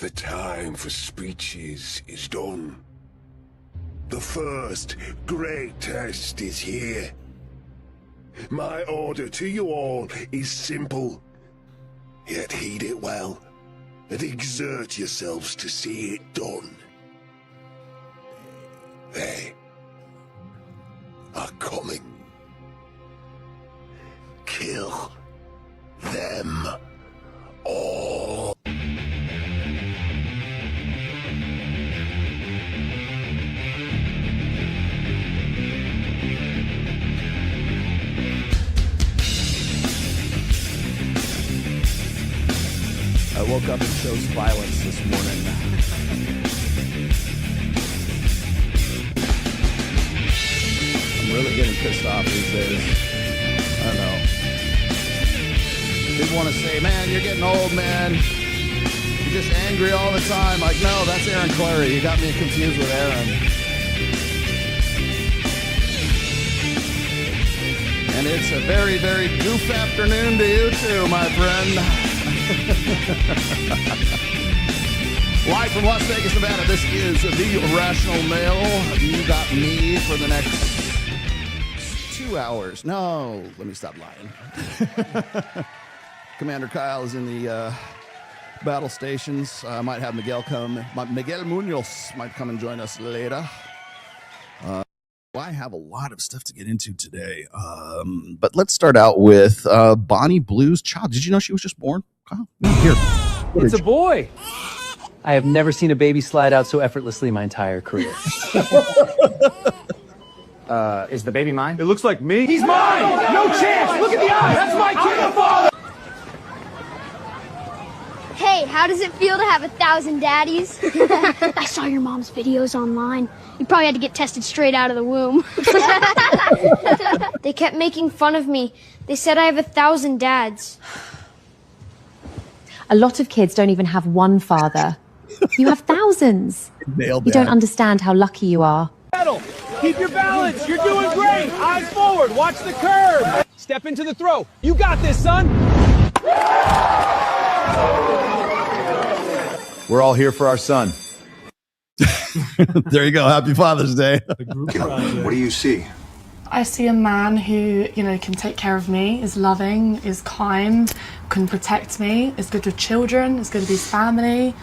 The time for speeches is done. The first great test is here. My order to you all is simple, yet heed it well, and exert yourselves to see it done. They are coming. Kill them all. I woke up and chose violence this morning. I'm really getting pissed off these days. I don't know. People want to say, man, you're getting old, man. You're just angry all the time. Like, no, that's Aaron Clary. You got me confused with Aaron. And it's a very, very goof afternoon to you too, my friend. Live from Las Vegas, Nevada, this is The Irrational Male. You got me for the next 2 hours. No, let me stop lying. Commander Kyle is in the battle stations. I might have Miguel come. Miguel Munoz might come and join us later. I have a lot of stuff to get into today. But let's start out with Bonnie Blue's child. Did you know she was just born? Kyle? Here. It's a boy. I have never seen a baby slide out so effortlessly my entire career. Is the baby mine? It looks like me. He's mine! No chance! Look at the eyes! That's my kid! Hey, how does it feel to have 1,000 daddies? I saw your mom's videos online. You probably had to get tested straight out of the womb. They kept making fun of me. They said I have 1,000 dads. A lot of kids don't even have one father. You have thousands. Nailed You that. don't understand how lucky you are. Keep your balance. You're doing great. Eyes forward. Watch the curve. Step into the throw. You got this, son. We're all here for our son. There you go. Happy Father's Day. What do you see? I see a man who, can take care of me, is loving, is kind, can protect me, is good with children, is good with his family.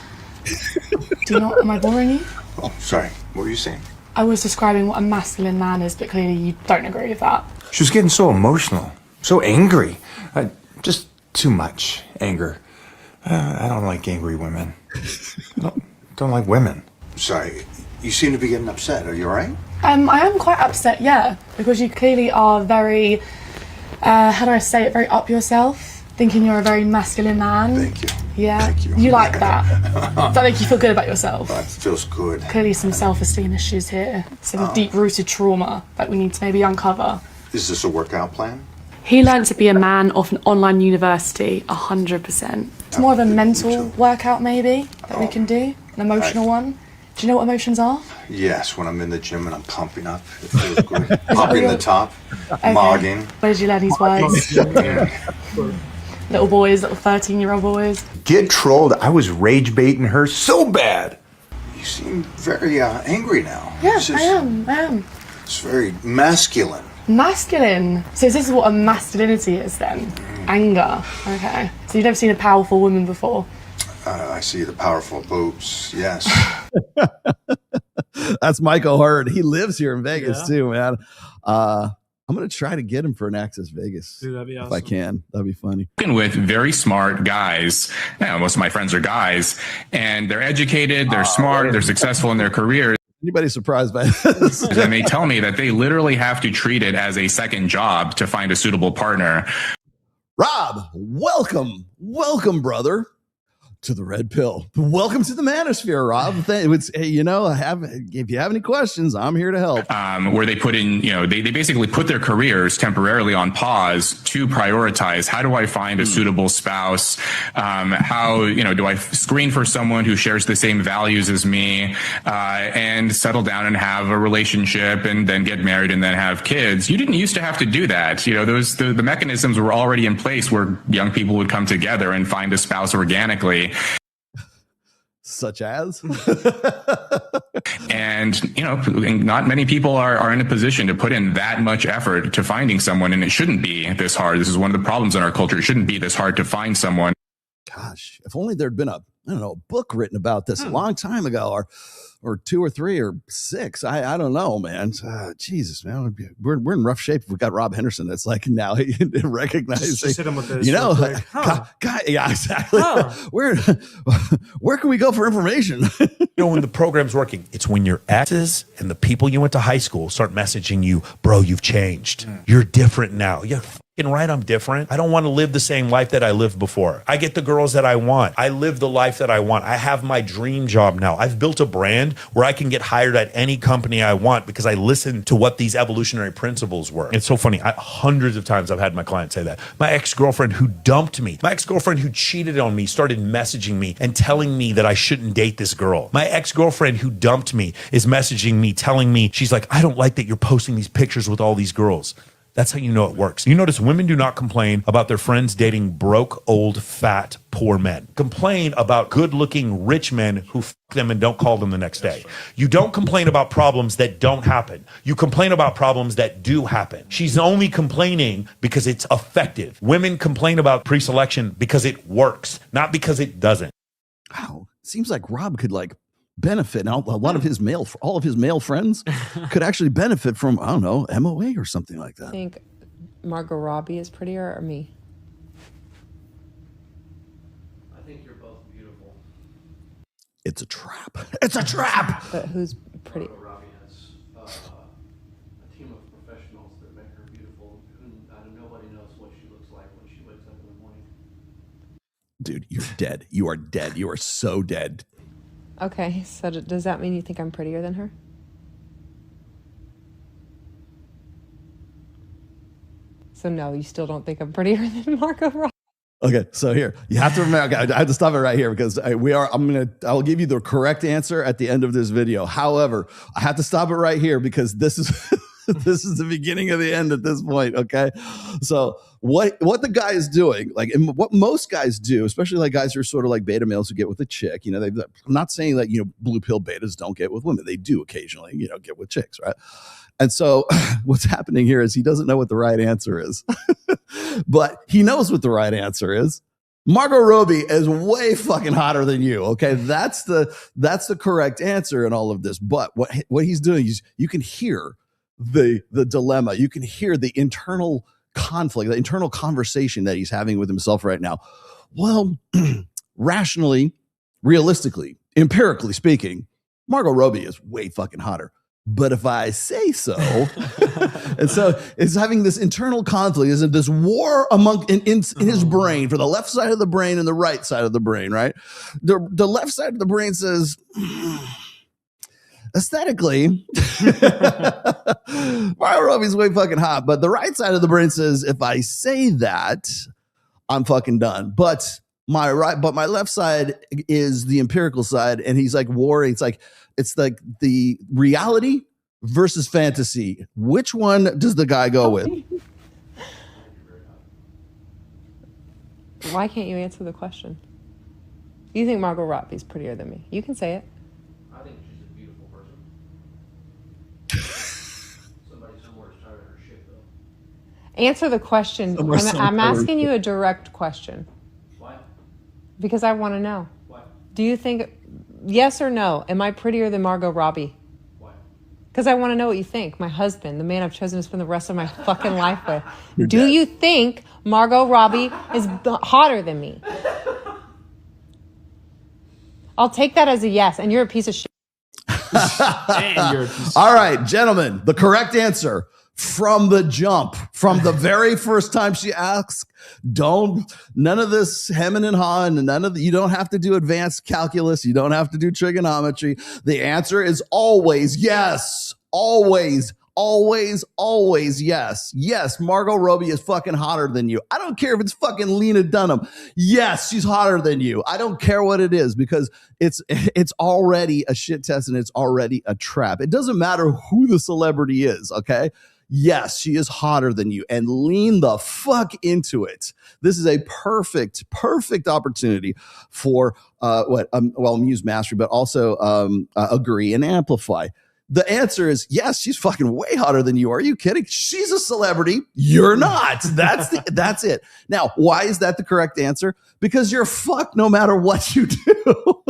Am I boring you? Oh, sorry. What were you saying? I was describing what a masculine man is, but clearly you don't agree with that. She was getting so emotional, so angry. Just too much anger. I don't like angry women. Don't like women. Sorry, you seem to be getting upset. Are you all right? I am quite upset, yeah, because you clearly are very, how do I say it, very up yourself, thinking you're a very masculine man. Thank you. Yeah, Thank you. You like that. Does that make you feel good about yourself? It feels good. Clearly some self-esteem issues here, some deep-rooted trauma that we need to maybe uncover. Is this a workout plan? He learned to be a man off an online university, 100%. It's more of a mental workout maybe that we can do, an emotional one. Do you know what emotions are? Yes, when I'm in the gym and I'm pumping up, it feels good. Pumping the top, mogging. Where did you learn these words? Little boys, little 13-year-old boys. Get trolled. I was rage baiting her so bad. You seem very angry now. Yeah, I am. It's very masculine. Masculine. So this is what a masculinity is then? Anger. Okay. So you've never seen a powerful woman before? I see the powerful boobs, yes. That's Michael Hurd. He lives here in Vegas too, man. I'm going to try to get him for an Access Vegas. Dude, that'd be awesome. If I can. That'd be funny. With very smart guys. Most of my friends are guys, and they're educated, they're smart, they're successful in their careers. Anybody surprised by this? And they tell me that they literally have to treat it as a second job to find a suitable partner. Rob, welcome, brother, to the Red Pill. Welcome to the Manosphere, Rob. If you have any questions, I'm here to help. Where they put in, they basically put their careers temporarily on pause to prioritize, how do I find a suitable spouse? How, do I screen for someone who shares the same values as me, and settle down and have a relationship and then get married and then have kids? You didn't used to have to do that. The mechanisms were already in place where young people would come together and find a spouse organically. Such as? And, you know, not many people are in a position to put in that much effort to finding someone, and it shouldn't be this hard. This is one of the problems in our culture. It shouldn't be this hard to find someone. Gosh, if only there'd been a book written about this a long time ago, or 2 or 3 or 6. I don't know, man. Jesus, man, we're in rough shape. We've got Rob Henderson. That's like now recognizing, just hit him with this, you know, yeah, exactly. Huh. Where can we go for information? You know, when the program's working, it's when your exes and the people you went to high school start messaging you, bro, you've changed. You're different now. You're fucking right, I'm different. I don't want to live the same life that I lived before. I get the girls that I want. I live the life that I want. I have my dream job now. I've built a brand where I can get hired at any company I want because I listened to what these evolutionary principles were. It's so funny. Hundreds of times I've had my clients say that. My ex-girlfriend who dumped me, my ex-girlfriend who cheated on me started messaging me and telling me that I shouldn't date this girl. My ex-girlfriend who dumped me is messaging me, telling me, she's like, I don't like that you're posting these pictures with all these girls. That's how you know it works. You notice women do not complain about their friends dating broke, old, fat, poor men. Complain about good-looking, rich men who f them and don't call them the next day. You don't complain about problems that don't happen. You complain about problems that do happen. She's only complaining because it's effective. Women complain about pre-selection because it works, not because it doesn't. Wow, seems like Rob could benefit. Now, all of his male friends could actually benefit from, I don't know, MOA or something like that. I think Margot Robbie is prettier or me? I think you're both beautiful. It's a trap. It's a trap. But who's pretty? Margot Robbie has a team of professionals that make her beautiful. Nobody knows what she looks like when she wakes up in the morning. Dude, you're dead. You are dead. You are so dead. Okay, so does that mean you think I'm prettier than her? So no, you still don't think I'm prettier than Margot Robbie? Okay, so here you have to remember. I have to stop it right here because I'll give you the correct answer at the end of this video. However, I have to stop it right here because this is this is the beginning of the end at this point. Okay, so what the guy is doing, and what most guys do, especially like guys who are sort of like beta males who get with a chick, I'm not saying that blue pill betas don't get with women. They do occasionally, get with chicks, right? And so what's happening here is he doesn't know what the right answer is, but he knows what the right answer is. Margot Robbie is way fucking hotter than you. Okay, that's the correct answer in all of this. But what he's doing is you can hear the dilemma. You can hear the internal conflict, the internal conversation that he's having with himself right now. Well, rationally, realistically, empirically speaking, Margot Robbie is way fucking hotter. But if I say so, and so it's having this internal conflict, is this war in his brain for the left side of the brain and the right side of the brain, right? The left side of the brain says, aesthetically, Margot Robbie's way fucking hot. But the right side of the brain says, if I say that, I'm fucking done. But my left side is the empirical side, and he's like warring. It's like the reality versus fantasy. Which one does the guy go with? Why can't you answer the question? You think Margot Robbie's prettier than me? You can say it. I think she's a beautiful person. Somebody somewhere is tired of her shit, though. Answer the question. I'm asking you a direct question. Why? Because I want to know. Why? Do you think, yes or no, am I prettier than Margot Robbie? Why? Because I want to know what you think. My husband, the man I've chosen to spend the rest of my fucking life with. Do you think Margot Robbie is hotter than me? I'll take that as a yes, and you're a piece of shit. All right, gentlemen, the correct answer from the jump, from the very first time she asks, none of this hemming and hawing, you don't have to do advanced calculus, you don't have to do trigonometry. The answer is always yes. Always yes. Yes, Margot Robbie is fucking hotter than you. I don't care if it's fucking Lena Dunham. Yes, she's hotter than you. I don't care what it is because it's already a shit test and it's already a trap. It doesn't matter who the celebrity is, okay? yes, she is hotter than you, and lean the fuck into it. This is a perfect opportunity for muse mastery, but also agree and amplify. The answer is yes, she's fucking way hotter than you. Are you kidding? She's a celebrity. You're not. That's it. Now, why is that the correct answer? Because you're fucked no matter what you do.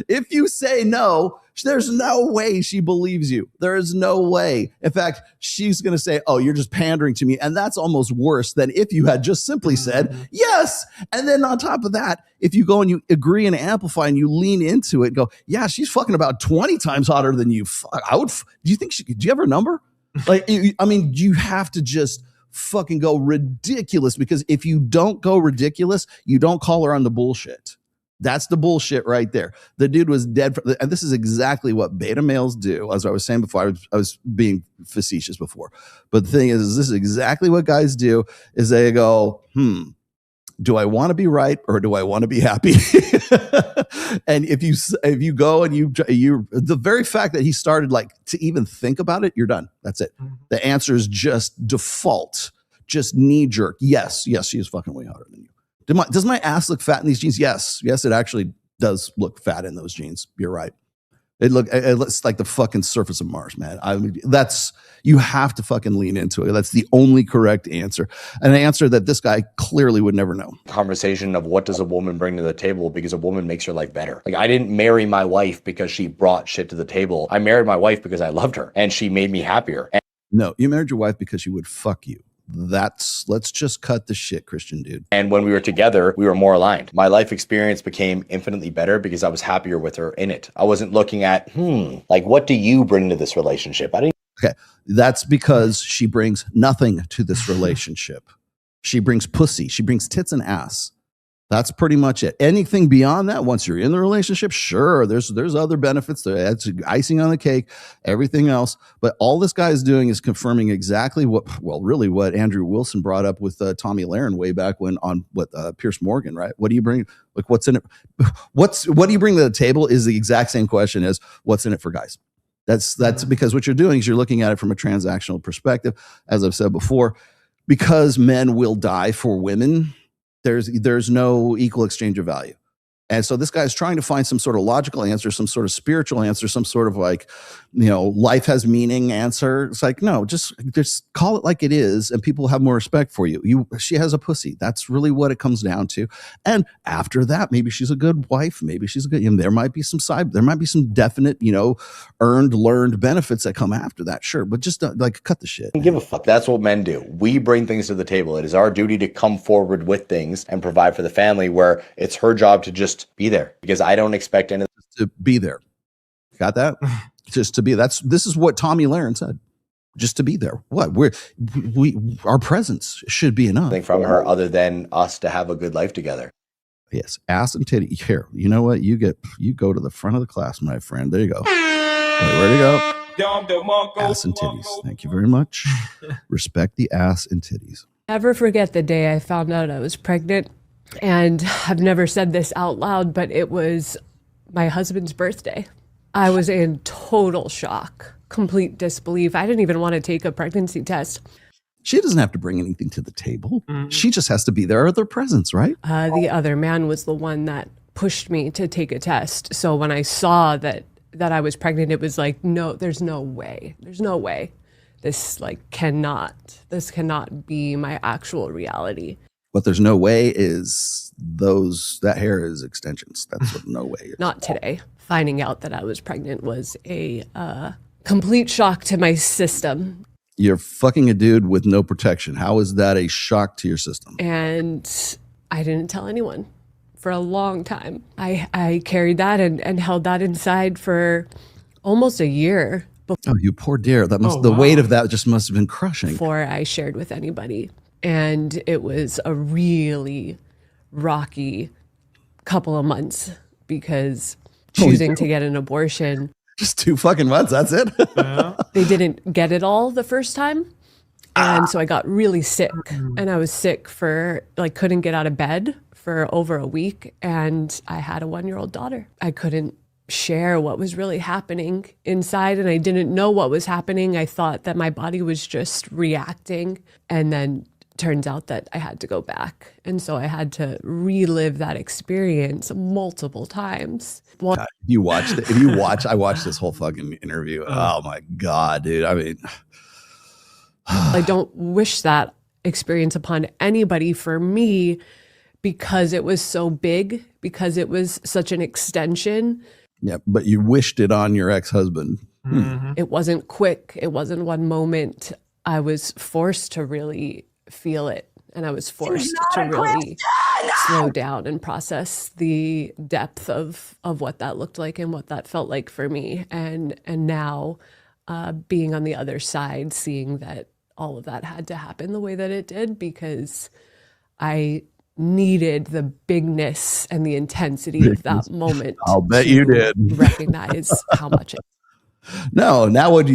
If you say no, there's no way she believes you. There is no way. In fact, she's going to say, oh, you're just pandering to me. And that's almost worse than if you had just simply said yes. And then on top of that, if you go and you agree and amplify and you lean into it and go, yeah, she's fucking about 20 times hotter than you. Fuck, do you think do you have her number? Like, I mean, you have to just fucking go ridiculous, because if you don't go ridiculous, you don't call her on the bullshit. That's the bullshit right there. The dude was dead. And this is exactly what beta males do. As I was saying before, I was being facetious before. But the thing is this is exactly what guys do, is they go, do I want to be right or do I want to be happy? And if you go and you the very fact that he started like to even think about it, you're done. That's it. The answer is just default, just knee jerk. Yes, she is fucking way hotter than you. Does my ass look fat in these jeans? Yes, it actually does look fat in those jeans. You're right. It looks like the fucking surface of Mars, man. I mean, you have to fucking lean into it. That's the only correct answer. An answer that this guy clearly would never know. Conversation of what does a woman bring to the table, because a woman makes your life better. Like, I didn't marry my wife because she brought shit to the table. I married my wife because I loved her and she made me happier. No, you married your wife because she would fuck you. Let's just cut the shit, Christian dude. And when we were together, we were more aligned. My life experience became infinitely better because I was happier with her in it. I wasn't looking at, like, what do you bring to this relationship? Okay, that's because she brings nothing to this relationship. She brings pussy. She brings tits and ass. That's pretty much it. Anything beyond that, once you're in the relationship, sure, there's other benefits. That's icing on the cake, everything else. But all this guy is doing is confirming exactly what Andrew Wilson brought up with Tommy Lahren way back when on Pierce Morgan, right? What do you bring? Like, what's in it? What do you bring to the table is the exact same question as what's in it for guys. That's because what you're doing is you're looking at it from a transactional perspective, as I've said before, because men will die for women. There's no equal exchange of value. And so this guy's trying to find some sort of logical answer, some sort of spiritual answer, some sort of like, life has meaning answer. It's like, no, just call it like it is, and people have more respect for you. She has a pussy. That's really what it comes down to. And after that, maybe she's a good wife. Maybe she's a good, there might be some definite, learned benefits that come after that. Sure. But just cut the shit. Give a fuck. That's what men do. We bring things to the table. It is our duty to come forward with things and provide for the family, where it's her job to just be there, because I don't expect anything to be there. Got that? Just to be. This is what Tommy Lahren said. Just to be there. What our presence should be enough from her, other than us to have a good life together. Yes, ass and titty. Here, you know what? You go to the front of the class, my friend. There you go. Where to go? Ass and titties. Thank you very much. Respect the ass and titties. Never forget the day I found out I was pregnant. And I've never said this out loud, but it was my husband's birthday. I was in total shock, complete disbelief. I didn't even want to take a pregnancy test. She doesn't have to bring anything to the table. She just has to be there at their presence, right? The other man was the one that pushed me to take a test. So when I saw that I was pregnant, it was like, no, there's no way. There's no way. This cannot be my actual reality. What there's no way is that hair is extensions. That's what no way is. Not today. Finding out that I was pregnant was a complete shock to my system. You're fucking a dude with no protection. How is that a shock to your system? And I didn't tell anyone for a long time. I carried that and held that inside for almost a year. Oh, you poor dear. The weight of that just must have been crushing. Before I shared with anybody. And it was a really rocky couple of months, because choosing to get an abortion. Just 2 fucking months, that's it? They didn't get it all the first time. And so I got really sick. And I was sick for, couldn't get out of bed for over a week. And I had a 1-year-old daughter. I couldn't share what was really happening inside, and I didn't know what was happening. I thought that my body was just reacting, and then turns out that I had to go back. And so I had to relive that experience multiple times. Well, God, I watched this whole fucking interview. Oh my God, dude. I mean, I don't wish that experience upon anybody. For me, because it was so big, because it was such an extension. Yeah, but you wished it on your ex-husband. It wasn't quick. It wasn't one moment. I was forced to really feel it, and I was forced to really slow down and process the depth of what that looked like and what that felt like for me. And now being on the other side, seeing that all of that had to happen the way that it did, because I needed the bigness and the intensity of that moment. I'll bet you did. Recognize how much it. No, now what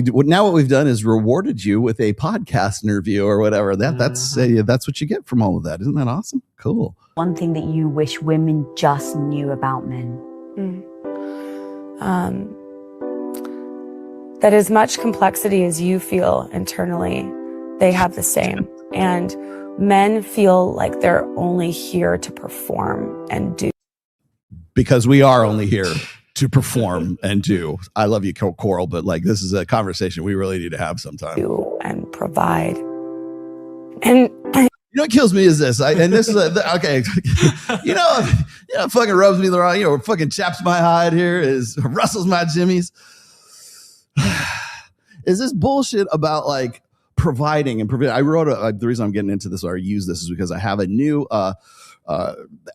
we've done is rewarded you with a podcast interview or whatever. That's what you get from all of that. Isn't that awesome? Cool. One thing that you wish women just knew about men. That as much complexity as you feel internally, they have the same. And men feel like they're only here to perform and do. Because we are only here to perform and do. I love you, Coral, but like, this is a conversation we really need to have sometime. And provide. And you know what kills me is this. Okay. Fucking rubs me the wrong, fucking chaps my hide here, is rustles my jimmies. Is this bullshit about like providing and providing? I wrote the reason I'm getting into this, or I use this, is because I have a new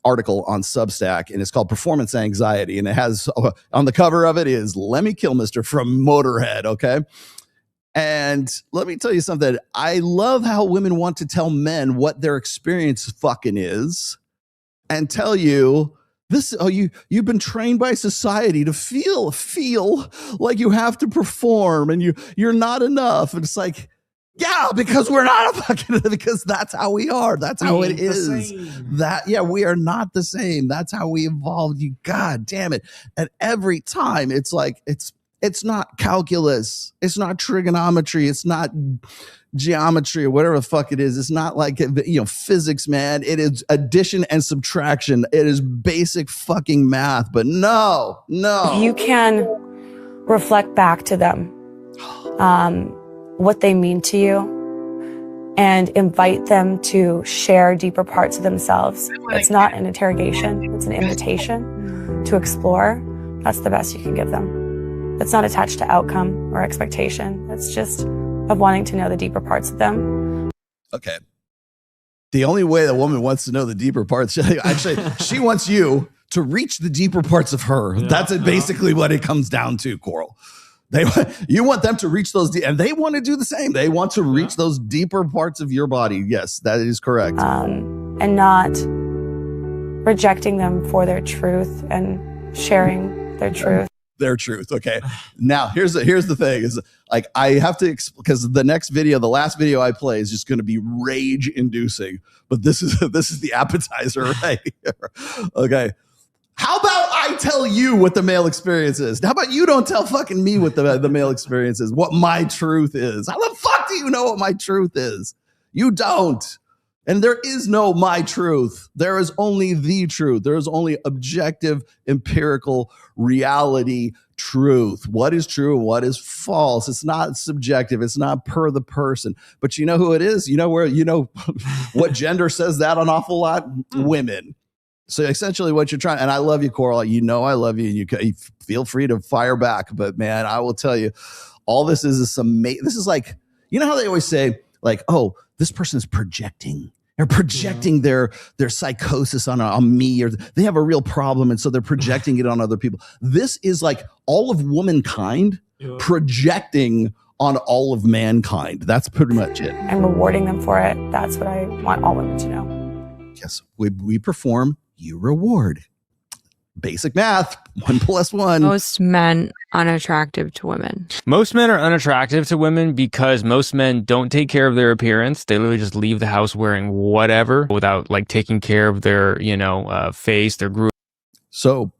article on Substack, and it's called Performance Anxiety, and it has on the cover of it is Lemmy Kilmister from Motorhead. Okay. And let me tell you something. I love how women want to tell men what their experience fucking is, and tell you this. You've been trained by society to feel like you have to perform and you're not enough. And it's like, yeah, because we're not because that's how we are. That's how it is. We are not the same. That's how we evolved. You, God damn it. And every time it's like, it's not calculus. It's not trigonometry. It's not geometry or whatever the fuck it is. It's not like, physics, man. It is addition and subtraction. It is basic fucking math. But no. You can reflect back to them what they mean to you, and invite them to share deeper parts of themselves. It's not an interrogation. It's an invitation to explore. That's the best you can give them. It's not attached to outcome or expectation. It's just of wanting to know the deeper parts of them. Okay. The only way the woman wants to know the deeper parts, actually, she wants you to reach the deeper parts of her. Yeah, that's basically what it comes down to, Coral. You want them to reach those, and they want to do the same. They want to reach those deeper parts of your body. Yes, that is correct. And not rejecting them for their truth and sharing their truth. Their truth. Okay. Now here's the thing is, like, I have to, because the next video, the last video I play is just going to be rage inducing, but this is the appetizer right here. Okay. How about I tell you what the male experience is? How about you don't tell fucking me what the male experience is, what my truth is? How the fuck do you know what my truth is? You don't. And there is no my truth. There is only the truth. There is only objective, empirical reality truth. What is true and what is false? It's not subjective. It's not per the person. But you know who it is? You know what gender says that an awful lot? Women. So essentially what you're trying, and I love you, Coral. You know I love you, and you feel free to fire back. But man, I will tell you, all this is this is like, you know how they always say, like, oh, this person is projecting. They're projecting their psychosis on me, or they have a real problem, and so they're projecting it on other people. This is like all of womankind projecting on all of mankind. That's pretty much it. And rewarding them for it. That's what I want all women to know. Yes, we perform, you reward. Basic math, 1 + 1. Most men unattractive to women. Most men are unattractive to women because most men don't take care of their appearance. They literally just leave the house wearing whatever without like taking care of their, face, their groove. So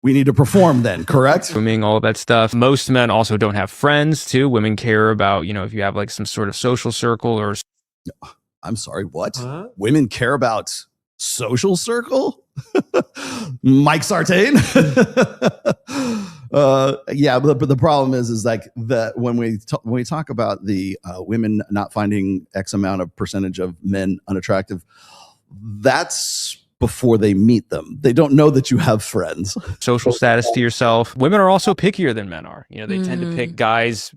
We need to perform then, correct? Swimming, all of that stuff. Most men also don't have friends too. Women care about, if you have like some sort of social circle or. I'm sorry, what? Women care about social circle? Mike Sartain? Yeah, but the problem is like that when we talk about the women not finding X amount of percentage of men unattractive, that's before they meet them. They don't know that you have friends. Social status to yourself. Women are also pickier than men are. They tend to pick guys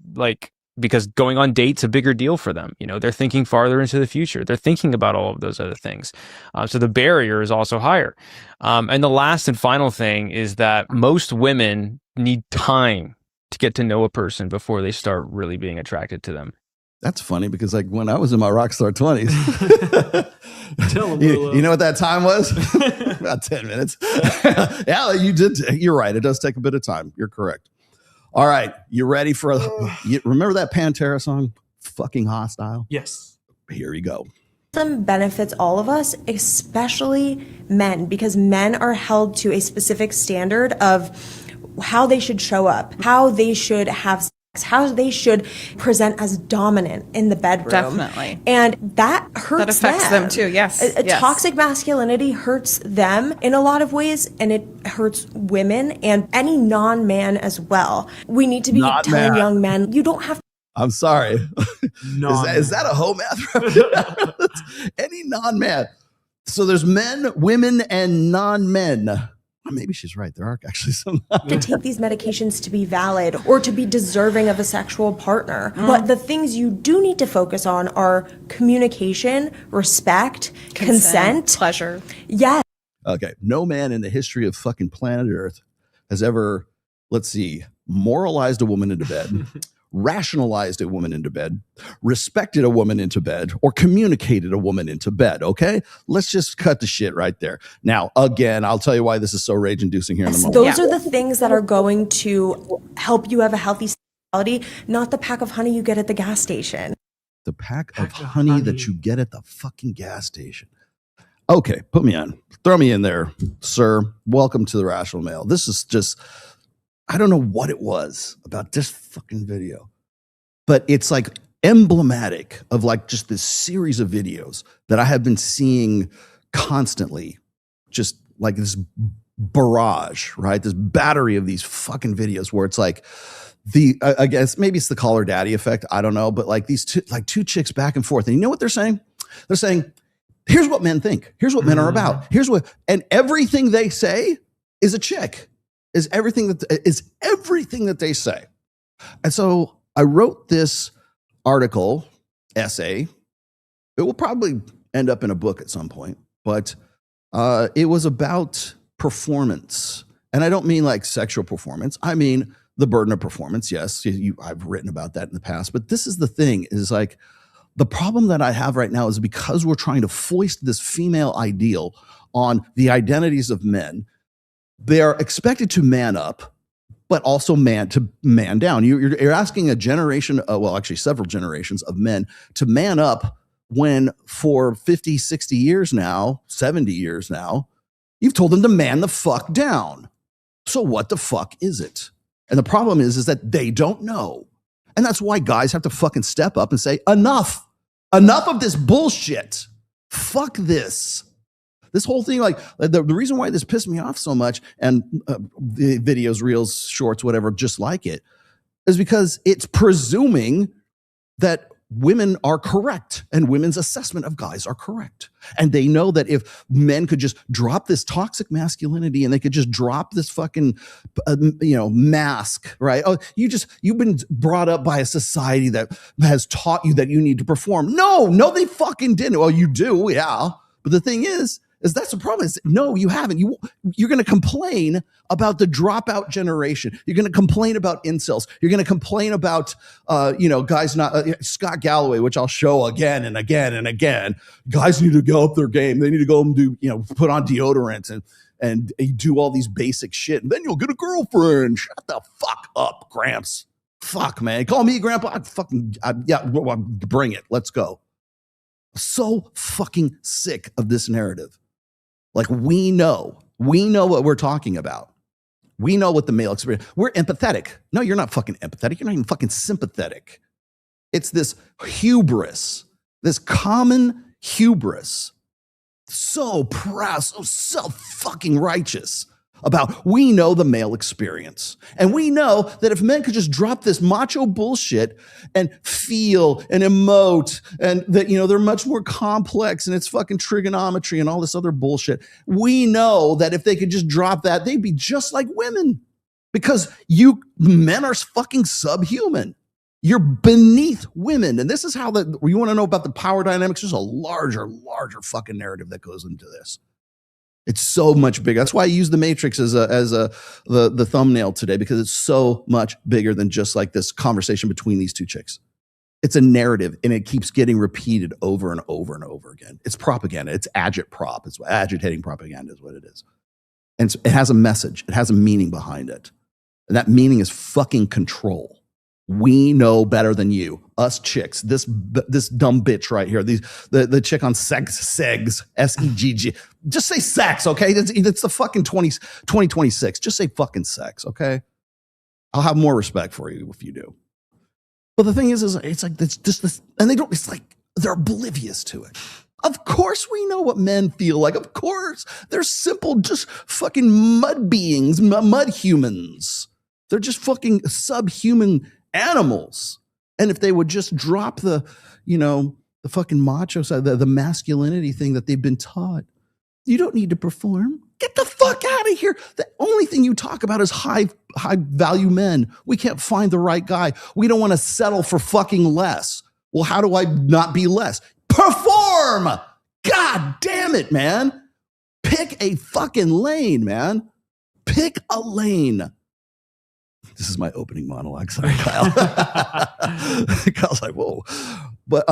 because going on date's a bigger deal for them. They're thinking farther into the future. They're thinking about all of those other things. So the barrier is also higher. And the last and final thing is that most women need time to get to know a person before they start really being attracted to them. That's funny because like when I was in my rock star 20s, you know what that time was? About 10 minutes. Yeah, you did. You're right. It does take a bit of time. You're correct. All right. You ready for remember that Pantera song? Fucking Hostile? Yes. Here you go. Benefits all of us, especially men, because men are held to a specific standard of how they should show up, how they should have sex, how they should present as dominant in the bedroom. Definitely. And that hurts That affects them too, yes. Yes. Toxic masculinity hurts them in a lot of ways, and it hurts women and any non-man as well. We need to be telling young men, you don't have to. I'm sorry. Is that a hoe math reference? Any non-man. So there's men, women, and non-men. Maybe she's right. There are actually some. To take these medications to be valid or to be deserving of a sexual partner. But the things you do need to focus on are communication, respect, consent. Pleasure. Yes. Okay. No man in the history of fucking planet Earth has ever, moralized a woman into bed, rationalized a woman into bed, respected a woman into bed, or communicated a woman into bed, okay? Let's just cut the shit right there. Now, again, I'll tell you why this is so rage-inducing here in a moment. Those are the things that are going to help you have a healthy sexuality, not the pack of honey you get at the gas station. The pack of honey that you get at the fucking gas station. Okay, put me on. Throw me in there, sir. Welcome to the Rational Male. This is just... I don't know what it was about this fucking video, but it's like emblematic of like just this series of videos that I have been seeing constantly, just like this barrage, right? This battery of these fucking videos where it's like I guess maybe it's the caller daddy effect. I don't know, but like these two chicks back and forth. And you know what they're saying? They're saying, here's what men think. Here's what men are about. And everything they say is a chick. Is everything that they say. And so I wrote this essay. It will probably end up in a book at some point, but it was about performance. And I don't mean like sexual performance. I mean the burden of performance. Yes, I've written about that in the past, but this is the thing is like the problem that I have right now is because we're trying to foist this female ideal on the identities of men. They are expected to man up, but also man down. You're asking a generation, actually several generations of men to man up when for 50, 60 years now, 70 years now, you've told them to man the fuck down. So what the fuck is it? And the problem is that they don't know. And that's why guys have to fucking step up and say, enough of this bullshit. Fuck this. This whole thing, like the reason why this pissed me off so much, and the videos, reels, shorts, whatever, just like it, is because it's presuming that women are correct and women's assessment of guys are correct. And they know that if men could just drop this toxic masculinity and they could just drop this fucking, mask, right? Oh, you've been brought up by a society that has taught you that you need to perform. No, they fucking didn't. Well, you do, yeah. But the thing is that's the problem. No, you haven't. You're going to complain about the dropout generation. You're going to complain about incels. You're going to complain about, guys not Scott Galloway, which I'll show again and again and again. Guys need to go up their game. They need to go and do, put on deodorant and do all these basic shit. And then you'll get a girlfriend. Shut the fuck up, Gramps. Fuck, man. Call me Grandpa. Bring it. Let's go. So fucking sick of this narrative. Like we know what we're talking about. We know what the male experience. We're empathetic. No, you're not fucking empathetic. You're not even fucking sympathetic. It's this hubris, this common hubris. So proud, so self-fucking righteous about we know the male experience. And we know that if men could just drop this macho bullshit and feel and emote and that, they're much more complex and it's fucking trigonometry and all this other bullshit. We know that if they could just drop that, they'd be just like women because men are fucking subhuman. You're beneath women. And this is how you want to know about the power dynamics. There's a larger fucking narrative that goes into this. It's so much bigger. That's why I use the Matrix as the thumbnail today, because it's so much bigger than just like this conversation between these two chicks. It's a narrative, and it keeps getting repeated over and over and over again. It's propaganda. It's agitprop. It's agitating propaganda is what it is. And it has a message. It has a meaning behind it. And that meaning is fucking control. We know better than you, us chicks. This dumb bitch right here. The chick on segs, S-E-G-G. Just say sex, okay? It's the fucking 2026. Just say fucking sex, okay? I'll have more respect for you if you do. But the thing is it's like it's just this, and they don't. It's like they're oblivious to it. Of course, we know what men feel like. Of course, they're simple, just fucking mud beings, mud humans. They're just fucking subhuman animals. And if they would just drop the fucking macho side, the masculinity thing that they've been taught, you don't need to perform. Get the fuck out of here. The only thing you talk about is high value men. We can't find the right guy. We don't want to settle for fucking less. Well, how do I not be less? Perform. God damn it, man. Pick a fucking lane, man. Pick a lane. This is my opening monologue. Sorry, Kyle. Kyle's like, whoa. But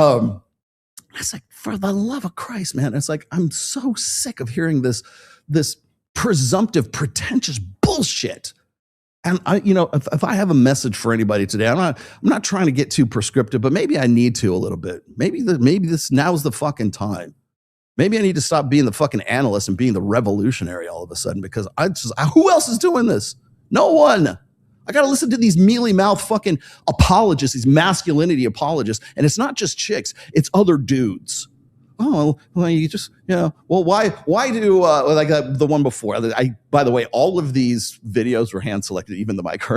it's like, for the love of Christ, man. It's like, I'm so sick of hearing this presumptive, pretentious bullshit. And if I have a message for anybody today, I'm not trying to get too prescriptive, but maybe I need to a little bit. Maybe this now's the fucking time. Maybe I need to stop being the fucking analyst and being the revolutionary all of a sudden, because who else is doing this? No one. I got to listen to these mealy mouth fucking apologists, these masculinity apologists. And it's not just chicks, it's other dudes. Oh, well, you just, well, why do, like the one before, by the way, all of these videos were hand selected, even the Mike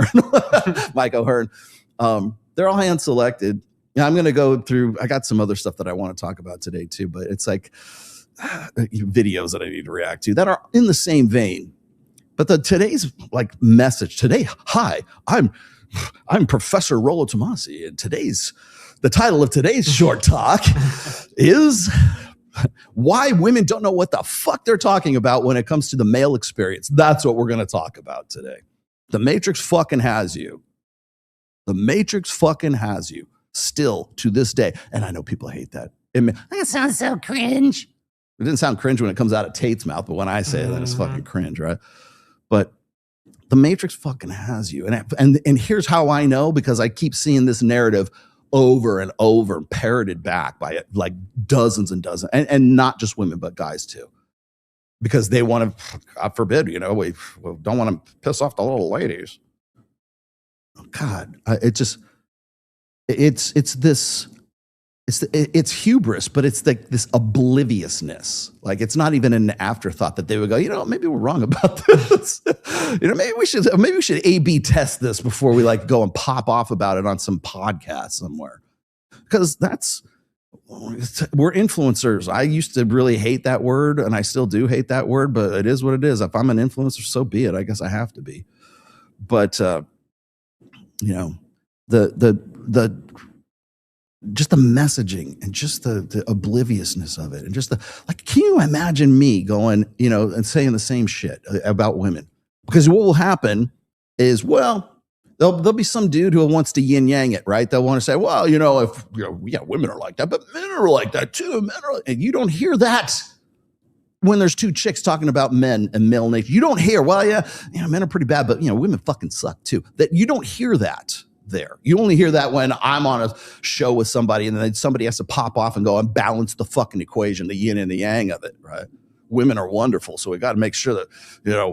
O'Hearn. They're all hand selected. Yeah, I'm going to go through, I got some other stuff that I want to talk about today too, but it's like videos that I need to react to that are in the same vein. But today's like message today, hi, I'm Professor Rollo Tomasi, and the title of today's short talk is why women don't know what the fuck they're talking about when it comes to the male experience. That's what we're going to talk about today. The Matrix fucking has you. The Matrix fucking has you still to this day. And I know people hate that. That sounds so cringe. It didn't sound cringe when it comes out of Tate's mouth, but when I say it, then it's fucking cringe, right? But the Matrix fucking has you. And here's how I know, because I keep seeing this narrative over and over parroted back by like dozens and dozens, and not just women, but guys too. Because they want to, God forbid, we don't want to piss off the little ladies. Oh, God, it's hubris, but it's like this obliviousness. Like it's not even an afterthought that they would go, maybe we're wrong about this. Maybe we should A/B test this before we like go and pop off about it on some podcast somewhere. Because we're influencers. I used to really hate that word, and I still do hate that word, but it is what it is. If I'm an influencer, so be it. I guess I have to be. But just the messaging and just the obliviousness of it, and just can you imagine me going, and saying the same shit about women? Because what will happen is, there'll be some dude who wants to yin yang it, right? They'll want to say, if women are like that, but men are like that too. And you don't hear that when there's two chicks talking about men and male nature. You don't hear, men are pretty bad, but women fucking suck too. That you don't hear that. There. You only hear that when I'm on a show with somebody, and then somebody has to pop off and go and balance the fucking equation, the yin and the yang of it, right? Women are wonderful, so we got to make sure that,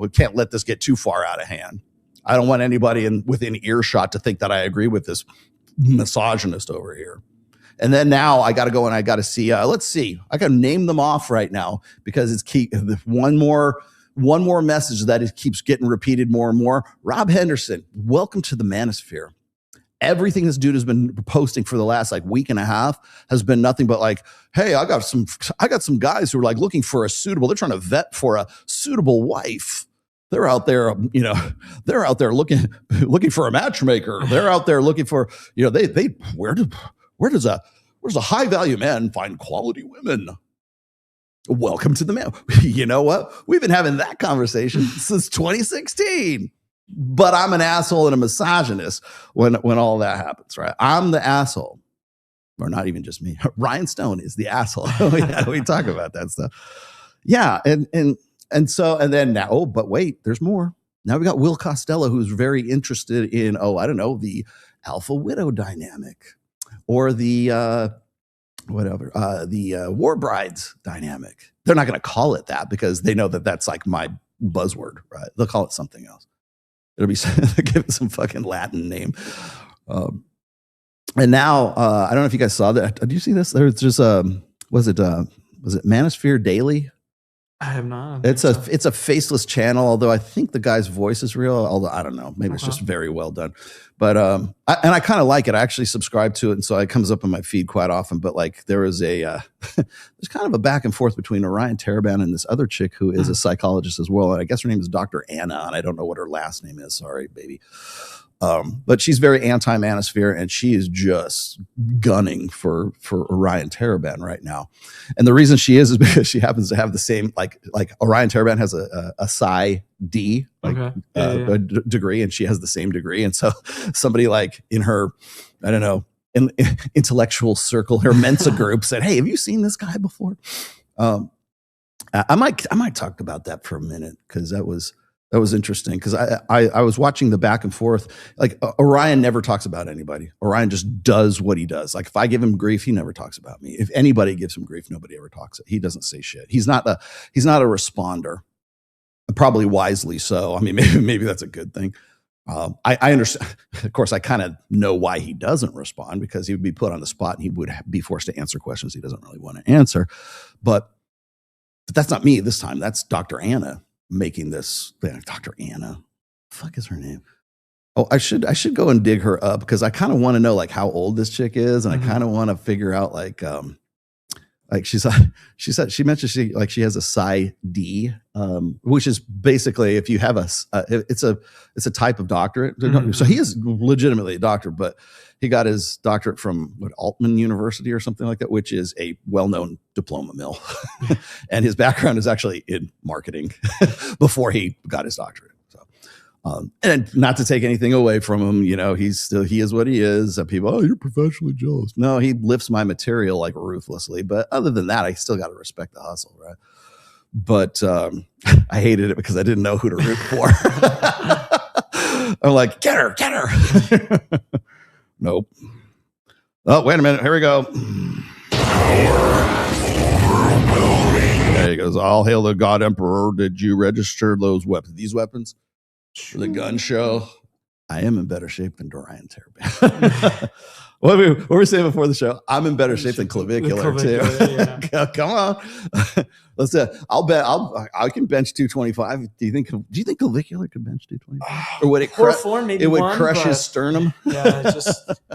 we can't let this get too far out of hand. I don't want anybody within earshot to think that I agree with this misogynist over here. And then now I got to go and I got to see. Let's see. I got to name them off right now because it's one more message that it keeps getting repeated more and more. Rob Henderson, welcome to the manosphere. Everything this dude has been posting for the last like week and a half has been nothing but like, hey, I got some guys who are like looking for they're trying to vet for a suitable wife. They're out there, they're out there looking for a matchmaker. They're out there looking for, where does a high value man find quality women? Welcome to the man. You know what? We've been having that conversation since 2016. But I'm an asshole and a misogynist when all that happens, right? I'm the asshole. Or not even just me. Ryan Stone is the asshole. We talk about that stuff. Yeah, and then now, oh, but wait, there's more. Now we got Will Costello, who's very interested in, the alpha widow dynamic or the war brides dynamic. They're not going to call it that because they know that that's like my buzzword, right? They'll call it something else. It'll be give it some fucking Latin name. And now I don't know if you guys saw that. Did you see this? There's just was it Manosphere Daily? I have not. It's a faceless channel, although I think the guy's voice is real. Although I don't know, maybe it's just very well done. But I kind of like it. I actually subscribe to it, and so it comes up in my feed quite often. But like there is there's kind of a back and forth between Orion Taraban and this other chick who is a psychologist as well, and I guess her name is Dr. Anna, and I don't know what her last name is. Sorry, baby. But she's very anti-manosphere, and she is just gunning for Orion Taraban right now. And the reason she is because she happens to have the same like Orion Taraban has a Psi D degree, and she has the same degree. And so somebody like in her, I don't know, in intellectual circle, her Mensa group said, "Hey, have you seen this guy before?" I might talk about that for a minute because that was interesting because I was watching the back and forth. Like Orion never talks about anybody. Orion just does what he does. Like if I give him grief, he never talks about me. If anybody gives him grief, nobody ever talks. He doesn't say shit. He's not a responder. Probably wisely so. I mean, maybe that's a good thing. I understand. Of course, I kind of know why he doesn't respond because he would be put on the spot and he would be forced to answer questions he doesn't really want to answer. But that's not me this time. That's Dr. Anna making this. Dr. Anna, fuck is her name? Oh, I should go and dig her up because I kind of want to know like how old this chick is, and I kind of want to figure out like she mentioned she has a Psi D, which is basically if you have it's a type of doctorate. So he is legitimately a doctor, but he got his doctorate from Altman University or something like that, which is a well-known diploma mill. And his background is actually in marketing before he got his doctorate. So, and not to take anything away from him, he is what he is. People, oh, you're professionally jealous. No, he lifts my material like ruthlessly. But other than that, I still got to respect the hustle, right? But I hated it because I didn't know who to root for. I'm like, get her. Nope. Oh, wait a minute. Here we go. There he goes. All hail the God Emperor. Did you register these weapons for the gun show? I am in better shape than Orion Taraban. What were we saying before the show? I'm in better shape than Clavicular too. Yeah. Come on. Let's I'll bet I can bench 225. Do you think Clavicular could bench 225? Or would it crush his sternum? Yeah,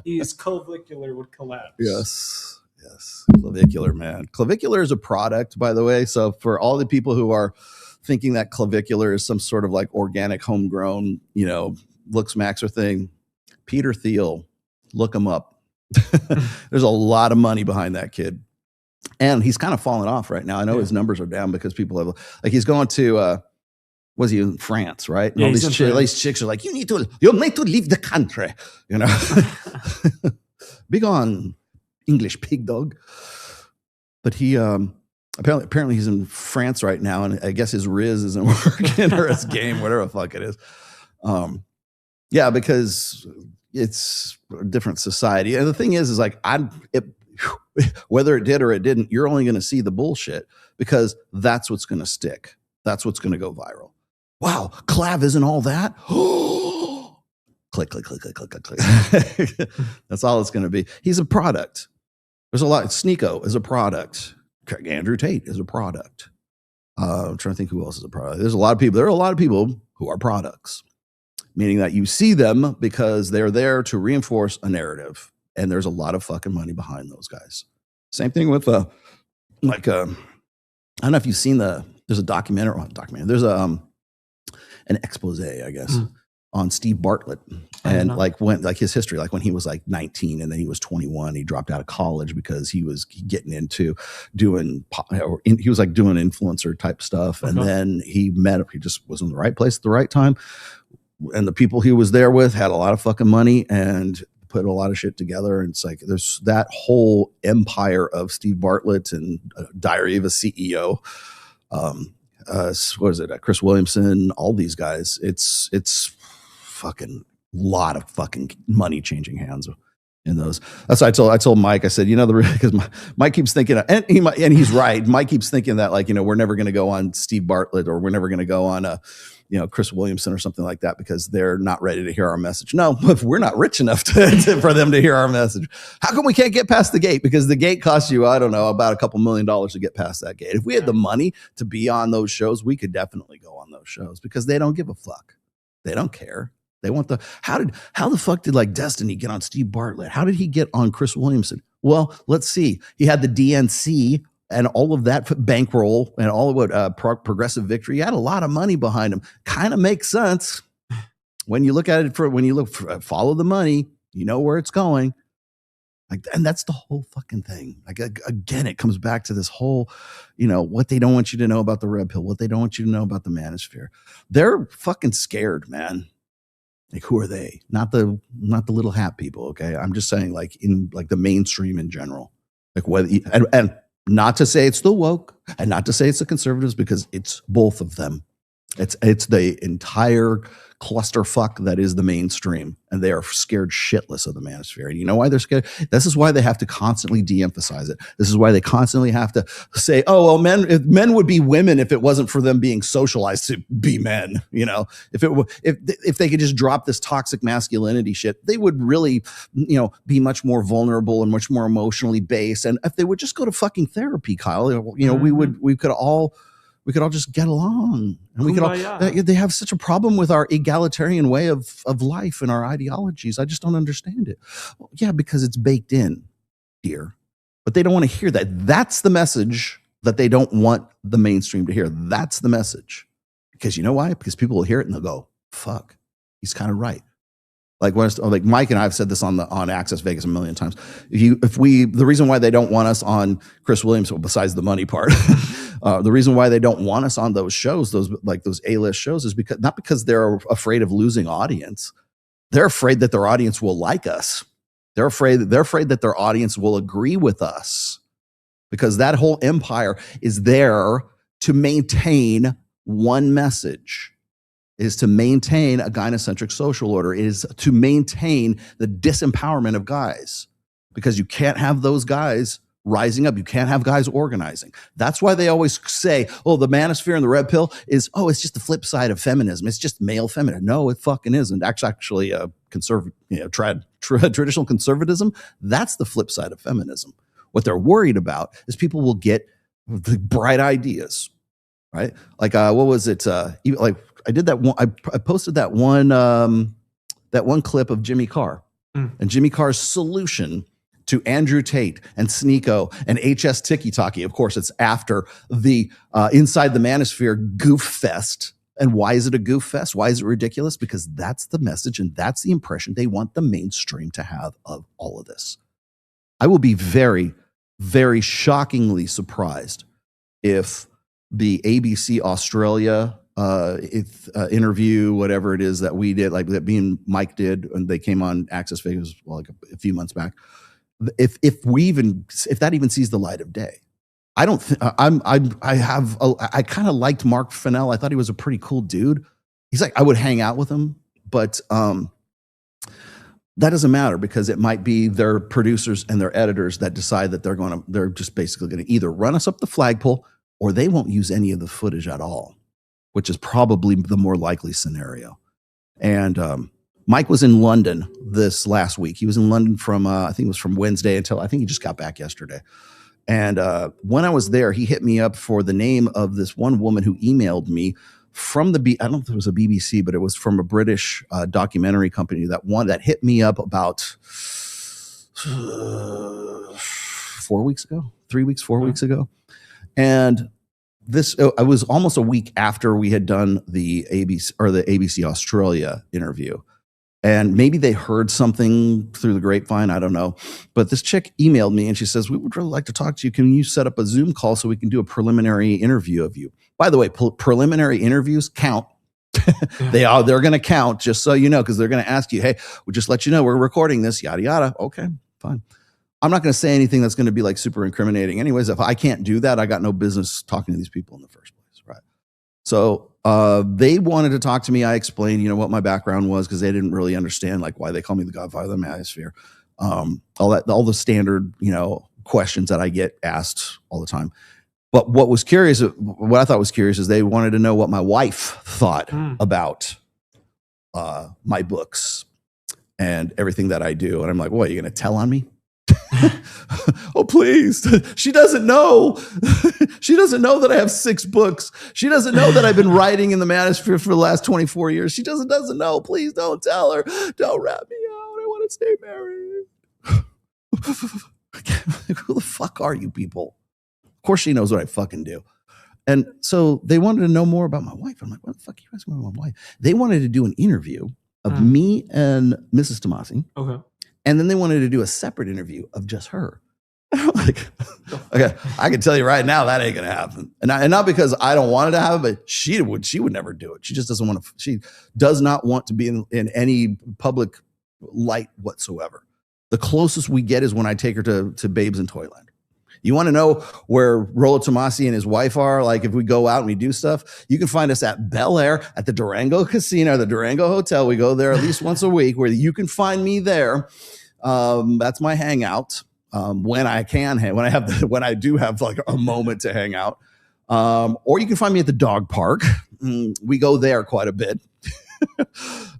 his clavicular would collapse. Yes. Clavicular, man. Clavicular is a product, by the way. So for all the people who are thinking that Clavicular is some sort of like organic, homegrown, Lux Maxer thing, Peter Thiel, look him up. There's a lot of money behind that kid. And he's kind of fallen off right now. I know his numbers are down because people have he's going to was he in France, right? And all these chicks are like, you need to leave the country, Big on English pig dog. But he apparently he's in France right now, and I guess his Riz isn't working or his game, whatever the fuck it is. Yeah, because it's a different society. And the thing is like whether it did or it didn't, you're only going to see the bullshit because that's what's going to stick. That's what's going to go viral. Wow, Clav isn't all that. click, click, click, click, click, click, click. That's all it's going to be. He's a product. There's a lot. Sneeko is a product. Andrew Tate is a product. I'm trying to think who else is a product. There's a lot of people. There are a lot of people who are products, meaning that you see them because they're there to reinforce a narrative, and there's a lot of fucking money behind those guys. Same thing with I don't know if you've seen there's a documentary. There's an expose, I guess, on Steve Bartlett and his history, like when he was like 19 and then he was 21, he dropped out of college because he was getting into doing he was like doing influencer type stuff. And then he just was in the right place at the right time. And the people he was there with had a lot of fucking money and put a lot of shit together. And it's like, there's that whole empire of Steve Bartlett and Diary of a CEO. What is it? Chris Williamson, all these guys. It's fucking lot of fucking money changing hands in those. That's why I told Mike, I said, because Mike keeps thinking, and he's right. Mike keeps thinking that we're never going to go on Steve Bartlett or we're never going to go on Chris Williamson or something like that because they're not ready to hear our message. No, we're not rich enough for them to hear our message. How come we can't get past the gate? Because the gate costs you, I don't know, about $2 million to get past that gate. If we had the money to be on those shows, we could definitely go on those shows because they don't give a fuck. They don't care. They want how the fuck did Destiny get on Steve Bartlett? How did he get on Chris Williamson? Well, let's see. He had the DNC and all of that bankroll and all of what Progressive Victory. He had a lot of money behind him. Kind of makes sense when you look at it follow the money, you know where it's going. And that's the whole fucking thing. Again, it comes back to this whole, what they don't want you to know about the red pill, what they don't want you to know about the manosphere. They're fucking scared, man. Who are they? Not the little hat people. Okay. I'm just saying in the mainstream in general, and not to say it's the woke and not to say it's the conservatives because it's both of them. It's the entire clusterfuck that is the mainstream, and they are scared shitless of the manosphere. And you know why they're scared? This is why they have to constantly de-emphasize it. This is why they constantly have to say, "Oh well, men would be women if it wasn't for them being socialized to be men." If they could just drop this toxic masculinity shit, they would really, be much more vulnerable and much more emotionally based. And if they would just go to fucking therapy, Kyle, we could all just get along, and we could all. They have such a problem with our egalitarian way of life and our ideologies. I just don't understand it. Well, yeah, because it's baked in, dear. But they don't want to hear that. That's the message that they don't want the mainstream to hear. That's the message. Because you know why? Because people will hear it and they'll go, "Fuck, he's kind of right." Like Mike and I have said this on Access Vegas a million times. The reason why they don't want us on Chris Williams, besides the money part, the reason why they don't want us on those shows, those A-list shows, is not because they're afraid of losing audience. They're afraid that their audience will like us. They're afraid that their audience will agree with us, because that whole empire is there to maintain one message. Is to maintain a gynocentric social order, is to maintain the disempowerment of guys, because you can't have those guys rising up. You can't have guys organizing. That's why they always say, "Oh, the manosphere and the red pill it's just the flip side of feminism. It's just male feminism." No, it fucking isn't. Actually, traditional conservatism, that's the flip side of feminism. What they're worried about is people will get the bright ideas, right? What was it? I did that one. I posted that one clip of Jimmy Carr and Jimmy Carr's solution to Andrew Tate and Sneeko and HS Tiki Taki. Of course, it's after the Inside the Manosphere goof fest. And why is it a goof fest? Why is it ridiculous? Because that's the message and that's the impression they want the mainstream to have of all of this. I will be very, very shockingly surprised if the ABC Australia interview, whatever it is that we did, like that me and Mike did, and they came on Access Vegas a few months back. If that even sees the light of day, I don't think I kind of liked Mark Fennell. I thought he was a pretty cool dude. He's like, I would hang out with him, but that doesn't matter, because it might be their producers and their editors that decide that they're just basically going to either run us up the flagpole, or they won't use any of the footage at all, which is probably the more likely scenario. And Mike was in London this last week. He was in London from, I think it was from Wednesday until I think he just got back yesterday. And when I was there, he hit me up for the name of this one woman who emailed me from I don't know if it was a BBC, but it was from a British documentary company that hit me up about 4 weeks ago, 4 weeks ago. And this, I was almost a week after we had done the ABC Australia interview. And maybe they heard something through the grapevine. I don't know. But this chick emailed me and she says, we would really like to talk to you. Can you set up a Zoom call so we can do a preliminary interview of you? By the way, preliminary interviews count. They're going to count, just so you know, because they're going to ask you, hey, we'll just let you know we're recording this, yada, yada. Okay, fine. I'm not going to say anything that's going to be like super incriminating. Anyways, if I can't do that, I got no business talking to these people in the first place, right? So they wanted to talk to me. I explained, what my background was because they didn't really understand like why they call me the Godfather of the Manosphere. All the standard, questions that I get asked all the time. But what I thought was curious is they wanted to know what my wife thought about my books and everything that I do. And I'm like, what, are you going to tell on me? Oh, please. She doesn't know. She doesn't know that I have 6 books. She doesn't know that I've been writing in the Manosphere for the last 24 years. She doesn't know. Please don't tell her. Don't rat me out. I want to stay married. Who the fuck are you people? Of course she knows what I fucking do. And so they wanted to know more about my wife. I'm like, what the fuck are you asking about my wife? They wanted to do an interview of me and Mrs. Tomasi. Okay. And then they wanted to do a separate interview of just her. I'm like, okay, I can tell you right now that ain't gonna happen. And not because I don't want it to happen, but she would never do it. She just doesn't want to. She does not want to be in any public light whatsoever. The closest we get is when I take her to Babes in Toyland. You want to know where Rollo Tomasi and his wife are? Like if we go out and we do stuff, you can find us at Bel Air, at the Durango Casino, the Durango Hotel. We go there at least once a week where you can find me there. That's my hangout. When I do have like a moment to hang out. Or you can find me at the dog park. We go there quite a bit.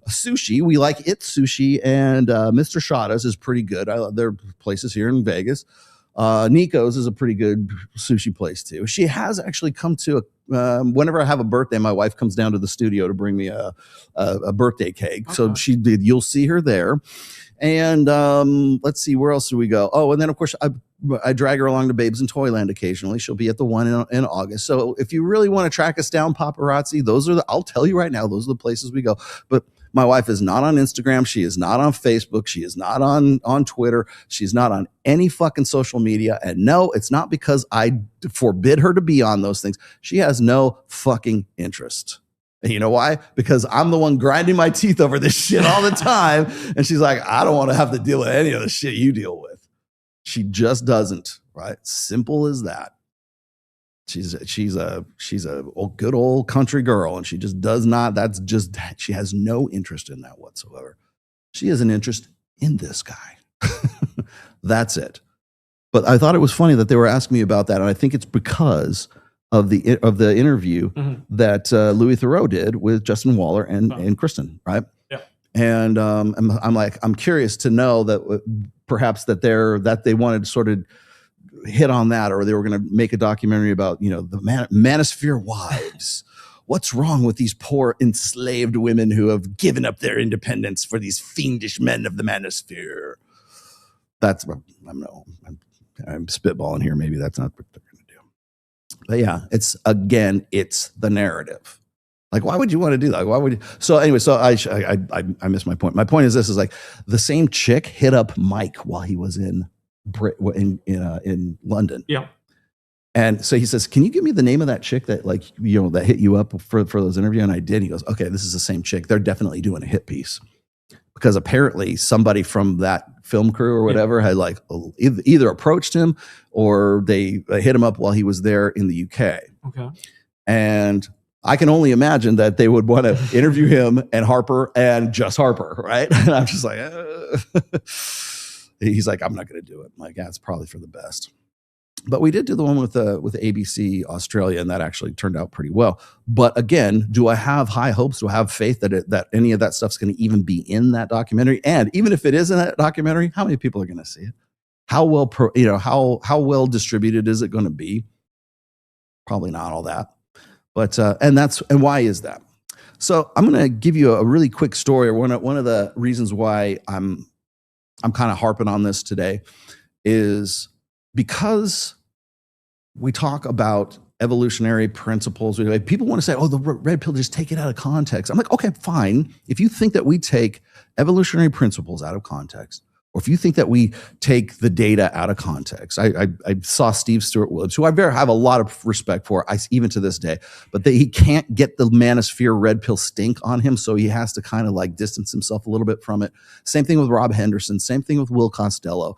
Sushi, we like It's Sushi, and Mr. Shada's is pretty good. I love their places here in Vegas. Nico's is a pretty good sushi place too. She has actually come to whenever I have a birthday, my wife comes down to the studio to bring me a birthday cake. Okay. So she did. You'll see her there. And let's see, where else do we go? Oh, and then of course I drag her along to Babes in Toyland occasionally. She'll be at the one in August. So if you really want to track us down, paparazzi, I'll tell you right now, those are the places we go. But my wife is not on Instagram. She is not on Facebook. She is not on Twitter. She's not on any fucking social media. And no, it's not because I forbid her to be on those things. She has no fucking interest. And you know why? Because I'm the one grinding my teeth over this shit all the time. And she's like, I don't want to have to deal with any of the shit you deal with. She just doesn't, right? Simple as that. She's a good old country girl, and she just does not. She has no interest in that whatsoever. She has an interest in this guy. That's it. But I thought it was funny that they were asking me about that, and I think it's because of the interview that Louis Theroux did with Justin Waller and Kristen, right? Yeah. And I'm curious to know that perhaps that they wanted to sort of hit on that, or they were going to make a documentary about, the Manosphere wives. What's wrong with these poor enslaved women who have given up their independence for these fiendish men of the Manosphere? I'm spitballing here. Maybe that's not what they're going to do. But yeah, it's the narrative. Like, why would you want to do that? Why would you? So anyway, I missed my point. My point is this: is like the same chick hit up Mike while he was in London. Yeah. And so he says, can you give me the name of that chick that that hit you up for those interviews? And I did. He goes, okay, this is the same chick. They're definitely doing a hit piece, because apparently somebody from that film crew or whatever had either approached him or they hit him up while he was there in the UK. Okay. And I can only imagine that they would want to interview him and Harper and just Harper. Right. And I'm just like, He's like, I'm not going to do it. I'm like, yeah, it's probably for the best. But we did do the one with ABC Australia, and that actually turned out pretty well. But again, do I have high hopes? Do I have faith that any of that stuff's going to even be in that documentary? And even if it is in that documentary, how many people are going to see it? How well, how well distributed is it going to be? Probably not all that. But and why is that? So I'm going to give you a really quick story. One of the reasons why I'm kind of harping on this today is because we talk about evolutionary principles. People want to say, oh, the red pill, just take it out of context. I'm like, okay, fine. If you think that we take evolutionary principles out of context, or if you think that we take the data out of context, I saw Steve Stewart Williams, who I have a lot of respect for, even to this day, but he can't get the manosphere red pill stink on him, so he has to kind of like distance himself a little bit from it. Same thing with Rob Henderson, same thing with Will Costello.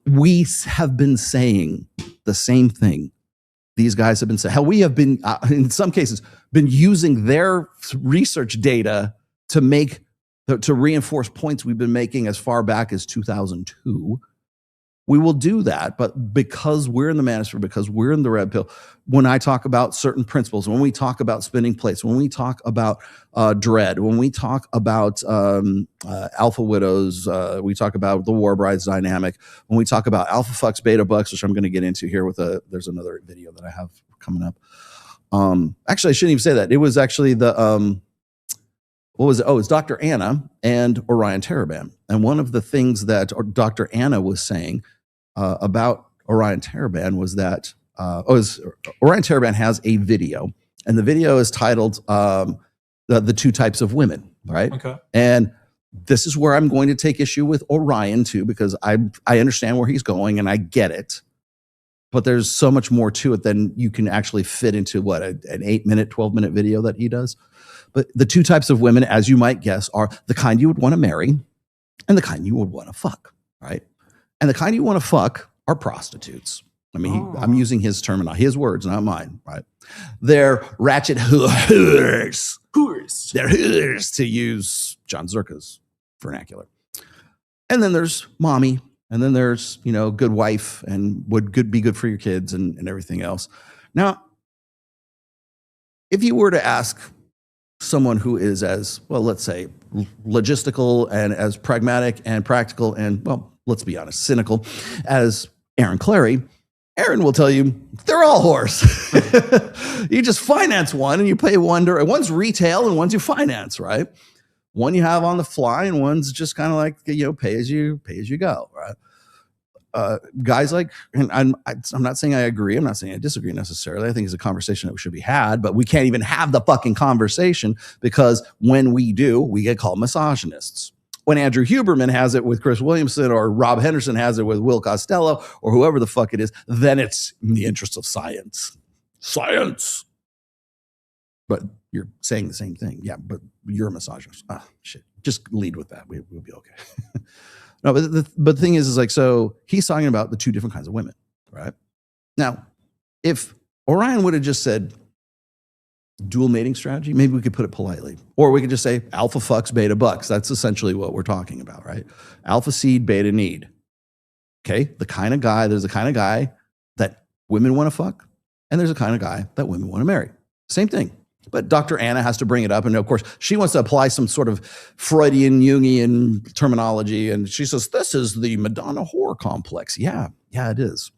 We have been saying the same thing. These guys have been saying, hell, we have been, in some cases, been using their research data to reinforce points we've been making as far back as 2002. We will do that, but because we're in the manosphere, because we're in the red pill, when I talk about certain principles, when we talk about spinning plates, when we talk about dread, when we talk about alpha widows, we talk about the war brides dynamic, when we talk about alpha fucks, beta bucks, which I'm going to get into here there's another video that I have coming up. Actually, I shouldn't even say that. It was actually what was it? Oh, it's Dr. Anna and Orion Taraban. And one of the things that Dr. Anna was saying about Orion Taraban was that Orion Taraban has a video, and the video is titled the two types of women, right? Okay. And this is where I'm going to take issue with Orion too, because I understand where he's going and I get it. But there's so much more to it than you can actually fit into an 8-minute, 12-minute video that he does. But the two types of women, as you might guess, are the kind you would want to marry and the kind you would want to fuck, right? And the kind you want to fuck are prostitutes. I mean, I'm using his terminology, his words, not mine, right? They're ratchet whores. Whores. They're whores, to use John Zerka's vernacular. And then there's mommy, and then there's, good wife and would be good for your kids and everything else. Now, if you were to ask someone who is as, well, let's say, logistical and as pragmatic and practical and, well, let's be honest, cynical as Aaron Clary, Aaron will tell you they're all whores. You just finance one and you pay one. One's retail and one's you finance, right? One you have on the fly and one's just kind of like, pay as you go, right? Guys like, and I'm not saying I agree. I'm not saying I disagree necessarily. I think it's a conversation that should be had, but we can't even have the fucking conversation because when we do, we get called misogynists. When Andrew Huberman has it with Chris Williamson or Rob Henderson has it with Will Costello or whoever the fuck it is, then it's in the interest of science. Science. But you're saying the same thing. Yeah, but you're a misogynist. Ah, shit. Just lead with that. We'll be okay. No, but the thing is like, so he's talking about the two different kinds of women, right? Now, if Orion would have just said dual mating strategy, maybe we could put it politely. Or we could just say alpha fucks, beta bucks. That's essentially what we're talking about, right? Alpha seed, beta need. Okay, there's the kind of guy that women want to fuck, and there's a kind of guy that women want to marry. Same thing. But Dr. Anna has to bring it up. And of course, she wants to apply some sort of Freudian, Jungian terminology. And she says, this is the Madonna whore complex. Yeah, it is.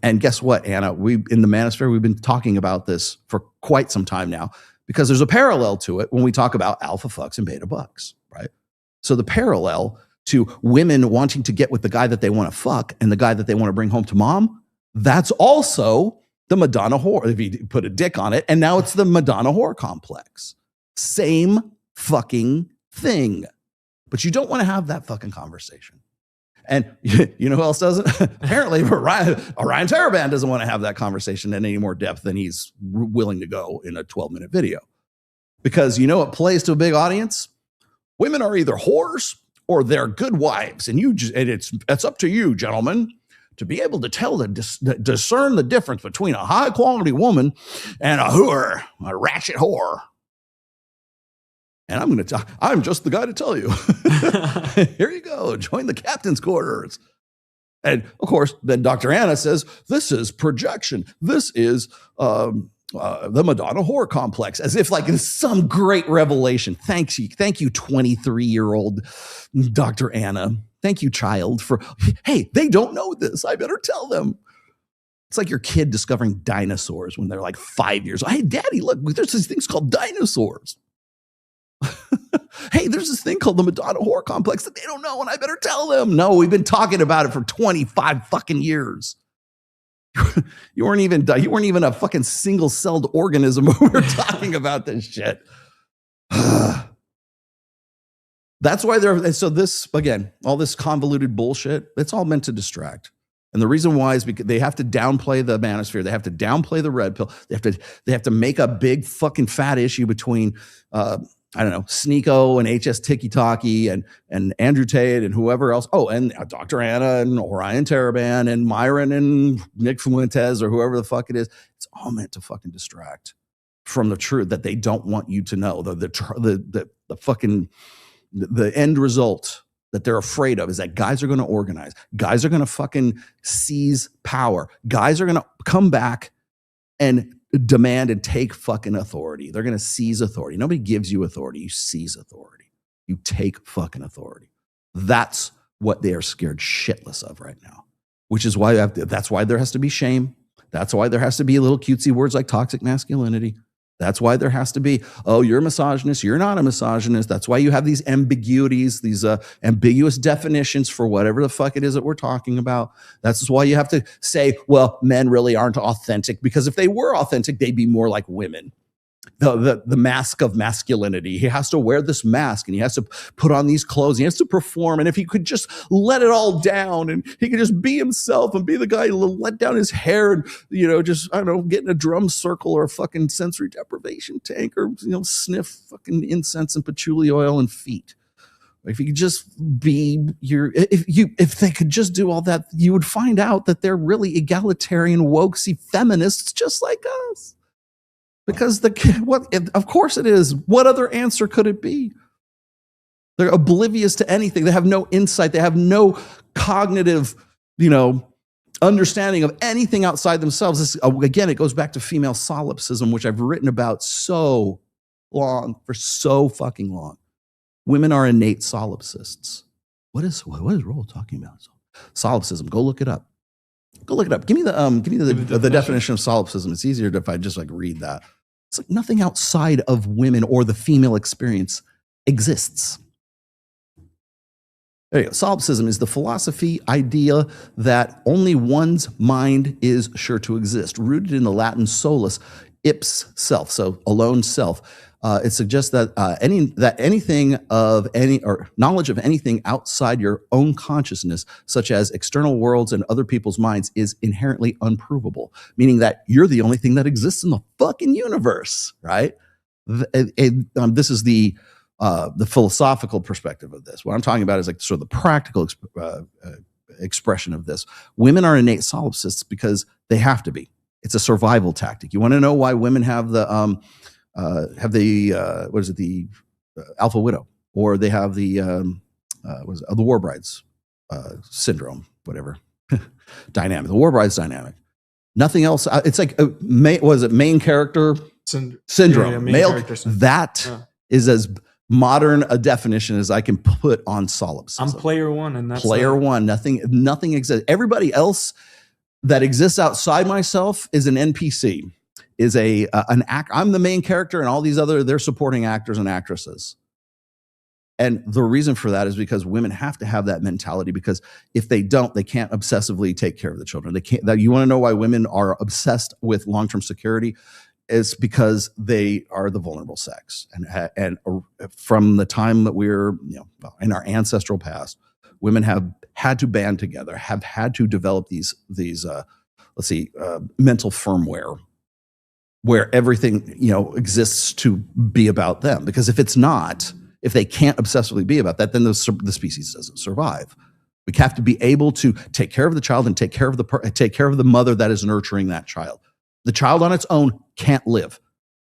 And guess what, Anna? In the Manosphere, we've been talking about this for quite some time now because there's a parallel to it when we talk about alpha fucks and beta bucks, right? So the parallel to women wanting to get with the guy that they want to fuck and the guy that they want to bring home to mom, that's also the Madonna whore, if you put a dick on it, and now it's the Madonna whore complex. Same fucking thing. But you don't want to have that fucking conversation. And you know who else doesn't? Apparently, Orion Taraban doesn't want to have that conversation in any more depth than he's willing to go in a 12-minute video. Because you know what plays to a big audience? Women are either whores or they're good wives. And it's up to you, gentlemen, to be able to tell discern the difference between a high quality woman and a whore, a ratchet whore. And I'm just the guy to tell you. Here you go. Join the captain's quarters. And of course, then Dr. Anna says, this is projection. This is the Madonna whore complex, as if like it's some great revelation. Thank you, 23-year-old Dr. Anna. Thank you, child, for, hey, they don't know this. I better tell them. It's like your kid discovering dinosaurs when they're like 5 years old. Hey, Daddy, look, there's these things called dinosaurs. Hey, there's this thing called the Madonna whore complex that they don't know, and I better tell them. No, we've been talking about it for 25 fucking years. You weren't even a fucking single-celled organism when we were talking about this shit. That's why so this, again, all this convoluted bullshit, it's all meant to distract. And the reason why is because they have to downplay the manosphere. They have to downplay the red pill. They have to make a big fucking fat issue between I don't know, Sneeko and HS Tiki-Taki and Andrew Tate and whoever else. Oh, and Dr. Anna and Orion Taraban and Myron and Nick Fuentes or whoever the fuck it is. It's all meant to fucking distract from the truth that they don't want you to know. The fucking the end result that they're afraid of is that guys are going to organize. Guys are going to fucking seize power. Guys are going to come back and demand and take fucking authority. They're going to seize authority. Nobody gives you authority. You seize authority. You take fucking authority. That's what they are scared shitless of right now, which is why that's why there has to be shame. That's why there has to be little cutesy words like toxic masculinity. That's why there has to be, oh, you're a misogynist. You're not a misogynist. That's why you have these ambiguities, these ambiguous definitions for whatever the fuck it is that we're talking about. That's why you have to say, well, men really aren't authentic, because if they were authentic, they'd be more like women. The mask of masculinity. He has to wear this mask and he has to put on these clothes. He has to perform. And if he could just let it all down and he could just be himself and be the guy who let down his hair and, just, I don't know, get in a drum circle or a fucking sensory deprivation tank or, sniff fucking incense and patchouli oil and feet. If you could just be if they could just do all that, you would find out that they're really egalitarian, wokesy feminists just like us. Because of course it is. What other answer could it be? They're oblivious to anything. They have no insight. They have no cognitive, understanding of anything outside themselves. Again, it goes back to female solipsism, which I've written about so fucking long. Women are innate solipsists. What is Roll talking about? Solipsism. Go look it up. Give me the definition of solipsism. It's easier if I just read that. It's like nothing outside of women or the female experience exists. There you go. Solipsism is the philosophy idea that only one's mind is sure to exist, rooted in the Latin solus, ipse self, so alone self. It suggests that anything of any or knowledge of anything outside your own consciousness, such as external worlds and other people's minds, is inherently unprovable. Meaning that you're the only thing that exists in the fucking universe, right? This is the philosophical perspective of this. What I'm talking about is sort of the practical expression of this. Women are innate solipsists because they have to be. It's a survival tactic. You want to know why women have the alpha widow, or they have the war brides syndrome, whatever dynamic. The war brides dynamic. Nothing else. It's like main character syndrome. Yeah, Male. character syndrome. That is as modern a definition as I can put on solipsism. I'm player one, and that's player one. Nothing exists. Everybody else that exists outside myself is an NPC. Is an act. I'm the main character, and all these they're supporting actors and actresses. And the reason for that is because women have to have that mentality, because if they don't, they can't obsessively take care of the children. They can't. You want to know why women are obsessed with long-term security? It's because they are the vulnerable sex, and from the time that we're in our ancestral past, women have had to band together, have had to develop these mental firmware, where everything exists to be about them. Because if they can't obsessively be about that, then the species doesn't survive. We have to be able to take care of the child and take care of the mother that is nurturing that child. The child on its own can't live.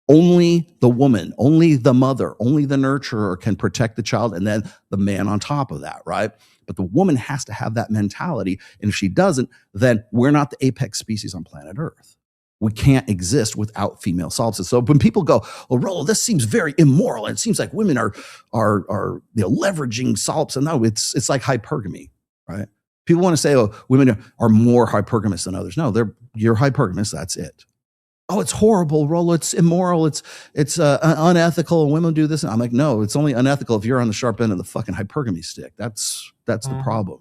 Only the woman, only the mother, only the nurturer can protect the child, and then the man on top of that, right? But the woman has to have that mentality. And if she doesn't, then we're not the apex species on planet Earth. We can't exist without female solipsism. So when people go, "Oh, Rollo, this seems very immoral. And it seems like women are leveraging solipsism." No, it's like hypergamy, right? People want to say, "Oh, women are more hypergamous than others." No, you're hypergamous. That's it. "Oh, it's horrible, Rollo. It's immoral. It's unethical. And women do this." And I'm like, no, it's only unethical if you're on the sharp end of the fucking hypergamy stick. That's the problem.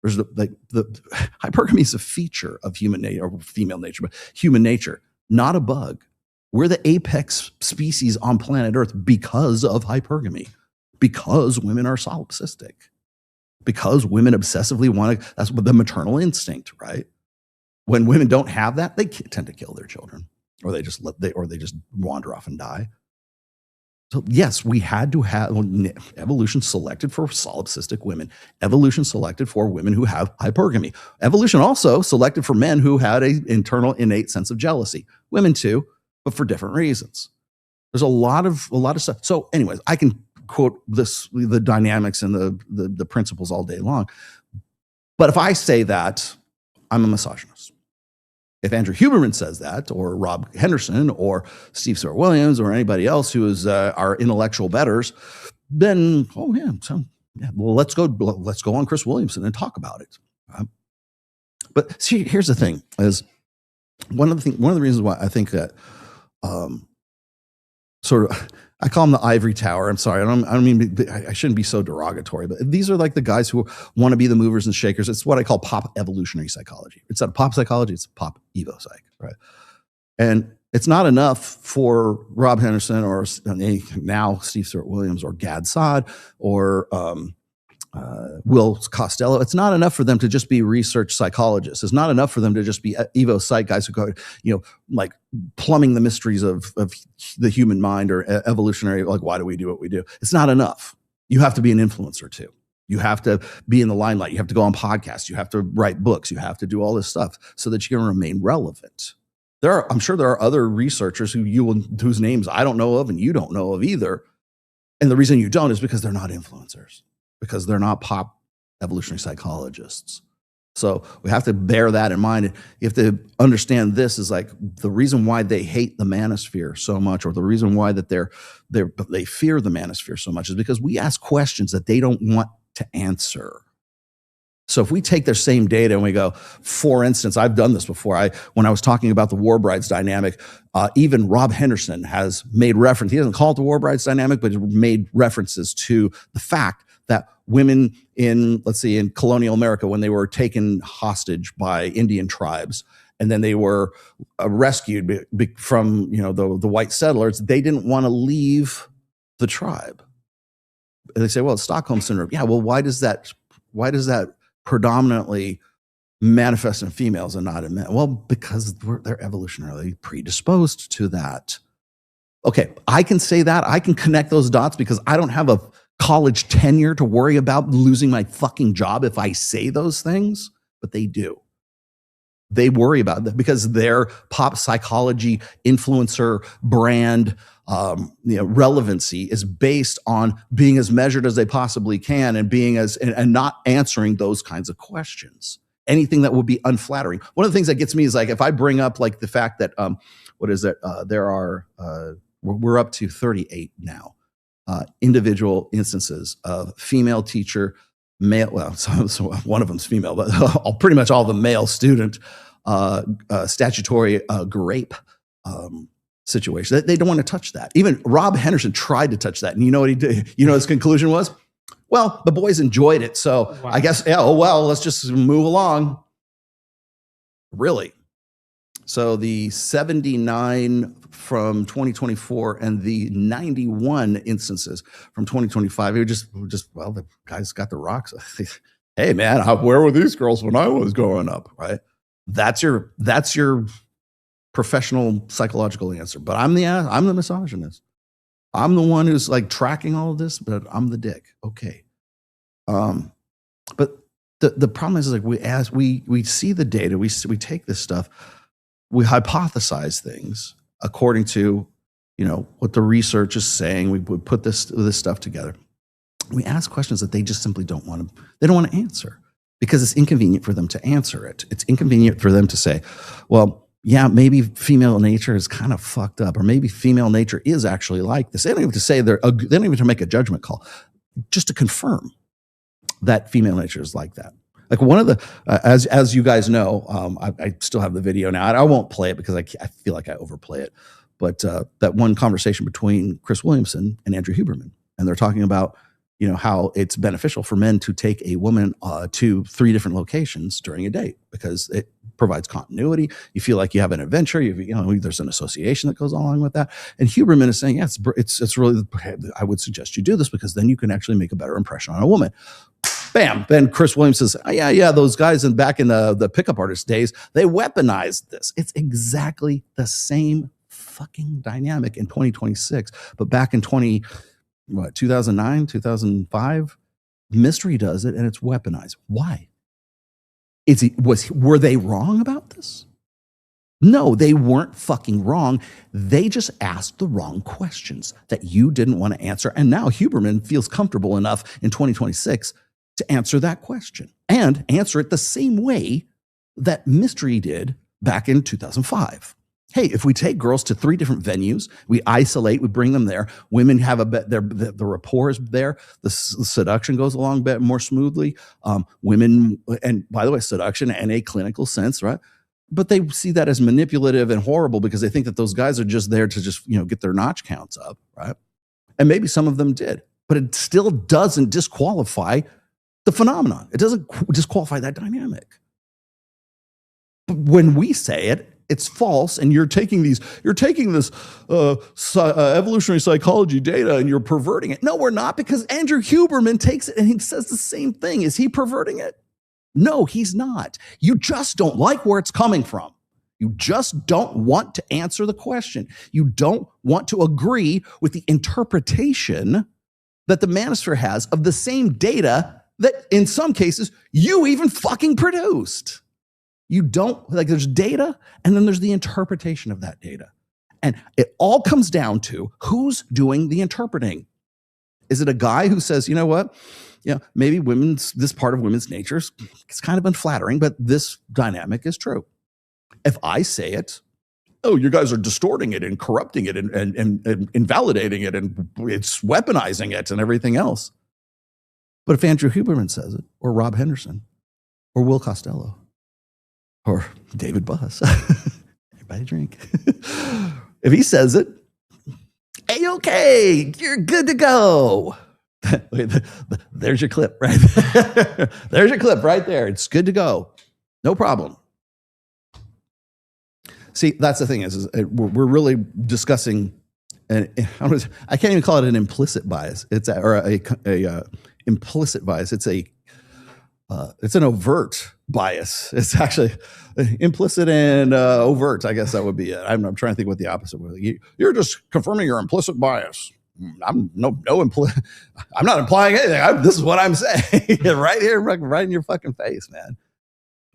There's the hypergamy is a feature of human nature, or female nature, but human nature, not a bug. We're the apex species on planet Earth because of hypergamy, because women are solipsistic, because women obsessively want to. That's the maternal instinct, right? When women don't have that, they tend to kill their children, or they just wander off and die. So yes, we had to have evolution selected for solipsistic women. Evolution selected for women who have hypergamy. Evolution also selected for men who had an internal innate sense of jealousy. Women too, but for different reasons. There's a lot of stuff. So anyways, I can quote the dynamics and the principles all day long. But if I say that, I'm a misogynist. If Andrew Huberman says that, or Rob Henderson, or Steve Stewart Williams, or anybody else who is our intellectual betters, then well, let's go on Chris Williamson and talk about it. But see, here's the thing: is one of the reasons why I think that I call them the ivory tower. I'm sorry, I don't mean I shouldn't be so derogatory, but these are like the guys who want to be the movers and shakers. It's what I call pop evolutionary psychology. It's not pop psychology; it's pop evo psych, right? And it's not enough for Rob Henderson or now Steve Stewart Williams or Gad Saad or Will Costello. It's not enough for them to just be research psychologists. It's not enough for them to just be evo psych guys who go, like plumbing the mysteries of the human mind or evolutionary, like why do we do what we do? It's not enough. You have to be an influencer too. You have to be in the limelight. You have to go on podcasts. You have to write books. You have to do all this stuff so that you can remain relevant. I'm sure there are other researchers whose names I don't know of and you don't know of either. And the reason you don't is because they're not influencers, because they're not pop evolutionary psychologists. So we have to bear that in mind. You have to understand this is like the reason why they hate the manosphere so much, or the reason why that they fear the manosphere so much, is because we ask questions that they don't want to answer. So if we take their same data and we go, for instance, I've done this before. When I was talking about the war brides dynamic, even Rob Henderson has made reference. He doesn't call it the war brides dynamic, but he made references to the fact that women in colonial America, when they were taken hostage by Indian tribes, and then they were rescued from the white settlers, they didn't want to leave the tribe. And they say, well, it's Stockholm syndrome. Yeah, well, why does that predominantly manifest in females and not in men? Well, because they're evolutionarily predisposed to that. Okay, I can say that. I can connect those dots because I don't have a college tenure to worry about losing my fucking job if I say those things, but they do. They worry about that because their pop psychology influencer brand relevancy is based on being as measured as they possibly can and being and not answering those kinds of questions. Anything that would be unflattering. One of the things that gets me is like if I bring up like the fact that we're up to 38 now individual instances of female teacher, male. Well, so one of them's female, but pretty much all the male student statutory grape situation. They don't want to touch that. Even Rob Henderson tried to touch that. And you know what he did? You know his conclusion was? Well, the boys enjoyed it. So I guess, let's just move along. Really? So the 79 from 2024 and the 91 instances from 2025, the guys got the rocks. Hey man, where were these girls when I was growing up? Right? That's your professional psychological answer. But I'm the misogynist. I'm the one who's like tracking all of this, but I'm the dick. Okay. But the problem is like we see the data, we take this stuff, we hypothesize things according to what the research is saying. We would put this stuff together. We ask questions that they just simply don't want to answer because it's inconvenient for them to answer it. It's inconvenient for them to say, well, yeah, maybe female nature is kind of fucked up, or maybe female nature is actually like this. They don't even have to say they don't even have to make a judgment call, just to confirm that female nature is like that. Like one of the, as you guys know, I still have the video now. I won't play it because I feel like I overplay it. But that one conversation between Chris Williamson and Andrew Huberman, and they're talking about how it's beneficial for men to take a woman to 3 different locations during a date because it provides continuity. You feel like you have an adventure. There's an association that goes along with that. And Huberman is saying, it's really, I would suggest you do this because then you can actually make a better impression on a woman. Bam. Then Chris Williams says, oh, yeah, those guys back in the pickup artist days, they weaponized this. It's exactly the same fucking dynamic in 2026. But back in 2009, 2005, Mystery does it and it's weaponized. Why? Were they wrong about this? No, they weren't fucking wrong. They just asked the wrong questions that you didn't want to answer. And now Huberman feels comfortable enough in 2026 to answer that question and answer it the same way that Mystery did back in 2005. Hey, if we take girls to 3 different venues, we isolate, we bring them there. Women have the rapport is there. The seduction goes along a bit more smoothly. Women, and by the way, seduction in a clinical sense, right? But they see that as manipulative and horrible because they think that those guys are just there to just get their notch counts up, right? And maybe some of them did, but it still doesn't disqualify the phenomenon. It doesn't disqualify that dynamic. But when we say it, it's false, and you're taking this evolutionary psychology data and you're perverting it. No, we're not, because Andrew Huberman takes it and he says the same thing. Is he perverting it? No, he's not. You just don't like where it's coming from. You just don't want to answer the question. You don't want to agree with the interpretation that the manosphere has of the same data that in some cases you even fucking produced. You don't, there's data and then there's the interpretation of that data. And it all comes down to who's doing the interpreting. Is it a guy who says, you know what? Maybe this part of women's nature is kind of unflattering, but this dynamic is true. If I say it, oh, you guys are distorting it and corrupting it and invalidating it and it's weaponizing it and everything else. But if Andrew Huberman says it, or Rob Henderson, or Will Costello, or David Buss, everybody drink. If he says it, A-okay, you're good to go. There's your clip right there. There's your clip right there. It's good to go. No problem. See, that's the thing is we're really discussing, and I can't even call it an implicit bias. It's a implicit bias. It's an overt bias. It's actually implicit and overt. I guess that would be it. I'm trying to think what the opposite would be. You're just confirming your implicit bias. I'm not implying anything. This is what I'm saying right here, right in your fucking face, man.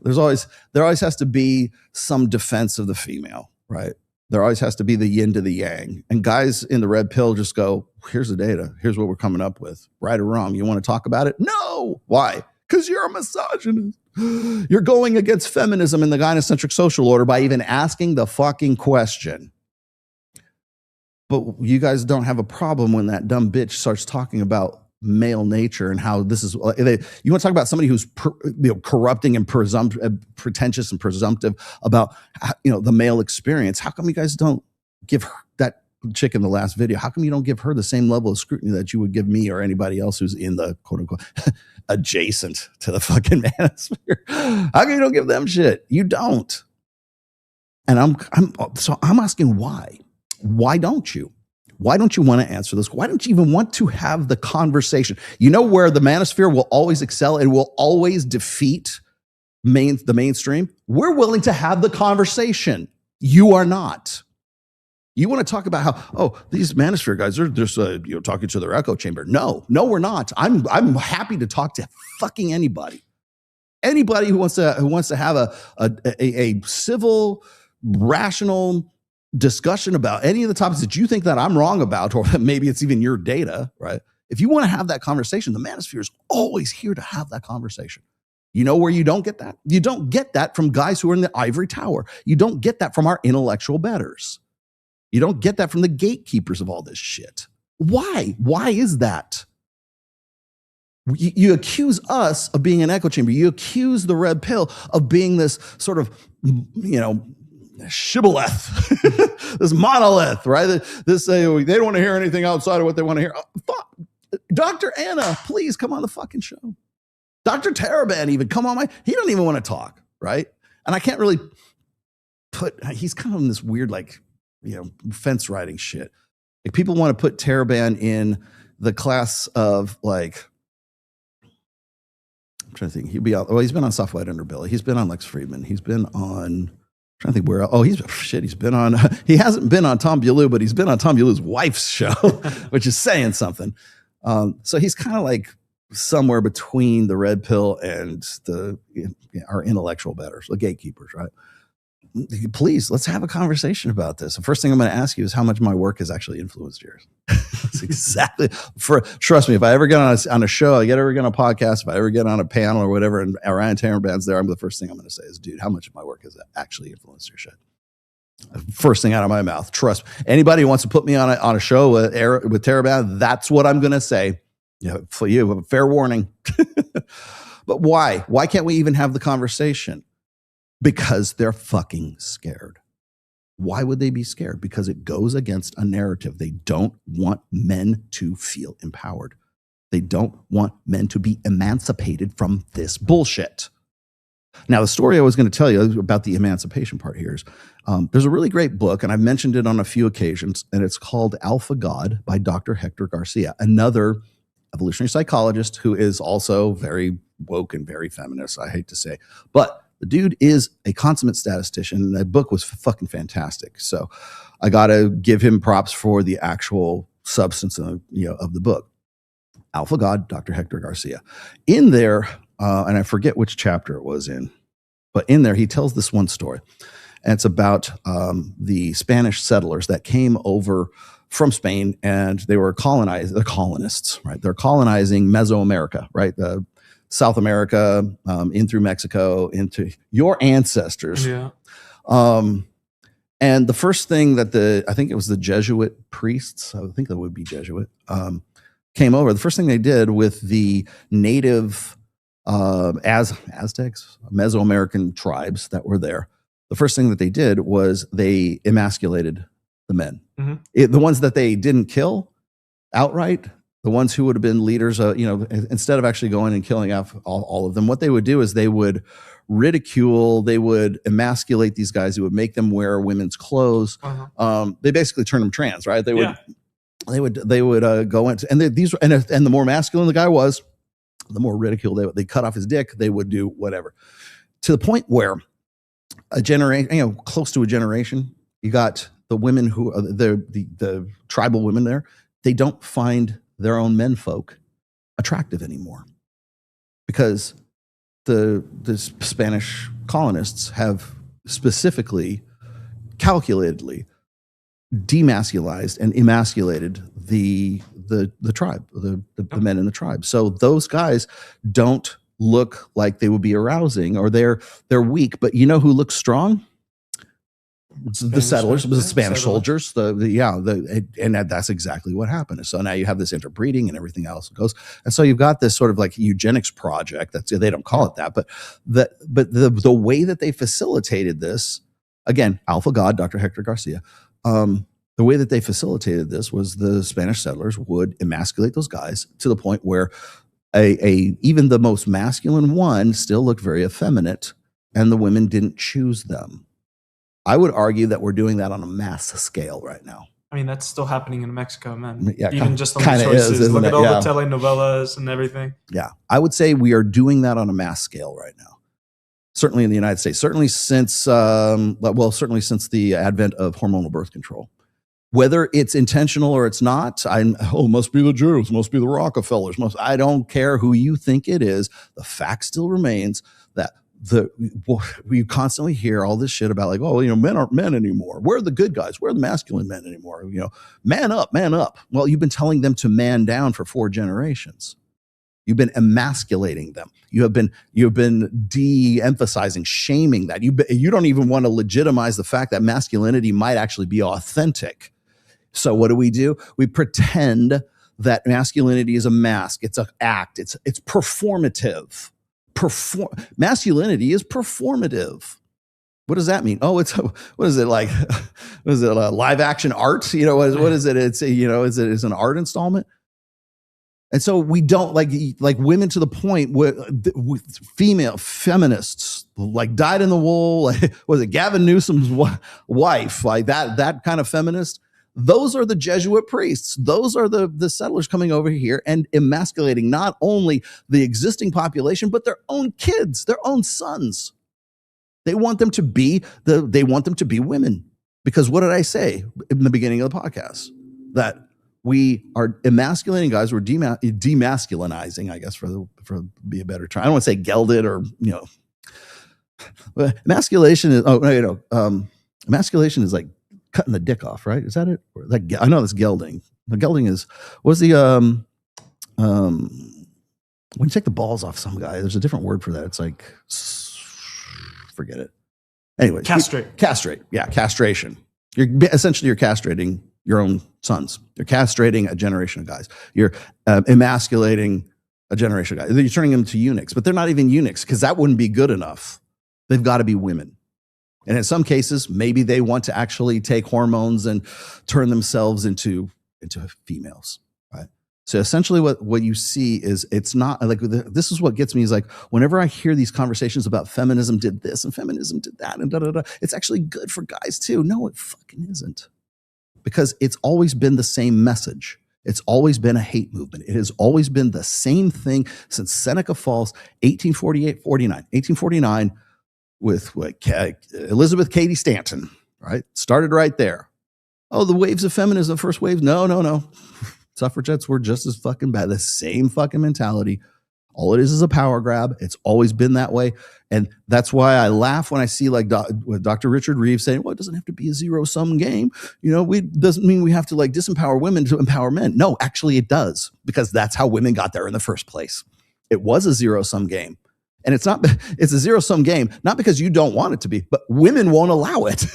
There always has to be some defense of the female, right? There always has to be the yin to the yang. And guys in the red pill just go, here's the data. Here's what we're coming up with. Right or wrong. You want to talk about it? No. Why? Because you're a misogynist. You're going against feminism and the gynocentric social order by even asking the fucking question. But you guys don't have a problem when that dumb bitch starts talking about male nature and how this is. You want to talk about somebody who's corrupting and pretentious and presumptive about the male experience. How come you guys don't give her, that chick in the last video, how come you don't give her the same level of scrutiny that you would give me or anybody else who's in the quote unquote adjacent to the fucking manosphere? How come you don't give them shit? You don't. And I'm asking why. Why don't you? Why don't you want to answer this? Why don't you even want to have the conversation? You know where the manosphere will always excel and will always defeat the mainstream? We're willing to have the conversation. You are not. You want to talk about how, these manosphere guys are just talking to their echo chamber. No, we're not. I'm happy to talk to fucking anybody. Anybody who wants to have a civil, rational, discussion about any of the topics that you think that I'm wrong about, or maybe it's even your data, right? If you want to have that conversation, the manosphere is always here to have that conversation. You know where you don't get that? You don't get that from guys who are in the ivory tower. You don't get that from our intellectual betters. You don't get that from the gatekeepers of all this shit. Why? Why is that? You accuse us of being an echo chamber. You accuse the red pill of being this sort of, shibboleth, this monolith, right? This they don't want to hear anything outside of what they want to hear. Fuck. Dr. Anna, please come on the fucking show. Dr. Taraban, even come on he don't even want to talk, right? And I can't really he's kind of in this weird, fence riding shit. Like, people want to put Taraban in the class of I'm trying to think. He's been on Soft White Underbelly. He's been on Lex Friedman. He's been on, I'm trying to think where, he's been on, he hasn't been on Tom Beaulieu, but he's been on Tom Beaulieu's wife's show, which is saying something. So he's kind of like somewhere between the red pill and our intellectual betters, the gatekeepers, right? Please, let's have a conversation about this. The first thing I'm going to ask you is how much my work has actually influenced yours. That's exactly. Trust me, if I ever get on a show, I ever get on a podcast, if I ever get on a panel or whatever, and Ryan Taraban's there, the first thing I'm going to say is, dude, how much of my work has actually influenced your shit? First thing out of my mouth. Trust me. Anybody who wants to put me on a show with Taraban, that's what I'm going to say. For you, fair warning. But why? Why can't we even have the conversation? Because they're fucking scared. Why would they be scared? Because it goes against a narrative. They don't want men to feel empowered. They don't want men to be emancipated from this bullshit. Now, the story I was going to tell you about the emancipation part here is there's a really great book, and I've mentioned it on a few occasions, and it's called Alpha God by Dr. Hector Garcia, another evolutionary psychologist who is also very woke and very feminist, I hate to say. But the dude is a consummate statistician, and that book was fucking fantastic. So I got to give him props for the actual substance of the book. Alpha God, Dr. Hector Garcia. In there, and I forget which chapter it was in, but in there he tells this one story. And it's about the Spanish settlers that came over from Spain, and they were they're colonists, right? They're colonizing Mesoamerica, right? South America, in through Mexico, into your ancestors. Yeah. And the first thing that I think it was the Jesuit priests, I think that would be Jesuit, came over. The first thing they did with the native Aztecs, Mesoamerican tribes that were there, the first thing that they did was they emasculated the men. Mm-hmm. The ones that they didn't kill outright, the ones who would have been leaders, instead of actually going and killing off all of them, what they would do is they would ridicule, they would emasculate these guys, they would make them wear women's clothes. Uh-huh. They basically turn them trans, right? They would go into, and the more masculine the guy was, the more ridicule they cut off his dick. They would do whatever, to the point where a generation, close to a generation, you got the women who are the tribal women there. They don't find their own menfolk attractive anymore because the Spanish colonists have specifically, calculatedly demasculized and emasculated the tribe, the men in the tribe. So those guys don't look like they would be arousing, or they're weak. But you know who looks strong? The settlers, the Spanish soldiers, and that's exactly what happened. So now you have this interbreeding and everything else goes, and so you've got this sort of like eugenics project. They don't call it that, but the way that they facilitated this, again, Alpha God, Dr. Hector Garcia, the way that they facilitated this was the Spanish settlers would emasculate those guys to the point where even the most masculine one still looked very effeminate, and the women didn't choose them. I would argue that we're doing that on a mass scale right now. I mean, that's still happening in Mexico, man. Yeah, even just on the choices. Look at all the telenovelas and everything. Yeah, I would say we are doing that on a mass scale right now. Certainly in the United States. Certainly since, certainly since the advent of hormonal birth control. Whether it's intentional or it's not, must be the Jews, must be the Rockefellers. I don't care who you think it is. The fact still remains that we constantly hear all this shit about like, oh, men aren't men anymore. Where are the good guys? Where are the masculine men anymore? Man up, man up. Well, you've been telling them to man down for 4 generations. You've been emasculating them. You've been de-emphasizing, shaming that. You don't even want to legitimize the fact that masculinity might actually be authentic. So what do? We pretend that masculinity is a mask. It's an act. It's performative. Masculinity is performative. What does that mean? Oh, what is it like? What is it? Live action art? What is it? It's is an art installment. And so we don't like women to the point where female feminists like dyed in the wool. Like, was it Gavin Newsom's wife? Like that kind of feminist. Those are the Jesuit priests. Those are the settlers coming over here and emasculating not only the existing population, but their own kids, their own sons. They want them to be women. Because what did I say in the beginning of the podcast? That we are emasculating guys. We're demasculinizing, I guess, for be a better term. I don't want to say gelded or emasculation is emasculation is like cutting the dick off, right? Is that it? Or I know that's gelding. The gelding is what's the when you take the balls off some guy, there's a different word for that. It's like forget it. Anyway, castrate. Yeah, castration. You're castrating your own sons. You're castrating a generation of guys. You're emasculating a generation of guys. You're turning them to eunuchs, but they're not even eunuchs because that wouldn't be good enough. They've got to be women. And in some cases, maybe they want to actually take hormones and turn themselves into females, right? So essentially what you see is it's not like, this is what gets me is like, whenever I hear these conversations about feminism did this and feminism did that and it's actually good for guys too. No, it fucking isn't. Because it's always been the same message. It's always been a hate movement. It has always been the same thing since Seneca Falls, 1849 with Elizabeth Cady Stanton, right? Started right there. Oh, the waves of feminism, the first waves. No. Suffragettes were just as fucking bad. The same fucking mentality. All it is a power grab. It's always been that way. And that's why I laugh when I see like Dr. Richard Reeves saying, well, it doesn't have to be a zero-sum game. Doesn't mean we have to like disempower women to empower men. No, actually it does, because that's how women got there in the first place. It was a zero-sum game. And it's a zero-sum game, not because you don't want it to be, but women won't allow it.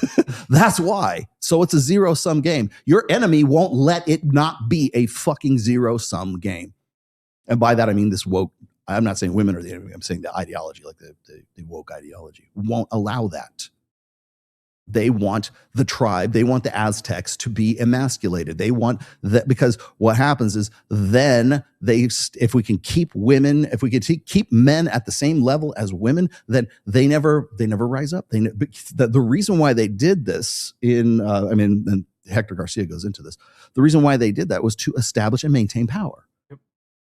That's why. So it's a zero-sum game. Your enemy won't let it not be a fucking zero-sum game. And by that, I mean this woke, I'm not saying women are the enemy. I'm saying the ideology, like the woke ideology, won't allow that. They want the tribe, they want the Aztecs to be emasculated. They want that, because what happens is then if we can keep women, if we can keep men at the same level as women, then they never rise up. The reason why they did this and Hector Garcia goes into this. The reason why they did that was to establish and maintain power.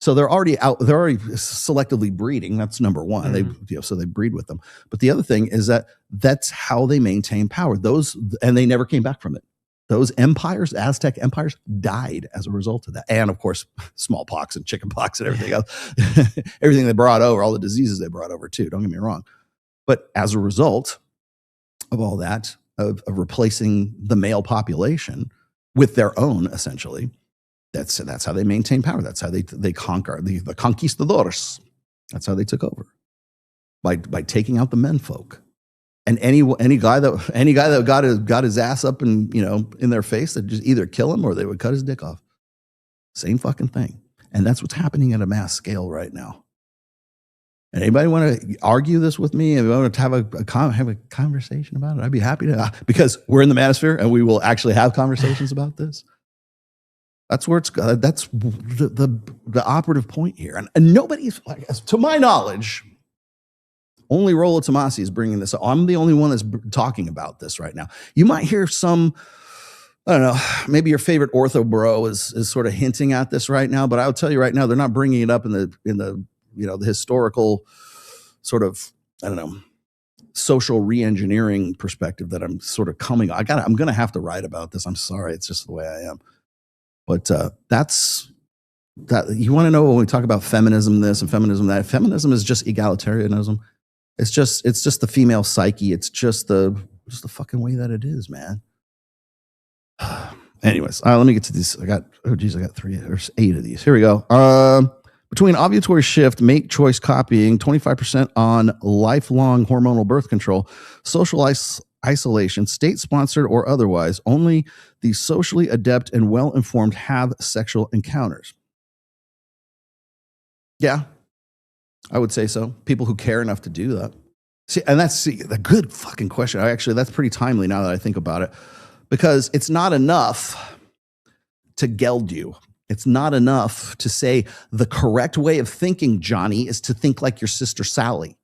So they're already selectively breeding. That's number one. Mm-hmm. So they breed with them. But the other thing is that's how they maintain power. And they never came back from it. Those empires, Aztec empires, died as a result of that. And of course, smallpox and chickenpox and everything else, everything they brought over, all the diseases they brought over too. Don't get me wrong. But as a result of all that, of replacing the male population with their own, essentially, that's how they maintain power. That's how they conquer the conquistadors. That's how they took over, by taking out the menfolk. And any guy that got his ass up and in their face, they'd just either kill him or they would cut his dick off. Same fucking thing. And that's what's happening at a mass scale right now. And anybody want to argue this with me and want to have a conversation about it? I'd be happy to, because we're in the manosphere and we will actually have conversations about this. That's where that's the operative point here. And nobody's, to my knowledge, only Rollo Tomasi is bringing this up. I'm the only one that's talking about this right now. You might hear some, I don't know, maybe your favorite ortho bro is sort of hinting at this right now, but I'll tell you right now, they're not bringing it up in the the historical sort of, I don't know, social re-engineering perspective that I'm sort of I'm going to have to write about this. I'm sorry. It's just the way I am. But that's that. You want to know when we talk about feminism this and feminism that? Feminism is just egalitarianism. It's just the female psyche. It's just the fucking way that it is, man. Anyways, let me get to these. I got 3 or 8 of these. Here we go. Between ovulatory shift, mate choice copying, 25% on lifelong hormonal birth control, social isolation, state-sponsored or otherwise, only the socially adept and well-informed have sexual encounters. Yeah, I would say so. People who care enough to do that. See, and that's a good fucking question. That's pretty timely now that I think about it, because it's not enough to geld you. It's not enough to say the correct way of thinking, Johnny, is to think like your sister Sally.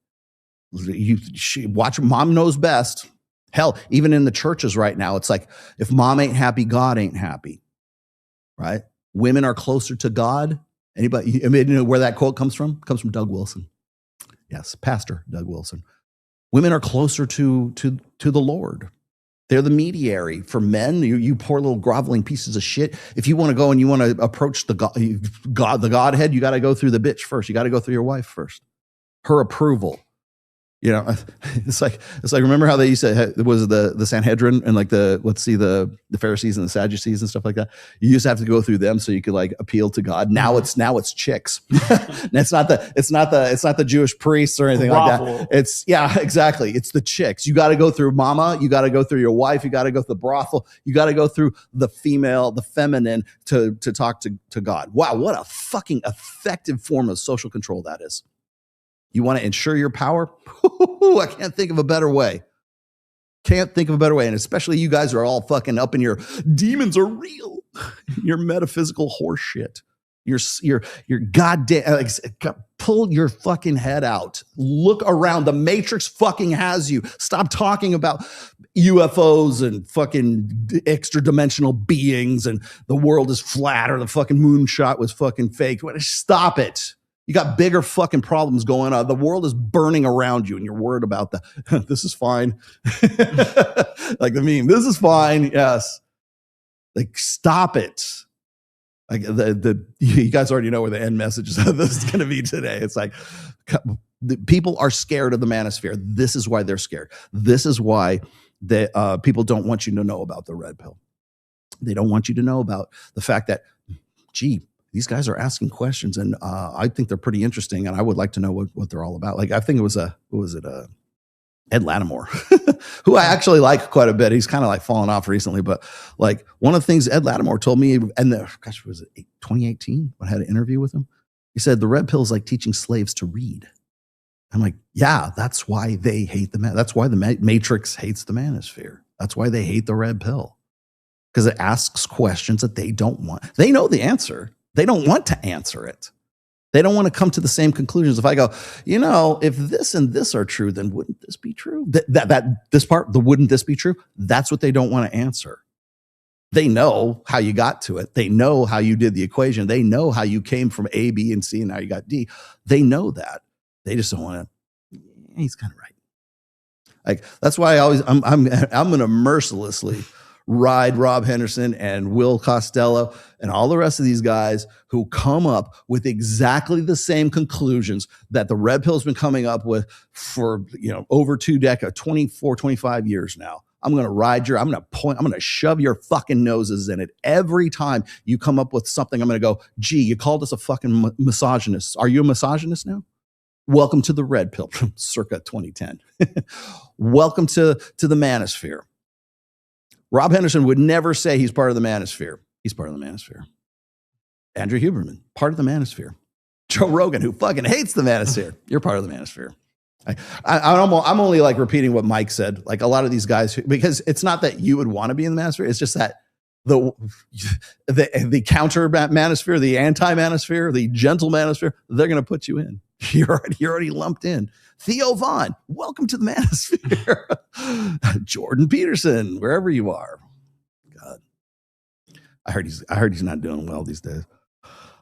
Watch, mom knows best. Hell, even in the churches right now, it's like, if mom ain't happy, God ain't happy, right? Women are closer to God. Anybody, you know where that quote comes from? It comes from Doug Wilson. Yes, Pastor Doug Wilson. Women are closer to the Lord. They're the mediary for men. You poor little groveling pieces of shit. If you want to go and you want to approach the Godhead, you got to go through the bitch first. You got to go through your wife first. Her approval. You know, it's like remember how they used to was the Sanhedrin and like the Pharisees and the Sadducees and stuff like that. You used to have to go through them so you could like appeal to God. Now it's chicks. And it's not the Jewish priests or anything like that. It's exactly. It's the chicks. You got to go through mama. You got to go through your wife. You got to go through the brothel. You got to go through the female, the feminine to talk to God. Wow, what a fucking effective form of social control that is. You want to ensure your power? I can't think of a better way. And especially you guys are all fucking up in your demons are real. Your metaphysical horse shit. Your goddamn, pull your fucking head out. Look around. The Matrix fucking has you. Stop talking about UFOs and fucking extra dimensional beings and the world is flat or the fucking moonshot was fucking fake. Stop it. You got bigger fucking problems going on. The world is burning around you and you're worried about that. This is fine. Like the meme, this is fine. Yes. Like, stop it. Like you guys already know where the end message of this is going to be today. It's like people are scared of the manosphere. This is why they're scared. This is why people don't want you to know about the red pill. They don't want you to know about the fact that, gee, these guys are asking questions, and I think they're pretty interesting, and I would like to know what they're all about. Like, I think it was Ed Lattimore, who I actually like quite a bit. He's kind of like fallen off recently, but like one of the things Ed Lattimore told me, and was it 2018 when I had an interview with him? He said the red pill is like teaching slaves to read. I'm like, yeah, that's why they hate that's why the Matrix hates the manosphere. That's why they hate the red pill, because it asks questions that they don't want. They know the answer. They don't want to answer it. They don't want to come to the same conclusions. If I go, if this and this are true, then wouldn't this be true? This part, wouldn't this be true? That's what they don't want to answer. They know how you got to it. They know how you did the equation. They know how you came from A, B, and C, and now you got D. They know that. They just don't want to. He's kind of right. Like, that's why I'm going to mercilessly ride Rob Henderson and Will Costello and all the rest of these guys who come up with exactly the same conclusions that the red pill's been coming up with for, over 2 decades, 24, 25 years now. I'm going to I'm going to shove your fucking noses in it. Every time you come up with something, I'm going to go, gee, you called us a fucking misogynist. Are you a misogynist now? Welcome to the red pill, circa 2010. Welcome to the manosphere. Rob Henderson would never say he's part of the manosphere. He's part of the manosphere. Andrew Huberman, part of the manosphere. Joe Rogan, who fucking hates the manosphere. You're part of the manosphere. I'm only like repeating what Mike said. Like a lot of these guys, because it's not that you would want to be in the manosphere. It's just that the counter manosphere, the anti-manosphere, the gentle manosphere, they're going to put you in. You're already lumped in. Theo Vaughn, welcome to the manosphere. Jordan Peterson, wherever you are. God, I heard he's not doing well these days.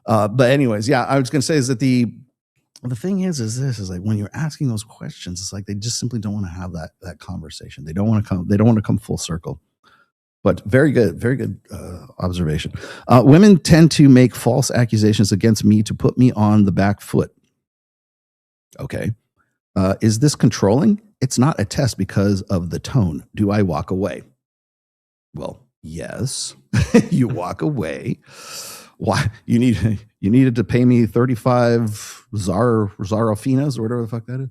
But anyways, yeah, I was going to say is that the thing is like when you're asking those questions, it's like they just simply don't want to have that conversation. They don't want to come full circle. But very good observation. Women tend to make false accusations against me to put me on the back foot. Okay. Is this controlling? It's not a test because of the tone. Do I walk away? Well, yes. You walk away. Why? You needed to pay me 35 Zarafinas or whatever the fuck that is.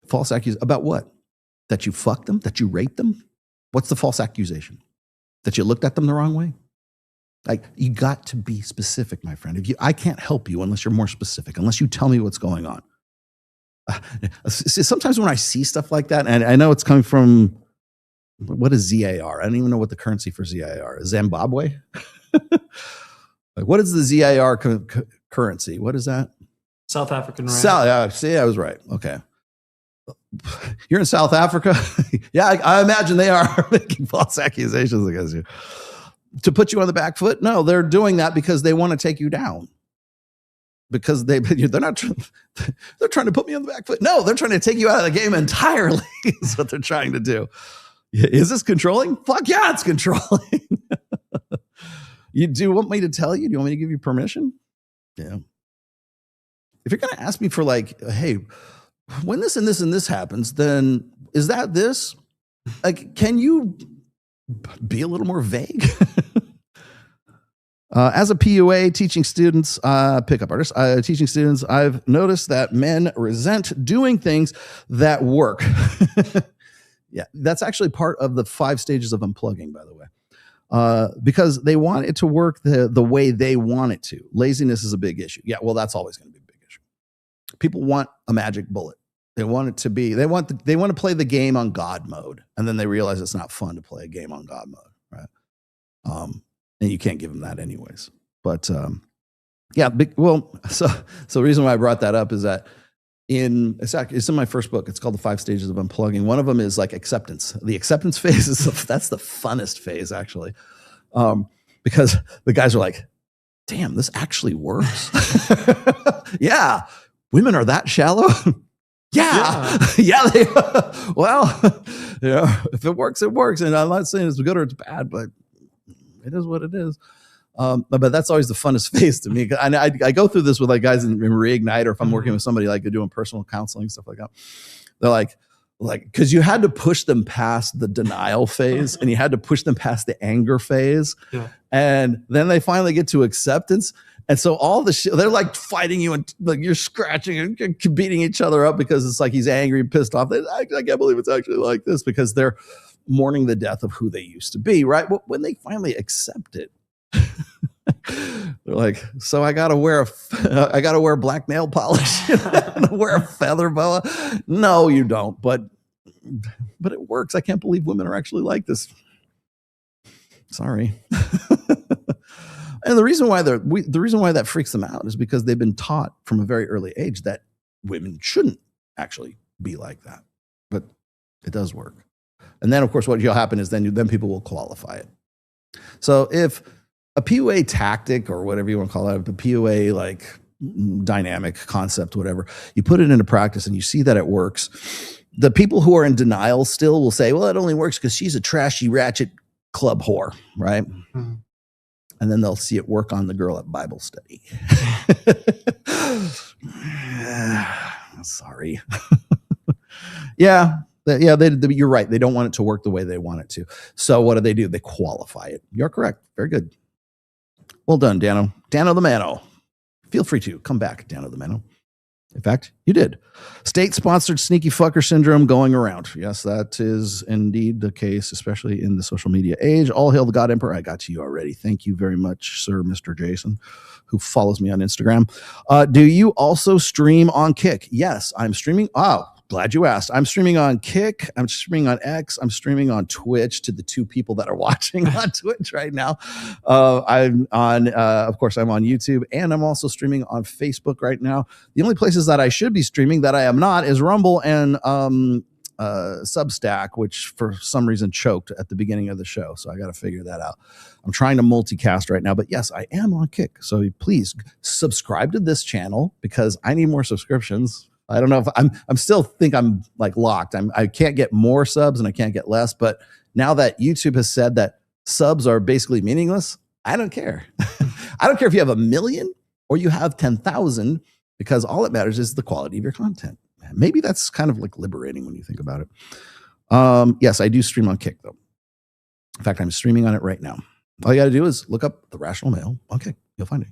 False accusation about what? That you fucked them? That you raped them? What's the false accusation? That you looked at them the wrong way? Like, you got to be specific, my friend. I can't help you unless you're more specific, unless you tell me what's going on. Sometimes when I see stuff like that, and I know it's coming from, what is ZAR? I don't even know what the currency for ZAR is. Zimbabwe? Like, what is the ZAR currency? What is that? South African rand. See, I was right. Okay. You're in South Africa? Yeah, I imagine they are making false accusations against you. To put you on the back foot? No, they're doing that because they want to take you down. Because they're not they're trying to put me on the back foot. No, they're trying to take you out of the game entirely. Is what they're trying to do. Is this controlling? Fuck yeah, it's controlling. Do you want me to tell you? Do you want me to give you permission? Yeah. If you're going to ask me for like, hey, when this and this and this happens, then is that this? Like, can you be a little more vague? As a PUA teaching students, pickup artist, teaching students, I've noticed that men resent doing things that work. Yeah, that's actually part of the 5 stages of unplugging, by the way, because they want it to work the way they want it to. Laziness is a big issue. Yeah, well, that's always going to be a big issue. People want a magic bullet. They want it to be. They want to play the game on God mode, and then they realize it's not fun to play a game on God mode, right? And you can't give them that anyways. But yeah, so the reason why I brought that up is that it's in my first book. It's called The 5 Stages of Unplugging. One of them is like acceptance. The acceptance phase that's the funnest phase, actually, because the guys are like, "Damn, this actually works." Yeah, women are that shallow. Yeah. They, well, if it works, it works. And I'm not saying it's good or it's bad, but it is what it is. But that's always the funnest phase to me. I go through this with like guys in Reignite, or if I'm working with somebody like doing personal counseling, stuff like that. They're like, because you had to push them past the denial phase and you had to push them past the anger phase. Yeah. And then they finally get to acceptance. And so all the shit, they're like fighting you and like you're scratching and beating each other up because it's like he's angry and pissed off. I can't believe it's actually like this, because they're mourning the death of who they used to be, right? But when they finally accept it, they're like, so I gotta wear black nail polish and wear a feather boa. No, you don't. But it works. I can't believe women are actually like this. Sorry. And the reason why that freaks them out is because they've been taught from a very early age that women shouldn't actually be like that. But it does work. And then, of course, what will happen is then people will qualify it. So if a PUA tactic, or whatever you want to call it, a PUA like dynamic concept, whatever, you put it into practice and you see that it works, the people who are in denial still will say, well, it only works because she's a trashy, ratchet club whore, right? Mm-hmm. And then they'll see it work on the girl at Bible study. Sorry. Yeah, you're right. They don't want it to work the way they want it to. So what do? They qualify it. You're correct. Very good. Well done, Dano. Dano the Mano. Feel free to come back, Dano the Mano. In fact, you did. State-sponsored sneaky fucker syndrome going around. Yes, that is indeed the case, especially in the social media age. All hail the God Emperor. I got to you already. Thank you very much, Sir Mr. Jason, who follows me on Instagram. Do you also stream on Kick? Yes, I'm streaming. Oh, glad you asked. I'm streaming on Kick. I'm streaming on X. I'm streaming on Twitch to the 2 people that are watching on Twitch right now. I'm on, of course, I'm on YouTube, and I'm also streaming on Facebook right now. The only places that I should be streaming that I am not is Rumble and Substack, which for some reason choked at the beginning of the show. So I got to figure that out. I'm trying to multicast right now, but yes, I am on Kick. So please subscribe to this channel because I need more subscriptions. I don't know if I'm still think I'm like locked. I can't get more subs and I can't get less. But now that YouTube has said that subs are basically meaningless, I don't care. I don't care if you have 1 million or you have 10,000. because all that matters is the quality of your content. Maybe that's kind of like liberating when you think about it. Yes, I do stream on Kick though. In fact, I'm streaming on it right now. All you got to do is look up The Rational Male. Okay, you'll find it.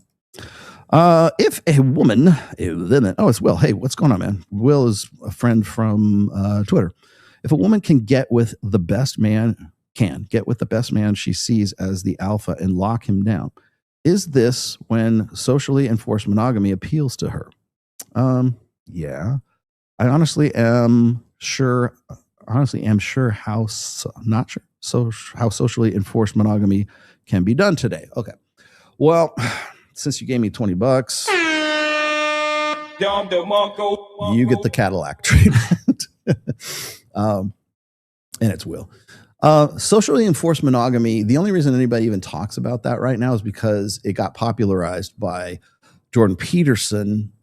If a woman, it's Will. Hey, what's going on, man? Will is a friend from Twitter. If a woman can get with the best man she sees as the alpha and lock him down, is this when socially enforced monogamy appeals to her? Yeah, I honestly am sure. How socially enforced monogamy can be done today. Okay, well, since you gave me $20, you get the Cadillac treatment. And it's Will. Socially enforced monogamy, the only reason anybody even talks about that right now is because it got popularized by Jordan Peterson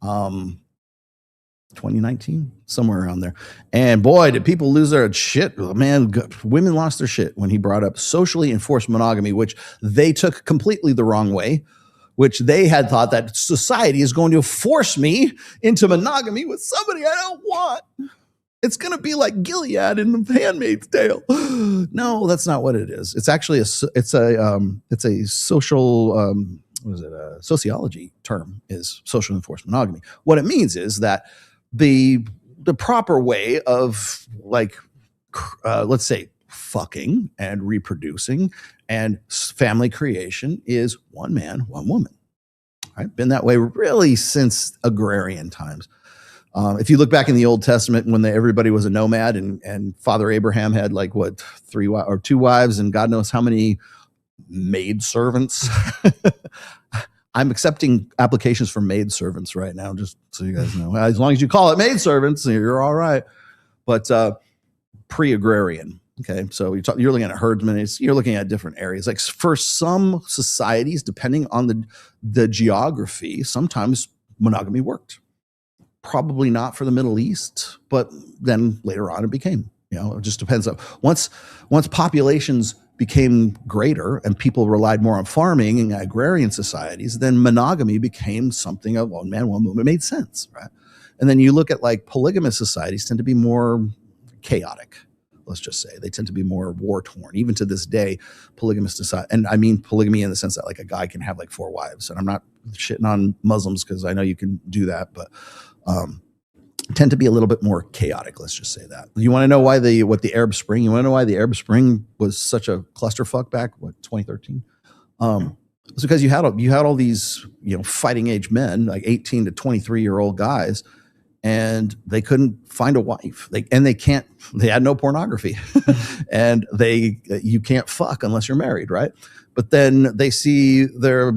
2019, somewhere around there. And boy, did people lose their shit. Man, women lost their shit when he brought up socially enforced monogamy, which they took completely the wrong way, which they had thought that society is going to force me into monogamy with somebody I don't want. It's going to be like Gilead in The Handmaid's Tale. No, that's not what it is. It's actually a social, sociology term is social enforced monogamy. What it means is that the proper way of let's say fucking and reproducing and family creation is one man, one woman. Right? Been that way really since agrarian times. If you look back in the Old Testament when everybody was a nomad and Father Abraham had 2 wives and God knows how many maid servants. I'm accepting applications for maid servants right now, just so you guys know. As long as you call it maid servants, you're all right. But pre-agrarian, okay? So you're looking at herdsmen. You're looking at different areas. Like for some societies, depending on the geography, sometimes monogamy worked. Probably not for the Middle East, but then later on it became. It just depends on once populations became greater and people relied more on farming and agrarian societies, then monogamy became something of one man, one woman. It made sense, right? And then you look at polygamous societies tend to be more chaotic. Let's just say they tend to be more war torn. Even to this day, polygamous society, and I mean polygamy in the sense that a guy can have 4 wives. And I'm not shitting on Muslims because I know you can do that, but tend to be a little bit more chaotic. Let's just say that. You want to know why the Arab Spring? You want to know why the Arab Spring was such a clusterfuck back 2013? It's because you had all these fighting age men, 18 to 23-year-old guys, and they couldn't find a wife. They had no pornography, and you can't fuck unless you're married, right? But then they see their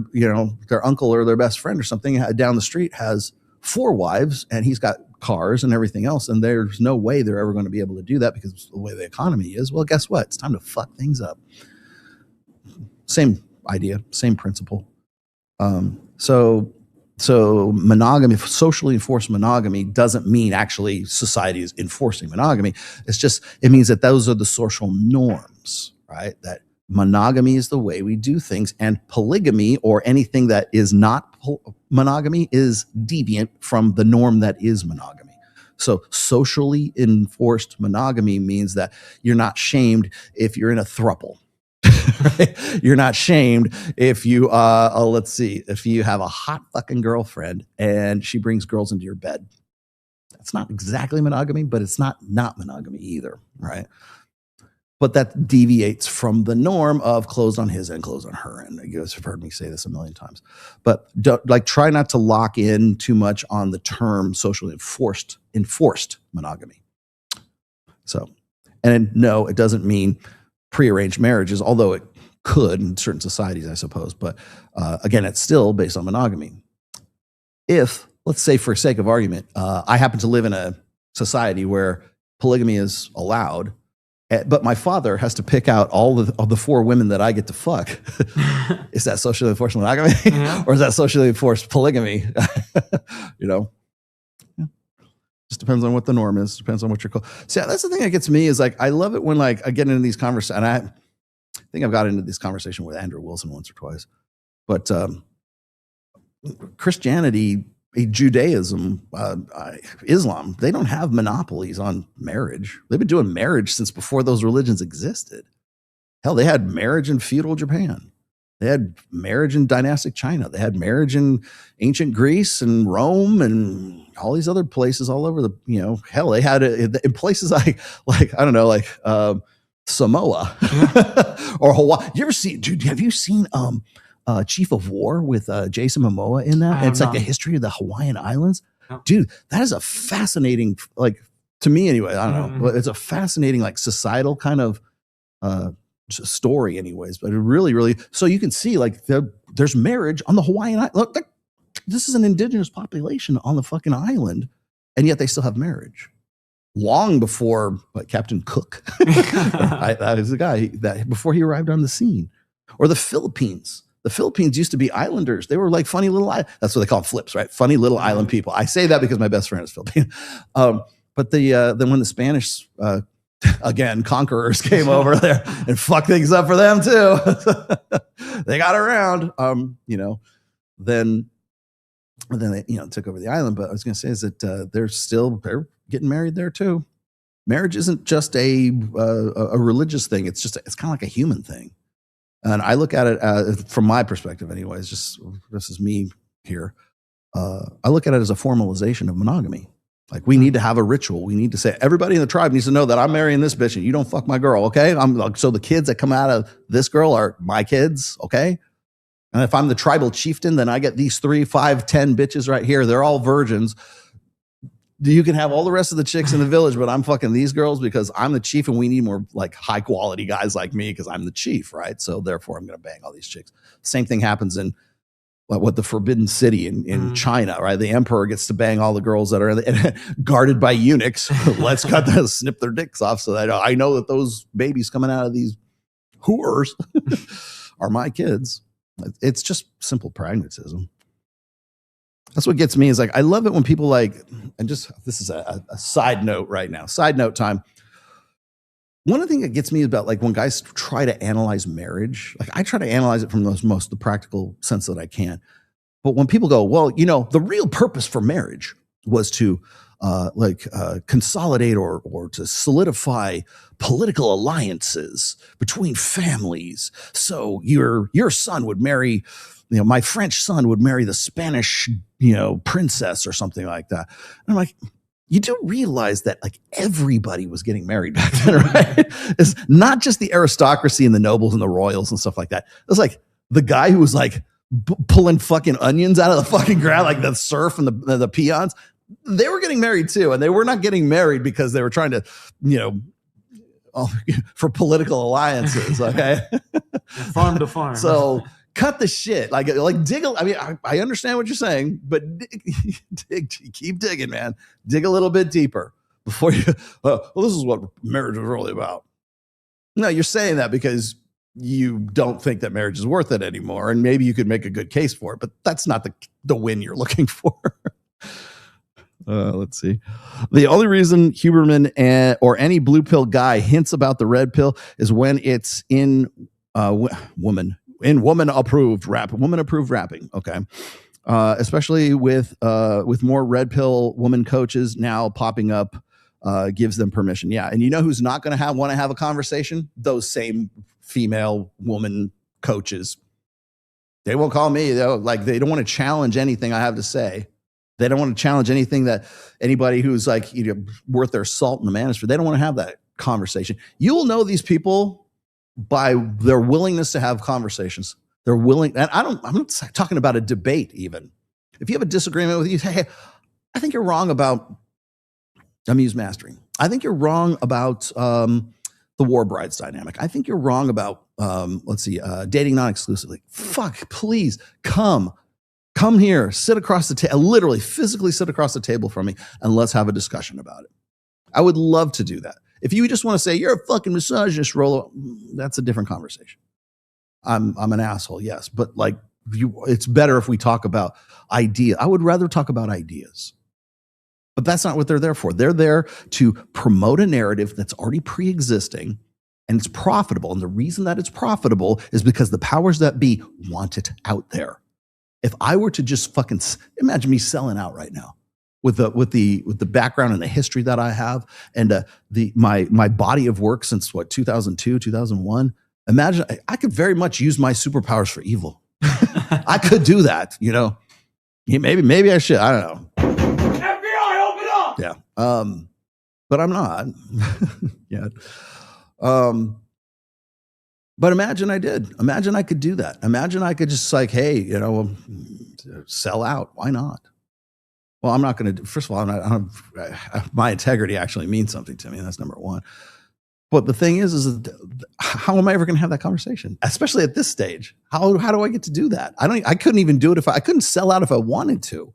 uncle or their best friend or something down the street has 4 wives and he's got cars and everything else, and there's no way they're ever going to be able to do that because of the way the economy is. Well, guess what? It's time to fuck things up. Same idea, same principle. So monogamy, socially enforced monogamy, doesn't mean actually society is enforcing monogamy. It means that those are the social norms, right? That monogamy is the way we do things, and polygamy or anything that is not monogamy is deviant from the norm that is monogamy. So socially enforced monogamy means that you're not shamed if you're in a throuple. Right? You're not shamed if you if you have a hot fucking girlfriend and she brings girls into your bed. That's not exactly monogamy, but it's not monogamy either, right? But that deviates from the norm of clothes on his end, clothes on her end. You guys have heard me say this a million times. But try not to lock in too much on the term socially enforced monogamy. So, and no, it doesn't mean prearranged marriages, although it could in certain societies, I suppose. But again, it's still based on monogamy. If, let's say for sake of argument, I happen to live in a society where polygamy is allowed, but my father has to pick out all of the 4 women that I get to fuck. Is that socially enforced monogamy? Yeah. Or is that socially enforced polygamy? Just depends on what the norm is. Depends on what you're called. See, that's the thing that gets me is I love it when I get into these conversations. And I think I've got into this conversation with Andrew Wilson once or twice. But Christianity Judaism, Islam, they don't have monopolies on marriage. They've been doing marriage since before those religions existed. Hell, they had marriage in feudal Japan. They had marriage in dynastic China. They had marriage in ancient Greece and Rome and all these other places all over the, hell, they had it in places like I don't know, like Samoa or Hawaii. You ever see, dude, have you seen Chief of War with Jason Momoa in that? It's like a history of the Hawaiian Islands. No. Dude, that is a fascinating, like, to me anyway, I don't know, but it's a fascinating, like, societal kind of story anyways, but it really, so you can see, like, there's marriage on the Hawaiian Island. Look, this is an indigenous population on the fucking island, and yet they still have marriage. Long before Captain Cook, that is the guy that before he arrived on the scene. Or the Philippines. The Philippines used to be islanders. They were like funny little that's what they call them, flips, right? Funny little island people. I say that because my best friend is Filipino. But then when the Spanish again conquerors came over there and fucked things up for them too, they got around. Then they took over the island. But I was going to say is that they're getting married there too. Marriage isn't just a religious thing. It's kind of like a human thing. And I look at it from my perspective, anyways. Just this is me here. I look at it as a formalization of monogamy. Like, we need to have a ritual. We need to say, everybody in the tribe needs to know that I'm marrying this bitch and you don't fuck my girl, okay? So the kids that come out of this girl are my kids, okay? And if I'm the tribal chieftain, then I get these 3, 5, 10 bitches right here. They're all virgins. You can have all the rest of the chicks in the village, but I'm fucking these girls because I'm the chief and we need more like high quality guys like me because I'm the chief, right? So therefore I'm going to bang all these chicks. Same thing happens in the Forbidden City in China, right? The emperor gets to bang all the girls that are guarded by eunuchs. Let's snip their dicks off so that I know that those babies coming out of these whores are my kids. It's just simple pragmatism. That's what gets me is like, I love it when people this is a side note right now, side note time. One of the things that gets me about like when guys try to analyze marriage, like I try to analyze it from the practical sense that I can. But when people go, well, the real purpose for marriage was to consolidate or to solidify political alliances between families. So your son would marry, my French son would marry the Spanish, princess or something like that. And I'm like, you do realize that like everybody was getting married back then, right? It's not just the aristocracy and the nobles and the royals and stuff like that. It was like the guy who was like pulling fucking onions out of the fucking ground, like the serf and the peons. They were getting married too. And they were not getting married because they were trying to, for political alliances. Okay. Farm to farm. So cut the shit. Like dig. I mean, I understand what you're saying, but keep digging, man. Dig a little bit deeper before you. Well, this is what marriage is really about. No, you're saying that because you don't think that marriage is worth it anymore, and maybe you could make a good case for it, but that's not the win you're looking for. Let's see. The only reason Huberman or any blue pill guy hints about the red pill is when it's in woman approved rapping. Okay. Especially with more red pill woman coaches now popping up, gives them permission. Yeah. And you know who's not going to want to have a conversation? Those same female woman coaches. They won't call me. They don't want to challenge anything I have to say. They don't want to challenge anything that anybody who's like, worth their salt in the manosphere. They don't want to have that conversation. You will know these people by their willingness to have conversations. They're willing, and I'm not talking about a debate even. If you have a disagreement with you, say, hey, I think you're wrong about amuse mastering. I think you're wrong about the war brides dynamic. I think you're wrong about, dating non-exclusively. Fuck, please come here, sit across the table, literally physically sit across the table from me, and let's have a discussion about it. I would love to do that. If you just want to say you're a fucking misogynist, that's a different conversation. I'm an asshole, yes, but it's better if we talk about ideas. I would rather talk about ideas, but that's not what they're there for. They're there to promote a narrative that's already pre-existing and it's profitable. And the reason that it's profitable is because the powers that be want it out there. If I were to just fucking imagine me selling out right now with the background and the history that I have and my body of work since 2002, 2001, imagine I could very much use my superpowers for evil. I could do that, you know. Maybe I should. I don't know. FBI, open up! Yeah. But I'm not yet. But imagine I did. Imagine I could do that. Imagine I could just like, hey, you know, sell out. Why not? Well, I'm not going to. First of all, my integrity actually means something to me. That's number one. But the thing is how am I ever going to have that conversation? Especially at this stage. How do I get to do that? I couldn't even do it if I couldn't sell out if I wanted to,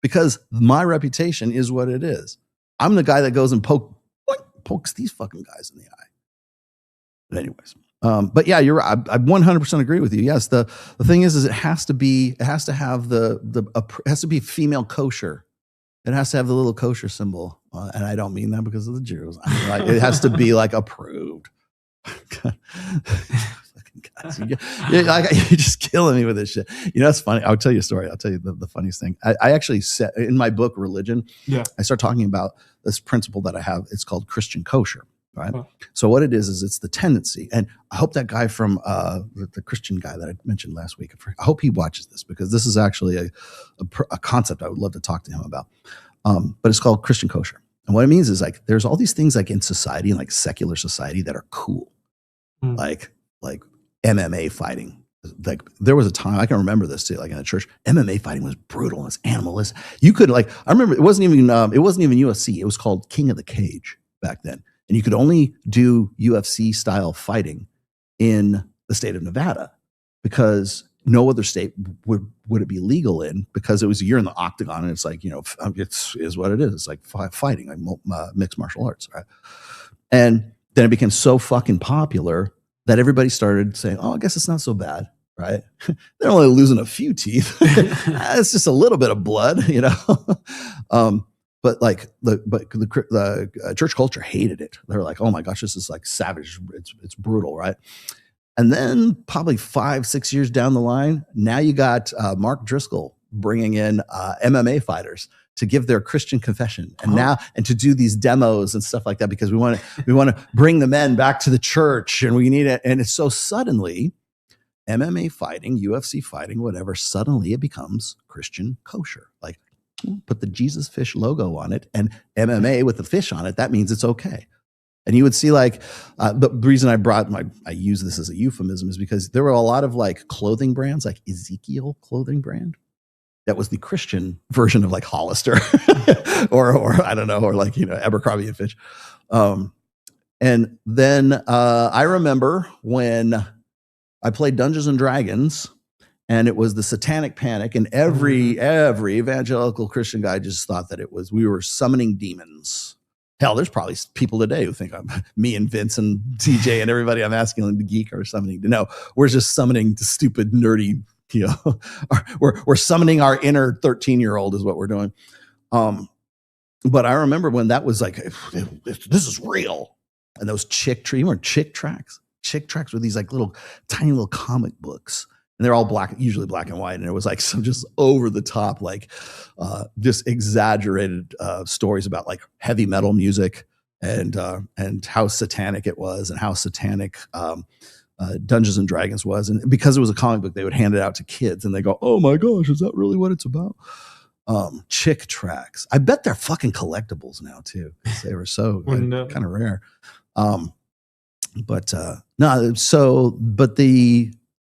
because my reputation is what it is. I'm the guy that goes and pokes these fucking guys in the eye. But anyways, but yeah, you're right. I 100% agree with you. Yes, the thing is it has to be female kosher. It has to have the little kosher symbol, and I don't mean that because of the Jews. I mean, like, it has to be like approved. Fucking guys, you're just killing me with this shit. You know, it's funny. I'll tell you a story. I'll tell you the funniest thing. I actually said in my book, Religion, I start talking about this principle that I have. It's called Christian kosher. Right. Oh. So what it is it's the tendency. And I hope that guy from the Christian guy that I mentioned last week, I hope he watches this, because this is actually a concept I would love to talk to him about. But it's called Christian kosher. And what it means is like, there's all these things like in society and like secular society that are cool. Like MMA fighting. Like there was a time, I can remember this too, like in the church, MMA fighting was brutal. It was animalistic. You could I remember it wasn't even UFC. It was called King of the Cage back then. And you could only do UFC style fighting in the state of Nevada, because no other state would it be legal in, because it was you're in the octagon and it's like, you know, it's is what it is. It's like fighting, like mixed martial arts, right? And then it became so fucking popular that everybody started saying, oh, I guess it's not so bad, right? They're only losing a few teeth. It's just a little bit of blood, you know? But like the church culture hated it. They were like, "Oh my gosh, this is like savage. It's brutal, right?" And then probably 5-6 years down the line, now you got Mark Driscoll bringing in MMA fighters to give their Christian confession, and to do these demos and stuff like that, because we want to bring the men back to the church, and we need it. And it's so suddenly MMA fighting, UFC fighting, whatever. Suddenly it becomes Christian kosher, like. Put the Jesus fish logo on it and MMA with the fish on it. That means it's okay. And you would see like, the reason I use this as a euphemism is because there were a lot of like clothing brands, like Ezekiel clothing brand. That was the Christian version of like Hollister or I don't know, or like, you know, Abercrombie and Fitch. And then I remember when I played Dungeons and Dragons, and it was the Satanic Panic, and every evangelical Christian guy just thought that we were summoning demons. Hell, there's probably people today who think me and Vince and TJ and everybody on Masculine Geek are summoning. No, we're just summoning the stupid, nerdy, you know, we're summoning our inner 13-year-old is what we're doing. But I remember when that was like, this is real. And those chick tracks. Chick tracks were these like tiny little comic books. And they're all usually black and white. And it was like some just over the top, like just exaggerated stories about like heavy metal music and how satanic it was, and how satanic Dungeons and Dragons was. And because it was a comic book, they would hand it out to kids and they go, oh my gosh, is that really what it's about? Chick tracks. I bet they're fucking collectibles now too, because they were so kind of rare.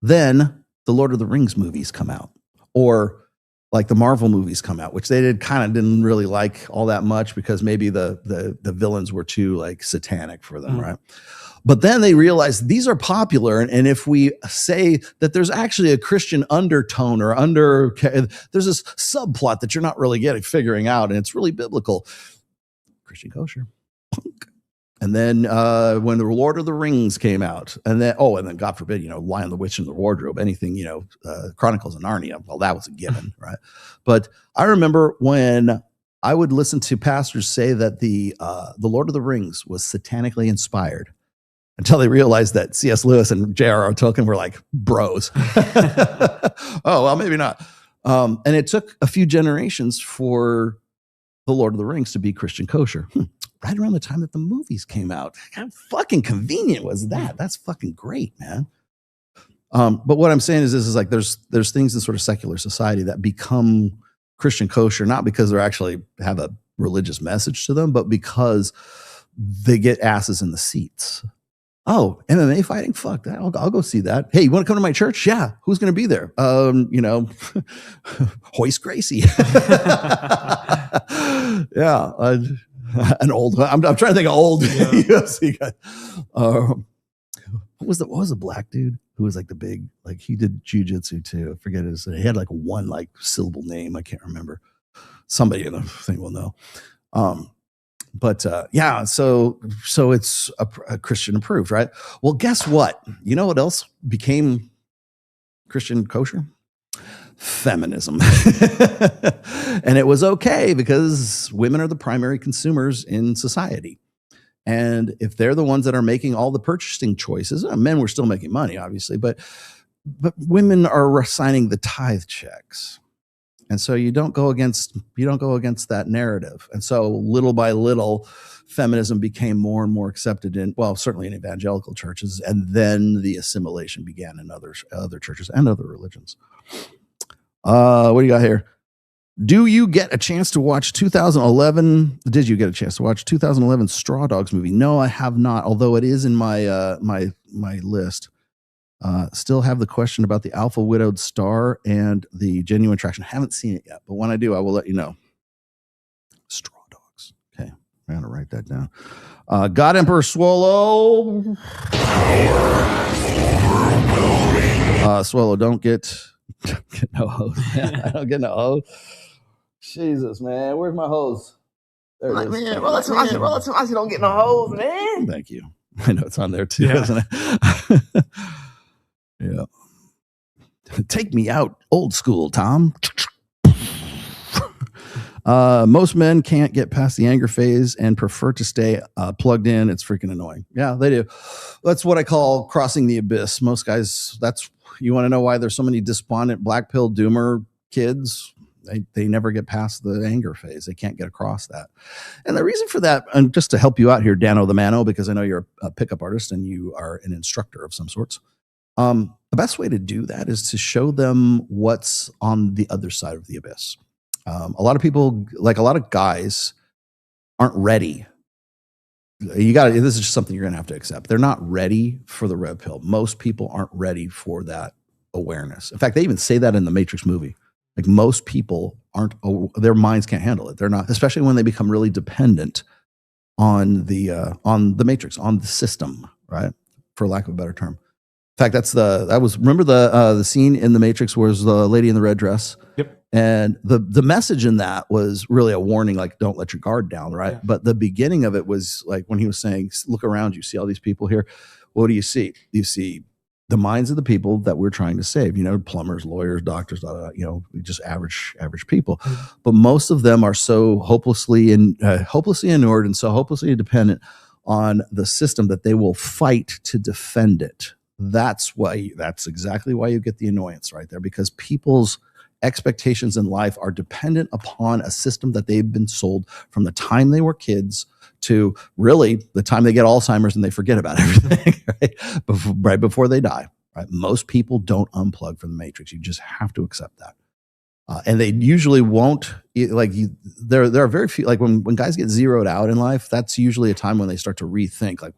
Then the Lord of the Rings movies come out, or like the Marvel movies come out, which they didn't really like all that much, because maybe the villains were too like satanic for them, right? But then they realized these are popular, and if we say that there's actually a Christian undertone or there's this subplot that you're not really figuring out, and it's really biblical. Christian kosher. And then when the Lord of the Rings came out, and then God forbid, you know, Lion, the Witch, and the Wardrobe, anything, you know, Chronicles of Narnia, well, that was a given, right? But I remember when I would listen to pastors say that the Lord of the Rings was satanically inspired, until they realized that C.S. Lewis and J.R.R. Tolkien were like bros. Oh, well, maybe not. And it took a few generations for The Lord of the Rings to be Christian kosher. Right around the time that the movies came out. How fucking convenient was that? That's fucking great, man. But what I'm saying is this is like there's things in sort of secular society that become Christian kosher, not because they actually have a religious message to them, but because they get asses in the seats. Oh, MMA fighting? Fuck that. I'll go see that. Hey, you want to come to my church? Yeah. Who's going to be there? Hoist Gracie. Yeah. An old, I'm trying to think of old UFC guy. What was the black dude who was like the big, like he did jujitsu too? I forget his, he had like one like syllable name. I can't remember. Somebody in the thing will know. So it's a Christian approved, right? Well, guess what? You know what else became Christian kosher? Feminism. And it was okay because women are the primary consumers in society. And if they're the ones that are making all the purchasing choices, men were still making money, obviously, but women are signing the tithe checks. And so you don't go against that narrative. And so little by little, feminism became more and more accepted in, well, certainly in evangelical churches, and then the assimilation began in other churches and other religions. What do you got here? Do you get a chance to watch 2011? Did you get a chance to watch 2011 Straw Dogs movie? No, I have not, although it is in my my list. Still have the question about the alpha widowed star and the genuine attraction. Haven't seen it yet, but when I do, I will let you know. Straw Dogs. Okay, I'm gonna write that down. God Emperor Swallow. Swallow, don't get no hose. I don't get no hose. Jesus, man, where's my hose? There it is. Man, well, that's why you don't get no hose, man. Thank you. I know it's on there too, isn't it? Yeah. Take me out old school, Tom. Most men can't get past the anger phase and prefer to stay plugged in. It's freaking annoying. Yeah, they do. That's what I call crossing the abyss. Most guys, you want to know why there's so many despondent black pill doomer kids? They never get past the anger phase. They can't get across that. And the reason for that, and just to help you out here, Dano the Mano, because I know you're a pickup artist and you are an instructor of some sorts. The best way to do that is to show them what's on the other side of the abyss. A lot of people, like a lot of guys, aren't ready. This is just something you're going to have to accept. They're not ready for the red pill. Most people aren't ready for that awareness. In fact, they even say that in the Matrix movie. Like most people their minds can't handle it. They're not, especially when they become really dependent on the Matrix, on the system, right? For lack of a better term. In fact, remember the scene in the Matrix was the lady in the red dress. Yep. And the message in that was really a warning, like don't let your guard down, right? Yeah. But the beginning of it was like when he was saying, look around, you see all these people here. What do you see? You see the minds of the people that we're trying to save, plumbers, lawyers, doctors, just average people. Mm-hmm. But most of them are so hopelessly inured and so hopelessly dependent on the system that they will fight to defend it. That's exactly why you get the annoyance right there, because people's expectations in life are dependent upon a system that they've been sold from the time they were kids to really the time they get Alzheimer's and they forget about everything, right before they die. Right? Most people don't unplug from the Matrix. You just have to accept that. And they usually won't, there are very few, like when guys get zeroed out in life, that's usually a time when they start to rethink, like,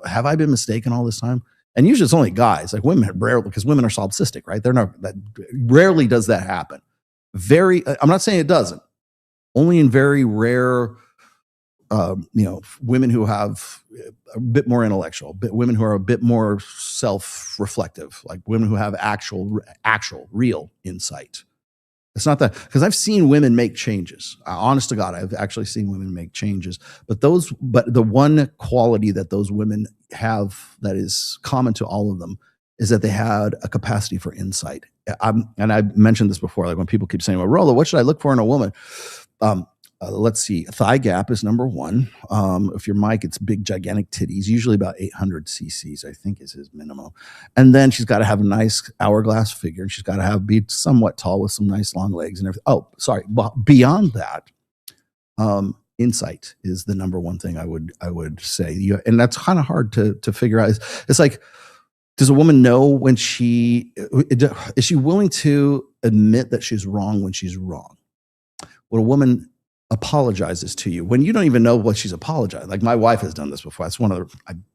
have I been mistaken all this time? And usually it's only guys, like women rarely, because women are solipsistic, right? Rarely does that happen. I'm not saying it doesn't. Only in very rare, women who have a bit more intellectual, women who are a bit more self-reflective, like women who have actual real insight. It's not that, because I've seen women make changes. Honest to God, I've actually seen women make changes. But the one quality that those women have that is common to all of them is that they had a capacity for insight. And I've mentioned this before, like when people keep saying, well, Rollo, what should I look for in a woman? let's see. Thigh gap is number one. If your Mike, it's big, gigantic titties, usually about 800 cc's, I think is his minimum. And then she's got to have a nice hourglass figure, and she's got to be somewhat tall with some nice long legs and everything. Oh, sorry. But beyond that, insight is the number one thing I would say. And that's kind of hard to figure out. It's like, does a woman know when is she willing to admit that she's wrong when she's wrong? When a woman apologizes to you when you don't even know what she's apologizing. Like my wife has done this before. That's one of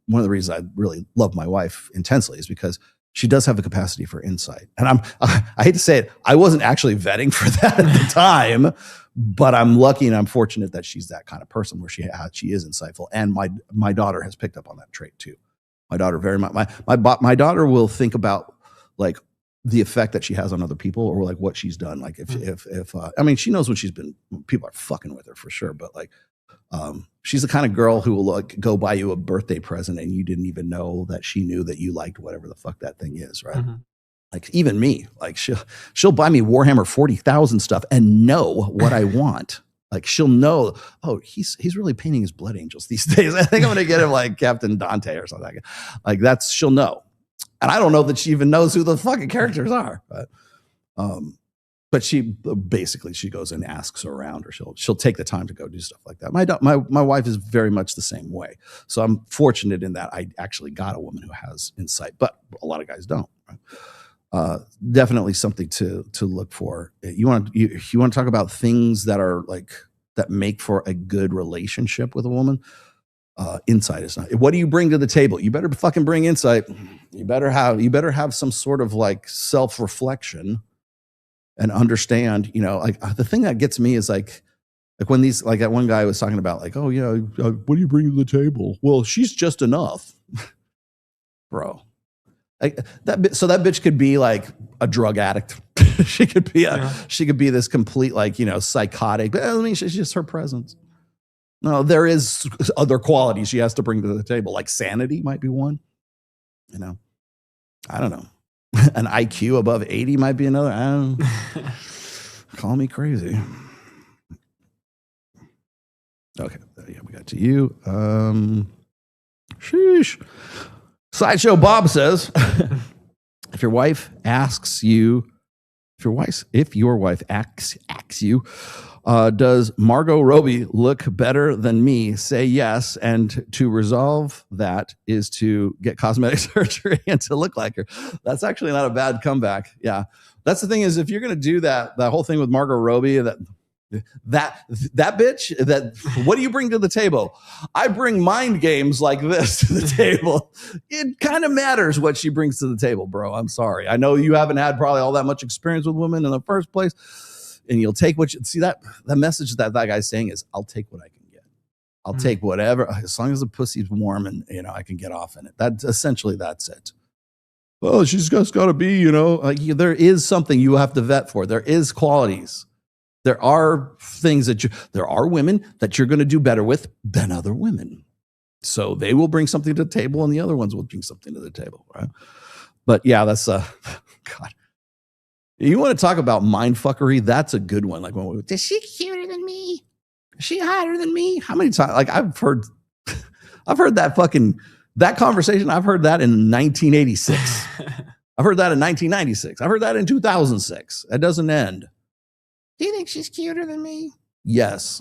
the reasons I really love my wife intensely, is because she does have the capacity for insight. And I hate to say it, I wasn't actually vetting for that at the time, but I'm lucky and I'm fortunate that she's that kind of person where she is insightful. And my daughter has picked up on that trait too. My daughter very much. My daughter will think about like the effect that she has on other people, or like what she's done. Like if I mean, she knows when people are fucking with her for sure, but like, she's the kind of girl who will like go buy you a birthday present and you didn't even know that she knew that you liked whatever the fuck that thing is, right? Mm-hmm. Like even me, like she'll buy me Warhammer 40,000 stuff and know what I want. Like she'll know, oh, he's really painting his blood angels these days. I think I'm gonna get him like Captain Dante or something. Like that's, she'll know. And I don't know that she even knows who the fucking characters are, but she basically, she goes and asks around, or she'll take the time to go do stuff like that. My wife is very much the same way. So I'm fortunate in that I actually got a woman who has insight, but a lot of guys don't. Right? Definitely something to look for. You want to talk about things that are like that make for a good relationship with a woman. Insight is not. What do you bring to the table? You better fucking bring insight. You better have some sort of like self-reflection and understand, like the thing that gets me is like when these, like that one guy was talking about like, oh yeah, what do you bring to the table? Well, she's just enough. Bro. Like that bitch could be like a drug addict. she could be this complete like, psychotic, but I mean, she's just her presence. No, there is other qualities she has to bring to the table. Like sanity might be one. I don't know. An IQ above 80 might be another. I don't know. Call me crazy. Okay. Yeah, we got to you. Sheesh. Sideshow Bob says, if your wife asks you, if your wife asks you, does Margot Robbie look better than me? Say yes. And to resolve that is to get cosmetic surgery and to look like her. That's actually not a bad comeback. Yeah. That's the thing is, if you're going to do that whole thing with Margot Robbie, that bitch, what do you bring to the table? I bring mind games like this to the table. It kind of matters what she brings to the table, bro. I'm sorry. I know you haven't had probably all that much experience with women in the first place. And you'll take what you see. That the message that guy's saying is, I'll take what I can get. I'll take whatever, as long as the pussy's warm and I can get off in it. That's it. Well, she's just got to be, like there is something you have to vet for. There is qualities. There are things there are women that you're going to do better with than other women. So they will bring something to the table, and the other ones will bring something to the table, right? But yeah, that's God. You want to talk about mind fuckery? That's a good one. Like, is she cuter than me? Is she hotter than me? How many times? Like, I've heard that conversation. I've heard that in 1986. I've heard that in 1996. I've heard that in 2006. It doesn't end. Do you think she's cuter than me? Yes.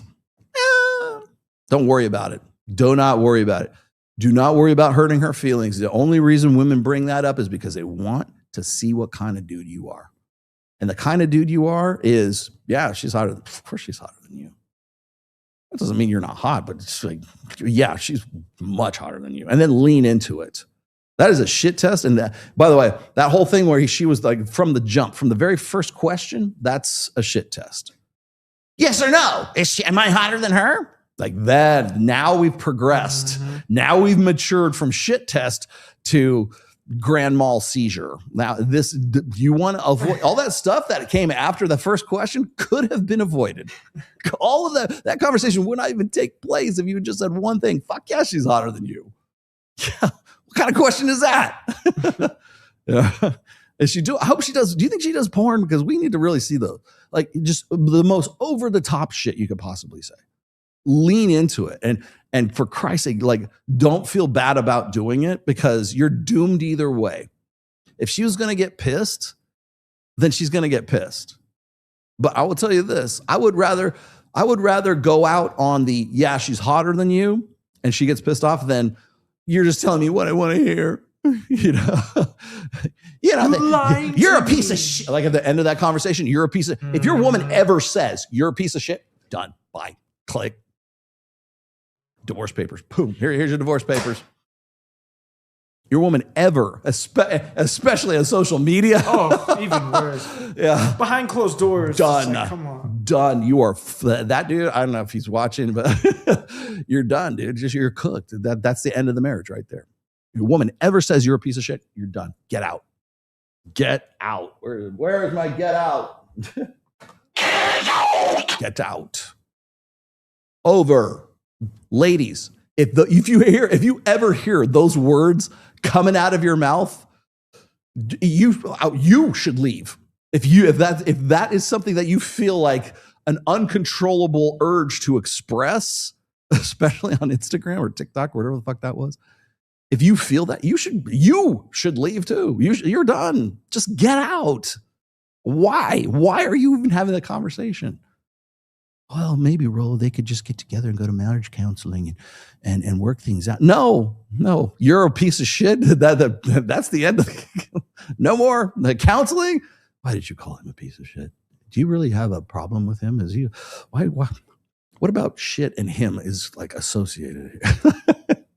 Don't worry about it. Do not worry about it. Do not worry about hurting her feelings. The only reason women bring that up is because they want to see what kind of dude you are. And the kind of dude you are is, yeah, she's hotter. Of course she's hotter than you. That doesn't mean you're not hot, but it's like, yeah, she's much hotter than you. And then lean into it. That is a shit test. And that, by the way, that whole thing where she was like from the jump, from the very first question, that's a shit test. Yes or no? Am I hotter than her? Like that. Now we've progressed. Mm-hmm. Now we've matured from shit test to grand mal seizure. Now you want to avoid all that stuff that came after the first question could have been avoided. All of that conversation would not even take place if you just said one thing. Fuck yeah, she's hotter than you. Yeah. What kind of question is that? Yeah. Is she I hope she does. Do you think she does porn? Because we need to really see just the most over the top shit you could possibly say. Lean into it. And for Christ's sake, don't feel bad about doing it because you're doomed either way. If she was going to get pissed, then she's going to get pissed. But I will tell you this, I would rather go out on she's hotter than you and she gets pissed off than you're just telling me what I want to hear. You're a piece of shit. Like at the end of that conversation, you're a piece of, if your woman ever says you're a piece of shit, done, bye, click. Divorce papers, boom, here's your divorce papers. Your woman ever, especially on social media. Oh, even worse. Yeah. Behind closed doors. Done. Like, come on. Done. You are that dude. I don't know if he's watching, but you're done, dude. You're cooked. That's the end of the marriage right there. Your woman ever says you're a piece of shit, you're done. Get out. Get out. Where is my get out? Get out. Get out. Over. Ladies, if you ever hear those words coming out of your mouth, you should leave. If that is something that you feel like an uncontrollable urge to express, especially on Instagram or TikTok or whatever the fuck that was, if you feel that, you should leave too. You're done. Just get out. Why? Why are you even having the conversation? Well, maybe, Rollo, they could just get together and go to marriage counseling and work things out. No, you're a piece of shit. That's the end of it. No more. The counseling? Why did you call him a piece of shit? Do you really have a problem with him? Why? What about shit and him is like associated here?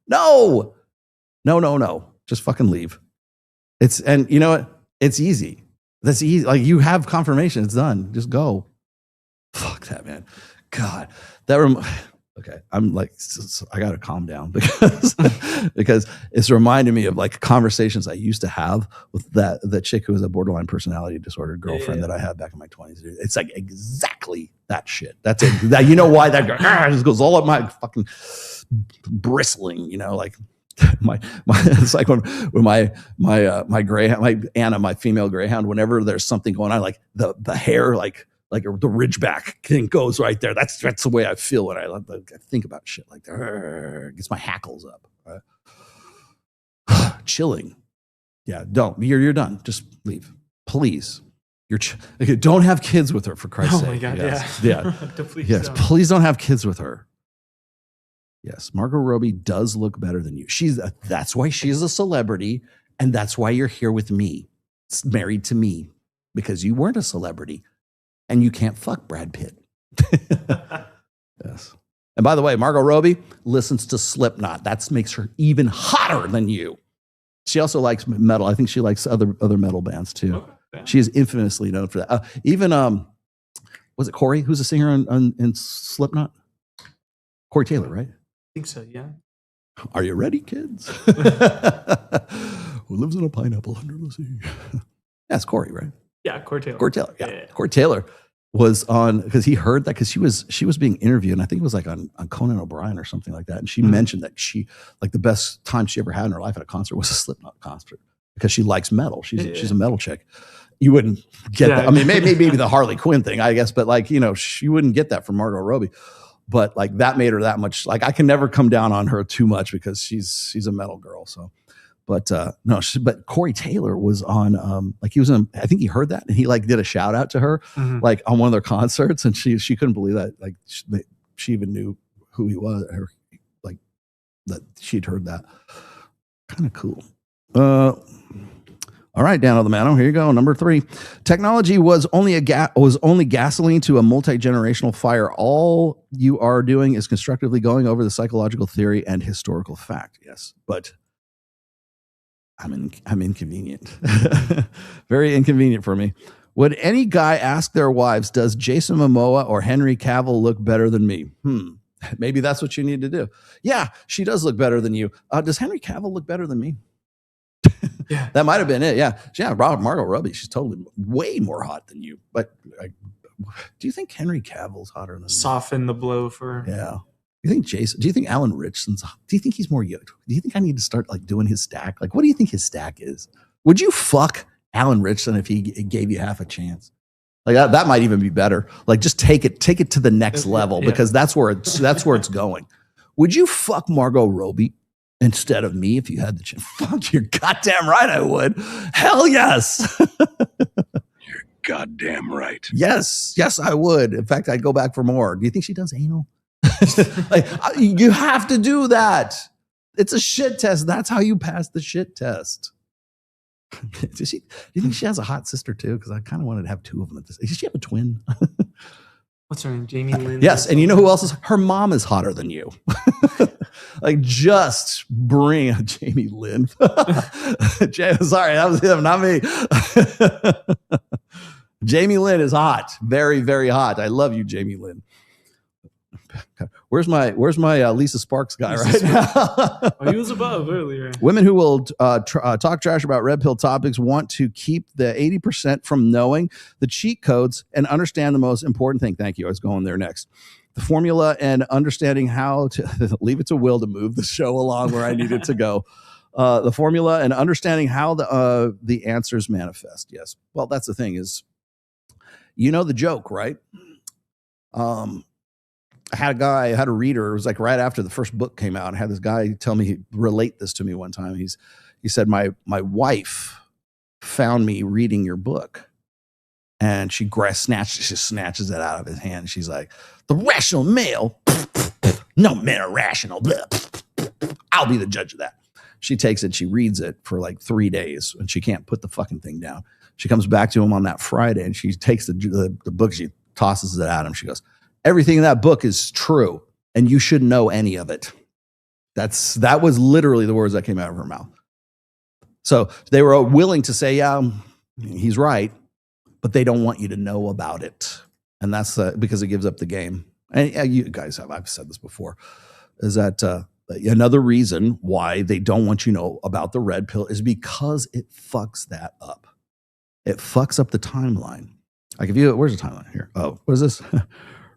No. Just fucking leave. And you know what? It's easy. That's easy. Like you have confirmation. It's done. Just go. Fuck that, man. God, okay. I'm like, I got to calm down because it's reminding me of like conversations I used to have with that chick who was a borderline personality disorder girlfriend that I had back in my 20s. It's like exactly that shit. That's it. That, you know why that just goes all up my fucking bristling, like my it's like when my greyhound, my Anna, my female greyhound, whenever there's something going on, like the hair, like the ridgeback thing goes right there. That's the way I feel when I think about shit like that. Gets my hackles up. Right? Chilling. Yeah, don't. You're done. Just leave, please. Don't have kids with her, for Christ's sake. Oh my God, yeah. Yes, please don't have kids with her. Yes, Margot Robbie does look better than you. That's why she's a celebrity, and that's why you're here with me, married to me, because you weren't a celebrity. And you can't fuck Brad Pitt. Yes. And by the way, Margot Robbie listens to Slipknot. That makes her even hotter than you. She also likes metal. I think she likes other metal bands too. Okay. She is infamously known for that. Even was it Corey? Who's the singer in Slipknot? Corey Taylor, right? I think so. Yeah. Are you ready, kids? Who lives in a pineapple under the sea? That's Corey, right? Yeah, Corey Taylor. Yeah. Corey Taylor was on because he heard that because she was being interviewed, and I think it was like on Conan O'Brien or something like that. And she mentioned that she like the best time she ever had in her life at a concert was a Slipknot concert because she likes metal. She's a metal chick. You wouldn't get that. I mean, maybe the Harley Quinn thing, I guess, but like she wouldn't get that from Margot Robbie. But like that made her that much. Like I can never come down on her too much because she's a metal girl. So. But but Corey Taylor was on like he was in, I think he heard that and he like did a shout out to her like on one of their concerts, and she couldn't believe that like she even knew who he was, or like that she'd heard that. Kind of cool. All right, Dan O'Mano, here you go. Number 3. Technology was only gasoline to a multi-generational fire. All you are doing is constructively going over the psychological theory and historical fact. Yes, but I'm inconvenient. Very inconvenient for me. Would any guy ask their wives, does Jason Momoa or Henry Cavill look better than me? Maybe that's what you need to do. Yeah, she does look better than you. Does Henry Cavill look better than me? Yeah. That might have been it. Yeah. Margot Robbie, she's totally way more hot than you. But do you think Henry Cavill's hotter than me? Soften the blow for... Yeah. Do you think Alan Richson's, do you think he's more yoked? Do you think I need to start like doing his stack? Like, what do you think his stack is? Would you fuck Alan Richson if he gave you half a chance. Like that might even be better. Like just take it to the next level because that's where it's going. Would you fuck Margot Robbie instead of me if you had the chance? Fuck, you're goddamn right I would. Hell yes. You're goddamn right. Yes, I would. In fact, I'd go back for more. Do you think she does anal? Like, you have to do that. It's a shit test. That's how you pass the shit test. Do you think she has a hot sister too? Because I kind of wanted to have two of them. Does she have a twin? What's her name? Jamie Lynn? Yes, and you know who else is? Her mom is hotter than you. Like, just bring a Jamie Lynn. Sorry, that was him, not me. Jamie Lynn is hot. Very, very hot. I love you, Jamie Lynn. Where's my Lisa Sparks guy right now? Oh, he was above earlier. Women who will talk trash about red pill topics want to keep the 80% from knowing the cheat codes and understand the most important thing. Thank you. I was going there next. The formula and understanding how to leave it to Will to move the show along where I need it to go. The formula and understanding how the answers manifest. Yes. Well, that's the thing is, you know the joke, right? I had a reader. It was like right after the first book came out. I had this guy relate this to me one time. He said, my wife found me reading your book, and she snatches it out of his hand. She's like, the rational male, no men are rational. I'll be the judge of that. She takes it, she reads it for like 3 days, and she can't put the fucking thing down. She comes back to him on that Friday, and she takes the book, she tosses it at him. She goes, everything in that book is true, and you shouldn't know any of it. That was literally the words that came out of her mouth. So they were willing to say, yeah, he's right, but they don't want you to know about it. And that's because it gives up the game. And you guys I've said this before, is that another reason why they don't want you to know about the red pill is because it fucks that up. It fucks up the timeline. Like where's the timeline here? Oh, what is this?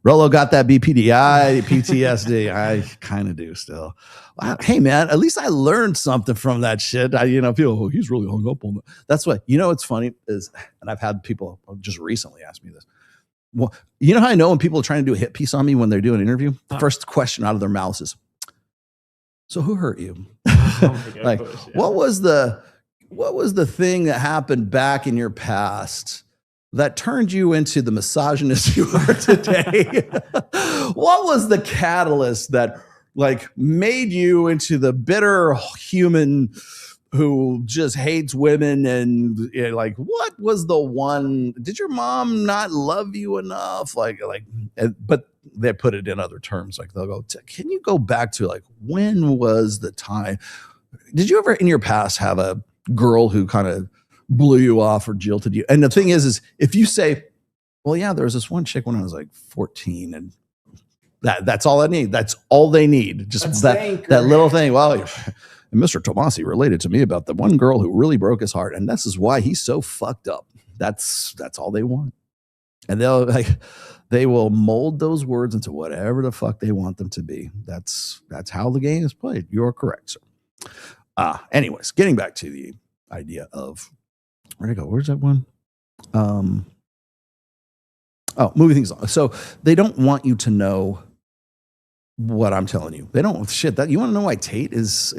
Rolo got that BPDI, PTSD. I kind of do still. Hey, man, at least I learned something from that shit. People, he's really hung up on that. That's what, what's funny is, and I've had people just recently ask me this. Well, you know how I know when people are trying to do a hit piece on me when they're doing an interview? The first question out of their mouths is, so who hurt you? Like, what was the thing that happened back in your past that turned you into the misogynist you are today? What was the catalyst that made you into the bitter human who just hates women? And what was the one? Did your mom not love you enough? But they put it in other terms. Like they'll go, can you go back to when was the time? Did you ever in your past have a girl who kind of blew you off or jilted you? And the thing is if you say, well, yeah, there was this one chick when I was 14, and that's all I need. That's all they need. Just that little thing. Well, Mr. Tomasi related to me about the one girl who really broke his heart, and this is why he's so fucked up. That's all they want. And they will mold those words into whatever the fuck they want them to be. That's how the game is played. You're correct, sir. Anyways, getting back to the idea of, where'd I go? Where's that one? Moving things on. So they don't want you to know what I'm telling you. They don't that you want to know why Tate is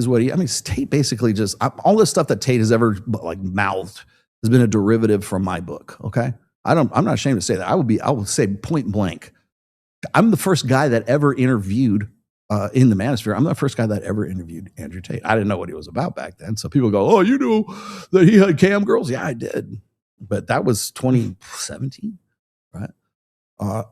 what he. I mean, Tate basically just all this stuff that Tate has ever mouthed has been a derivative from my book. Okay, I'm not ashamed to say that. I will say point blank, I'm the first guy that ever interviewed in the Manosphere. I'm the first guy that ever interviewed Andrew Tate. I didn't know what he was about back then. So people go, oh, you knew that he had cam girls? Yeah, I did. But that was 2017, right?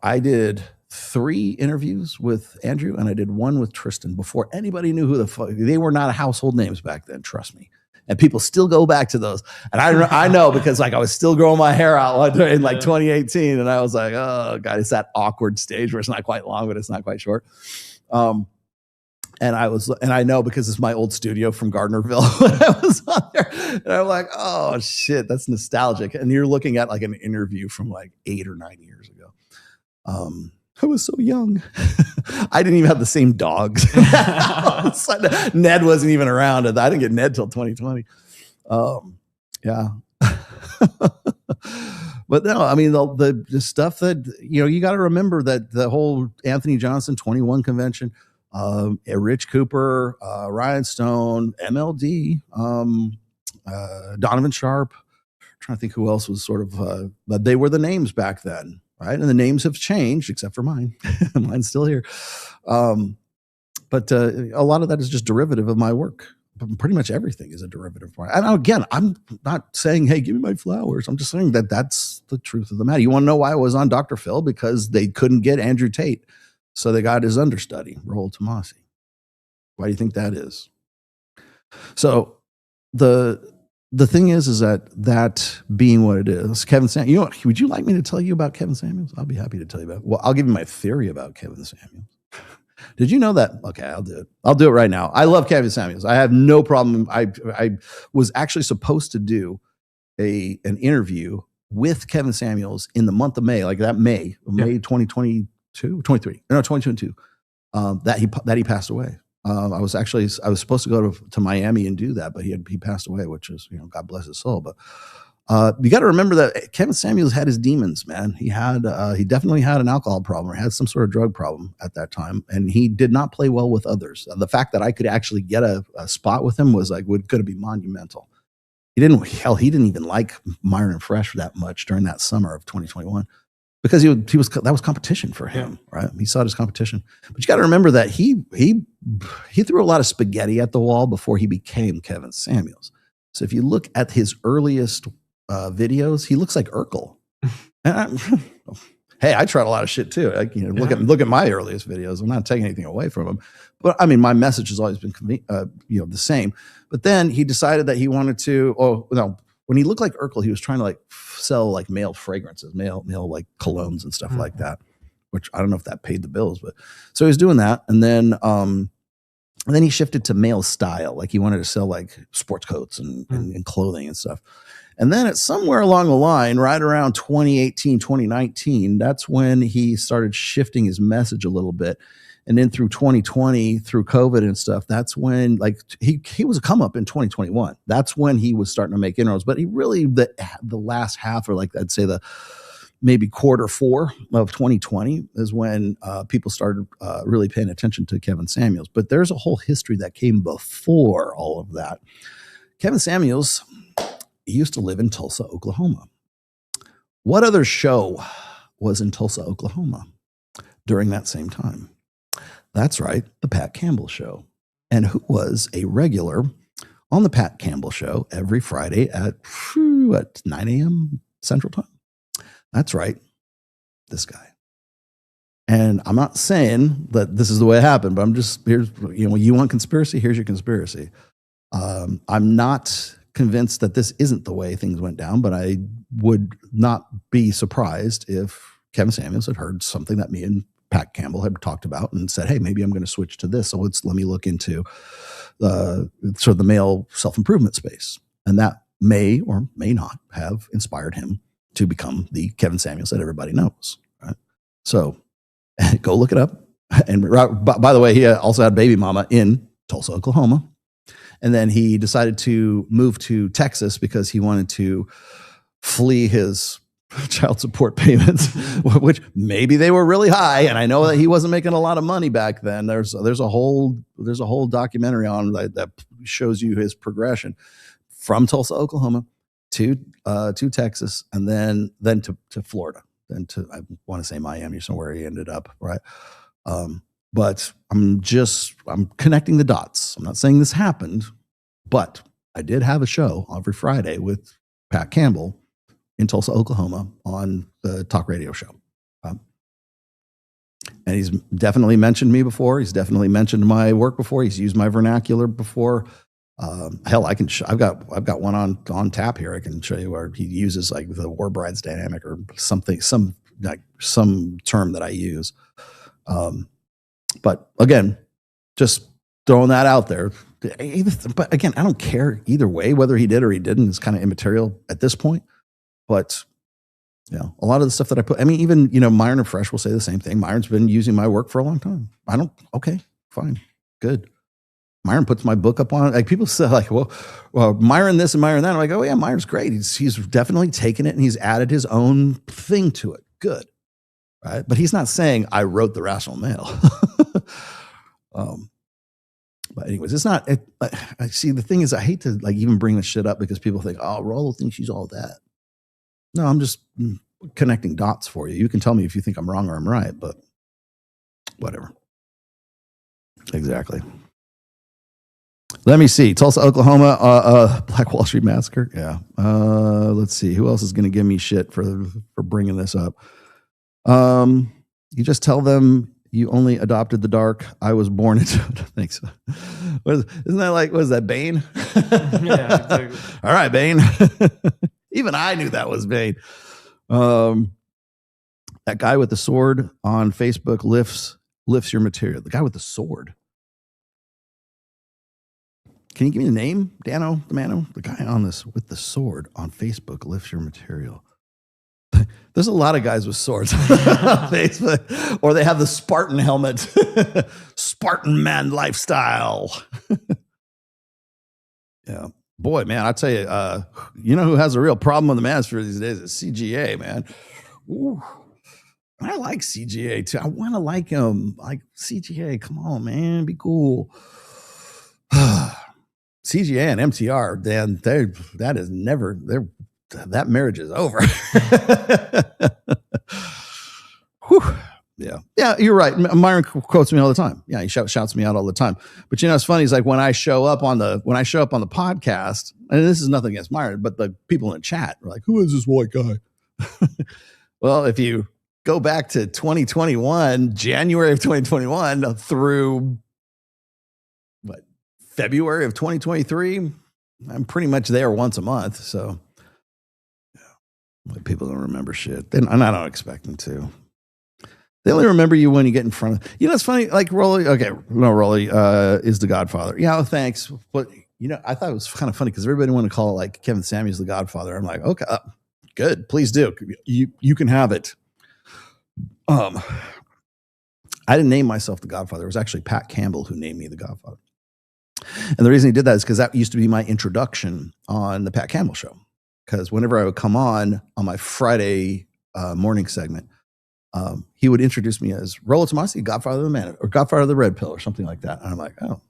I did 3 interviews with Andrew, and I did 1 with Tristan before anybody knew who the fuck. They were not household names back then, trust me. And people still go back to those. And I know because I was still growing my hair out in 2018, and I was like, oh God, it's that awkward stage where it's not quite long, but it's not quite short. And I know because it's my old studio from Gardnerville when I was on there, and I'm like, oh shit, that's nostalgic. And you're looking at an interview from 8 or 9 years ago. I was so young. I didn't even have the same dogs. Ned wasn't even around. I didn't get Ned till 2020. Yeah. But no, I mean, the stuff that, you got to remember that the whole Anthony Johnson 21 convention, Rich Cooper, Ryan Stone, MLD, Donovan Sharp, trying to think who else was sort of, but they were the names back then, right? And the names have changed, except for mine. Mine's still here. But a lot of that is just derivative of my work. Pretty much everything is a derivative. And again, I'm not saying, hey, give me my flowers. I'm just saying that that's the truth of the matter. You want to know why I was on Dr. Phil? Because they couldn't get Andrew Tate. So they got his understudy, Raul Tomasi. Why do you think that is? So the thing is that being what it is, Kevin Samuels, would you like me to tell you about Kevin Samuels? I'll be happy to tell you about it. Well, I'll give you my theory about Kevin Samuels. Did you know that? Okay, I'll do it. I'll do it right now. I love Kevin Samuels. I have no problem. I was actually supposed to do an interview with Kevin Samuels in the month of May, like that May 2022, 2022, that he passed away. I was supposed to go to Miami and do that, but he passed away, which is, God bless his soul. But you got to remember that Kevin Samuels had his demons, man. He definitely had an alcohol problem or had some sort of drug problem at that time. And he did not play well with others. The fact that I could actually get a spot with him was going to be monumental. He didn't even like Myron Fresh that much during that summer of 2021 because that was competition for him, right? He saw it as competition. But you got to remember that he threw a lot of spaghetti at the wall before he became Kevin Samuels. So if you look at his earliest videos, he looks like Urkel. Hey, I tried a lot of shit too. Look at my earliest videos. I'm not taking anything away from him, but I mean, my message has always been the same. But then he decided that he wanted to. When he looked like Urkel, he was trying to sell male fragrances, male colognes and stuff like that. Which I don't know if that paid the bills, but so he was doing that, and then he shifted to male style. He wanted to sell sports coats and clothing and stuff. And then it's somewhere along the line, right around 2018, 2019, that's when he started shifting his message a little bit. And then through 2020, through COVID and stuff, that's when he was a come up in 2021. That's when he was starting to make inroads. But he really, the last half, or I'd say maybe quarter 4 of 2020 is when people started really paying attention to Kevin Samuels. But there's a whole history that came before all of that. Kevin Samuels used to live in Tulsa, Oklahoma. What other show was in Tulsa, Oklahoma during that same time? That's right, the Pat Campbell Show. And who was a regular on the Pat Campbell Show every Friday at 9 a.m. Central Time? That's right, this guy. And I'm not saying that this is the way it happened, but I'm just, here's, when you want conspiracy, here's your conspiracy. I'm not convinced that this isn't the way things went down, but I would not be surprised if Kevin Samuels had heard something that me and Pat Campbell had talked about and said, hey, maybe I'm going to switch to this. So let me look into sort of the male self-improvement space. And that may or may not have inspired him to become the Kevin Samuels that everybody knows. Right? So go look it up. And by the way, he also had baby mama in Tulsa, Oklahoma. And then he decided to move to Texas because he wanted to flee his child support payments, which maybe they were really high. And I know that he wasn't making a lot of money back then. There's a whole documentary on that shows you his progression from Tulsa, Oklahoma to Texas, and then to Florida, then to, I want to say Miami, somewhere he ended up, right? But I'm connecting the dots. I'm not saying this happened, but I did have a show every Friday with Pat Campbell in Tulsa, Oklahoma on the talk radio show. And he's definitely mentioned me before. He's definitely mentioned my work before. He's used my vernacular before. Hell, I can. I've got one on tap here. I can show you where he uses the war brides dynamic or something, some term that I use. But again, just throwing that out there. But again, I don't care either way whether he did or he didn't. It's kind of immaterial at this point. But a lot of the stuff that I put. I mean, even Myron and Fresh will say the same thing. Myron's been using my work for a long time. Okay, fine, good. Myron puts my book up on, like people say like, well, Myron this and Myron that. I'm like, oh yeah, Myron's great. He's definitely taken it and he's added his own thing to it. Good. Right. But he's not saying I wrote the Rational Male. But anyways, it's not, I see the thing is I hate to like even bring this shit up because people think, oh, Rollo thinks she's all that. No, I'm just connecting dots for you. You can tell me if you think I'm wrong or I'm right, but whatever. Exactly. Let me see. Tulsa, Oklahoma, Black Wall Street Massacre. Yeah. Let's see. Who else is going to give me shit for bringing this up? You just tell them you only adopted the dark. I was born into it. Thanks. Isn't that like, what is that, Bane? Yeah, exactly. All right, Bane. Even I knew that was Bane. That guy with the sword on Facebook lifts your material. The guy with the sword. Can you give me the name? Dano, the Mano? The guy on this with the sword on Facebook lifts your material. There's a lot of guys with swords on Facebook, or they have the Spartan helmet. Spartan man lifestyle. Yeah. Boy, man, I tell you, you know who has a real problem with the manosphere these days? It's CGA, man. Ooh. I like CGA too. I want to like him. Like CGA, come on, man, be cool. CGA and MTR, Dan, that is never, that marriage is over. Whew. Yeah. Yeah, you're right. Myron quotes me all the time. Yeah, he shouts me out all the time. But you know, it's funny, is like when I show up on the podcast, and this is nothing against Myron, but the people in the chat are like, who is this white guy? Well, if you go back to 2021, January of 2021 through February of 2023, I'm pretty much there once a month. So yeah, people don't remember shit. And I don't expect them to. They only remember you when you get in front of, you know, it's funny, like Rolly, okay, no, Rolly is the Godfather. Yeah, thanks. But, you know, I thought it was kind of funny because everybody wanted to call like Kevin Samuels the Godfather. I'm like, okay, good, please do. You can have it. I didn't name myself the Godfather. It was actually Pat Campbell who named me the Godfather. And the reason he did that is because that used to be my introduction on the Pat Campbell Show. Because whenever I would come on my Friday morning segment, he would introduce me as Rollo Tomasi, Godfather of the Man, or Godfather of the Red Pill, or something like that. And I'm like, oh.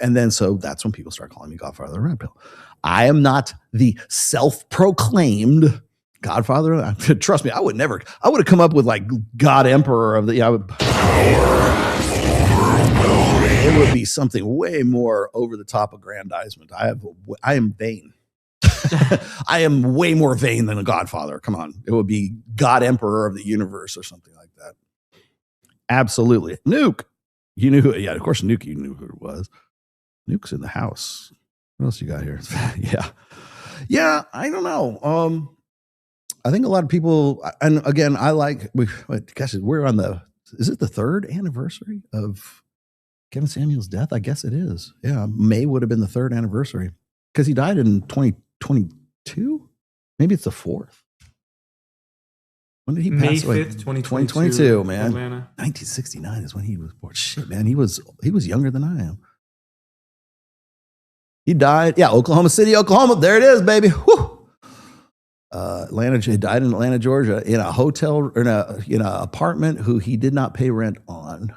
And then so that's when people start calling me Godfather of the Red Pill. I am not the self-proclaimed Godfather. Trust me, I would have come up with like God Emperor of the, it would be something way more over the top aggrandizement. I am vain. I am way more vain than a Godfather. Come on. It would be God Emperor of the universe or something like that. Absolutely. Nuke. You knew who, yeah, of course, Nuke, you knew who it was. Nuke's in the house. What else you got here? Yeah. Yeah, I don't know. I think a lot of people, and again, I like, we're on is it the 3rd anniversary of Kevin Samuels' death? I guess it is. Yeah, May would have been the 3rd anniversary because he died in 2022. Maybe it's the 4th. When did he pass away? May 5th, 2022, man. Atlanta. 1969 is when he was born. Shit, man, he was younger than I am. He died, yeah, Oklahoma City, Oklahoma. There it is, baby. Whew. He died in Atlanta, Georgia, in a hotel, or in a apartment who he did not pay rent on.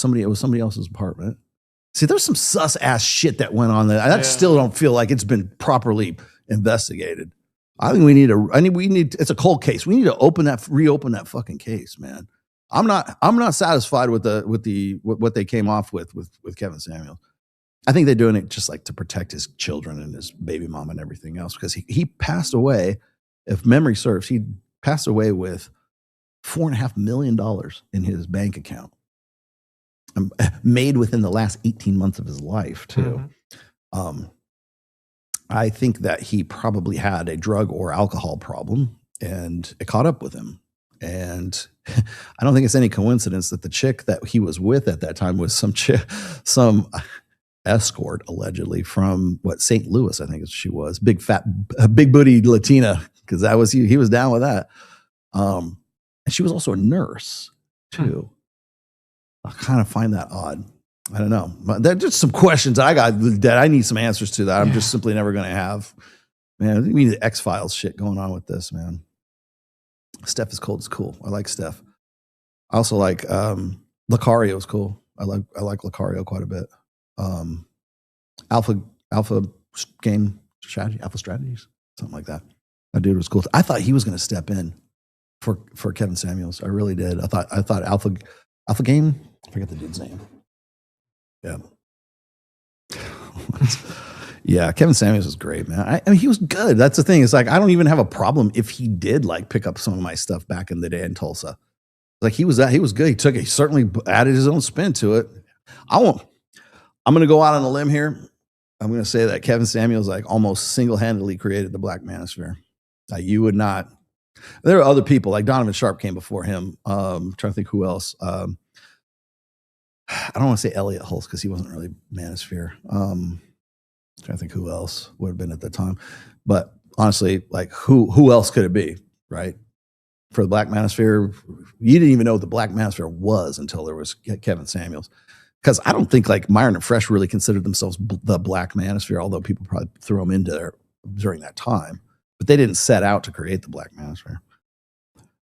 It was somebody else's apartment. See, there's some sus ass shit that went on there. I still don't feel like it's been properly investigated. I think it's a cold case. We need to reopen that fucking case, man. I'm not satisfied with what they came off with Kevin Samuels. I think they're doing it just like to protect his children and his baby mom and everything else, because he passed away, if memory serves, he passed away with $4.5 million in his bank account, made within the last 18 months of his life too. Mm-hmm. I think that he probably had a drug or alcohol problem and it caught up with him. And I don't think it's any coincidence that the chick that he was with at that time was some escort, allegedly, from St. Louis, I think she was. Big booty Latina, because he was down with that. And she was also a nurse too. I kind of find that odd. I don't know. There's just some questions I got that I need some answers to that I'm just simply never going to have. Man, we need the X-Files shit going on with this, man. Steph is cold. It's cool. I like Steph. I also like Lucario is cool. I like Lucario quite a bit. Alpha game strategy, Alpha Strategies, something like that. That dude was cool. I thought he was going to step in for Kevin Samuels. I really did. I thought Alpha Game. I forget the dude's name. Yeah. Yeah, Kevin Samuels is great, man. I mean, he was good. That's the thing. It's like I don't even have a problem if he did like pick up some of my stuff back in the day in Tulsa. Like he was good. He certainly added his own spin to it. I'm going to go out on a limb here. I'm going to say that Kevin Samuels like almost single-handedly created the Black Manosphere. You would not. There are other people like Donovan Sharp came before him. Trying to think who else. I don't want to say Elliot Hulse because he wasn't really Manosphere. Trying to think who else would have been at the time, but honestly, like who else could it be, right? For the Black Manosphere, you didn't even know what the Black Manosphere was until there was Kevin Samuels. Because I don't think like Myron and Fresh really considered themselves the Black Manosphere, although people probably threw them into there during that time, but they didn't set out to create the Black Manosphere.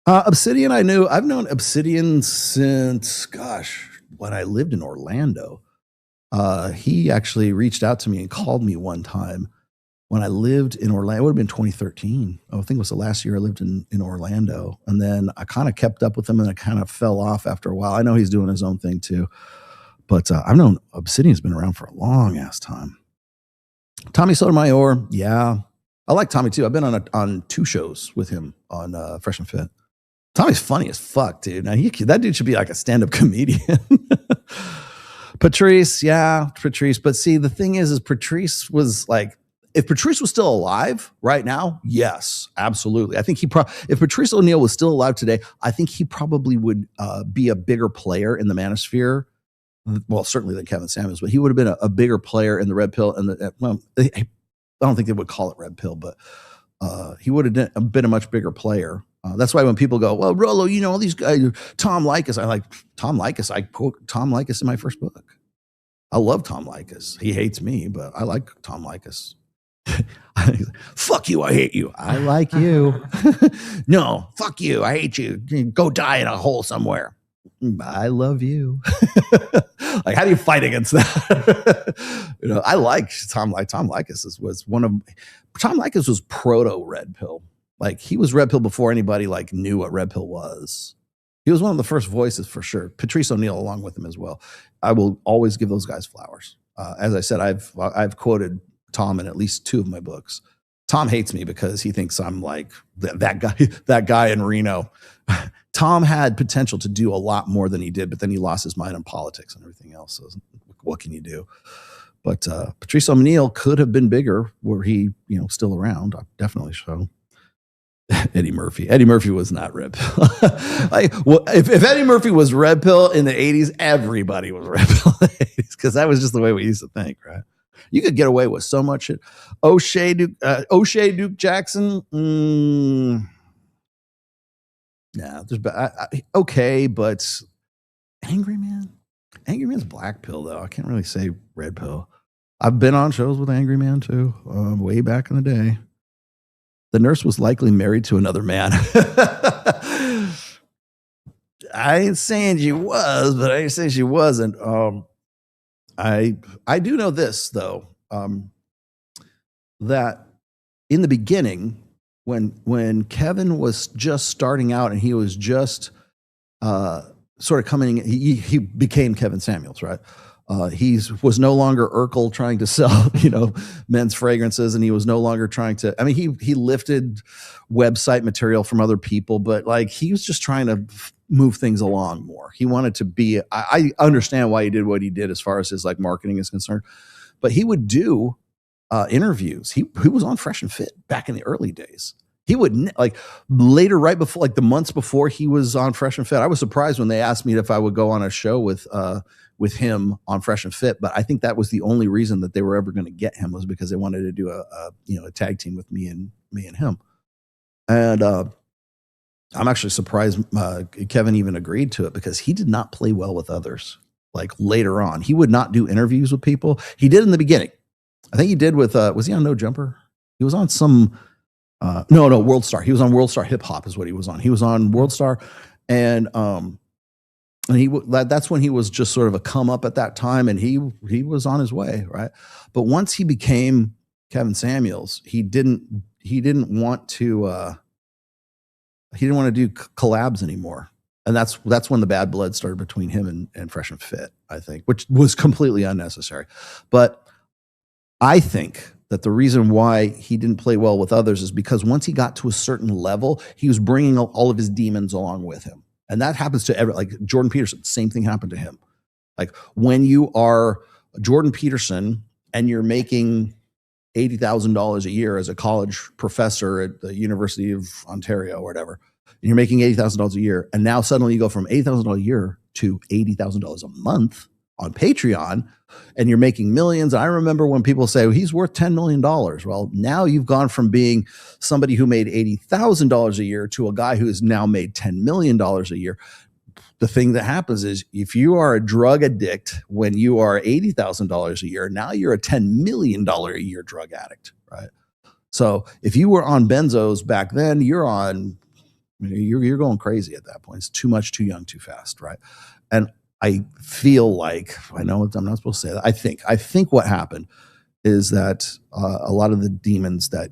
Obsidian, I've known Obsidian since, when I lived in Orlando. He actually reached out to me and called me one time when I lived in Orlando. It would have been 2013. I think it was the last year I lived in Orlando. And then I kind of kept up with him and I kind of fell off after a while. I know he's doing his own thing too. But I've known Obsidian's been around for a long ass time. Tommy Sotomayor, yeah. I like Tommy too. I've been on 2 shows with him on Fresh and Fit. Tommy's funny as fuck, dude. Now that dude should be like a stand-up comedian. Patrice. But see, the thing is Patrice was like, if Patrice was still alive right now, yes, absolutely. I think if Patrice O'Neal was still alive today, I think he probably would be a bigger player in the Manosphere. Well, certainly than Kevin Samuels, but he would have been a bigger player in the Red Pill. And I don't think they would call it Red Pill, but he would have been a much bigger player. That's why when people go, well, Rollo, all these guys, Tom Likas, I like Tom Likas. I quote Tom Likas in my first book. I love Tom Likas. He hates me, but I like Tom Likas. Fuck you, I hate you. I like you. No, fuck you, I hate you. Go die in a hole somewhere. I love you. Like, how do you fight against that? I like Tom Likas was Tom Likas was proto Red Pill. Like he was Red Pill before anybody like knew what Red Pill was. He was one of the first voices for sure. Patrice O'Neal along with him as well. I will always give those guys flowers. As I said, I've quoted Tom in at least 2 of my books. Tom hates me because he thinks I'm like that guy in Reno. Tom had potential to do a lot more than he did, but then he lost his mind on politics and everything else. So what can you do? But Patrice O'Neal could have been bigger were he, still around. Definitely so. Eddie Murphy was not Red Pill. If Eddie Murphy was Red Pill in the 80s, everybody was Red Pill in the 80s because that was just the way we used to think, right? You could get away with so much shit. O'Shea Duke Jackson. Yeah, okay, but Angry Man's Black Pill though. I can't really say Red Pill. I've been on shows with Angry Man too, way back in the day. The nurse was likely married to another man. I ain't saying she was, but I ain't saying she wasn't. I do know this though, that in the beginning, when Kevin was just starting out and he was just sort of coming, he became Kevin Samuels, right? He was no longer Urkel trying to sell, men's fragrances, and he was no longer trying to. I mean, he lifted website material from other people, but like he was just trying to move things along more. He wanted to be. I understand why he did what he did as far as his like marketing is concerned, but he would do interviews. He was on Fresh and Fit back in the early days. He would like later, right before, like the months before he was on Fresh and Fit. I was surprised when they asked me if I would go on a show with him on Fresh and Fit, but I think that was the only reason that they were ever going to get him was because they wanted to do a tag team with me and him. And I'm actually surprised Kevin even agreed to it because he did not play well with others. like later on. He would not do interviews with people. He did in the beginning. I think he did with, was he on No Jumper? He was on some, no, World Star. He was on World Star Hip Hop is what he was on. He was on World Star. And that's when he was just sort of a come up at that time. And he was on his way. Right. But once he became Kevin Samuels, he didn't want to do collabs anymore. And that's when the bad blood started between him and Fresh and Fit, I think, which was completely unnecessary. But I think that the reason why he didn't play well with others is because once he got to a certain level, he was bringing all of his demons along with him. And that happens to like Jordan Peterson. Same thing happened to him. Like when you are Jordan Peterson and you're making $80,000 a year as a college professor at the University of Ontario or whatever, and you're making $80,000 a year, and now suddenly you go from $80,000 a year to $80,000 a month on Patreon, and you're making millions. I remember when people say, well, he's worth $10 million. Well, now you've gone from being somebody who made $80,000 a year to a guy who has now made $10 million a year. The thing that happens is if you are a drug addict when you are $80,000 a year, now you're a $10 million a year drug addict, right? So if you were on benzos back then, you're going crazy at that point. It's too much, too young, too fast, right? And I feel like, I know I'm not supposed to say that. I think what happened is that a lot of the demons that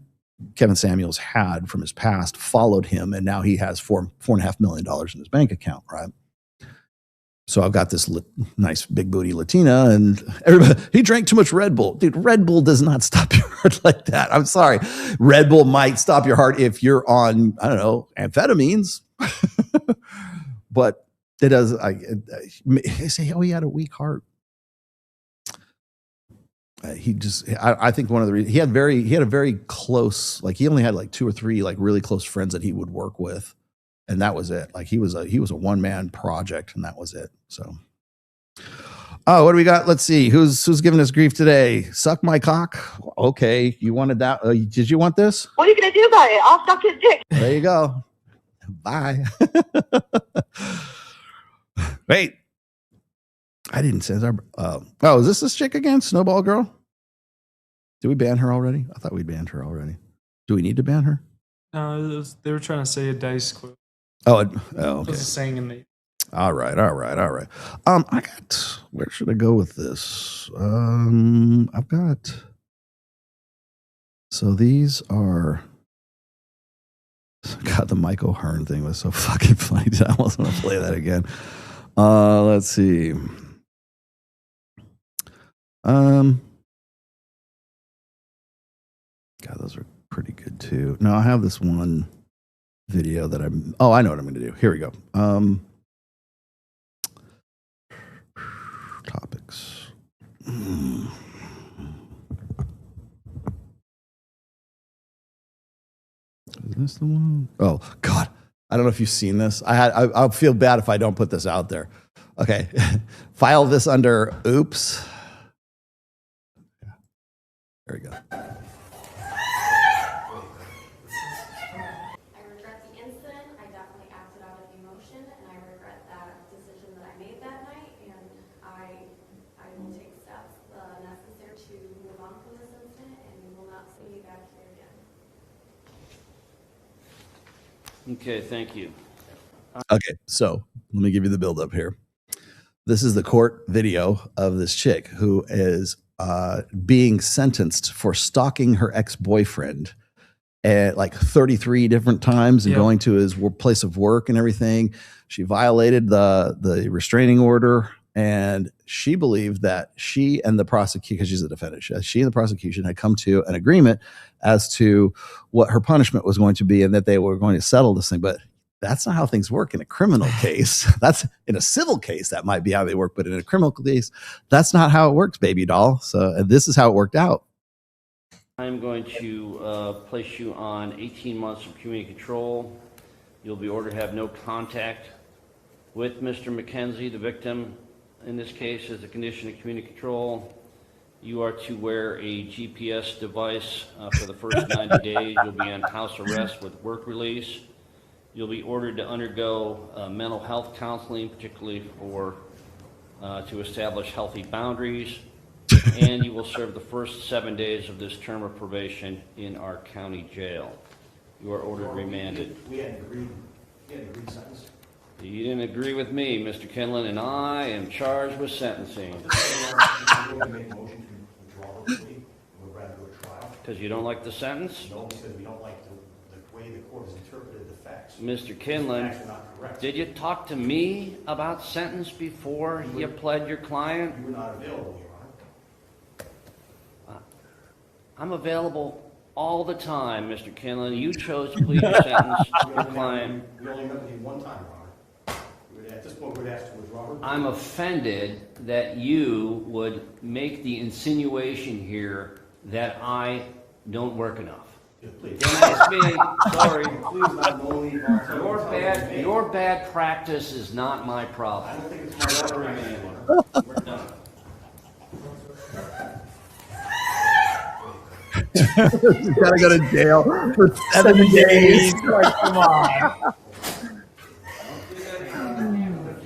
Kevin Samuels had from his past followed him, and now he has $4.5 million in his bank account, right? So I've got this nice big booty Latina, and everybody, he drank too much Red Bull. Dude, Red Bull does not stop your heart like that. I'm sorry. Red Bull might stop your heart if you're on, I don't know, amphetamines. But it does. I say, oh, he had a weak heart. I think one of the reasons he had a very close, like he only had like 2 or 3 like really close friends that he would work with. And that was it. Like he was a one-man project, and that was it. So, oh, what do we got? Let's see. Who's giving us grief today? Suck my cock. Okay, you wanted that. Did you want this? What are you going to do about it? I'll suck his dick. There you go. Bye. Wait. I didn't say that. Oh, is this chick again? Snowball Girl? Did we ban her already? I thought we'd banned her already. Do we need to ban her? No, they were trying to say a dice quote. Oh, okay. It was a saying in the. All right. I got. Where should I go with this? I've got. So these are. God, the Mike O'Hearn thing was so fucking funny. I almost want to play that again. Let's see. God, those are pretty good too. No, I have this one video that I know what I'm going to do. Here we go. Topics. Is this the one? Oh God, I don't know if you've seen this. I'll feel bad if I don't put this out there. Okay, file this under oops. There we go. Okay, thank you. Okay, so let me give you the build-up here. This is the court video of this chick who is being sentenced for stalking her ex-boyfriend at like 33 different times and going to his place of work and everything. She violated the restraining order, and she believed that she and the prosecution, because she's a defendant, she and the prosecution had come to an agreement as to what her punishment was going to be and that they were going to settle this thing. But that's not how things work in a criminal case. That's in a civil case, that might be how they work. But in a criminal case, that's not how it works, baby doll. So and this is how it worked out. I'm going to place you on 18 months of community control. You'll be ordered to have no contact with Mr. McKenzie, the victim. In this case, as a condition of community control, you are to wear a GPS device for the first 90 days. You'll be on house arrest with work release. You'll be ordered to undergo mental health counseling, particularly for to establish healthy boundaries, and you will serve the first 7 days of this term of probation in our county jail. You are ordered remanded. We hadn't agreed sentence. You didn't agree with me, Mr. Kinlan, and I am charged with sentencing. Because you don't like the sentence? No, because we don't like the way the court has interpreted the facts. Mr. Kinlan, did you talk to me about sentence before you pled your client? You were not available, Your Honor. I'm available all the time, Mr. Kinlan. You chose to plead your sentence to your client. We only met with you one time, Your Honor. At this point, we'd ask to withdraw. I'm offended that you would make the insinuation here that I don't work enough. Please. Don't ask me. Sorry. Please not knowingly voluntarily. Your bad practice is not my problem. I don't think it's my practice. We're done. You gotta go to jail for 7 days. Like, come on.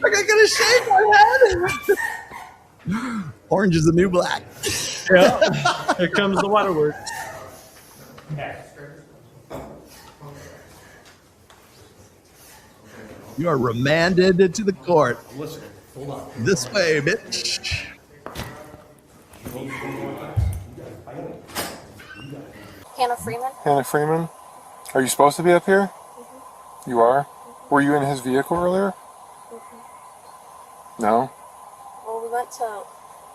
Like, I'm gonna shave my head. Orange is the new black. Yeah, here comes the waterworks. You are remanded to the court. Listen, hold on. This way, bitch. Hannah Freeman. Hannah Freeman? Are you supposed to be up here? You are? Were you in his vehicle earlier? No? Well, we went to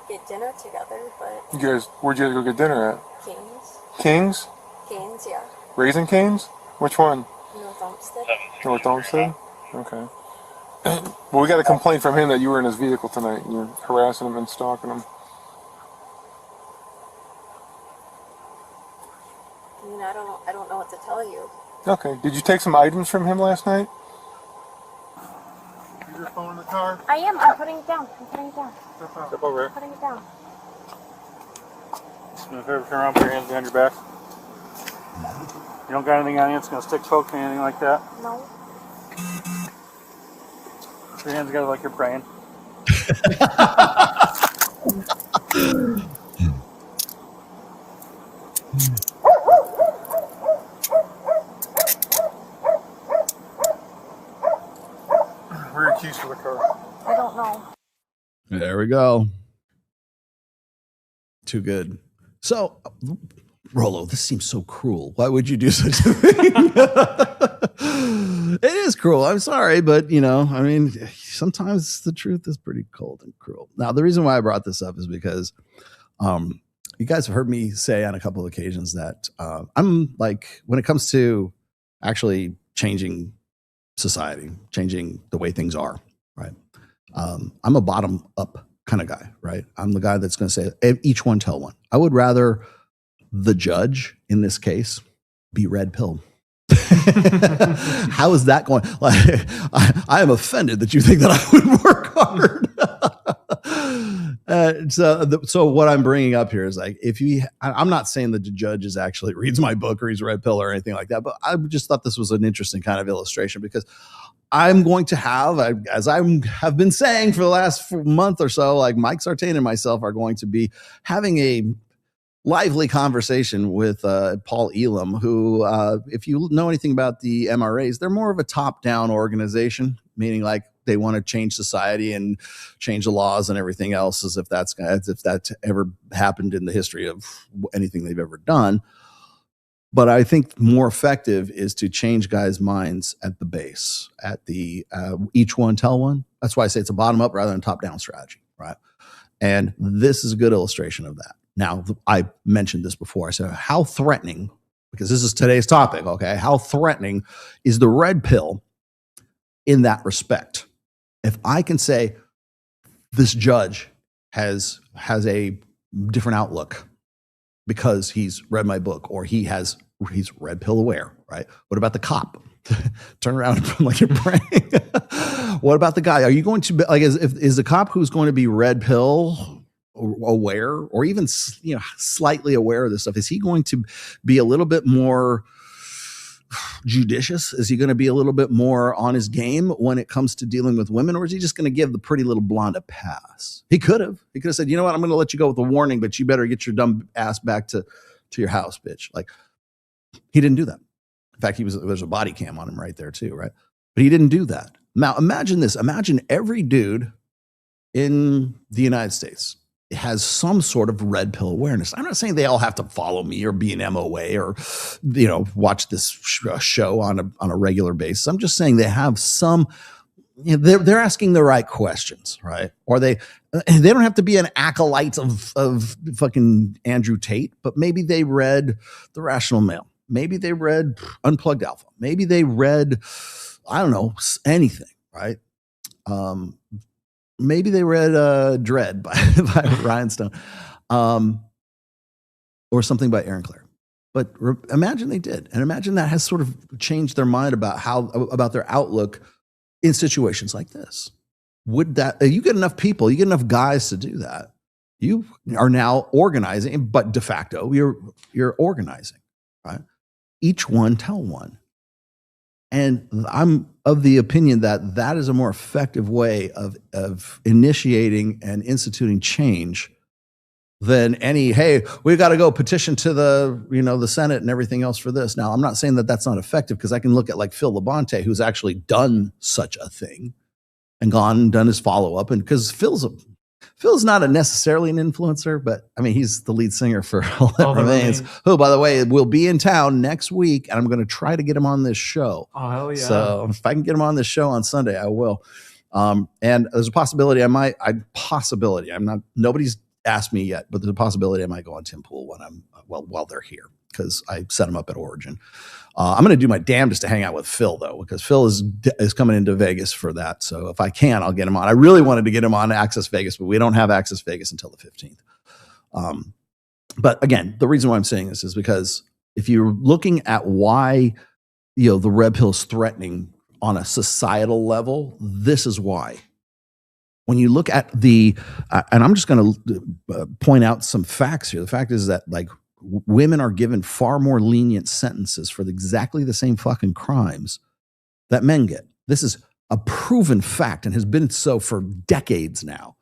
get dinner together, but You guys, where'd you guys go get dinner at? Kings. King's? Kings, yeah. Raising Cane's? Which one? North Olmsted. North Olmsted? Okay. Well, we got a complaint from him that you were in his vehicle tonight and you're harassing him and stalking him. I mean, I don't know what to tell you. Okay. Did you take some items from him last night? Is your phone in the car? I am. I'm putting it down. I'm putting it down. Step over I'm putting it down. If you ever turn around, put your hands behind your back. You don't got anything on you that's going to stick, poke, anything like that? No. Put your hands together like you're praying. Where are your keys to the car? I don't know. There we go. Too good. So, Rolo, this seems so cruel. Why would you do such a thing? It is cruel. I'm sorry, but I mean, sometimes the truth is pretty cold and cruel. Now, the reason why I brought this up is because you guys have heard me say on a couple of occasions that I'm like, when it comes to actually changing society, changing the way things are, right? I'm a bottom up kind of guy, right? I'm the guy that's going to say each one tell one. I would rather the judge in this case be red pilled. How is that going? Like, I am offended that you think that I would work hard. So what I'm bringing up here is like, I'm not saying that the judge actually reads my book or he's red pill or anything like that, but I just thought this was an interesting kind of illustration because I'm going to have, as I have been saying for the last month or so, like Mike Sartain and myself are going to be having a lively conversation with Paul Elam, who, if you know anything about the MRAs, they're more of a top-down organization, meaning like they want to change society and change the laws and everything else, as if that's ever happened in the history of anything they've ever done. But I think more effective is to change guys' minds at the base, at the each one tell one. That's why I say it's a bottom-up rather than top-down strategy, right? And this is a good illustration of that. Now, I mentioned this before. I said, how threatening, because this is today's topic, okay? How threatening is the red pill in that respect? If I can say this judge has a different outlook because he's read my book or he's red pill aware, right? What about the cop? Turn around and pretend like you're praying. What about the guy? Are you going to be like, is the cop who's going to be red pill aware or even slightly aware of this stuff, is he going to be a little bit more judicious? Is he going to be a little bit more on his game when it comes to dealing with women, or is he just going to give the pretty little blonde a pass? He could have said, you know what, I'm going to let you go with a warning, but you better get your dumb ass back to your house, bitch. Like, he didn't do that. In fact, there's a body cam on him right there too, right? But he didn't do that. Now imagine this. Imagine every dude in the United States has some sort of red pill awareness. I'm not saying they all have to follow me or be an MOA or, watch this show on a regular basis. I'm just saying they have some, they're asking the right questions, right? Or they don't have to be an acolyte of fucking Andrew Tate, but maybe they read The Rational Male. Maybe they read Unplugged Alpha. Maybe they read, I don't know, anything, right? Maybe they read Dread by Ryan Stone, or something by Aaron Clare. But imagine they did, and imagine that has sort of changed their mind about their outlook in situations like this. Would that, you get enough people, you get enough guys to do that, you are now organizing, but de facto you're organizing, right? Each one tell one. And I'm of the opinion that is a more effective way of initiating and instituting change than any, hey, we got to go petition to the Senate and everything else for this. Now, I'm not saying that that's not effective, because I can look at like Phil Labonte, who's actually done such a thing and gone and done his follow-up. And because Phil's not necessarily an influencer, but I mean, he's the lead singer for All That Remains, who, by the way, will be in town next week, and I'm going to try to get him on this show. Oh, hell yeah. So if I can get him on this show on Sunday, I will. And there's a possibility nobody's asked me yet, but there's a possibility I might go on Tim Pool while they're here, because I set them up at Origin. I'm going to do my damnedest to hang out with Phil, though, because Phil is coming into Vegas for that. So if I can, I'll get him on. I really wanted to get him on Access Vegas, but we don't have Access Vegas until the 15th. But again, the reason why I'm saying this is because if you're looking at why the red pill is threatening on a societal level, this is why. When you look at and I'm just going to point out some facts here. The fact is that, like, women are given far more lenient sentences for exactly the same fucking crimes that men get. This is a proven fact and has been so for decades now.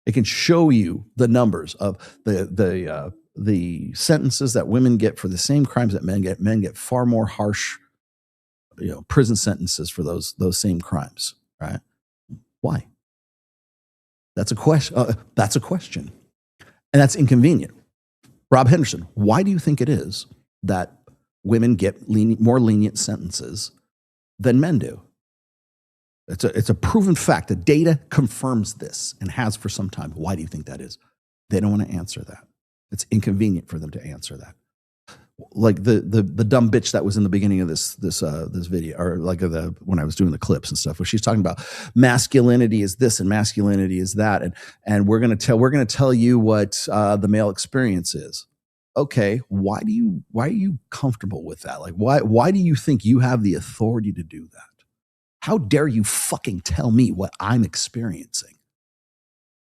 It can show you the numbers of the sentences that women get for the same crimes that men get. Men get far more harsh, prison sentences for those same crimes, right? Why? That's a question. And that's inconvenient. Rob Henderson, why do you think it is that women get more lenient sentences than men do? It's a proven fact. The data confirms this and has for some time. Why do you think that is? They don't want to answer that. It's inconvenient for them to answer that. Like the dumb bitch that was in the beginning of this video, or like when I was doing the clips and stuff, where she's talking about masculinity is this and masculinity is that, and we're gonna tell you what the male experience is. Okay, why are you comfortable with that? Like, why do you think you have the authority to do that? How dare you fucking tell me what I'm experiencing?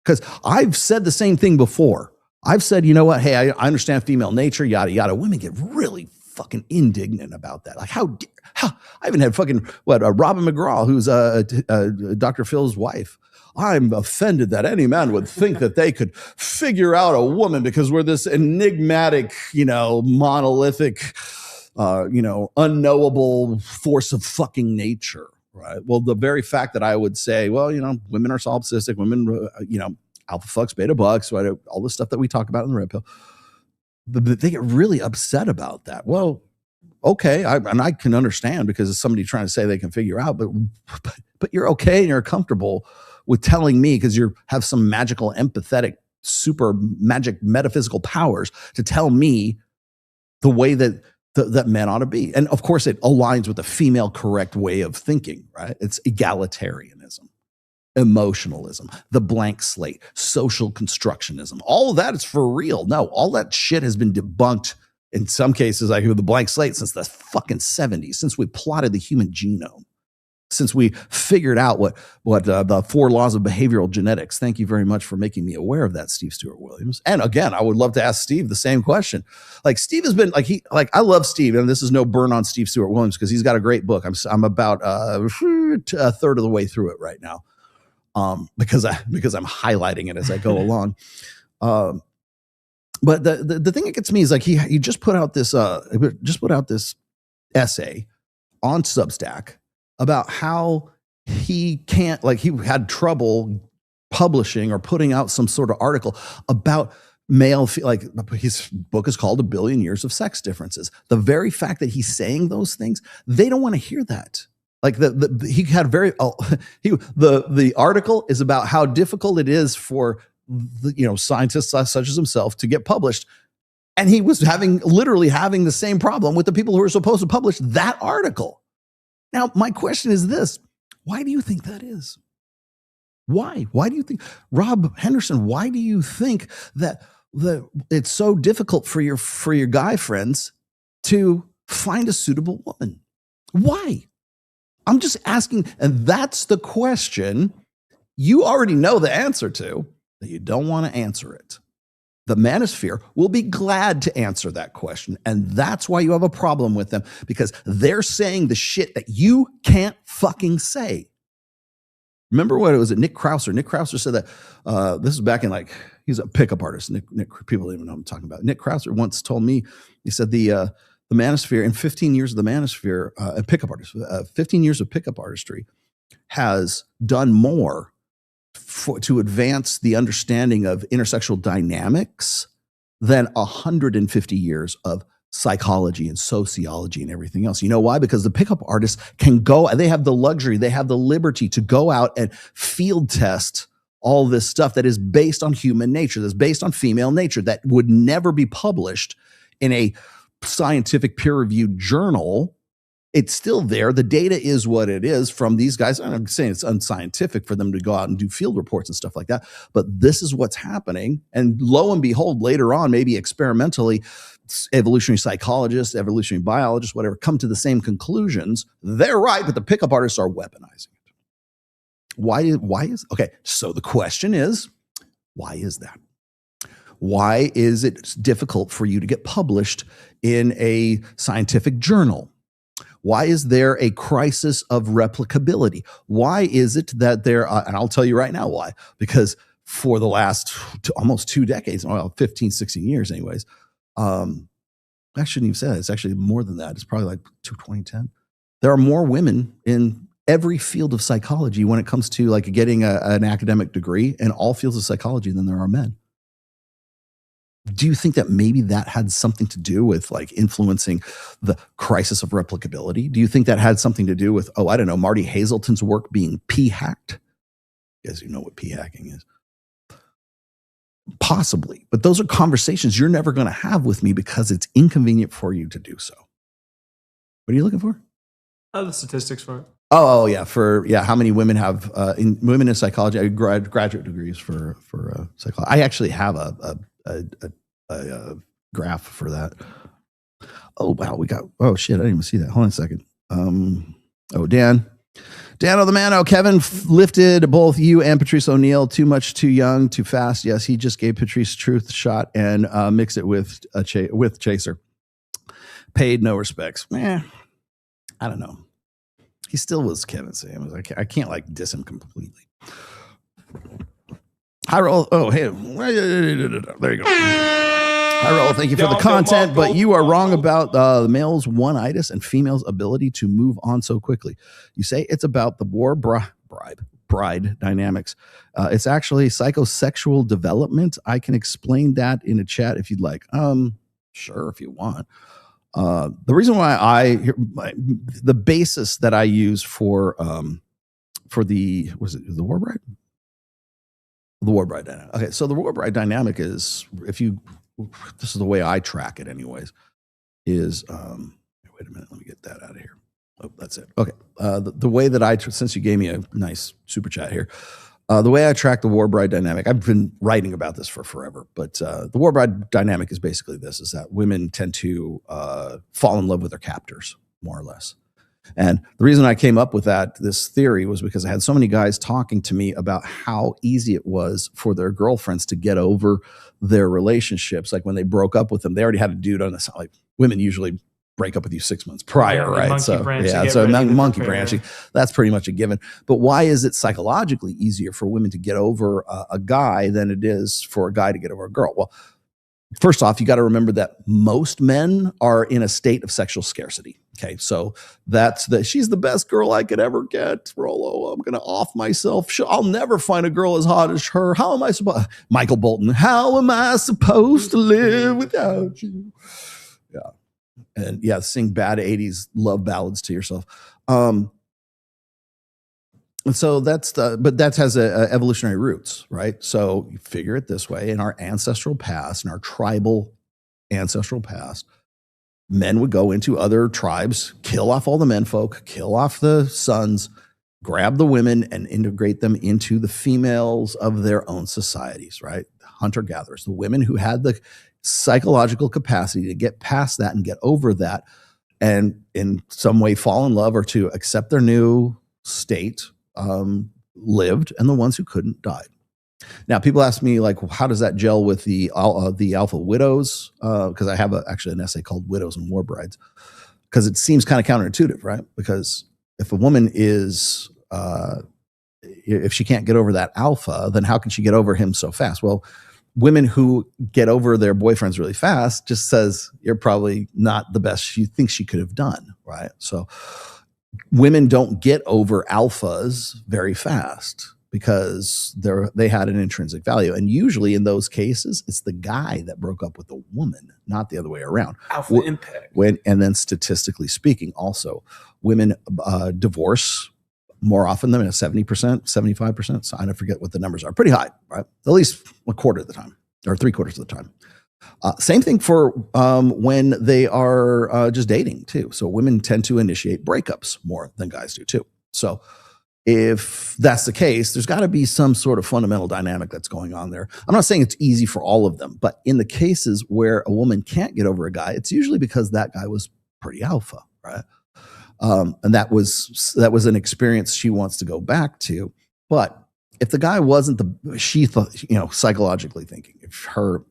Because I've said the same thing before. I've said, you know what? Hey, I understand female nature, yada, yada. Women get really fucking indignant about that. Like, how I even had fucking, Robin McGraw, who's Dr. Phil's wife. I'm offended that any man would think that they could figure out a woman because we're this enigmatic, monolithic, unknowable force of fucking nature, right? Well, the very fact that I would say, well, women are solipsistic, women, alpha fucks, beta bucks, right? All the stuff that we talk about in the red pill. But they get really upset about that. Well, okay, I can understand, because it's somebody trying to say they can figure out, but you're okay and you're comfortable with telling me, because you have some magical, empathetic, super magic metaphysical powers to tell me the way that men ought to be. And of course, it aligns with the female correct way of thinking, right? It's egalitarianism, emotionalism, the blank slate, social constructionism. All of that is for real. No, all that shit has been debunked in some cases. I hear the blank slate since the fucking 70s, since we plotted the human genome. since we figured out what the 4 laws of behavioral genetics. Thank you very much for making me aware of that, Steve Stewart Williams. And again, I would love to ask Steve the same question. Like Steve has been I love Steve, and this is no burn on Steve Stewart Williams because he's got a great book. I'm about a third of the way through it right now, because I'm highlighting it as I go along. But the thing that gets me is like he just put out this essay on Substack about how he can't, like, he had trouble publishing or putting out some sort of article about male, like his book is called A Billion Years of Sex Differences. The very fact that he's saying those things, they don't want to hear that. Like he had the article is about how difficult it is for scientists such as himself to get published. And he was literally having the same problem with the people who are supposed to publish that article. Now, my question is this: why do you think that is? Why? Why do you think, Rob Henderson? Why do you think that it's so difficult for your guy friends to find a suitable woman? Why? I'm just asking, and that's the question you already know the answer to, that you don't want to answer it. The manosphere will be glad to answer that question. And that's why you have a problem with them, because they're saying the shit that you can't fucking say. Remember what it was? Nick Krauser. Nick Krauser said that, this is back in he's a pickup artist. Nick, people don't even know what I'm talking about. Nick Krauser once told me, he said the manosphere, in 15 years of the manosphere, pickup artist, 15 years of pickup artistry has done more to advance the understanding of intersexual dynamics than 150 years of psychology and sociology and everything else. You know why? Because the pickup artists can go, they have the luxury, they have the liberty to go out and field test all this stuff that is based on human nature, that's based on female nature, that would never be published in a scientific peer-reviewed journal. It's still there. The data is what it is from these guys. I'm saying it's unscientific for them to go out and do field reports and stuff like that, but this is what's happening. And lo and behold, later on, maybe experimentally, evolutionary psychologists, evolutionary biologists, whatever, come to the same conclusions. They're right, but the pickup artists are weaponizing it. Why is okay? So the question is, why is that? Why is it difficult for you to get published in a scientific journal? Why is there a crisis of replicability? Why is it that and I'll tell you right now why, because for the last almost 2 decades, well, 15, 16 years anyways, I shouldn't even say that. It's actually more than that. It's probably like 2010. There are more women in every field of psychology when it comes to like getting an academic degree in all fields of psychology than there are men. Do you think that maybe that had something to do with like influencing the crisis of replicability? Do you think that had something to do with, I don't know, Marty Hazelton's work being p-hacked? You guys, you know what p-hacking is. Possibly, but those are conversations you're never going to have with me because it's inconvenient for you to do so. What are you looking for? The statistics for it. Oh yeah, how many women have women in psychology? Graduate degrees for psychology. I actually have a graph for that. Oh wow, oh shit, I didn't even see that. Hold on a second. Dan the man. Kevin lifted both you and Patrice O'Neill. Too much, too young, too fast. Yes, he just gave Patrice Truth a shot and mixed it with Chaser. Paid no respects. I don't know. He still was Kevin Sam. I can't like diss him completely. Hi, Roll. Oh, hey. There you go. Hi, Roll. Thank you for the content, but you are wrong about the male's one-itis and female's ability to move on so quickly. You say it's about the war bride dynamics. It's actually psychosexual development. I can explain that in a chat if you'd like. Sure, if you want. The reason why the basis that I use for the war bride? The war bride dynamic. Okay, so the war bride dynamic is, this is the way I track it anyways, is, wait a minute, let me get that out of here. Oh, that's it. Okay. The way that since you gave me a nice super chat here, the way I track the war bride dynamic, I've been writing about this for forever, but the war bride dynamic is basically this, is that women tend to fall in love with their captors, more or less. And the reason I came up with this theory was because I had so many guys talking to me about how easy it was for their girlfriends to get over their relationships. Like when they broke up with them, they already had a dude on this. Like women usually break up with you 6 months prior, right? Monkey branching, that's pretty much a given. But why is it psychologically easier for women to get over a guy than it is for a guy to get over a girl? Well, first off, you got to remember that most men are in a state of sexual scarcity. Okay, so she's the best girl I could ever get. Rollo, I'm gonna off myself. I'll never find a girl as hot as her. How am I supposed? Michael Bolton. How am I supposed to live without you? Yeah, and yeah, sing bad '80s love ballads to yourself. And so that has evolutionary roots, right? So you figure it this way: in our ancestral past, in our tribal ancestral past, men would go into other tribes, kill off all the menfolk, kill off the sons, grab the women, and integrate them into the females of their own societies, right? Hunter-gatherers, the women who had the psychological capacity to get past that and get over that and in some way fall in love or to accept their new state lived, and the ones who couldn't died. Now, people ask me, like, how does that gel with the alpha widows? Because I have actually an essay called Widows and War Brides, because it seems kind of counterintuitive, right? Because if a woman is, if she can't get over that alpha, then how can she get over him so fast? Well, women who get over their boyfriends really fast just says you're probably not the best she thinks she could have done, right? So women don't get over alphas very fast, because they had an intrinsic value. And usually in those cases, it's the guy that broke up with the woman, not the other way around. Alpha impact. And then statistically speaking, also, women divorce more often than 70%, 75%. So I forget what the numbers are. Pretty high, right? At least a quarter of the time or 3/4 of the time. Same thing for when they are just dating too. So women tend to initiate breakups more than guys do too. So if that's the case, there's got to be some sort of fundamental dynamic that's going on there. I'm not saying it's easy for all of them, but in the cases where a woman can't get over a guy, it's usually because that guy was pretty alpha, right? And that was an experience she wants to go back to. But if the guy wasn't she thought, psychologically thinking, if her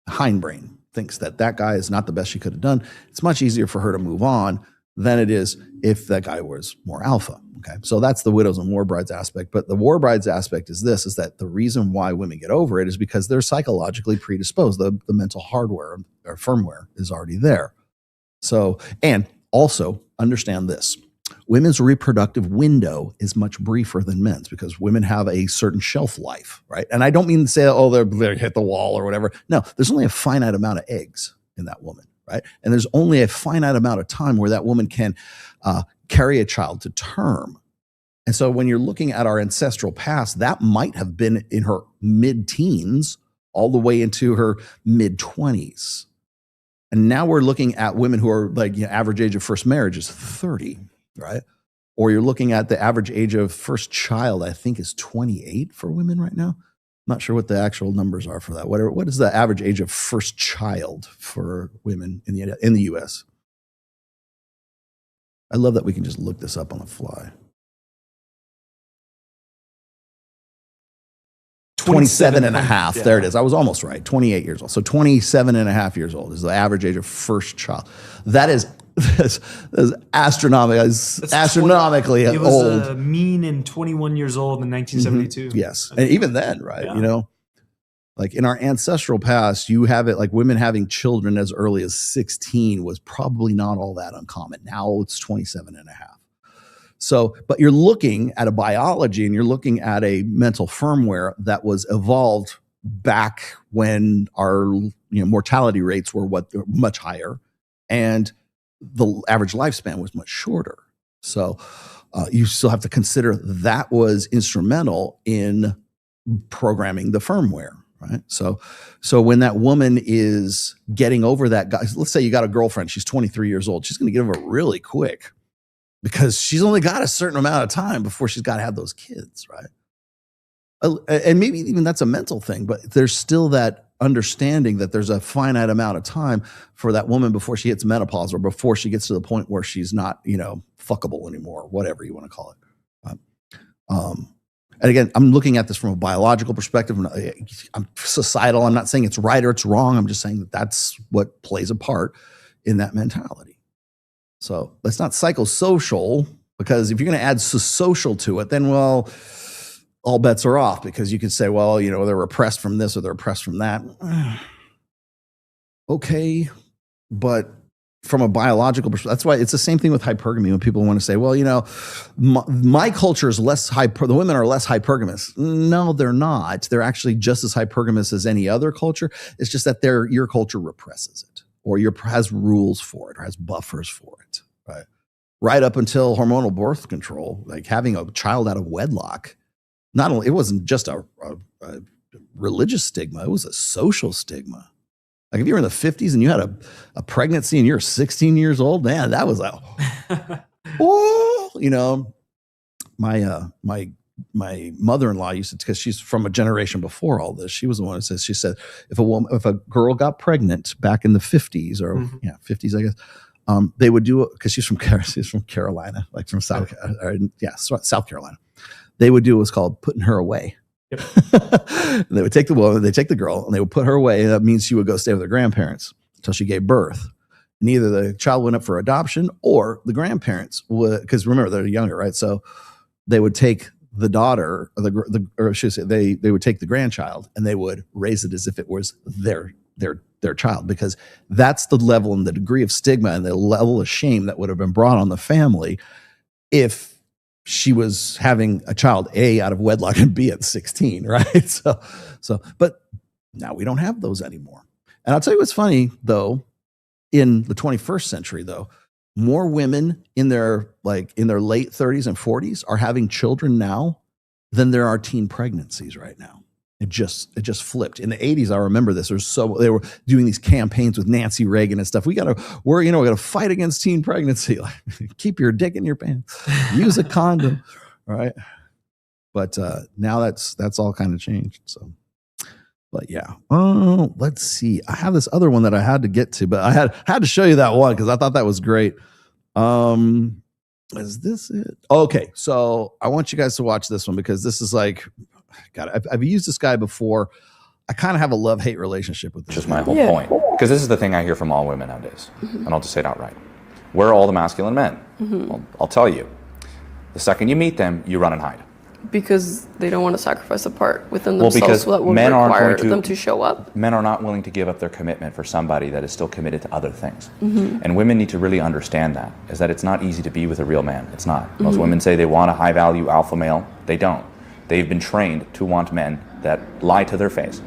hindbrain thinks that guy is not the best she could have done, it's much easier for her to move on than it is if that guy was more alpha. Okay, so that's the widows and war brides aspect. But the war brides aspect is that the reason why women get over it is because they're psychologically predisposed. The mental hardware or firmware is already there. So, and also understand this: women's reproductive window is much briefer than men's, because women have a certain shelf life, right? And I don't mean to say, oh, they're hit the wall or whatever. No, there's only a finite amount of eggs in that woman, right? And there's only a finite amount of time where that woman can carry a child to term. And so when you're looking at our ancestral past, that might have been in her mid-teens all the way into her mid-20s. And now we're looking at women who are like, average age of first marriage is 30, right? Or you're looking at the average age of first child, I think, is 28 for women right now. I'm not sure what the actual numbers are for that. What is the average age of first child for women in the U.S.? I love that we can just look this up on the fly. 27 and a half. Yeah. There it is. I was almost right. 28 years old. So 27 and a half years old is the average age of first child. That is astronomically it was old. A mean and 21 years old in 1972. Mm-hmm. Yes. And even then, right? Yeah. Like in our ancestral past, you have it like women having children as early as 16 was probably not all that uncommon. Now it's 27 and a half. So, but you're looking at a biology and you're looking at a mental firmware that was evolved back when our mortality rates were much higher, and the average lifespan was much shorter. So you still have to consider that was instrumental in programming the firmware, right? So when that woman is getting over that guy, let's say you got a girlfriend, she's 23 years old, she's going to get over it really quick, because she's only got a certain amount of time before she's got to have those kids, right? And maybe even that's a mental thing, but there's still that understanding that there's a finite amount of time for that woman before she hits menopause or before she gets to the point where she's not, fuckable anymore, whatever you want to call it. And again, I'm looking at this from a biological perspective. I'm societal. I'm not saying it's right or it's wrong. I'm just saying that that's what plays a part in that mentality. So it's not psychosocial, because if you're going to add social to it, then, well, all bets are off, because you could say, well, they're repressed from this or they're repressed from that. Okay. But from a biological perspective, that's why it's the same thing with hypergamy. When people want to say, well, my culture is less the women are less hypergamous. No, they're not. They're actually just as hypergamous as any other culture. It's just that your culture represses it, or has rules for it, or has buffers for it. Right up until hormonal birth control, like having a child out of wedlock. Not only, it wasn't just a religious stigma, it was a social stigma. Like if you were in the 50s and you had a pregnancy and you're 16 years old, man, that was my mother-in-law used to, because she's from a generation before all this, she was the one who says, she said, if a girl got pregnant back in the 50s or 50s, I guess, they would do it, because she's from Carolina, like from South Carolina. They would do what's called putting her away. Yep. They would take the woman, they take the girl, and they would put her away. And that means she would go stay with her grandparents until she gave birth. And either the child went up for adoption, or the grandparents would, because remember, they're younger, right? So they would take the daughter, or I should say, they would take the grandchild and they would raise it as if it was their child, because that's the level and the degree of stigma and the level of shame that would have been brought on the family if she was having a child A out of wedlock and B at 16, right? So, but now we don't have those anymore. And I'll tell you what's funny though, in the 21st century though, more women in their late 30s and 40s are having children now than there are teen pregnancies right now. It just flipped. In the 80s, I remember this. They were doing these campaigns with Nancy Reagan and stuff. We got to fight against teen pregnancy. Like, keep your dick in your pants. Use a condom, right? But now that's all kind of changed. So, but yeah. Oh, let's see. I have this other one that I had to get to, but I had to show you that one because I thought that was great. Is this it? Okay, so I want you guys to watch this one because this is like, God, I've used this guy before. I kind of have a love-hate relationship with this. Which is my whole point. Because this is the thing I hear from all women nowadays. And I'll just say it outright. Where are all the masculine men? Well, I'll tell you. The second you meet them, you run and hide. Because they don't want to sacrifice a part within themselves because that would men aren't require going to, them to show up. Men are not willing to give up their commitment for somebody that is still committed to other things. And women need to really understand that, is that it's not easy to be with a real man. It's not. Most women say they want a high-value alpha male. They don't. They've been trained to want men that lie to their face.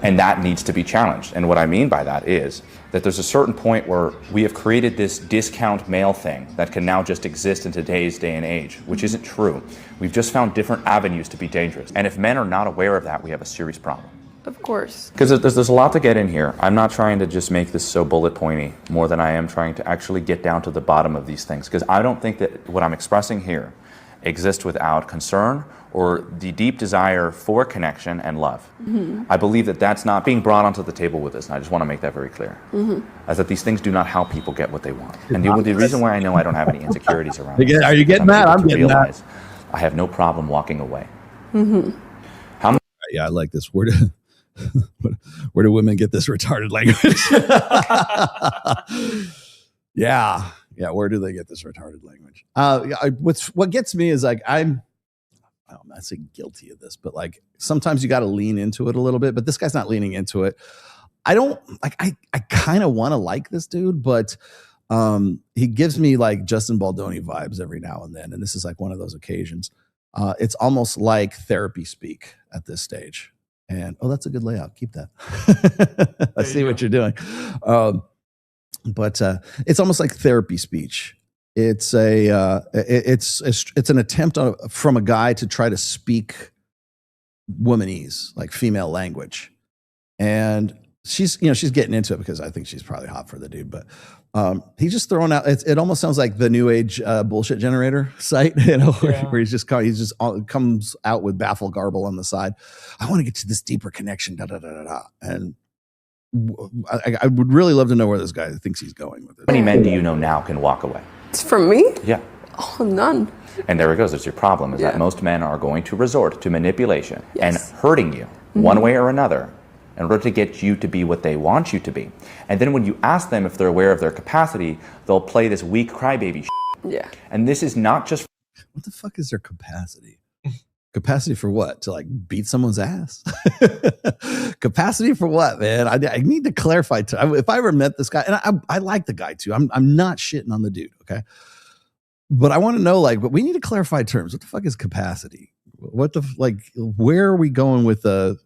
And that needs to be challenged. And what I mean by that is that there's a certain point where we have created this discount male thing that can now just exist in today's day and age, which isn't true. We've just found different avenues to be dangerous. And if men are not aware of that, we have a serious problem. Of course. Because there's a lot to get in here. I'm not trying to just make this so bullet pointy more than I am trying to actually get down to the bottom of these things. Because I don't think that what I'm expressing here exists without concern or the deep desire for connection and love. I believe that that's not being brought onto the table with us, and I just want to make that very clear. As that these things do not help people get what they want. And the reason why I know I don't have any insecurities around this, are you getting that? I'm getting that. I have no problem walking away. Yeah, I like this. Where do women get this retarded language? Yeah, where do they get this retarded language? What gets me is like I'm not saying guilty of this, but like sometimes you got to lean into it a little bit. But this guy's not leaning into it. I don't like. I kind of want to like this dude, but he gives me like Justin Baldoni vibes every now and then, and this is like one of those occasions. It's almost like therapy speak at this stage. And that's a good layout. Keep that. I see what you're doing. But it's almost like therapy speech. It's it's an attempt from a guy to try to speak womanese, like female language. And she's getting into it because I think she's probably hot for the dude, but he's just throwing out. It almost sounds like the new age bullshit generator site, where he's just comes out with baffle garble on the side. I want to get to this deeper connection, da da da da da. And I would really love to know where this guy thinks he's going with it. How many men do you know now can walk away? It's from me? Yeah. Oh, none. And there it goes. It's your problem is that most men are going to resort to manipulation and hurting you one way or another in order to get you to be what they want you to be. And then when you ask them if they're aware of their capacity, they'll play this weak crybaby shit. Yeah. And this is not just... What the fuck is their capacity? Capacity for what? To like beat someone's ass? Capacity for what, man? I need to clarify. If I ever met this guy, and I like the guy too. I'm not shitting on the dude, okay? But I want to know, but we need to clarify terms. What the fuck is capacity? What the where are we going with the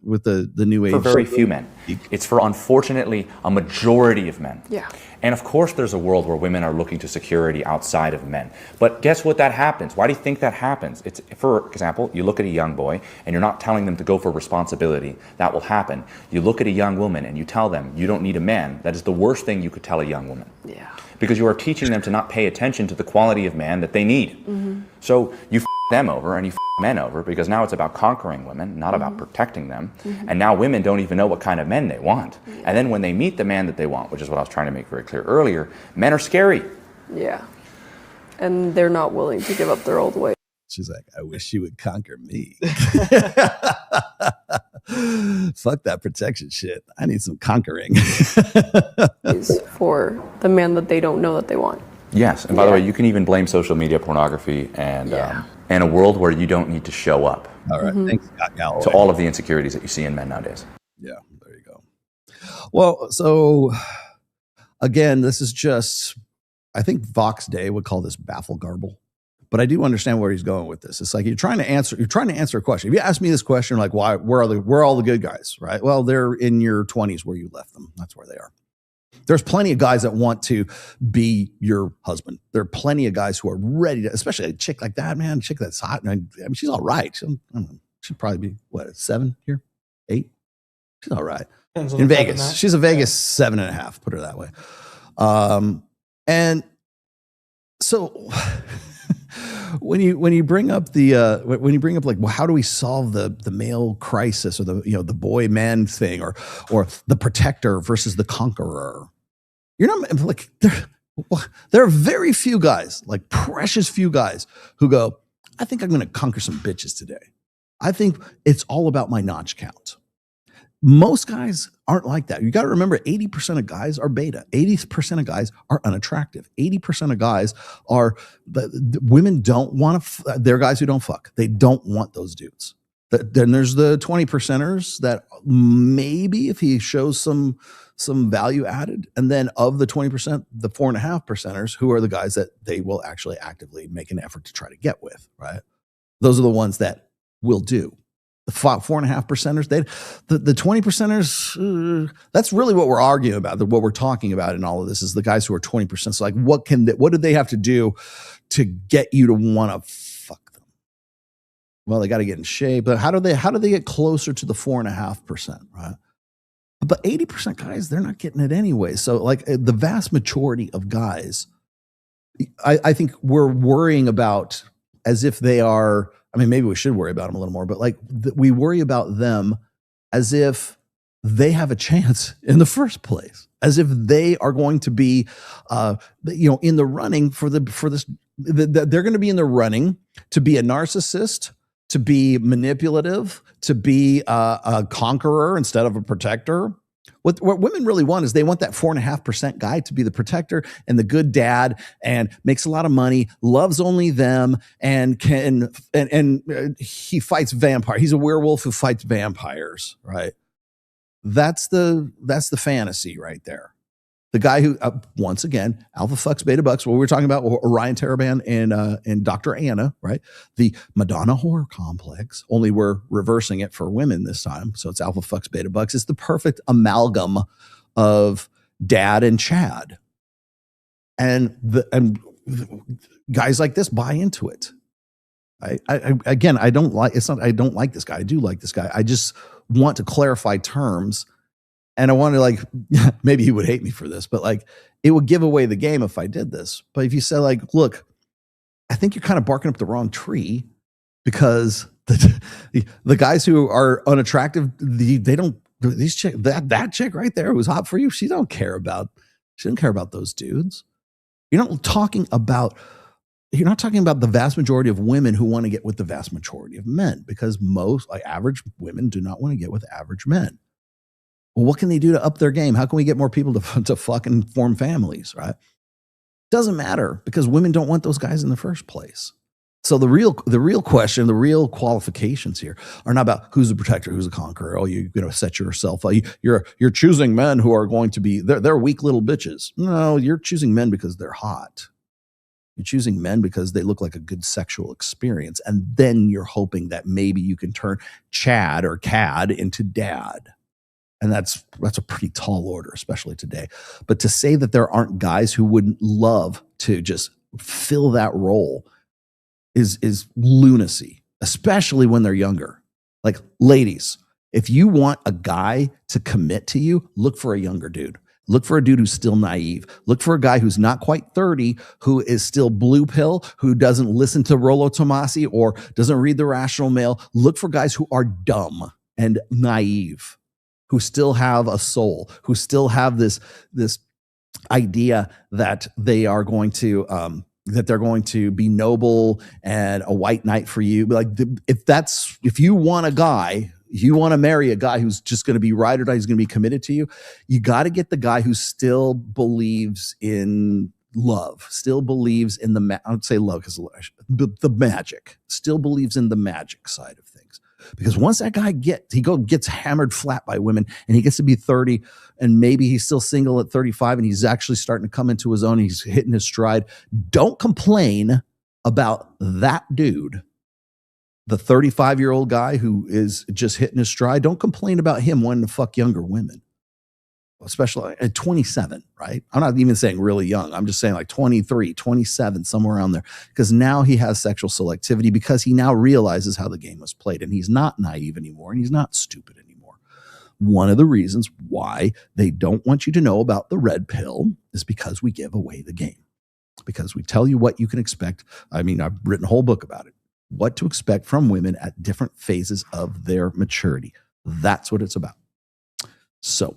new age? For very few men. It's for, unfortunately, a majority of men. Yeah. And of course there's a world where women are looking to security outside of men. But guess what that happens? Why do you think that happens? It's, for example, you look at a young boy and you're not telling them to go for responsibility. That will happen. You look at a young woman and you tell them you don't need a man. That is the worst thing you could tell a young woman. Yeah. Because you are teaching them to not pay attention to the quality of man that they need. Mm-hmm. So you them over and you men over because now it's about conquering women, not about protecting them. And now women don't even know what kind of men they want. And then when they meet the man that they want, which is what I was trying to make very clear earlier, men are scary. Yeah. And they're not willing to give up their old ways. She's like, I wish you would conquer me. Fuck that protection shit. I need some conquering. Is for the man that they don't know that they want. Yes, and by the way, you can even blame social media pornography and a world where you don't need to show up. All right, thanks, Scott Galloway. To all of the insecurities that you see in men nowadays. Yeah, there you go. Well, so again, this is just, I think Vox Day would call this baffle garble, but I do understand where he's going with this. It's like you're trying to answer a question. If you ask me this question, like, where are all the good guys, right? Well, they're in your 20s where you left them. That's where they are. There's plenty of guys that want to be your husband. There are plenty of guys who are ready to, especially a chick like that, man, a chick that's hot. I mean, she's all right. She'd probably be, what, 7 here? 8? She's all right. In Vegas. She's a Vegas 7.5, put her that way. And so when you bring up like, well, how do we solve the male crisis or the boy man thing or the protector versus the conqueror? You're not like there are very few guys, like precious few guys, who go, I think I'm going to conquer some bitches today. I think it's all about my notch count. Most guys aren't like that. You got to remember, 80% of guys are beta. 80% of guys are unattractive. 80% of guys are the women don't want to. They're guys who don't fuck. They don't want those dudes. Then there's the 20%ers that maybe if he shows some value added, and then of the 20%, the 4.5%ers who are the guys that they will actually actively make an effort to try to get with. Right? Those are the ones that will do. The 4.5%ers, the 20%ers, that's really what we're arguing about. What we're talking about in all of this is the guys who are 20%. So like, what do they have to do to get you to want to fuck them? Well, they got to get in shape. But how do they get closer to the 4.5%? Right? But 80% guys, they're not getting it anyway. So like the vast majority of guys, I think we're worrying about as if they are. I mean, maybe we should worry about them a little more, but like we worry about them as if they have a chance in the first place, as if they are going to be, in the running for this. They're going to be in the running to be a narcissist, to be manipulative, to be a conqueror instead of a protector. What women really want is they want that 4.5% guy to be the protector and the good dad and makes a lot of money, loves only them, and he fights vampires. He's a werewolf who fights vampires, right? That's the fantasy right there. The guy who, once again, alpha fucks beta bucks, what we were talking about, Orion Taraban and Dr. Anna, right? The Madonna horror complex, only we're reversing it for women this time. So it's alpha fucks beta bucks. It's the perfect amalgam of dad and Chad. And guys like this buy into it. I don't like this guy. I do like this guy. I just want to clarify terms And I wanted like, maybe he would hate me for this, but like it would give away the game if I did this. But if you say like, look, I think you're kind of barking up the wrong tree because the guys who are unattractive, they don't, these chick, that chick right there who's hot for you, she don't care about those dudes. You're not talking about the vast majority of women who want to get with the vast majority of men, because most like average women do not want to get with average men. Well, what can they do to up their game? How can we get more people to fucking form families, right? Doesn't matter, because women don't want those guys in the first place. So the real question, the real qualifications here are not about who's a protector, who's a conqueror. Oh, you're going to set yourself up. You're choosing men who are going to be, they're weak little bitches. No, you're choosing men because they're hot. You're choosing men because they look like a good sexual experience. And then you're hoping that maybe you can turn Chad or Cad into dad. And that's a pretty tall order, especially today. But to say that there aren't guys who wouldn't love to just fill that role is lunacy, especially when they're younger. Like, ladies, if you want a guy to commit to you, look for a younger dude. Look for a dude who's still naive. Look for a guy who's not quite 30, who is still blue pill, who doesn't listen to Rollo Tomasi or doesn't read the Rational Mail. Look for guys who are dumb and naive, who still have a soul, who still have this idea that they are going to that they're going to be noble and a white knight for you. Like, if you want a guy, you want to marry a guy who's just going to be ride or die, who's going to be committed to you, you got to get the guy who still believes in love, still believes in I would say love because the magic, still believes in the magic side of things. Because once that guy gets hammered flat by women and he gets to be 30 and maybe he's still single at 35 and he's actually starting to come into his own, he's hitting his stride, don't complain about that dude. The 35-year-old guy who is just hitting his stride, don't complain about him wanting to fuck younger women, especially at 27, right? I'm not even saying really young. I'm just saying like 23, 27, somewhere around there. Because now he has sexual selectivity because he now realizes how the game was played and he's not naive anymore and he's not stupid anymore. One of the reasons why they don't want you to know about the red pill is because we give away the game. Because we tell you what you can expect. I mean, I've written a whole book about it. What to expect from women at different phases of their maturity. That's what it's about. So,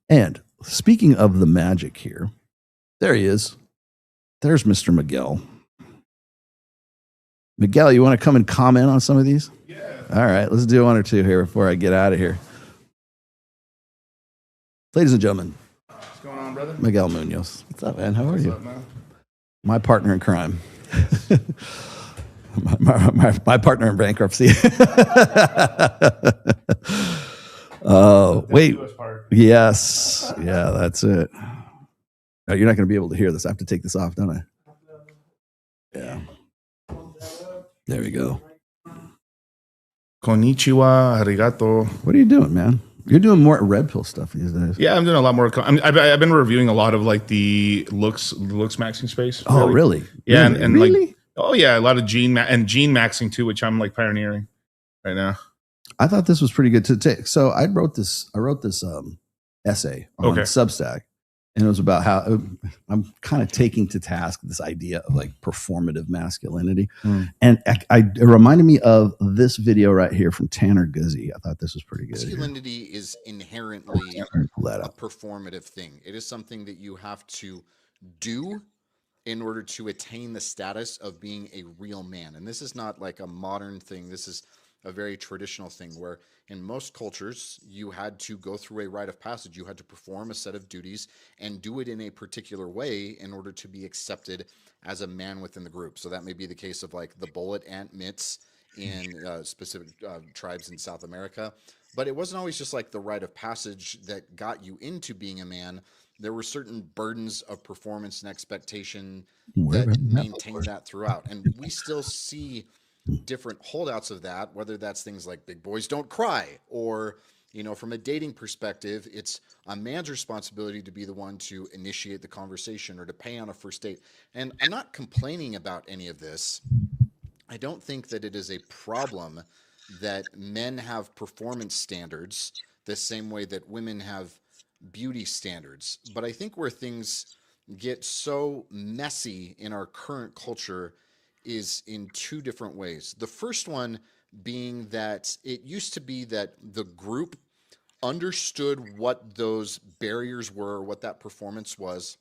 and speaking of the magic here, there he is. There's Mr. Miguel. Miguel, you want to come and comment on some of these? Yeah. All right, let's do one or two here before I get out of here. Ladies and gentlemen. What's going on, brother? Miguel Munoz. What's up, man? How are you? What's up, man? My partner in crime. my partner in bankruptcy. Oh, wait. Yes. Yeah, that's it. Oh, you're not going to be able to hear this. I have to take this off, don't I? Yeah. There we go. Konnichiwa, arigato. What are you doing, man? You're doing more red pill stuff these days. Yeah, I'm doing a lot more. I've been reviewing a lot of like the looks maxing space. Oh, really? Yeah, really? and really? like, oh yeah, a lot of gene maxing too, which I'm like pioneering right now. I thought this was pretty good to take. So I wrote this essay on Substack, and it was about how I'm kind of taking to task this idea of like performative masculinity. And it reminded me of this video right here from Tanner Guzzi. I thought this was pretty good. Masculinity is inherently a performative thing. It is something that you have to do in order to attain the status of being a real man. And this is not like a modern thing. This is a very traditional thing where in most cultures you had to go through a rite of passage. You had to perform a set of duties and do it in a particular way in order to be accepted as a man within the group. So that may be the case of like the bullet ant mitts in specific tribes in South America. But it wasn't always just like the rite of passage that got you into being a man. There were certain burdens of performance and expectation that maintained that throughout. And we still see different holdouts of that, whether that's things like big boys don't cry, or, you know, from a dating perspective, it's a man's responsibility to be the one to initiate the conversation or to pay on a first date. And I'm not complaining about any of this. I don't think that it is a problem that men have performance standards the same way that women have beauty standards. But I think where things get so messy in our current culture is in two different ways. The first one being that it used to be that the group understood what those barriers were, what that performance was.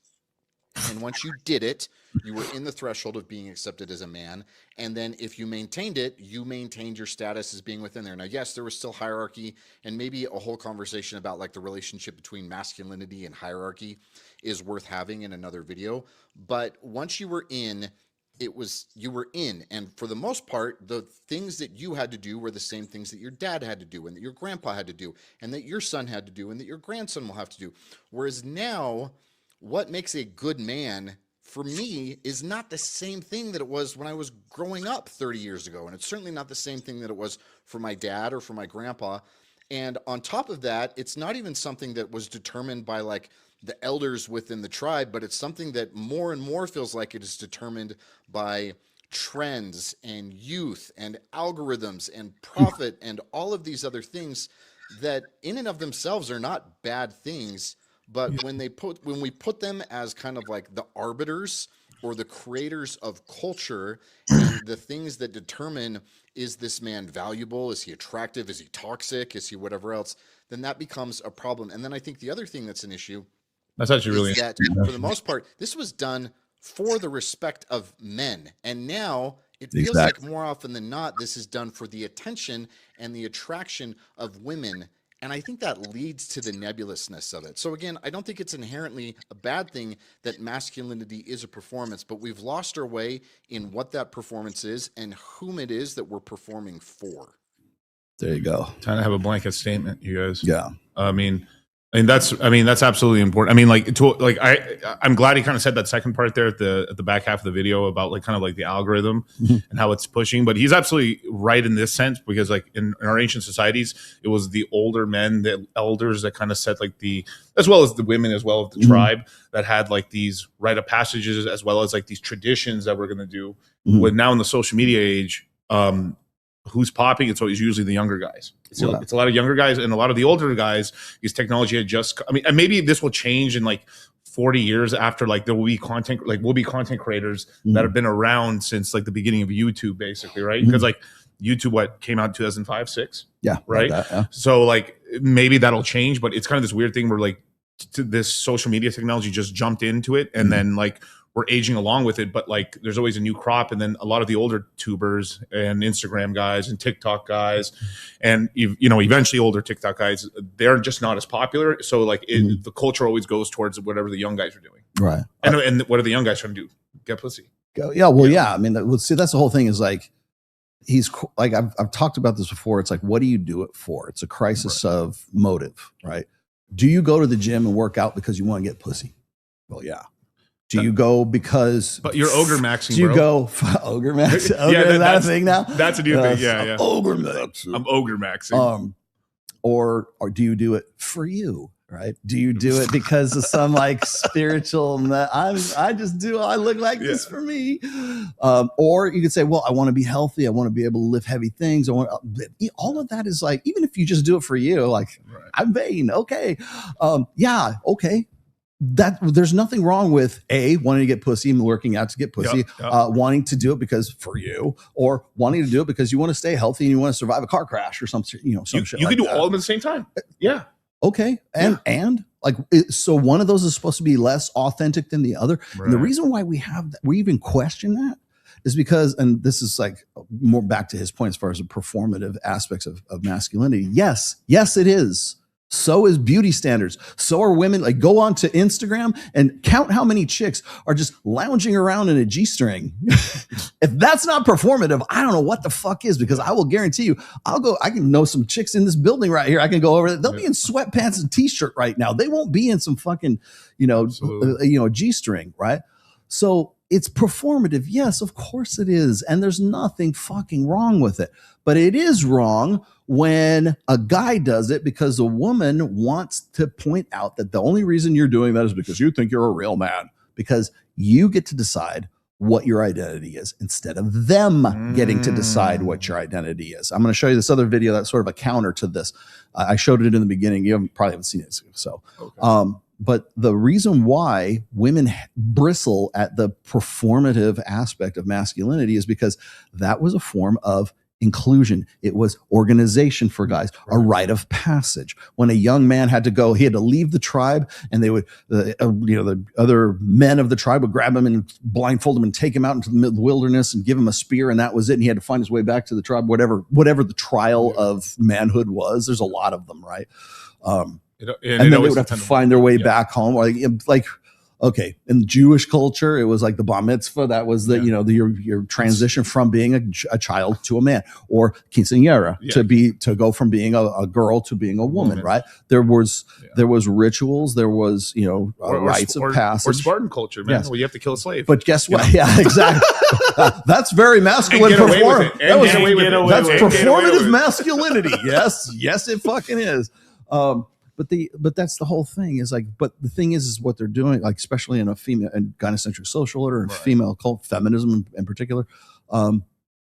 And once you did it, you were in the threshold of being accepted as a man. And then if you maintained it, you maintained your status as being within there. Now, yes, there was still hierarchy, and maybe a whole conversation about like the relationship between masculinity and hierarchy is worth having in another video. But once you were in, you were in. And for the most part, the things that you had to do were the same things that your dad had to do, and that your grandpa had to do, and that your son had to do, and that your grandson will have to do. Whereas now, what makes a good man for me is not the same thing that it was when I was growing up 30 years ago. And it's certainly not the same thing that it was for my dad or for my grandpa. And on top of that, it's not even something that was determined by like the elders within the tribe, but it's something that more and more feels like it is determined by trends and youth and algorithms and profit and all of these other things that in and of themselves are not bad things. But when we put them as kind of like the arbiters or the creators of culture and the things that determine, is this man valuable? Is he attractive? Is he toxic? Is he whatever else? Then that becomes a problem. And then I think the other thing that's an issue That's actually really is that for the most part, this was done for the respect of men. And now it feels like more often than not, this is done for the attention and the attraction of women. And I think that leads to the nebulousness of it. So again, I don't think it's inherently a bad thing that masculinity is a performance, but we've lost our way in what that performance is and whom it is that we're performing for. There you go. Trying to have a blanket statement, you guys. Yeah. I mean that's absolutely important. I mean, I'm glad he kind of said that second part there at the back half of the video about like kind of like the algorithm and how it's pushing. But he's absolutely right in this sense, because like in our ancient societies, it was the older men, the elders that kind of set like as well as the women as well of the tribe that had like these rite of passages as well as like these traditions that we're going to do. With now in the social media age, who's popping? It's always usually the younger guys. It's a lot of younger guys, and a lot of the older guys, because technology had just, and maybe this will change in like 40 years after, like there will be content creators that have been around since like the beginning of YouTube, basically, right? Because like YouTube, came out in 2005, 6? Yeah. Right. Like that, yeah. So like maybe that'll change, but it's kind of this weird thing where like this social media technology just jumped into it, and then like we're aging along with it, but like there's always a new crop. And then a lot of the older tubers and Instagram guys and TikTok guys and, eventually older TikTok guys, they're just not as popular. So like the culture always goes towards whatever the young guys are doing. Right. And what are the young guys trying to do? Get pussy. Yeah. Well, yeah. I mean, see, that's the whole thing is like, he's like, I've talked about this before. It's like, what do you do it for? It's a crisis of motive, right? Do you go to the gym and work out because you want to get pussy? Well, yeah. Do you go because... But you're ogre maxing, Do you bro. go... Ogre max? Is that a thing now? That's a new thing, yeah. Ogre maxing. I'm ogre maxing. Or do you do it for you, right? Do you do it because of some like spiritual... I look like this for me. Or you could say, well, I want to be healthy. I want to be able to lift heavy things. All of that is like, even if you just do it for you, like, I'm vain. Okay. Okay. That there's nothing wrong with wanting to get pussy and working out to get pussy, wanting to do it because for you, or wanting to do it because you want to stay healthy and you want to survive a car crash or something, some shit. You like can do that. all of them at the same time. Yeah. Okay. And like, so one of those is supposed to be less authentic than the other. Right. And the reason why we even question that is because, and this is like more back to his point as far as the performative aspects of masculinity. Yes, it is. So is beauty standards. So are women. Like, go on to Instagram and count how many chicks are just lounging around in a G-string. If that's not performative, I don't know what the fuck is, because I will guarantee you, I can know some chicks in this building right here. I can go over there. They'll be in sweatpants and t-shirt right now. They won't be in some fucking, G-string, right? So it's performative. Yes, of course it is. And there's nothing fucking wrong with it. But it is wrong when a guy does it because a woman wants to point out that the only reason you're doing that is because you think you're a real man, because you get to decide what your identity is instead of them getting to decide what your identity is. I'm going to show you this other video that's sort of a counter to this. I showed it in the beginning. You probably haven't seen it. So, but the reason why women bristle at the performative aspect of masculinity is because that was a form of inclusion. It was organization for guys, a rite of passage. When a young man had to go, he had to leave the tribe, and they would, the other men of the tribe would grab him and blindfold him and take him out into the wilderness and give him a spear, and that was it. And he had to find his way back to the tribe, whatever the trial of manhood was. There's a lot of them, right? And then they would have to find their way back home, like. Okay, in Jewish culture, it was like the bar mitzvah. That was your transition from being a child to a man, or quinceañera to go from being a girl to being a woman. Right? There was rituals. There was rites of passage. Or Spartan culture, man, where you have to kill a slave. But guess what? Yeah, exactly. That's very masculine. That's performative masculinity. Yes, it fucking is. But that's the whole thing is like, but the thing is what they're doing, like, especially in a female and gynocentric social order and female cult feminism in particular,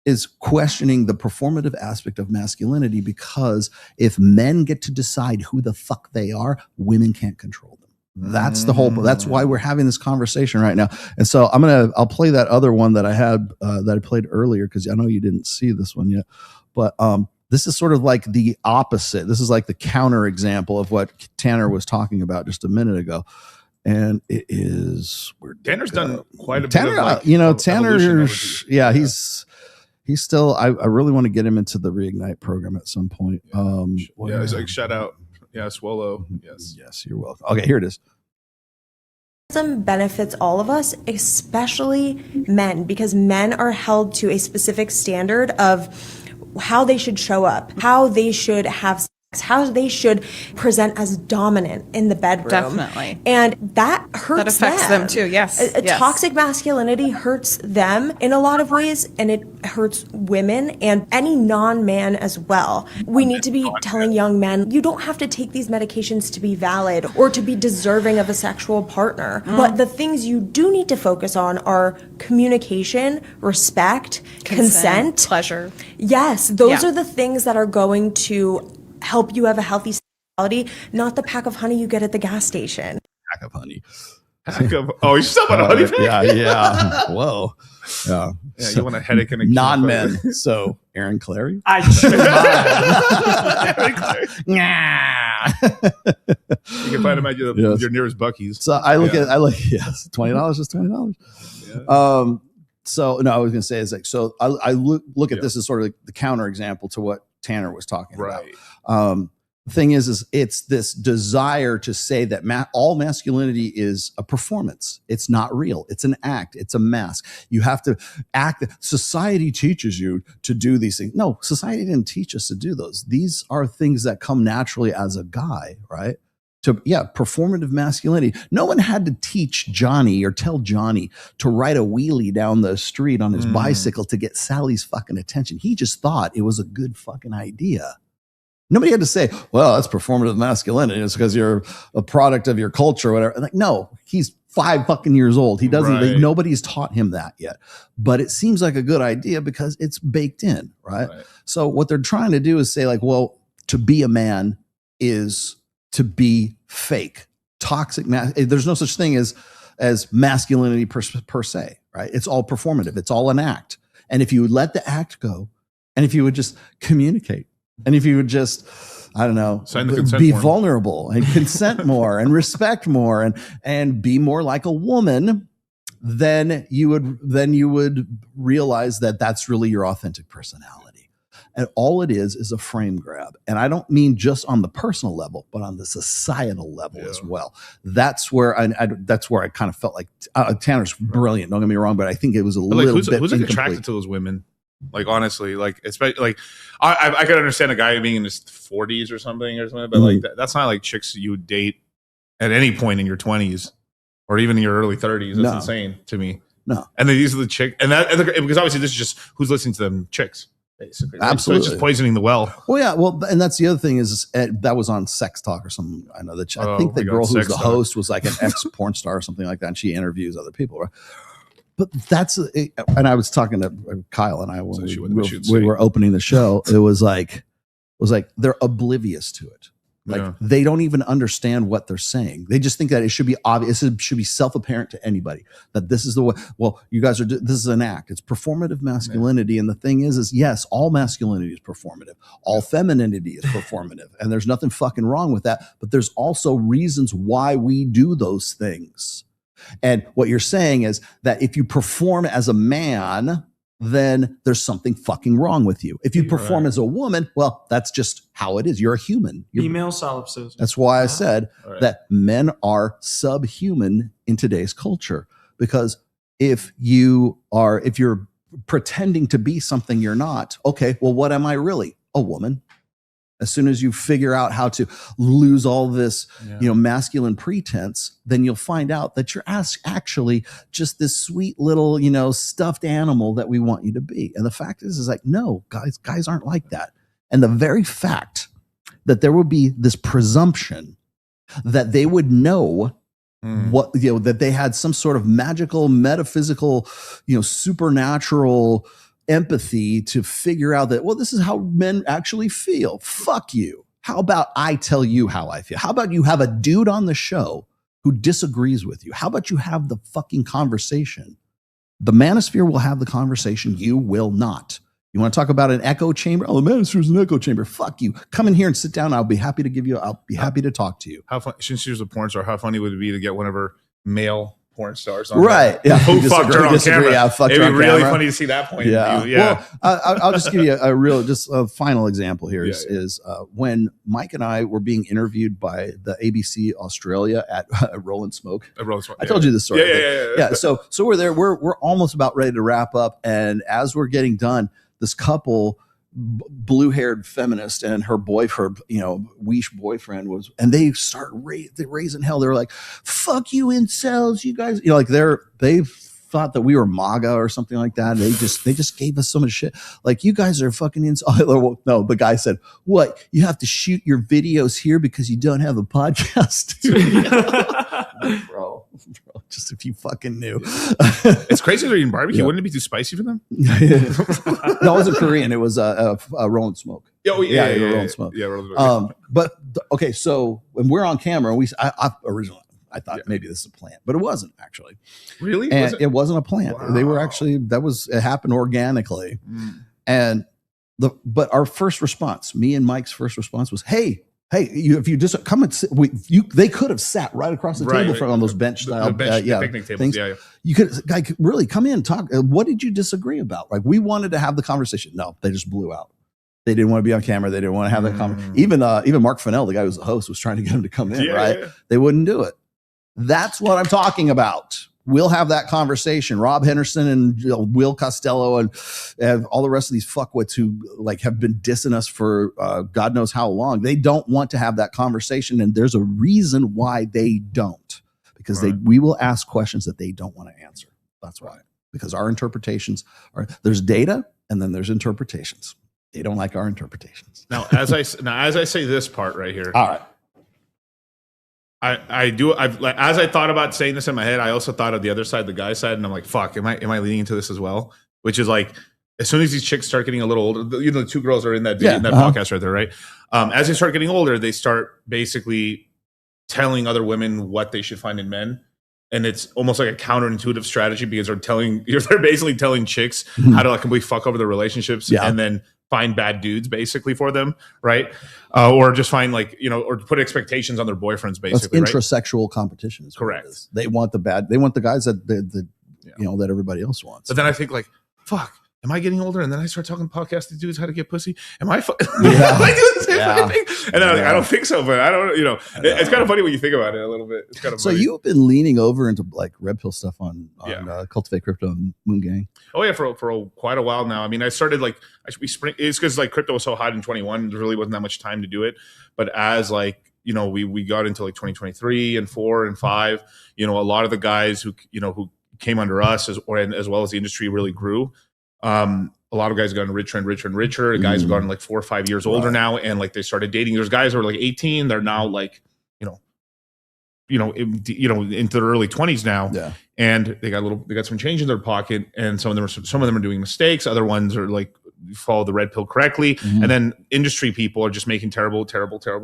is questioning the performative aspect of masculinity, because if men get to decide who the fuck they are, women can't control them. That's the whole, that's why we're having this conversation right now. And so I'll play that other one that I had, that I played earlier, because I know you didn't see this one yet, but, this is sort of like the opposite. This is like the counter example of what Tanner was talking about just a minute ago. And it is, Tanner's done quite a Tanner, bit of Tanner, he's still, I really want to get him into the Reignite program at some point. It's like, shout out. Yeah, Swallow. Yes, you're welcome. Okay, here it is. Benefits all of us, especially men, because men are held to a specific standard of how they should show up, how they should have sex, how they should present as dominant in the bedroom. Definitely. And that hurts That affects them too, yes. Toxic masculinity hurts them in a lot of ways, and it hurts women and any non-man as well. We need to be telling young men, you don't have to take these medications to be valid or to be deserving of a sexual partner. But the things you do need to focus on are communication, respect, consent. Pleasure. Yes, those are the things that are going to help you have a healthy sexuality, not the pack of honey you get at the gas station. Pack of honey. Oh, you're still on a honey pack? Yeah. Whoa. Yeah. Yeah, you want a headache and a non-men. So Aaron Clary? I You can find him at your nearest Buc-ee's. So I look at $20 is $20. Yeah. So no, I was gonna say is like, so I look at this as sort of like the counter example to what Tanner was talking about. The thing is it's this desire to say that all masculinity is a performance. It's not real. It's an act. It's a mask. You have to act. Society teaches you to do these things. No, society didn't teach us to do those. These are things that come naturally as a guy, right? Performative masculinity. No one had to teach Johnny or tell Johnny to ride a wheelie down the street on his bicycle to get Sally's fucking attention. He just thought it was a good fucking idea. Nobody had to say, well, that's performative masculinity. It's because you're a product of your culture or whatever. Like, no, he's 5 fucking years old. He doesn't, nobody's taught him that yet. But it seems like a good idea because it's baked in, right? So what they're trying to do is say like, well, to be a man is to be fake, toxic. There's no such thing as masculinity per se, right? It's all performative. It's all an act. And if you would let the act go, and if you would just communicate, and if you would just, I don't know, be vulnerable and consent more and respect more and be more like a woman, then you would realize that that's really your authentic personality. And all it is a frame grab. And I don't mean just on the personal level, but on the societal level as well. That's where I kind of felt like Tanner's brilliant. Don't get me wrong, but I think it was a little bit who's attracted to those women. Like, honestly, like, especially like I could understand a guy being in his 40s or something, but like that's not like chicks you would date at any point in your 20s or even in your early 30s. That's insane to me. No, and then these are the chicks, because obviously this is just who's listening to them chicks, basically. Right? Absolutely, so it's just poisoning the well. Well, yeah, and that's the other thing is that was on Sex Talk or something. I know that I think the girl who's the host was like an ex porn star or something like that, and she interviews other people. Right? But that's, and I was talking to Kyle and I when we were opening the show. It was like they're oblivious to it. Like they don't even understand what they're saying. They just think that it should be obvious. It should be self-apparent to anybody that this is the way. Well, you guys are. This is an act. It's performative masculinity, and the thing is yes, all masculinity is performative. All femininity is performative, and there's nothing fucking wrong with that. But there's also reasons why we do those things. And what you're saying is that if you perform as a man, then there's something fucking wrong with you. If you perform as a woman, well, that's just how it is. You're a human. Female solipsism. That's why I said that men are subhuman in today's culture. Because if you're pretending to be something you're not, okay, well, what am I really? A woman. As soon as you figure out how to lose all this, masculine pretense, then you'll find out that you're actually just this sweet little, stuffed animal that we want you to be. And the fact is like, no, guys aren't like that. And the very fact that there would be this presumption that they would know what, that they had some sort of magical, metaphysical, supernatural empathy to figure out that, well, this is how men actually feel. Fuck you. How about I tell you how I feel? How about you have a dude on the show who disagrees with you? How about you have the fucking conversation? The manosphere will have the conversation. You will not. You want to talk about an echo chamber? Oh, the manosphere is an echo chamber. Fuck you. Come in here and sit down. I'll be happy to talk to you. How fun, since she was a porn star, how funny would it be to get one of her male porn stars on right? There? Yeah, Who fucked her on camera? Yeah, it'd be really funny to see that point of view. Yeah. Well, I'll just give you a final example here. Is when Mike and I were being interviewed by the ABC Australia at Roll and Smoke. I told you this story. Yeah. So we're there. We're almost about ready to wrap up, and as we're getting done, this couple, blue-haired feminist and her boyfriend, weesh boyfriend was, and they start raising hell. They're like, "Fuck you, incels, you guys!" They thought that we were MAGA or something like that. They just gave us so much shit. Like, you guys are fucking incels. No, the guy said, "What? You have to shoot your videos here because you don't have a podcast?" Bro, just if you fucking knew. It's crazy they're eating barbecue. Wouldn't it be too spicy for them? No, it wasn't Korean. It was a Roll and Smoke. Roll and Smoke. Yeah, Roll and Smoke. But okay, so when we're on camera, originally I thought maybe this is a plant, but it wasn't actually. Really? And it wasn't a plant. Wow. They were actually, it happened organically. But our first response, me and Mike's first response was, hey, if you just come and sit, they could have sat right across the table from on those bench style, picnic tables. Things. Yeah. You could really come in, talk. What did you disagree about? Like, we wanted to have the conversation. No, they just blew out. They didn't want to be on camera. They didn't want to have that conversation. Even Mark Fennell, the guy who was the host, was trying to get him to come in. Yeah. They wouldn't do it. That's what I'm talking about. We'll have that conversation. Rob Henderson and Will Costello and all the rest of these fuckwits who have been dissing us for God knows how long. They don't want to have that conversation, and there's a reason why they don't. Because we will ask questions that they don't want to answer. That's why. Because our interpretations there's data and then there's interpretations. They don't like our interpretations. Now, as I say this part right here. All right. As I thought about saying this in my head, I also thought of the other side, the guy side, and I'm like, fuck, am I leaning into this as well? Which is like, as soon as these chicks start getting a little older, the two girls are in that video, podcast right there, right? As they start getting older, they start basically telling other women what they should find in men. And it's almost like a counterintuitive strategy because they're basically telling chicks how to completely fuck over their relationships and then find bad dudes basically for them, right? Or just find or put expectations on their boyfriends basically. That's intrasexual competition. Correct. They want the guys that that everybody else wants. But then I think fuck, am I getting older? And then I start talking podcast to dudes how to get pussy. Am I? Am I doing the same fucking thing? And then I don't think so, but I don't. It's kind of funny when you think about it a little bit. It's kind of so funny. You've been leaning over into red pill stuff on Cultivate Crypto and Moon Gang. Oh yeah, for quite a while now. I mean, I started it's because crypto was so hot in 21. There really wasn't that much time to do it. But as we got into 2023 and 4 and 5, a lot of the guys who came under us as well as the industry really grew. A lot of guys gotten richer and richer and richer. The guys have gotten 4 or 5 years older now, and they started dating. There's guys who are 18. They're now into their early 20s now. Yeah. And they got some change in their pocket, and some of them are doing mistakes. Other ones are like follow the red pill correctly. Mm-hmm. And then industry people are just making terrible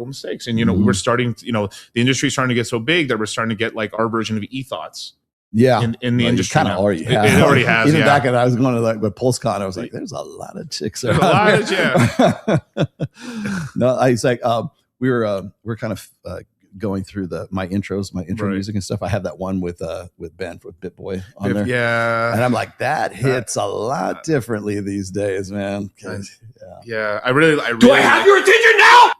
mistakes. And we're starting to, the industry is starting to get so big that we're starting to get like our version of e-thoughts. Yeah, in the industry, kind of already have. It already has. Even back at I was going to like with PulseCon, I was like, "There's a lot of chicks there." No, it's like we're kind of going through my intro music and stuff. I have that one with Ben with BitBoy on there. Yeah, and I'm like, that hits a lot differently these days, man. Yeah, I really. Do I have your attention now?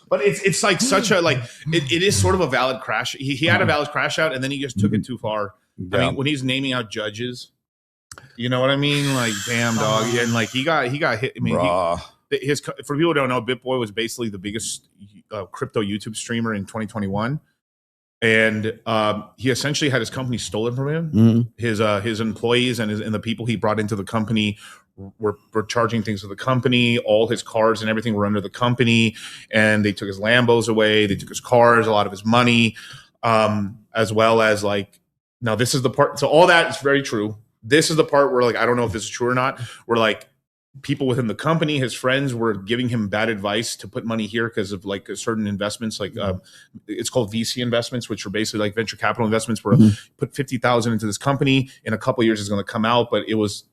But it's like such a it is sort of a valid crash. He had a valid crash out, and then he just took it too far. Yeah. I mean, when he's naming out judges, you know what I mean? Like, damn dog, and like he got hit. I mean, for people who don't know, BitBoy was basically the biggest crypto YouTube streamer in 2021, and he essentially had his company stolen from him. Mm-hmm. His employees and the people he brought into the company were charging things to the company. All his cars and everything were under the company, and they took his Lambos away. They took his cars, a lot of his money, as well as like, now this is the part. So all that is very true. This is the part where like, I don't know if this is true or not, where like people within the company, his friends were giving him bad advice to put money here because of like certain investments, like it's called VC investments, which are basically like venture capital investments where put 50,000 into this company in a couple of years it's going to come out. But it was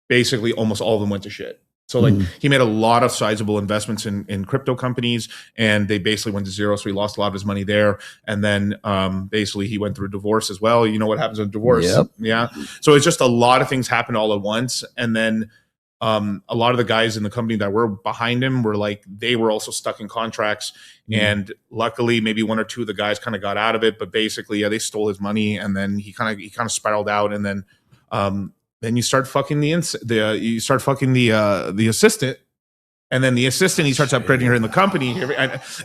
basically almost all of them went to shit. So like he made a lot of sizable investments in crypto companies, and they basically went to zero. So he lost a lot of his money there. And then basically he went through a divorce as well. You know what happens in divorce. Yep. Yeah. So it's just a lot of things happened all at once. And then a lot of the guys in the company that were behind him were like, they were also stuck in contracts. And luckily maybe one or two of the guys kind of got out of it, but basically, they stole his money, and then he kind of spiraled out. And then you start fucking the assistant, and then the assistant, he starts upgrading her in the company.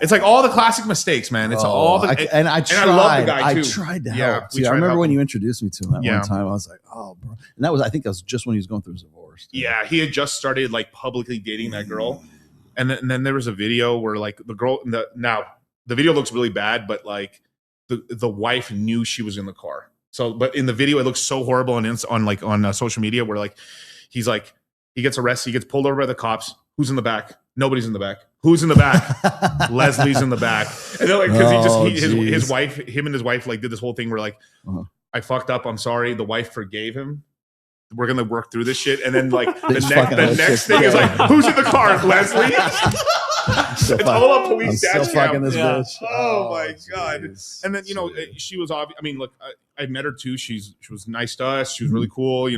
It's like all the classic mistakes, man. It's all the I love the guy too. I tried to help. I remember when you introduced me to him that one time. I was like, oh, bro. And I think that was just when he was going through his divorce. Yeah, he had just started like publicly dating that girl, and then there was a video where like the girl. Now the video looks really bad, but like the wife knew she was in the car. So, but in the video, it looks so horrible on social media where like he gets arrested, he gets pulled over by the cops. Who's in the back? Nobody's in the back. Who's in the back? Leslie's in the back. And they're like, because his wife, him and his wife, like did this whole thing where like, I fucked up. I'm sorry. The wife forgave him. We're gonna work through this shit. And then like the next thing is like, who's in the car? Leslie. It's all a police dash cam. This bitch. Oh my god! Geez. And then she was obvious. I mean, look, I met her too. She was nice to us. She was really cool.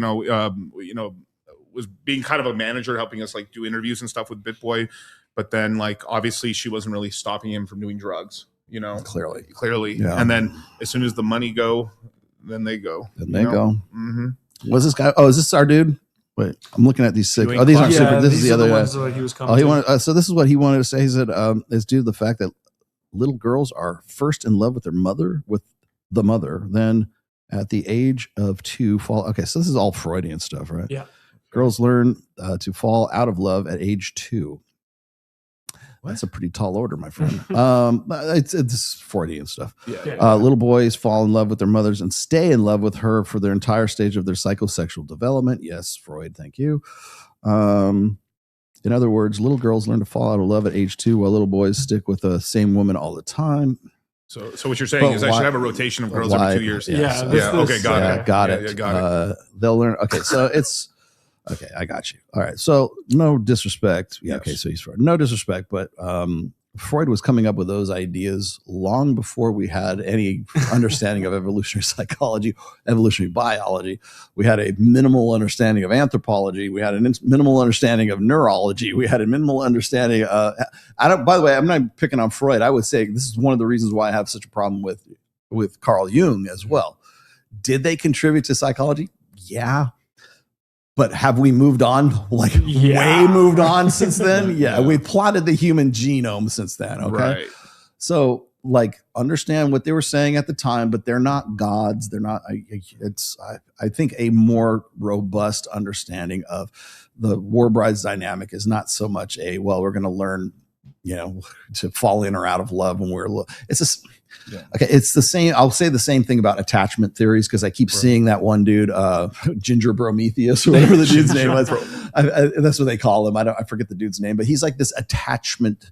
Was being kind of a manager, helping us like do interviews and stuff with BitBoy. But then like obviously she wasn't really stopping him from doing drugs. Clearly. Yeah. And then as soon as the money go, then they go. Mm-hmm. What's this guy? Oh, is this our dude? Wait, I'm looking at these six. Oh, these aren't super. This is the other guy. He was so this is what he wanted to say. He said, is due to the fact that little girls are first in love with their mother, then at the age of 2 fall. Okay, so this is all Freudian stuff, right? Yeah. Girls learn to fall out of love at age 2. That's a pretty tall order, my friend. It's Freudian stuff. Little boys fall in love with their mothers and stay in love with her for their entire stage of their psychosexual development. Yes, Freud, thank you. In other words, little girls learn to fall out of love at age 2, while little boys stick with the same woman all the time. So what you're saying is I should have a rotation of girls every 2 years. Okay, got it. They'll learn. Okay, so it's. Okay, I got you. All right. So no disrespect. Yeah. Yes. Okay. So he's Freud. No disrespect, but Freud was coming up with those ideas long before we had any understanding of evolutionary psychology, evolutionary biology. We had a minimal understanding of anthropology. We had a minimal understanding of neurology. We had a minimal understanding. By the way, I'm not picking on Freud. I would say this is one of the reasons why I have such a problem with Carl Jung as well. Did they contribute to psychology? Yeah. But have we moved on? Way moved on since then? Yeah, we plotted the human genome since then. Okay. Right. So understand what they were saying at the time, but they're not gods. They're not, I think a more robust understanding of the war bride's dynamic is not so much we're going to learn, to fall in or out of love when we're it's just okay. It's the same. I'll say the same thing about attachment theories because I keep seeing that one dude, Ginger Prometheus, or whatever the dude's name was. That's what they call him. I forget the dude's name, but he's like this attachment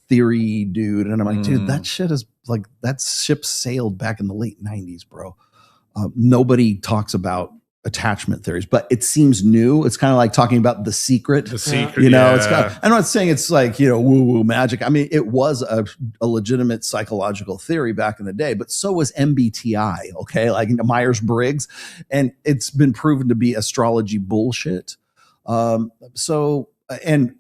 theory dude, and I'm like, dude, that shit is like that ship sailed back in the late 90s, bro. Nobody talks about attachment theories, but it seems new. It's kind of like talking about The Secret. The Secret, it's kind of, I'm not saying it's like, woo-woo magic. I mean, it was a legitimate psychological theory back in the day, but so was MBTI, okay? Like Myers-Briggs, and it's been proven to be astrology bullshit. And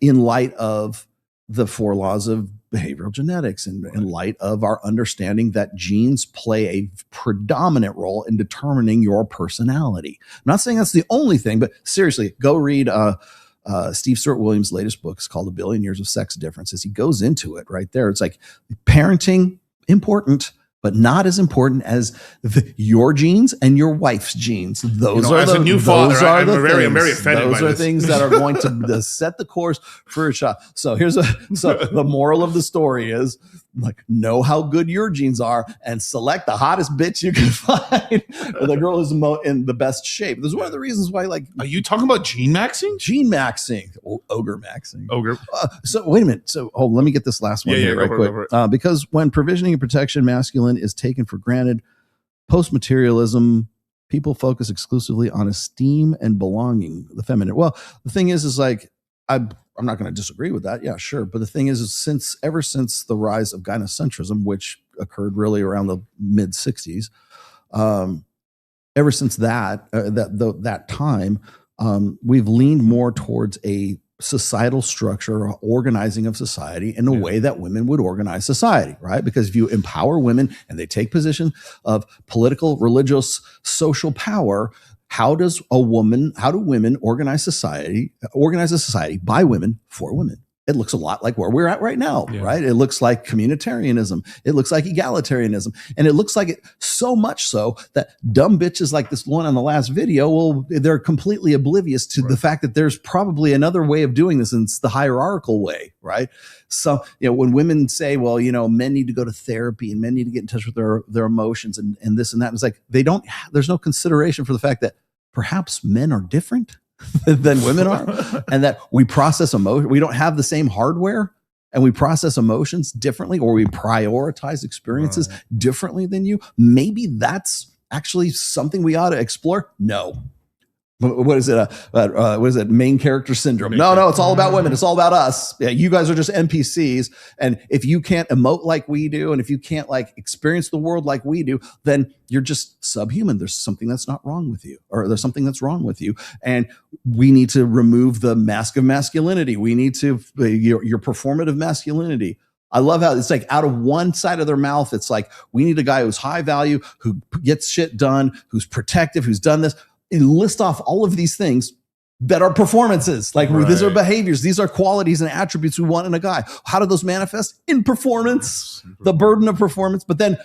in light of the 4 laws of behavioral genetics and in light of our understanding that genes play a predominant role in determining your personality. I'm not saying that's the only thing, but seriously, go read Steve Stewart Williams' latest book. It's called A Billion Years of Sex Differences. He goes into it right there. It's like parenting, important, but not as important as your genes and your wife's genes. Those are as the a new those father, are I'm the very things. offended Those by are this. things that are going to set the course for a child. So the moral of the story is like know how good your genes are and select the hottest bitch you can find, or the girl who's in the best shape. There's one of the reasons why. Like, are you talking about gene maxing? Gene maxing, ogre maxing. Ogre. So wait a minute. So let me get this last one here right quick. Because when provisioning and protection masculine is taken for granted, post-materialism, people focus exclusively on esteem and belonging, the feminine. Well, the thing is like, I'm not going to disagree with that. Yeah, sure. But the thing is ever since the rise of gynocentrism, which occurred really around the mid 60s, ever since that time, we've leaned more towards a societal structure or organizing of society in a way that women would organize society, right? Because if you empower women and they take position of political, religious, social power, how do women organize a society by women for women? It looks a lot like where we're at right now, right? It looks like communitarianism. It looks like egalitarianism. And it looks like it so much so that dumb bitches like this one on the last video, they're completely oblivious to the fact that there's probably another way of doing this, and it's the hierarchical way, right? So, when women say, well, men need to go to therapy and men need to get in touch with their emotions and this and that, it's like there's no consideration for the fact that perhaps men are different than women are, and that we process emotion. We don't have the same hardware, and we process emotions differently, or we prioritize experiences differently than you. Maybe that's actually something we ought to explore. No. What is it? What is it? Main character syndrome. No, it's all about women. It's all about us. Yeah, you guys are just NPCs. And if you can't emote like we do, and if you can't like experience the world like we do, then you're just subhuman. There's something that's not wrong with you, or there's something that's wrong with you. And we need to remove the mask of masculinity. We need to your performative masculinity. I love how it's like out of one side of their mouth, it's like, we need a guy who's high value, who gets shit done, who's protective, who's done this. And list off all of these things that are performances. Like these are behaviors, these are qualities and attributes we want in a guy. How do those manifest? In performance, the burden of performance. But then,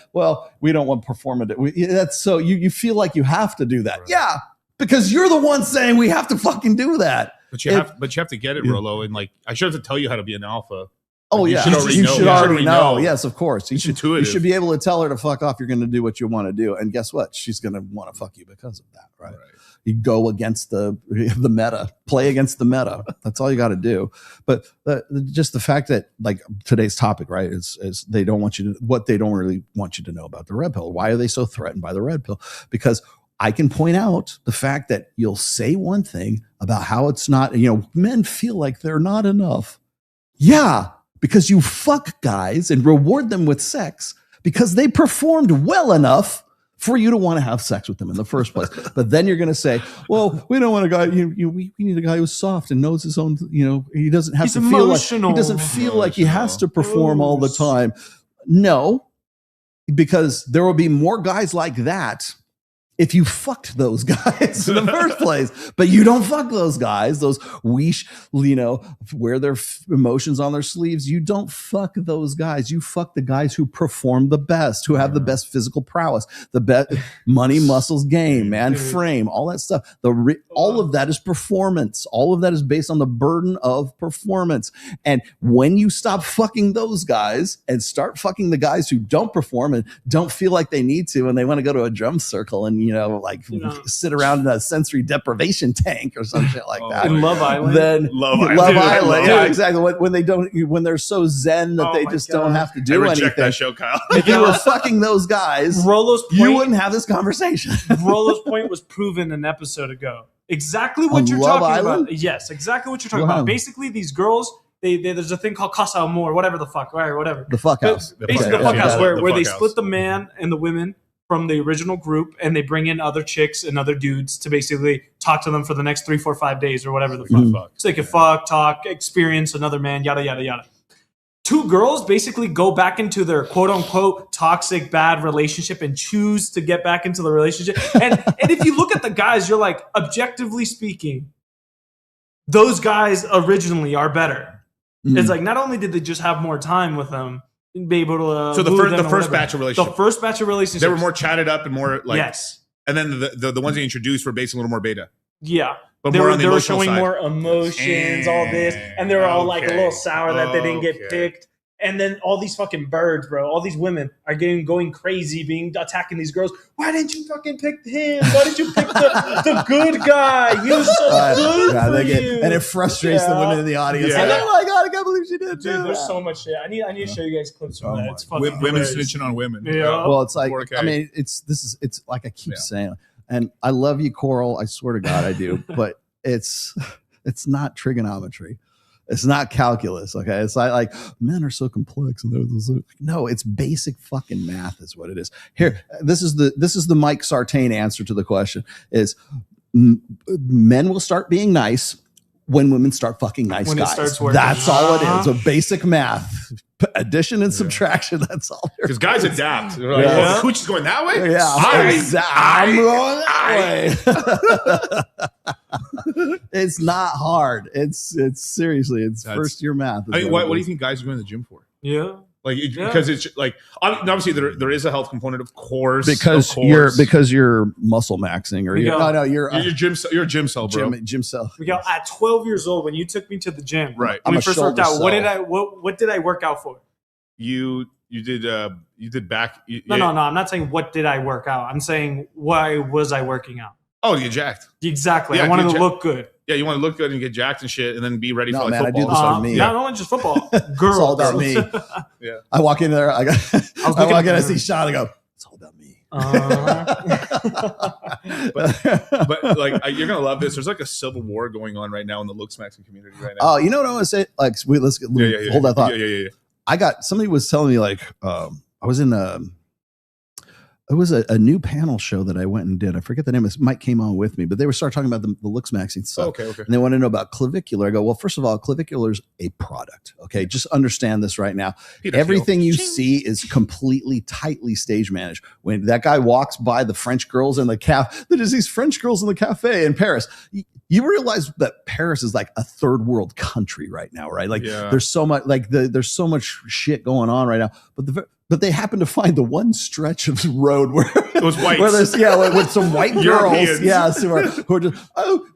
we don't want performative. That's so you feel like you have to do that. Yeah, because you're the one saying we have to fucking do that. But you have to get it, Rolo. And like, I should have to tell you how to be an alpha. Oh, you yeah. should already know. Yes, of course. You should be able to tell her to fuck off. You're going to do what you want to do. And guess what? She's going to want to fuck you because of that, right? You go against the meta, play against the meta. That's all you got to do. But just the fact that, like, today's topic, right, is they don't really want you to know about the red pill. Why are they so threatened by the red pill? Because I can point out the fact that you'll say one thing about how it's not, men feel like they're not enough. Yeah. Because you fuck guys and reward them with sex because they performed well enough for you to want to have sex with them in the first place. But then you're going to say, well, we don't want a guy, we need a guy who's soft and knows his own, he doesn't have to feel like, he doesn't feel like he has to perform all the time. No, because there will be more guys like that if you fucked those guys in the first place, but you don't fuck those guys, those wear their emotions on their sleeves. You don't fuck those guys. You fuck the guys who perform the best, who have the best physical prowess, the best money, muscles, game, man, frame, all that stuff. All of that is performance. All of that is based on the burden of performance. And when you stop fucking those guys and start fucking the guys who don't perform and don't feel like they need to, and they want to go to a drum circle and sit around in a sensory deprivation tank or some shit like that. In Love Island. Then Love Island. Yeah, exactly. When they're so zen that they just don't have to do anything. That show, Kyle. If you were fucking those guys, you wouldn't have this conversation. Rolo's point was proven an episode ago. Exactly what you're talking about. Yes, exactly what you're talking about. Basically, these girls, there's a thing called Casa Amor, whatever the fuck, right? Whatever. The fuck house. Basically, the fuck house, where they split the man and the women from the original group, and they bring in other chicks and other dudes to basically talk to them for the next 3, 4, 5 days or whatever the fuck. So they can fuck, talk, experience another man, yada, yada, yada. 2 girls basically go back into their quote unquote toxic, bad relationship and choose to get back into the relationship. And if you look at the guys, you're like, objectively speaking, those guys originally are better. It's like, not only did they just have more time with them, be able to so the first batch of relationships, they were more chatted up and more like, yes. And then the ones they introduced were based a little more beta. Yeah. But they more were showing side. more emotions, all this, and they were all like a little sour that they didn't get picked. And then all these fucking birds, bro, all these women are going crazy, attacking these girls. Why didn't you fucking pick him? Why did you pick the good guy? He was so good for you. And it frustrates the women in the audience. Like, oh my God, I can't believe she did. Dude, there's so much shit. I need to show you guys clips from that. It's fucking women snitching on women. Yeah. Well, it's like, I mean, it's like I keep saying, and I love you, Coral. I swear to God I do, but it's not trigonometry. It's not calculus, okay? It's like men are so complex, and no, it's basic fucking math, is what it is. Here, this is the Mike Sartain answer to the question: is men will start being nice when women start fucking nice guys. That's all it is. So basic math, addition and subtraction. That's all. Because guys adapt. Like, the cooch is going that way. Yeah, I'm going that way. It's not hard. It's seriously, it's first year math. I mean, what do you think guys are going to the gym for? Yeah. Because it's like, obviously there is a health component, of course, because you're muscle maxing, or you're a gym cell, bro. Gym cell. Miguel, at 12 years old, when you took me to the gym, right? When we first worked out, what did I work out for? You did back. No. I'm not saying what did I work out. I'm saying why was I working out? Oh, you jacked. Exactly. Yeah, I wanted to look good. Yeah, you want to look good and get jacked and shit, and then be ready for football. I do this on me. Not only just football. Girls. It's all about me. Yeah. I walk in there. I see Sean. I go, it's all about me. But like, you're gonna love this. There's like a civil war going on right now in the looks maxing community right now. Oh, you know what I want to say? Like, hold that thought. Yeah. Somebody was telling me, like, I was in it was a new panel show that I went and did. I forget the name. Mike came on with me, but they were talking about the looks maxing stuff. Okay. And they want to know about clavicular. I go, well, first of all, clavicular is a product. Okay. Just understand this right now. Everything you see is completely tightly stage managed. When that guy walks by the French girls in the cafe, there's these French girls in the cafe in Paris. You realize that Paris is like a third world country right now, right? Like there's so much, there's so much shit going on right now, but they happen to find the one stretch of road where it was white, with some white girls, who are just,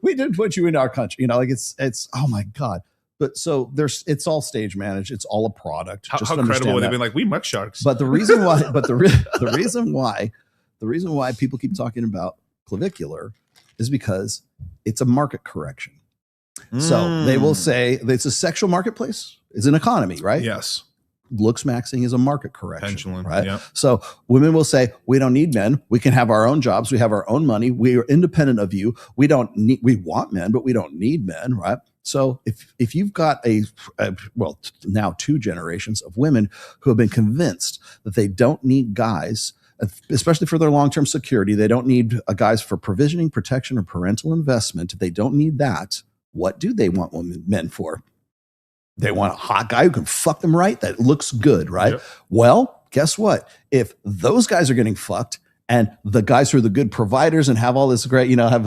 we didn't put you in our country, it's oh my God. But so it's all stage managed, it's all a product. How incredible they've been like, we muck sharks. But the reason why, the reason why people keep talking about clavicular is because it's a market correction. So they will say it's a sexual marketplace, it's an economy, right? Yes. Looks maxing is a market correction, pendulum, right? Yep. So women will say, we don't need men. We can have our own jobs. We have our own money. We are independent of you. We want men, but we don't need men, right? So if you've got now 2 generations of women who have been convinced that they don't need guys, especially for their long-term security, they don't need guys for provisioning, protection, or parental investment. They don't need that. What do they want men for? They want a hot guy who can fuck them right, that looks good, right? Yep. Well, guess what? If those guys are getting fucked And the guys who are the good providers and have all this great, have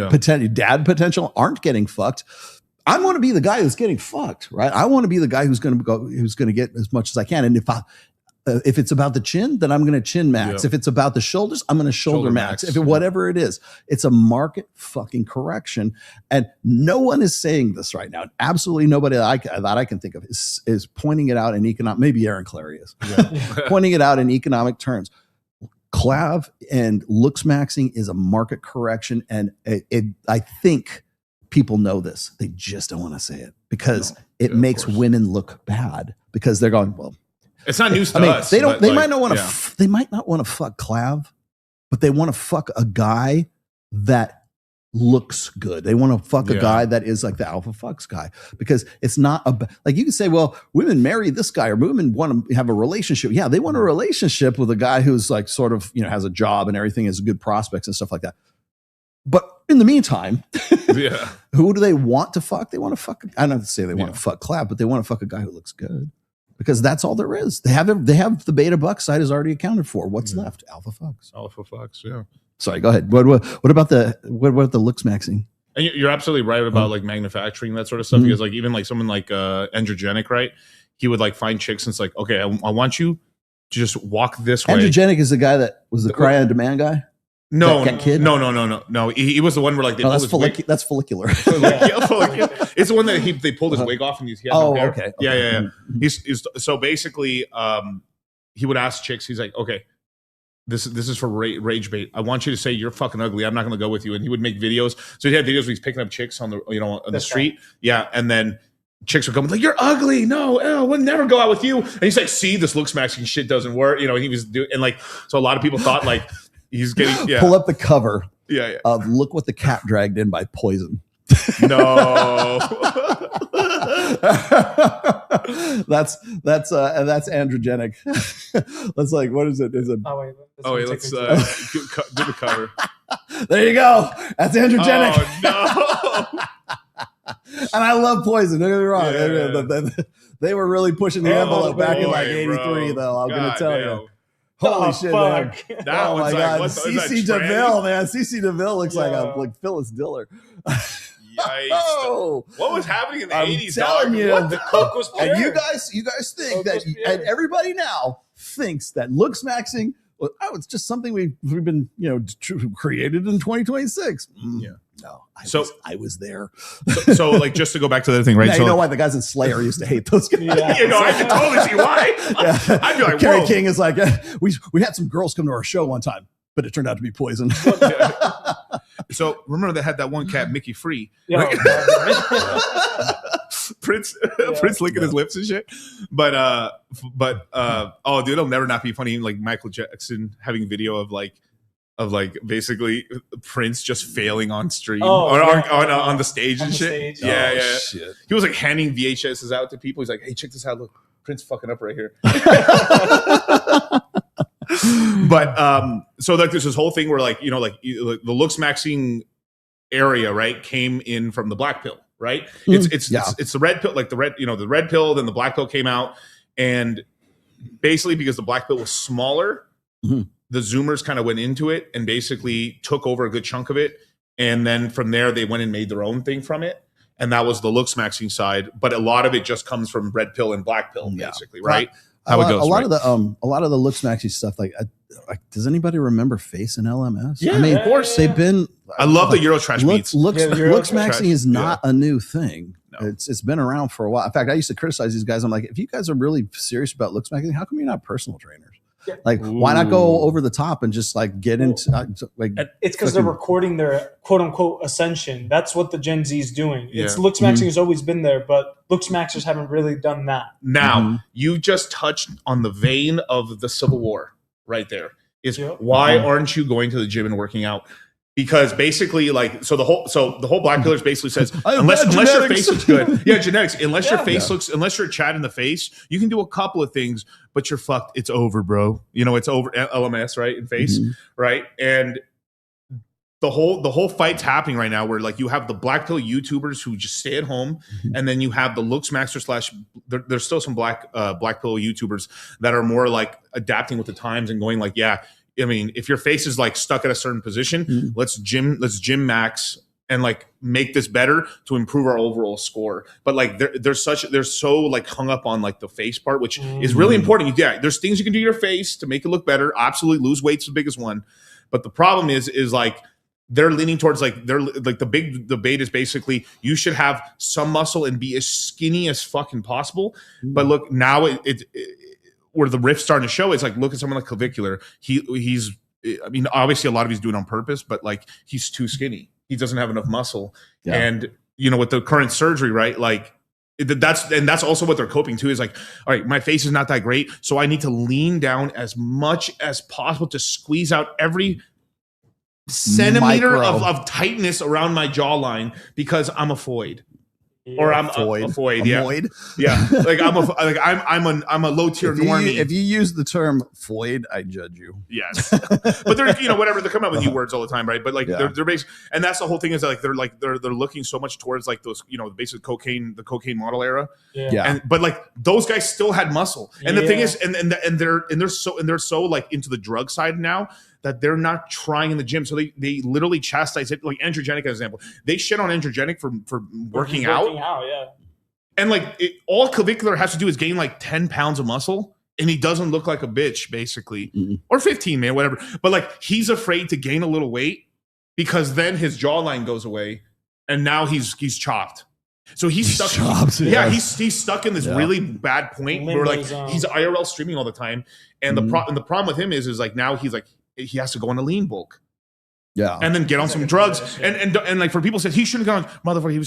potential aren't getting fucked. I want to be the guy who's getting fucked, right? I want to be the guy who's going to get as much as I can. And if it's about the chin, then I'm going to chin max. If it's about the shoulders, I'm going to shoulder max. Whatever it is, it's a market fucking correction. And no one is saying this right now. Absolutely nobody that I can think of is pointing it out in economic. Maybe Aaron Clary is pointing it out in economic terms. Clav and looks maxing is a market correction, and I think people know this. They just don't want to say it because it makes women look bad because they're going, well, it's not news to us. They don't. They might not want to. They might not want to fuck Clav, but they want to fuck a guy that looks good. They want to fuck a guy that is like the alpha fucks guy, because it's not like you can say, well, women marry this guy or women want to have a relationship. Yeah, they want a relationship with a guy who's like sort of, has a job and everything, has good prospects and stuff like that. But in the meantime, who do they want to fuck? They want to fuck. I don't say they want to fuck Clav, but they want to fuck a guy who looks good, because that's all there is. They have the beta buck side is already accounted for. What's left? Alpha fucks. Alpha fucks. Yeah. Sorry, go ahead. What about the looks maxing? And you're absolutely right about like manufacturing that sort of stuff, because like even like someone like Androgenic, right? He would like find chicks and it's like, okay, I want you to just walk this way. Androgenic is the guy that was the cry on demand guy. No, that kid? No. He was the one where like they pulled his wig. That's follicular. It's the one that they pulled his wig off and he had no hair. Okay. Yeah. He's so basically, he would ask chicks. He's like, okay, this is for rage bait. I want you to say you're fucking ugly. I'm not going to go with you. And he would make videos. So he had videos where he's picking up chicks on the on the street. Yeah, and then chicks would come like, you're ugly. No, we'll never go out with you. And he's like, see, this looks maxing shit doesn't work. He was doing, and like, so a lot of people thought like he's getting pull up the cover. Yeah. Of Look What the Cat Dragged In by Poison. No. that's Androgenic. That's like, what is it? Is it? Let's do the cover. There you go. That's Androgenic. Oh no. And I love Poison. Don't get me wrong. They were really pushing the envelope back in like '83, though. I'm gonna tell you. Holy shit, man. That my God. CC DeVille, man. CC DeVille looks like Phyllis Diller. Yikes. What was happening in the 80s, telling dog? you, What the coke was pure. And you guys think that, and everybody now thinks that looks maxing, it's just something we've been, created in 2026. No, I was there. So like, just to go back to the other thing, right? Now, so you know why the guys in Slayer used to hate those guys. I can totally see why. I'd be like, Kerry King is like, we had some girls come to our show one time, but it turned out to be Poison. So remember they had that one cat, Mickey Free. Yeah. Prince licking his lips and shit. But oh dude, it'll never not be funny. Like Michael Jackson having video of basically Prince just failing on stream on the stage and shit. Yeah. Shit. He was like handing VHSs out to people. He's like, hey, check this out. Look, Prince fucking up right here. But so like there's this whole thing where like the looks maxing area, right, came in from the black pill, right? It's the red pill, like the red pill, then the black pill came out, and basically because the black pill was smaller, the Zoomers kind of went into it and basically took over a good chunk of it, and then from there they went and made their own thing from it, and that was the looks maxing side. But a lot of it just comes from red pill and black pill, basically, right? How it goes. A lot of the looks maxing stuff, like does anybody remember Face and LMS? Yeah, I mean, of course they've been. I love the Eurotrash beats. Looks maxing is not a new thing. No. It's been around for a while. In fact, I used to criticize these guys. I'm like, if you guys are really serious about looks maxing, how come you're not personal trainers? Like, why not go over the top and just like get into like? It's because they're recording their quote unquote ascension. That's what the Gen Z is doing. It's looks maxing has always been there, but looks maxers haven't really done that. Now you just touched on the vein of the Civil War right there. Why aren't you going to the gym and working out? Because basically, like, the whole black pillars basically says unless your face looks good, genetics. Unless your face looks, unless you're Chad in the face, you can do a couple of things, but you're fucked. It's over, bro. It's over. LMS, right, in face, right, and the whole fight's happening right now, where like you have the black pill YouTubers who just stay at home, and then you have the looks maxer / there's still some black pill YouTubers that are more like adapting with the times and going like, I mean, if your face is like stuck at a certain position, let's gym max and like make this better to improve our overall score. But like they're so like hung up on like the face part, which is really important. Yeah, there's things you can do to your face to make it look better. Absolutely, lose weight's the biggest one. But the problem is like they're leaning towards like they're like the big debate is basically you should have some muscle and be as skinny as fucking possible. But look, now it where the rift's starting to show is like look at someone like Clavicular. He's I mean, obviously a lot of he's doing on purpose, but like he's too skinny. He doesn't have enough muscle. Yeah. And, you know, with the current surgery, right? Like that's also what they're coping to is like, all right, my face is not that great. So I need to lean down as much as possible to squeeze out every centimeter of tightness around my jawline because I'm a foid. Or I'm a foid, yeah. Yeah. Like I'm a low tier normie. If you use the term foid, I judge you. Yes. But they're, you know, whatever, they're coming up with new words all the time, right? But like they're based, and that's the whole thing is that like they're looking so much towards like those, you know, basically the cocaine model era. Yeah. And but like those guys still had muscle. And the thing is, and they're so like into the drug side now that they're not trying in the gym. So they literally chastise it. Like androgenic, as an example. They shit on androgenic for working out. Yeah. And like all Clavicular has to do is gain like 10 pounds of muscle. And he doesn't look like a bitch, basically. Or 15, man, whatever. But like he's afraid to gain a little weight because then his jawline goes away. And now he's chopped. So he's stuck. Chopped, he's stuck in this really bad point where like he's IRL streaming all the time. And the problem with him is like now he's like, he has to go on a lean bulk. Yeah. And then get on some drugs. And like for people said he shouldn't have gone, motherfucker, he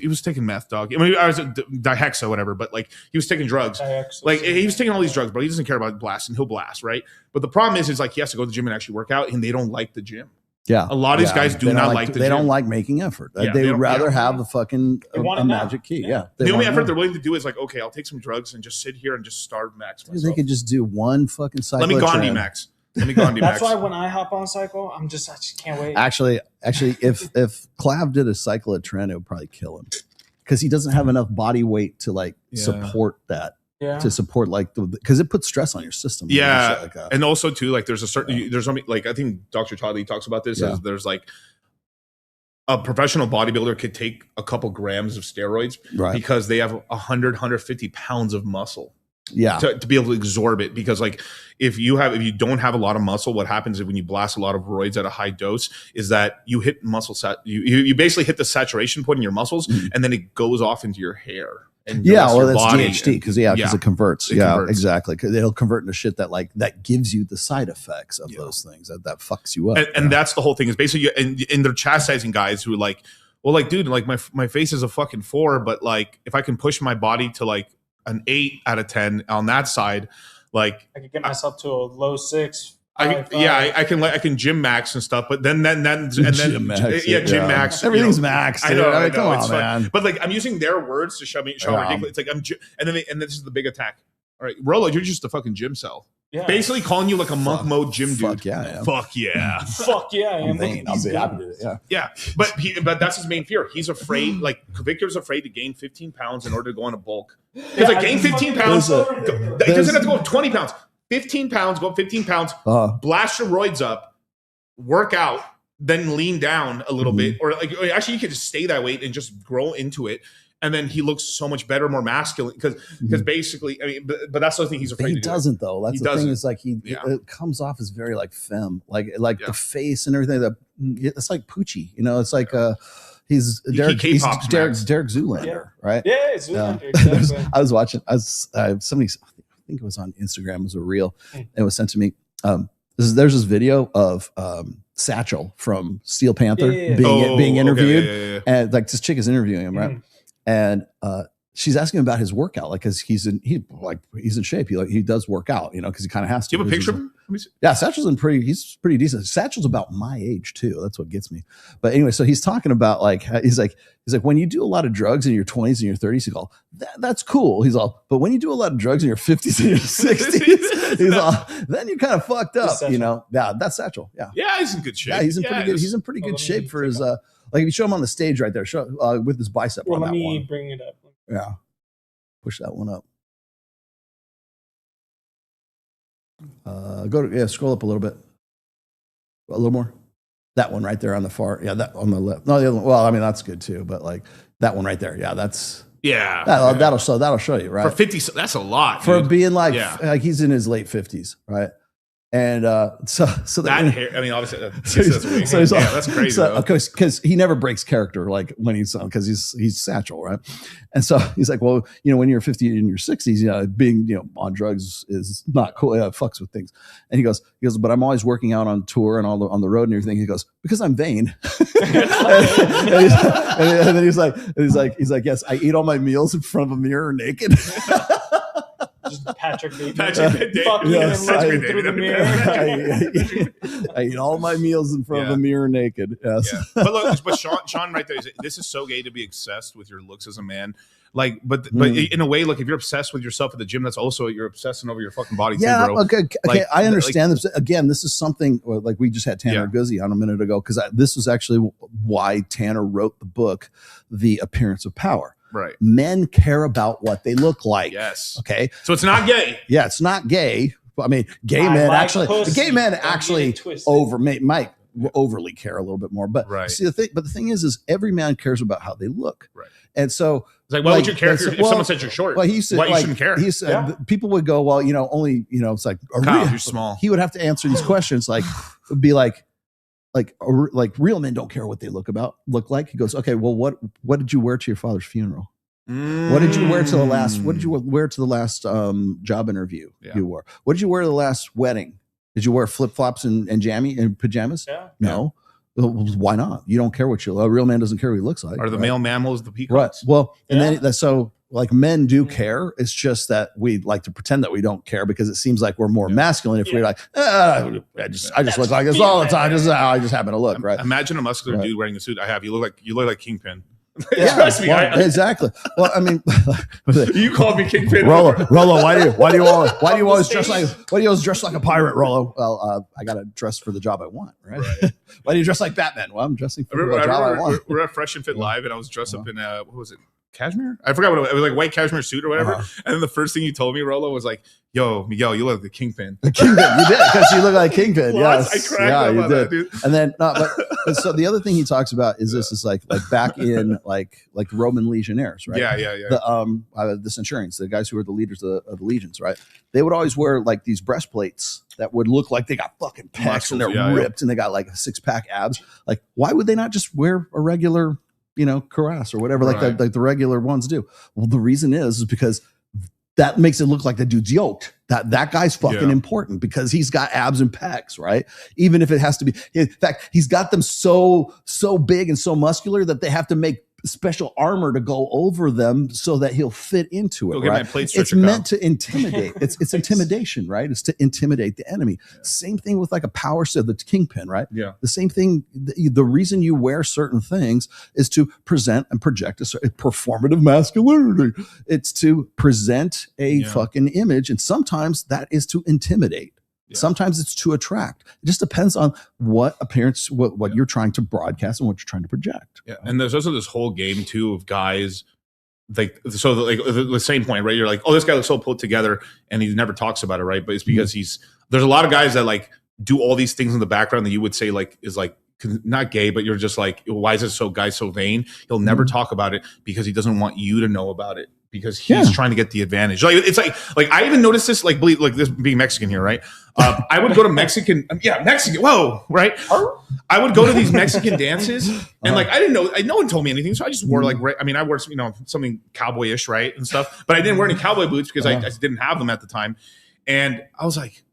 was taking meth, dog. I mean, I was dihexa, whatever, but like he was taking drugs. Like he was taking all these drugs, bro. He doesn't care about blasting, he'll blast, right? But the problem is like he has to go to the gym and actually work out, and they don't like the gym. Yeah. A lot of these guys do not like the gym. They don't like making effort. They would rather have a fucking a magic key. Yeah. The only effort they're willing to do is like, okay, I'll take some drugs and just sit here and just starve max myself. They could just do one fucking cycle. Let me Gandhi max. That's why when I hop on cycle, I just can't wait. Actually, if Clav did a cycle at Trent, it would probably kill him because he doesn't have enough body weight to like support that. Yeah. To support like because it puts stress on your system. Yeah, like and also too like there's only like I think Dr. Todd Lee talks about this. Is there's like a professional bodybuilder could take a couple grams of steroids because they have 150 pounds of muscle. Yeah, to be able to absorb it, because like if you don't have a lot of muscle, what happens is when you blast a lot of roids at a high dose is that you hit you basically hit the saturation point in your muscles, and then it goes off into your hair. And that's DHT because it converts. Exactly. Because it'll convert into shit that gives you the side effects of those things that fucks you up. And that's the whole thing is basically and they're chastising guys who are like, well, like dude, like my face is a fucking 4, but like if I can push my body to like an 8 out of 10 on that side, like I could get myself to a low 6. I can gym max and stuff, but then gym max. Everything's max. I know. Come on, man. But like I'm using their words to show ridiculous. It's like and this is the big attack. All right, Rolo, you're just a fucking gym cell. Yeah. Basically calling you like a monk mode gym dude. Fuck yeah. Fuck yeah. Fuck yeah. I'm vain. I'll be happy to do it. Yeah. But that's his main fear. He's afraid, like Victor's afraid to gain 15 pounds in order to go on a bulk. Because like gain 15 pounds, he doesn't have to go 20 pounds. 15 pounds, go up 15 pounds, blast your roids up, work out, then lean down a little bit. Or like actually you could just stay that weight and just grow into it. And then he looks so much better, more masculine. Because basically, I mean, but that's the thing he's afraid to do. He doesn't though. That's the thing is like it comes off as very like femme, like the face and everything. That it's like Poochie, you know. It's like he's Derek Zoolander, right? Yeah, Zoolander. Exactly. I was watching. Somebody, I think it was on Instagram. It was a reel. It was sent to me. There's this video of Satchel from Steel Panther being interviewed, and like this chick is interviewing him, right? And she's asking him about his workout, like because he's in shape. He does work out, you know, because he kind of has to. Do you have a picture of him? Yeah, Satchel's he's pretty decent. Satchel's about my age too. That's what gets me. But anyway, so he's talking about like he's like when you do a lot of drugs in your 20s and your 30s, he's all that's cool. He's all, but when you do a lot of drugs in your 50s and your 60s, he's all then you're kind of fucked up, you know. Yeah, that's Satchel. Yeah, he's in good shape. Yeah, he's in pretty good shape for his like if you show him on the stage right there, with his bicep. Well, on let that me one. bring it up. Yeah, push that one up. Scroll up a little bit. A little more. That one right there on the far. Yeah, that on the left. No, the other one. Well, I mean that's good too, but like that one right there. Yeah, that's. Yeah, that'll show you, right? For 50, that's a lot, for dude. being like he's in his late 50s, right? And so that hair, I mean, obviously, that's crazy. So because he never breaks character, like when he's because he's satchel, right? And so he's like, well, when you're 50 in your 60s, being on drugs is not cool. It fucks with things. And he goes, but I'm always working out on tour and on the road and everything. He goes, because I'm vain. and then he's like, yes, I eat all my meals in front of a mirror naked. Just Patrick Bateman. Fucking through the mirror. I eat all my meals in front of a mirror naked. Yes. Yeah. But look, Sean right there, this is so gay to be obsessed with your looks as a man. Like, but in a way, look, if you're obsessed with yourself at the gym, that's also you're obsessing over your fucking body too, bro. Okay, I understand this. Again, this is something like we just had Tanner Guzzi on a minute ago because this was actually why Tanner wrote the book, The Appearance of Power. Right. Men care about what they look like. Yes. Okay. So it's not gay. Yeah, it's not gay. I mean, gay men actually might overly care a little bit more. But see the thing is every man cares about how they look. Right. And so it's like, why would you care if someone said you're short? Well, he said, why you shouldn't care? He said people would go, well, only it's like you're small. He would have to answer these questions like it would be like real men don't care what they look like. He goes, okay, well, what did you wear to your father's funeral? What did you wear to the last? What did you wear to the last job interview you wore? What did you wear to the last wedding? Did you wear flip flops and jammy and pajamas? Yeah. No. Well, why not? You don't care what a real man doesn't care what he looks like. Are the male mammals the peacocks? Right. Well, and then so like men do care. It's just that we like to pretend that we don't care because it seems like we're more masculine if we're like, I just look like this all the time. I just happen to look, right? Imagine a muscular dude wearing the suit I have. You look like Kingpin. Yeah, trust me, exactly. Well, I mean, you called me Kingpin. Rollo, why do you always dress like a pirate, Rollo? Well, I got to dress for the job I want, right? Why do you dress like Batman? Well, I'm dressing for the job I want. We're at Fresh and Fit Live, and I was dressed up in what was it? Cashmere? I forgot what it was like, white cashmere suit or whatever. And then the first thing you told me, Rollo, was like, "Yo, Miguel, you look like the Kingpin." The Kingpin, you did because you look like Kingpin. Yes, I cracked up on that, dude. And then, but so the other thing he talks about is this is like back in like Roman legionnaires, right? Yeah. The centurions, the guys who were the leaders of the legions, right? They would always wear like these breastplates that would look like they got fucking pecs and they're ripped and they got like a 6-pack abs. Like, why would they not just wear a regular cuirass or whatever, like the regular ones do? Well, the reason is because that makes it look like the dude's yoked. That guy's fucking important because he's got abs and pecs, right? Even if it has to be, in fact, he's got them so big and so muscular that they have to make special armor to go over them so that he'll fit into it. Right? It's meant to intimidate. It's intimidation, right? It's to intimidate the enemy. Same thing with like a power set, the Kingpin, right? Yeah. The same thing. The reason you wear certain things is to present and project a performative masculinity. It's to present a fucking image, and sometimes that is to intimidate. Yeah. Sometimes it's to attract. It just depends on what appearance, what you're trying to broadcast and what you're trying to project. Yeah, and there's also this whole game too of guys like the same point, right? You're like, oh, this guy looks so put together, and he never talks about it, right? But it's because there's a lot of guys that like do all these things in the background that you would say like is like not gay, but you're just like, why is this guy so vain? He'll never talk about it because he doesn't want you to know about it. Because he's trying to get the advantage. Like it's like I even noticed this, like this being Mexican here, right? I would go to Mexican, Mexican. Whoa, right? I would go to these Mexican dances, and like I didn't know, no one told me anything, so I just wore I wore something cowboyish, right, and stuff. But I didn't wear any cowboy boots because I didn't have them at the time. And I was like,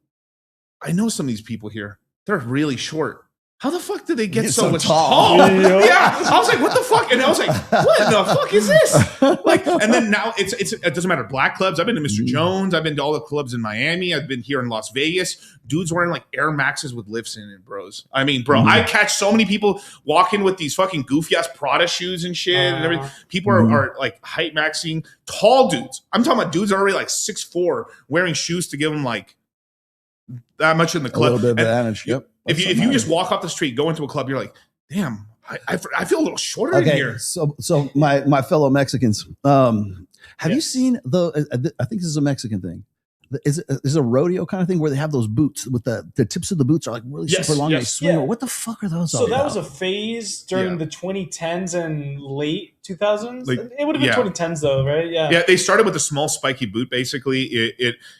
I know some of these people here. They're really short. How the fuck did they get so much tall? Yeah, I was like, what the fuck? And I was like, what the fuck is this? Like, and then now it doesn't matter. Black clubs. I've been to Mr. Jones. I've been to all the clubs in Miami. I've been here in Las Vegas. Dudes wearing like Air Maxes with lifts in it, bros. I mean, bro, I catch so many people walking with these fucking goofy ass Prada shoes and shit and everything. People are like height maxing. Tall dudes. I'm talking about dudes that are already like 6'4", wearing shoes to give them like that much in the club. A little bit of advantage. Yep. If you just walk off the street, go into a club, you're like, damn, I feel a little shorter in here. So my fellow Mexicans, have you seen I think this is a Mexican thing. is it a rodeo kind of thing where they have those boots with the tips of the boots are like really super long? They swing. What the fuck are those? So that was a phase during the 2010s and late 2000s. It would have been 2010s though, right? Yeah, they started with a small spiky boot. Basically,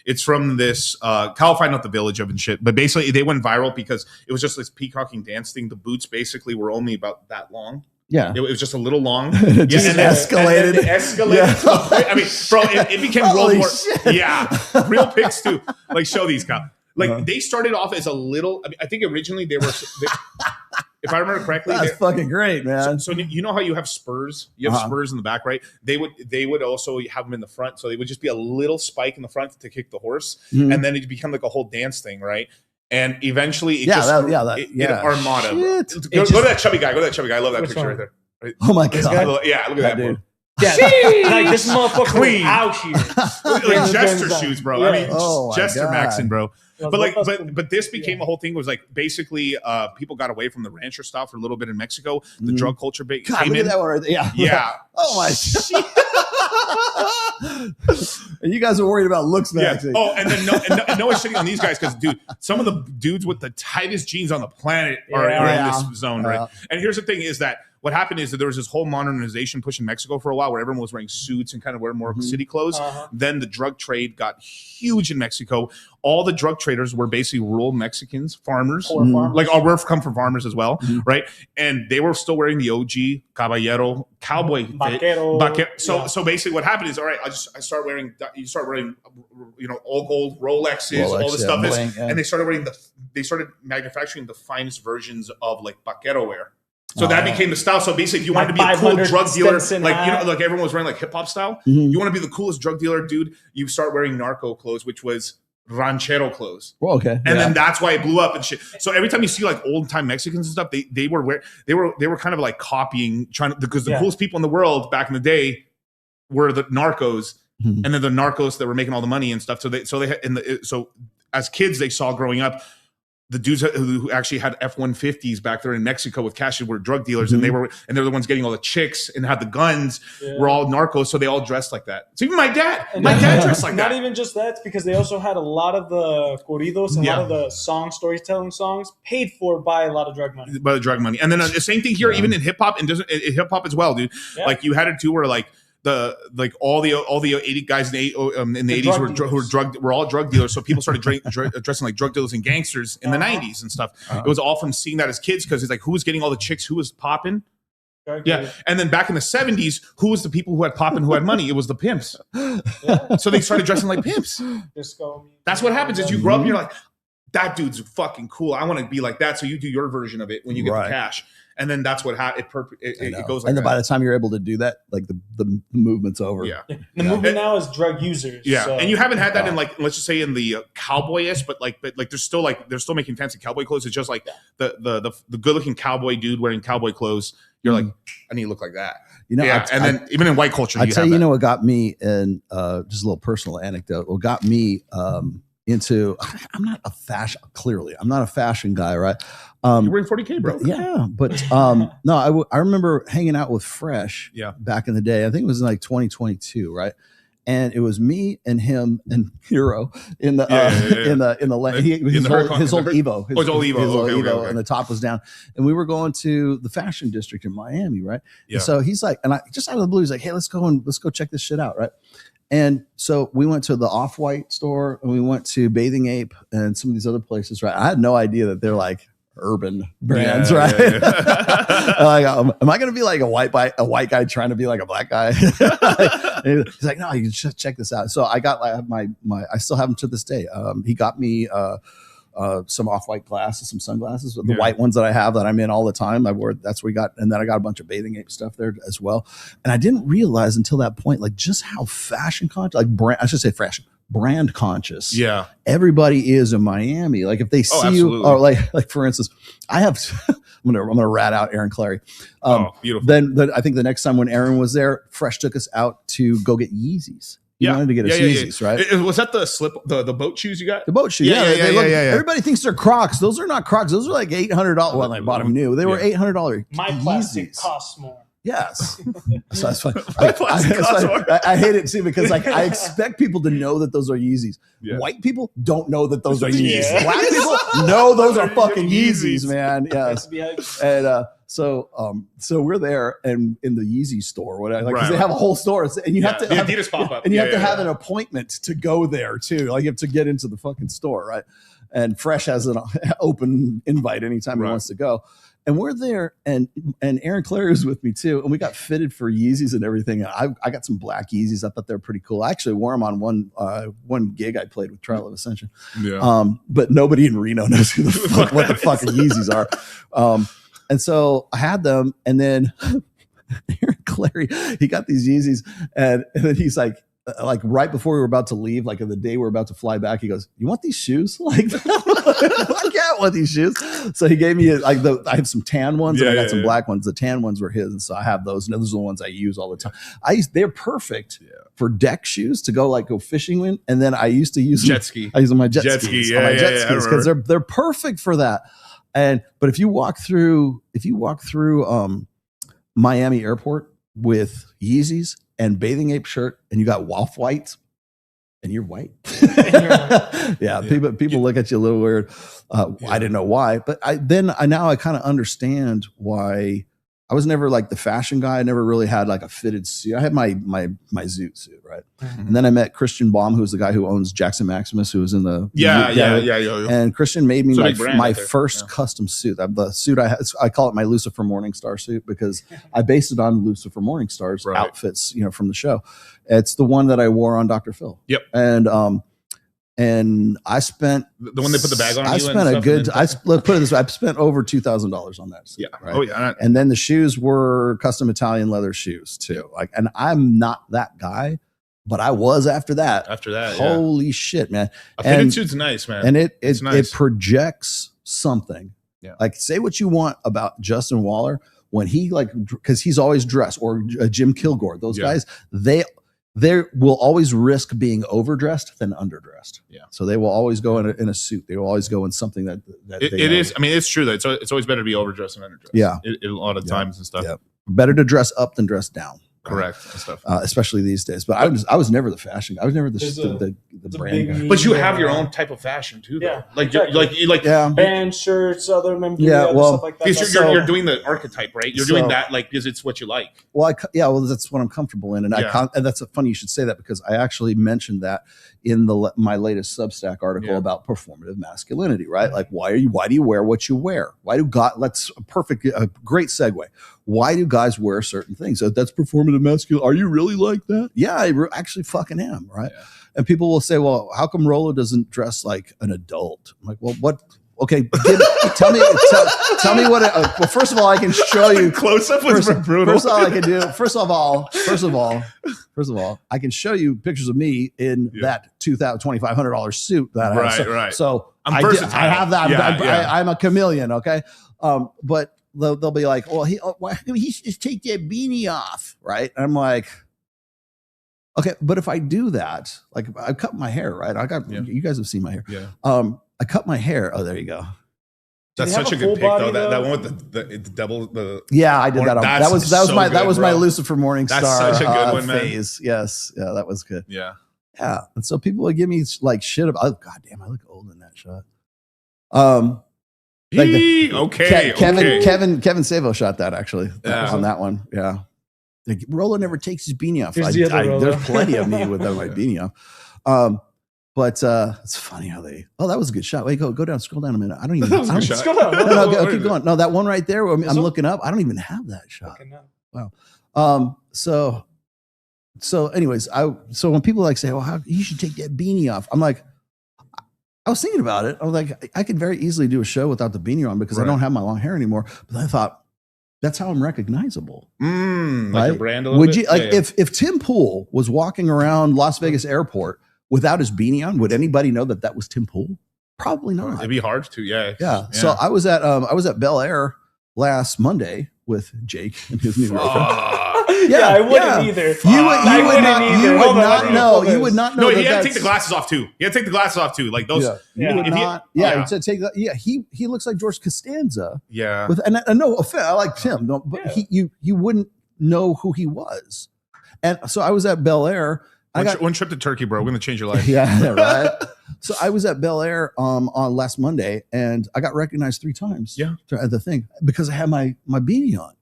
it's from this Kyle find out the village of and shit. But basically, they went viral because it was just this peacocking dance thing. The boots basically were only about that long. Yeah, it was just a little long. It just escalated. And then it escalated. To the point, I mean, bro, it became World War. Yeah, real pics too. Like, show these guys. Like they started off as a little. I mean, I think originally they were. If I remember correctly, that's fucking great, man. So you know how you have spurs? You have spurs in the back, right? They would also have them in the front, so they would just be a little spike in the front to kick the horse, and then it become like a whole dance thing, right? And eventually, it Armada. Go to that chubby guy. Go to that chubby guy. I love that picture right there. Right? Oh my god! Yeah, look at that dude. Yeah, like this motherfucker clean out here. Like Jester shoes, bro. Yeah. I mean, Jester Maxon, bro. But this became a whole thing. It was like basically people got away from the rancher style for a little bit in Mexico. The drug culture came in. That one right there. Yeah. Oh my shit. And you guys are worried about looks back. Yeah. Oh, and then no one's shitting on these guys because, dude, some of the dudes with the tightest jeans on the planet are in this zone, right? And here's the thing: is that what happened is that there was this whole modernization push in Mexico for a while, where everyone was wearing suits and kind of wearing more city clothes. Then the drug trade got huge in Mexico. All the drug traders were basically rural Mexicans, farmers, like we're come from farmers as well, right? And they were still wearing the OG caballero cowboy Vaquero. So basically, what happened is, all right, you start wearing, all gold Rolexes, all this stuff and they started manufacturing the finest versions of like vaquero wear. So that became the style. So basically, if you wanted to be a cool drug dealer, like everyone was wearing like hip hop style, you want to be the coolest drug dealer, dude, you start wearing narco clothes, which was ranchero clothes. Well, okay. And then that's why it blew up and shit. So every time you see like old time Mexicans and stuff, they were kind of like copying, because the coolest people in the world back in the day were the narcos, and then the narcos that were making all the money and stuff. So as kids, they saw growing up, the dudes who actually had F-150s back there in Mexico with cash were drug dealers, and they were the ones getting all the chicks and had the guns. Were all narcos, so they all dressed like that. So even my dad dressed like that. Not even just that, because they also had a lot of the corridos and a lot of the storytelling songs paid for by a lot of drug money. By the drug money, and then the same thing here, even in hip hop and hip hop as well, dude. Yeah. Like you had it too, where like all the 80 guys in the 80s were all drug dealers. So people started dressing like drug dealers and gangsters in the 90s and stuff. It was all from seeing that as kids, because it's like, who was getting all the chicks, who was popping. Yeah. And then back in the 70s, who was the people who had pop and who had money? It was the pimps. So they started dressing like pimps. That's what happens is you grow up and you're like, that dude's fucking cool. I want to be like that. So you do your version of it when you get the cash. And then that's what it goes like and then that. by the time you're able to do that, like the movement's over. Yeah. The movement now is drug users. Yeah. So. And you haven't had that in like, let's just say in the cowboy-ish, but they're still making fancy cowboy clothes. It's just like the good looking cowboy dude wearing cowboy clothes. You're like, I need to look like that. Then even in white culture, I tell you, what got me, and just a little personal anecdote, what got me into, I'm not a fashion guy, right? You're wearing 40K, bro. Yeah, but no, I remember hanging out with Fresh back in the day. I think it was in like 2022, right? And it was me and him and Hero in the his old Evo. His old Evo, and the top was down. And we were going to the fashion district in Miami, right? Yeah. And so he's like, and I just out of the blue, he's like, hey, let's go check this shit out, right? And so we went to the Off-White store, and we went to Bathing Ape and some of these other places, right? I had no idea that they're like urban brands, right? Like, am I going to be like a white guy trying to be like a black guy? He's like, no, you can just check this out. So I got my I still have them to this day. He got me some Off-White glasses, some sunglasses, the white ones that I have that I'm in all the time. That's where we got, and then I got a bunch of Bathing Ape stuff there as well. And I didn't realize until that point, like just how fashion conscious, brand conscious. Yeah. Everybody is in Miami. Like if they see you, or like for instance, I have, I'm gonna rat out Aaron Clary. Beautiful. Then I think the next time when Aaron was there, Fresh took us out to go get Yeezys. You wanted to get us Yeezys, right? Was that the boat shoes you got? The boat shoes, yeah. Everybody thinks they're Crocs. Those are not Crocs. Those are like $800. Well, I bought them new. They were $800. My plastic costs more. Yes. So that's fine. I hate it too because like I expect people to know that those are Yeezys. Yeah. White people don't know that those are Yeezys. Yeah. Black people know those are fucking Yeezys, man. Yes. And so we're there and in the Yeezy store, whatever, like because they have a whole store, and you have to the have, Adidas pop up, and you have to have an appointment to go there too. Like you have to get into the fucking store, right? And Fresh has an open invite anytime he wants to go. And we're there, and Aaron Clary is with me too, and we got fitted for Yeezys and everything. And I got some black Yeezys. I thought they were pretty cool. I actually wore them on one gig I played with Trial of Ascension. Yeah. But nobody in Reno knows who the fuck, what the fucking Yeezys are. And so I had them, and then Aaron Clary, he got these Yeezys, and then he's like right before we were about to leave, like in the day we were about to fly back, he goes, "You want these shoes?" Like, I can't want these shoes. So he gave me I have some tan ones and I got some black ones. The tan ones were his, and so I have those. And those are the ones I use all the time. They're perfect for deck shoes to go fishing in. And then I used to use jet ski. I use them on my jet skis because they're perfect for that. But if you walk through Miami Airport with Yeezys and bathing ape shirt, and you got Wolf Whites, and you're white. People look at you a little weird. I didn't know why, but now I kind of understand why. I was never like the fashion guy. I never really had like a fitted suit. I had my Zoot suit, right? Mm-hmm. And then I met Christian Baum, who's the guy who owns Jackson Maximus, who was in the And Christian made me my first custom suit. The suit I call it my Lucifer Morningstar suit because I based it on Lucifer Morningstar's outfits, from the show. It's the one that I wore on Dr. Phil. Yep. And I spent the one they put the bag on. I spent a good. Let's put it this way: I spent over $2,000 on that. Suit, right? Oh yeah. And then the shoes were custom Italian leather shoes too. And I'm not that guy, but I was after that. Holy shit, man! A fitted suit's nice, man. And it projects something. Yeah. Like say what you want about Justin Waller when he because he's always dressed, or Jim Kilgore. Those guys, they will always risk being overdressed than underdressed. Yeah. So they will always go in a suit. They will always go in something that it is. I mean, it's true that it's always better to be overdressed than underdressed. Yeah. A lot of times and stuff. Yeah. Better to dress up than dress down. Correct. And stuff. Especially these days. But I was never the fashion guy. I was never the brand guy. But you have your own type of fashion too, though. Yeah, band shirts, other members, stuff like that. Because you're doing the architpe, right? You're doing that because it's what you like. Well, that's what I'm comfortable in, and and that's funny you should say that because I actually mentioned that in my latest Substack article about performative masculinity, right? Like why do you wear what you wear? Why do a great segue. Why do guys wear certain things? So that's performative masculine. Are you really like that? Yeah, I actually fucking am, right? Yeah. And people will say, well, how come Rolo doesn't dress like an adult? I'm like, well, what? Okay, tell me what. Well, first of all, I can show you. Close up was brutal. First of all, I can do. First of all, I can show you pictures of me in that $2,500 suit that I have. Right. So I have that. I'm a chameleon. Okay, but they'll be like, well, he should take that beanie off, right? And I'm like, okay, but if I do that, like I cut my hair, right? You guys have seen my hair. Yeah. I cut my hair. Oh, there you go. That's such a good pick, though. That one with the double. Yeah, I did that. That was my Lucifer Morningstar. That's such a good one, man. Phase. Yes, yeah, that was good. Yeah. And so people would give me like shit about. Oh, God damn, I look old in that shot. Kevin Savo shot that actually on that one. Yeah. Like, Rolo never takes his beanie off. There's plenty of me without my beanie off. But it's funny how that was a good shot. Wait, go down, scroll down a minute. I don't even. Scroll down. No, keep going. No, that one right there. I'm looking up. I don't even have that shot. Wow. So anyways, so when people say, well, how you should take that beanie off, I'm like, I was thinking about it. I was like, I could very easily do a show without the beanie on because I don't have my long hair anymore. But I thought, that's how I'm recognizable. Like a brand a little Would bit? you if Tim Pool was walking around Las Vegas airport without his beanie on, would anybody know that was Tim Pool? Probably not. It'd be hard to, yeah. So I was at Bel Air last Monday with Jake and his new girlfriend. Yeah, I wouldn't either. You would not know. You would not know. No, he had to take the glasses off too. Like those. He looks like George Costanza. Yeah. And no offense, I like Tim. No, but you wouldn't. know who he was. And so I was at Bel Air. One trip to Turkey, bro. We're gonna change your life. Yeah, right. So I was at Bel Air on last Monday, and I got recognized 3 times. Yeah, at the thing because I had my beanie on.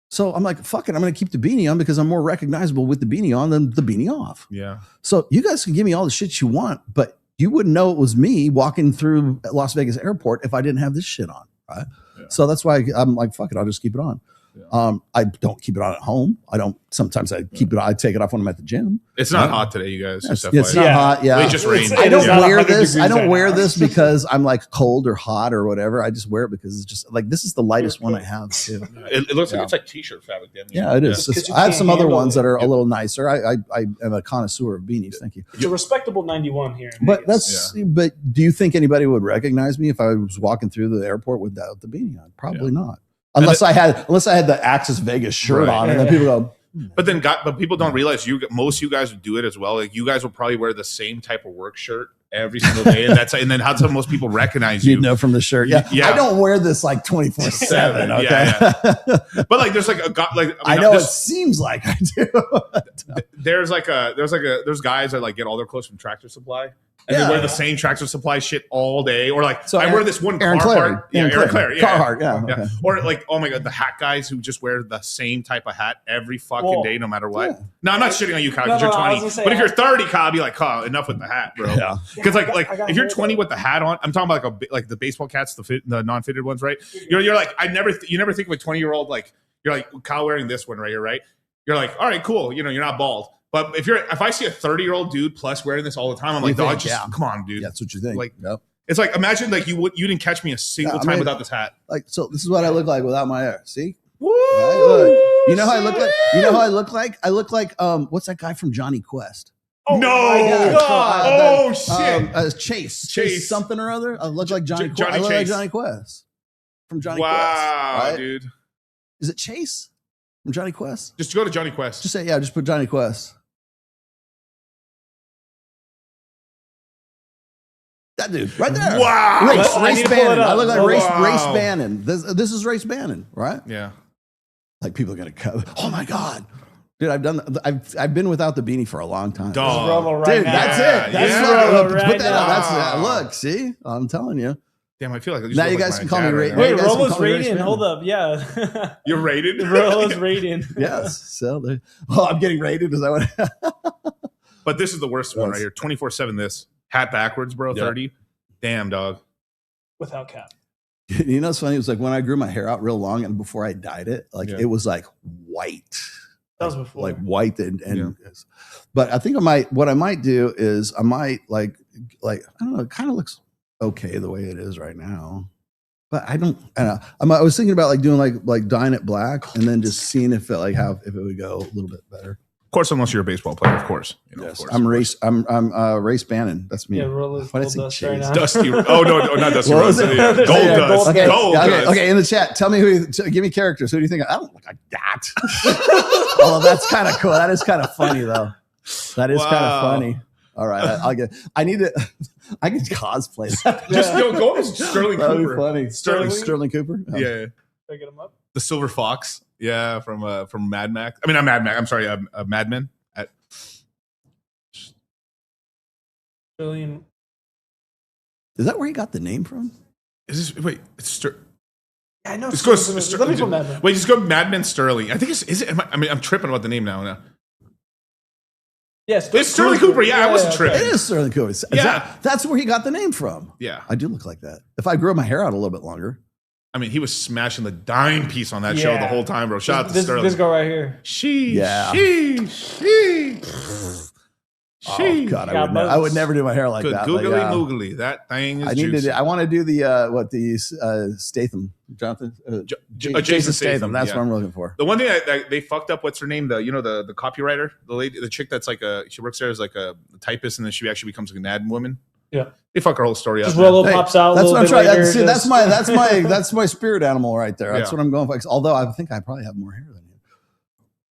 So I'm like, fuck it, I'm gonna keep the beanie on because I'm more recognizable with the beanie on than the beanie off. Yeah. So you guys can give me all the shit you want, but you wouldn't know it was me walking through Las Vegas airport if I didn't have this shit on, right? Yeah. So that's why I'm like, fuck it, I'll just keep it on. Yeah. I don't keep it on at home. I don't. Sometimes I keep it. I take it off when I'm at the gym. It's not hot today, you guys. It's not hot. Yeah, it just rained. I don't wear this. I don't wear this because I'm like cold or hot or whatever. I just wear it because it's just like this is the lightest one I have too. It looks like it's like t-shirt fabric. Yeah, it is. I have some other ones that are a little nicer. I am a connoisseur of beanies. Thank you. It's a respectable 91 here. But But do you think anybody would recognize me if I was walking through the airport without the beanie on? Probably not. Unless I had the Access Vegas shirt on, and then people go. But people don't realize most of you guys would do it as well. Like you guys will probably wear the same type of work shirt every single day, and then how do most people recognize you? You know from the shirt. Yeah. I don't wear this like 24/7. Okay. Yeah. But like there's like a guy like I know it seems like I do. there's guys that like get all their clothes from Tractor Supply. And they wear the same Tractor Supply shit all day, or like I wear this one Carhartt. Yeah, Aaron Clary. Yeah, Carhartt. Yeah. Okay. Or like, oh my god, the hat guys who just wear the same type of hat every fucking day, no matter what. Yeah. No, I'm not shitting on you, Kyle, because you're 20. But if you're 30, Kyle, I'd be like, Kyle, enough with the hat, bro. Yeah. Because like if you're 20 with the hat on, I'm talking about like the baseball caps, the non-fitted ones, right? You're like, you never think of a 20-year-old like you're like Kyle wearing this one right here, right? You're like, all right, cool. You know, you're not bald. But if I see a 30-year-old dude plus wearing this all the time, I'm like, dog, come on, dude. That's what you think. Like, it's like imagine like you didn't catch me a single time without this hat. Like, so this is what I look like without my hair. See? Woo! Right, look. You know how I look like? You know how I look like? I look like what's that guy from Johnny Quest? Oh no! God! Shit! Chase something or other. I look like Johnny. I look like Johnny Quest from Johnny Quest. Wow, right? Dude. Is it Chase from Johnny Quest? Just go to Johnny Quest. Just say just put Johnny Quest. That dude right there. Wow. Race Bannon. I look like Race Bannon. This is Race Bannon, right? Yeah. Like people are gonna come. Oh my God. Dude, I've been without the beanie for a long time. Dog. Dude, that's it. That's put that on. That's look, see? I'm telling you. Damn, I feel like now you guys can call me Raiden. Wait, Rolo's Raiden. Hold up. Yeah. You're rated? Rolo's Raiden. Yes. So I'm getting rated. Is that what? But this is the worst one right here. 24/7 this. Hat backwards, bro. 30. Damn, dog. Without cap. You know what's funny? It was like when I grew my hair out real long and before I dyed it, like it was like white. That was before. Like white and but I think what I might do is I might like I don't know, it kind of looks okay the way it is right now. But I was thinking about like doing like dyeing it black and then just seeing if it if it would go a little bit better. Of course, unless you're a baseball player, of course. Yes. Of course. I'm Race Bannon. That's me. Yeah, Rolo's What did I say? right now. Dusty. Oh no, not Dusty Rose. Gold Dust. Okay, in the chat, tell me give me characters. Who do you think? I don't look like that. Oh, that's kind of cool. That is kind of funny though. That is kind of funny. All right, I need to. I can cosplay. Just go as Sterling That'd Cooper. Be funny. Sterling Cooper. Oh. Yeah. Can I get him up? The Silver Fox. Yeah, from Mad Max. I mean, not Mad Max. I'm sorry, Mad Men. Sterling. Is that where he got the name from? Is this wait? It's I know. Just go. Wait, just go Mad Men Sterling. I think is it? I'm tripping about the name now. Yes, it's Sterling Cooper. Yeah, I wasn't tripping. It is Sterling Cooper. That's where he got the name from. Yeah, I do look like that. If I grew my hair out a little bit longer. I mean, he was smashing the dime piece on that show the whole time, bro. Shout out to Sterling. This girl right here. She. Oh God, I would never do my hair like that. Googly moogly, that thing is. I want to do the Statham, Jason Statham. That's what I'm looking for. The one thing they fucked up. What's her name? The copywriter, the lady, the chick that's like she works there as like a typist, and then she actually becomes like an ad woman. Yeah, they fuck her whole story up. Just Rolo pops out. That's what I'm trying. Later, that's my spirit animal right there. That's what I'm going for. Although I think I probably have more hair than you.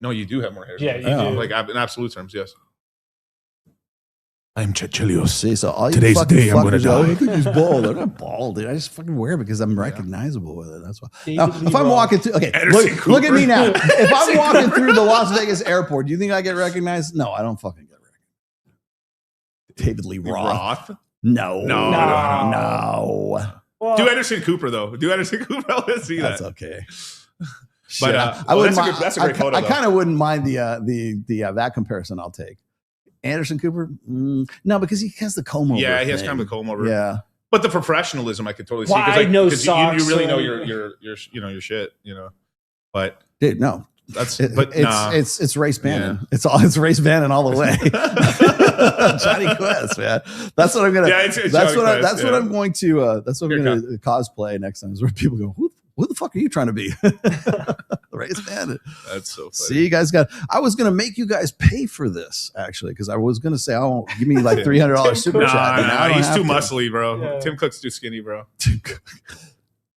No, you do have more hair. Yeah, you do. Like in absolute terms, yes. I'm Chichilios. See, so all you Today's fucking day I'm gonna fuckers go, die. I think he's bald. I'm not bald, dude. I just fucking wear it because I'm recognizable with it. That's why. Now, if I'm walking through, okay, look at me now. If I'm walking through the Las Vegas airport, do you think I get recognized? No, I don't fucking get recognized. David Lee Roth. No. Well, do Anderson Cooper though. Do Anderson Cooper. Let's see That's that. okay. But I wouldn't that's a great photo. I kind of wouldn't mind the that comparison. I'll take Anderson Cooper. No, because he has the comb over. Yeah, he has thing. kind of the comb over. Yeah, but the professionalism I could totally see Wide nose because socks, you really know your your shit. But dude, no. It's Race Bannon. Yeah. It's Race Bannon all the way. Johnny Quest, man. That's what I'm gonna. Yeah, it's that's Johnny what. Quest, That's what I'm going to. That's what I'm Here going to cosplay next time. Is where people go, who the fuck are you trying to be? Race Bannon. That's so funny. See, you guys got. I was going to make you guys pay for this actually because I was going to say, "Oh, give me like $300 super chat." Nah, he's too muscly, bro. Yeah. Tim Cook's too skinny, bro.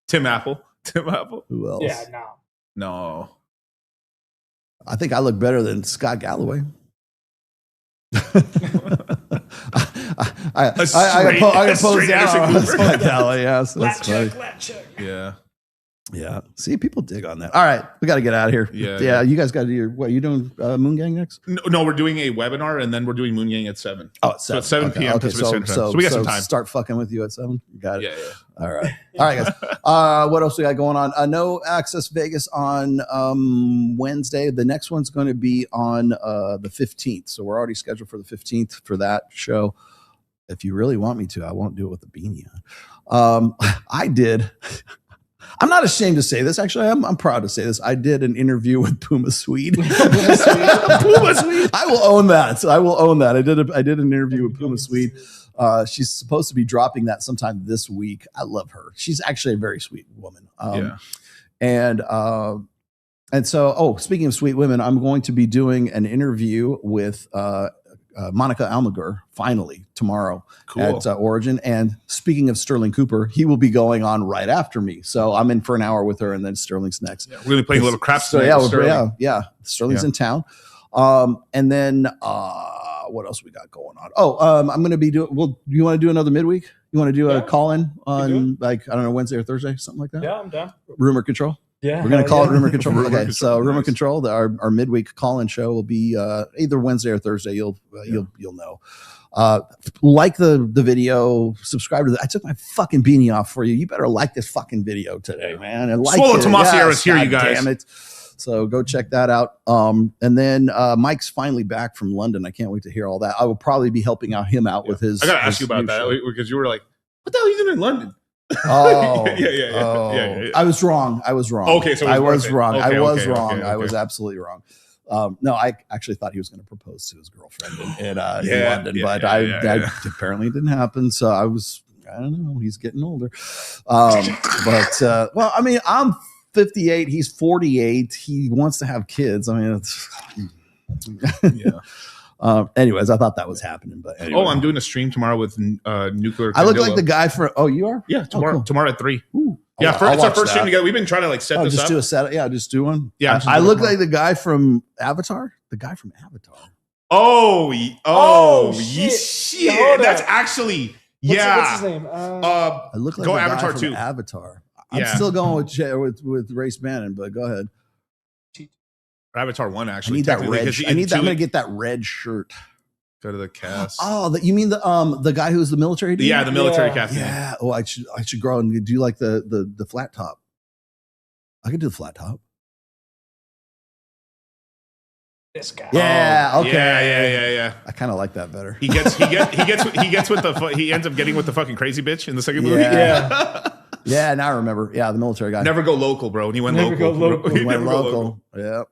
Tim Apple. Who else? Yeah, no. I think I look better than Scott Galloway. I got posed down on Scott Galloway. Yes, that's funny. Yeah. See, people dig on that. All right, we got to get out of here. Yeah. You guys got to do your. What are you doing? Moon Gang next? No, we're doing a webinar and then we're doing Moon Gang at 7. Oh, at 7. So at 7 p.m. Okay, Pacific Standard Time. So we got some time. Start fucking with you at 7. Got it. Yeah. All right, guys. What else we got going on? No Access Vegas on Wednesday. The next one's going to be on the 15th. So we're already scheduled for the 15th for that show. If you really want me to, I won't do it with the beanie on. I did. I'm not ashamed to say this. Actually, I'm proud to say this. I did an interview with Puma Swede. Puma Swede. I will own that. I did an interview with Puma Swede. She's supposed to be dropping that sometime this week. I love her. She's actually a very sweet woman. And so, speaking of sweet women, I'm going to be doing an interview with Monica Almaguer finally tomorrow at Origin. And speaking of Sterling Cooper, he will be going on right after me. So I'm in for an hour with her, and then Sterling's next. Yeah, we're really playing a little crap. So Sterling's in town. And then what else we got going on? I'm going to be doing. Well, you want to do another midweek? You want to do a call in on Wednesday or Thursday, something like that? Yeah, I'm down. Rumor Control. Yeah, we're going to call it Rumor Control. Rumor Okay, Control. so Rumor Control, our midweek call-in show will be either Wednesday or Thursday. You'll know. Like the video, subscribe to I took my fucking beanie off for you. You better like this fucking video today, man. And like Swallow Tomasier is here, you guys. Damn it. So go check that out. And then Mike's finally back from London. I can't wait to hear all that. I will probably be helping him out with his. I gotta ask you about that because you were like, "What the hell are you doing in London?" Oh, yeah. I was wrong. Okay, so I was wrong. Okay, I was okay, wrong. okay, I was okay. absolutely wrong. No, I actually thought he was going to propose to his girlfriend in London, but that apparently didn't happen. So I don't know. He's getting older. Well, I mean, I'm 58. He's 48. He wants to have kids. I mean, it's anyways, I thought that was happening, but anyway. I'm doing a stream tomorrow with Nuclear. I look Candelo. like the guy for. Oh, you are? Yeah, tomorrow. Cool. Tomorrow at 3. Ooh. Yeah, I'll it's our watch first stream that. together. We've been trying to set this just up. Do a set. Yeah, just do one. Yeah, I look like the guy from Avatar. The guy from Avatar. Shit. That's actually What's his name? I look like go the Avatar guy from 2. Avatar. I'm still going with Race Bannon, but go ahead. Avatar 1 I actually. need that red. I'm going to get that red shirt. Go to the cast. Oh, you mean the guy who's the military dude? Yeah, the military captain. Yeah. Oh, I should grow and do like the flat top. I could do the flat top. This guy. Yeah. Okay. Yeah. I kind of like that better. He ends up getting with the fucking crazy bitch in the second movie. Yeah. Now I remember. Yeah, the military guy. Never go local, bro. And he went Never local. go local. He went local. Yeah.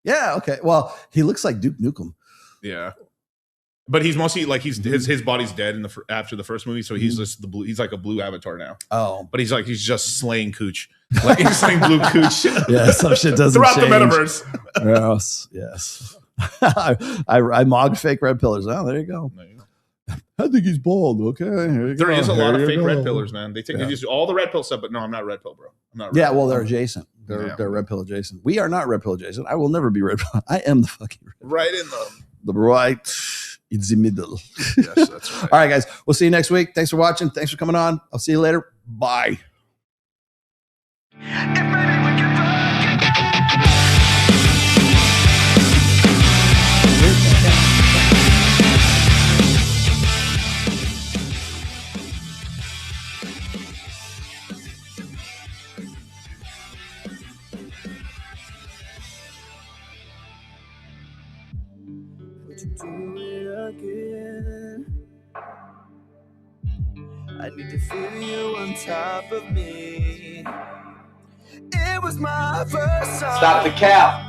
Yeah. Okay. Well, he looks like Duke Nukem. Yeah. But he's mostly like his body's dead after the first movie, so he's just the blue. He's like a blue avatar now. Oh, but he's just slaying cooch, like he's slaying blue cooch. Yeah, some shit doesn't throughout change. the metaverse. Yes. I mogged fake red pillars. Oh, there you go. I think he's bald. Okay, there is a lot of fake red pillars, man. They use all the red pill stuff, but no, I'm not red pill, bro. I'm not. Well, they're adjacent. They're red pill adjacent. We are not red pill adjacent. I will never be red pill. I am the fucking right in the right in the middle. Yes, that's right. All right, guys. We'll see you next week. Thanks for watching. Thanks for coming on. I'll see you later. Bye. I need to feel you on top of me. It was my first time. Stop the cap.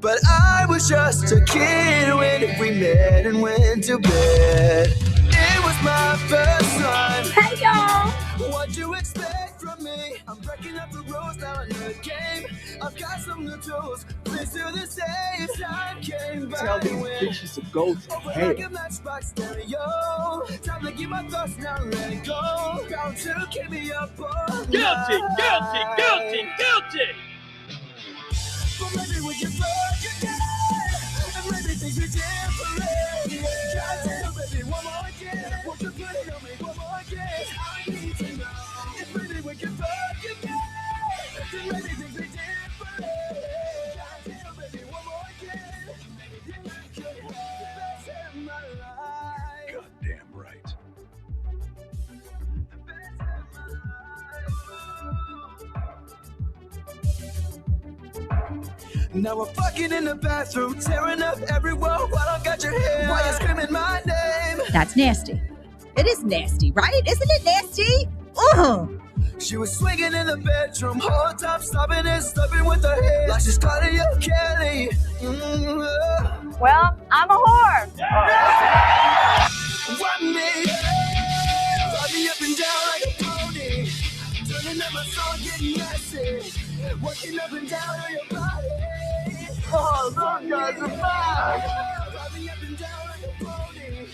But I was just a kid when we met and went to bed. It was my first time. Hey, y'all. What'd you expect from me? I'm breaking up the rules now in the game. I've got some new tools. Please do the same. Time came by. Tell these bitches to go to hell. Like a matchbox stereo. Time to get my thoughts now and let it go. Bound to keep me up all night. Guilty, guilty, guilty, guilty. But maybe we can fuck again. And maybe things be different. Goddamn, baby, one more again. Won't you put it on me one more again? I need to know if maybe we can fuck again. Then maybe things be different. Goddamn, baby, one more again. You could have the best in my life. Goddamn right. The best in my life. Now we're fucking in the bathroom, tearing up everywhere while I got your hair. Why you screaming my name? That's nasty. It is nasty, right? Isn't it nasty? Ugh. She was swinging in the bedroom, whole time stopping and stepping with her head like she's Claudia Kelly. Well, I'm a whore. What me? Drive me up and down like a pony. Turning up my song, getting messy. Working up and down on your body. Oh, those guys are mad. Drive me up and down like a pony.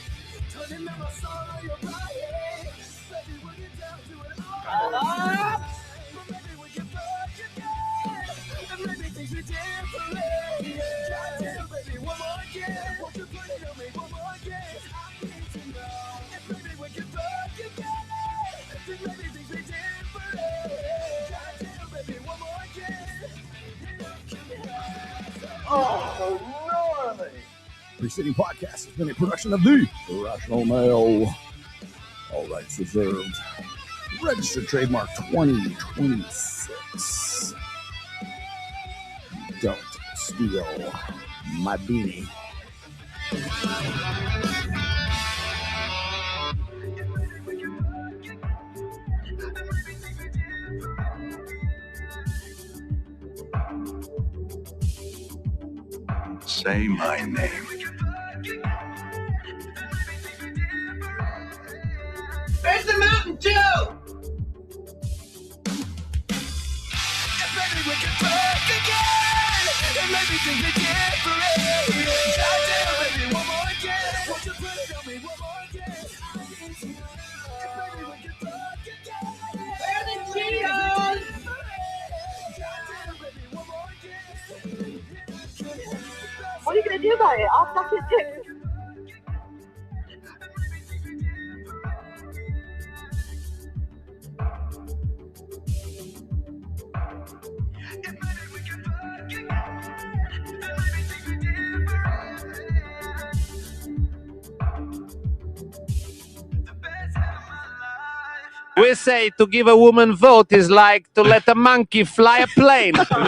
Turning up my song on your body. Baby, we'll get down to it all. But maybe we can fuck again. And maybe things be different. Goddamn, baby, one more again. Won't you put it on me one more again? I need to know if maybe we can fuck again. Then maybe things be different. Goddamn, baby, one more again. Oh, gnarly. Preceding podcast has been a production of the Irrational Male. All rights reserved. Registered trademark 2026. Don't steal my beanie. Say my name. Where's the Mountain Dew? If maybe we can fuck again, and maybe things be different. Goddamn, baby, one more again. Won't you put it on me one more again? I need to know if maybe we can fuck again. Where are the Cheetos? Goddamn, baby, one more again. What are you gonna do about it? I'll suck his dick. We say to give a woman vote is like to let a monkey fly a plane.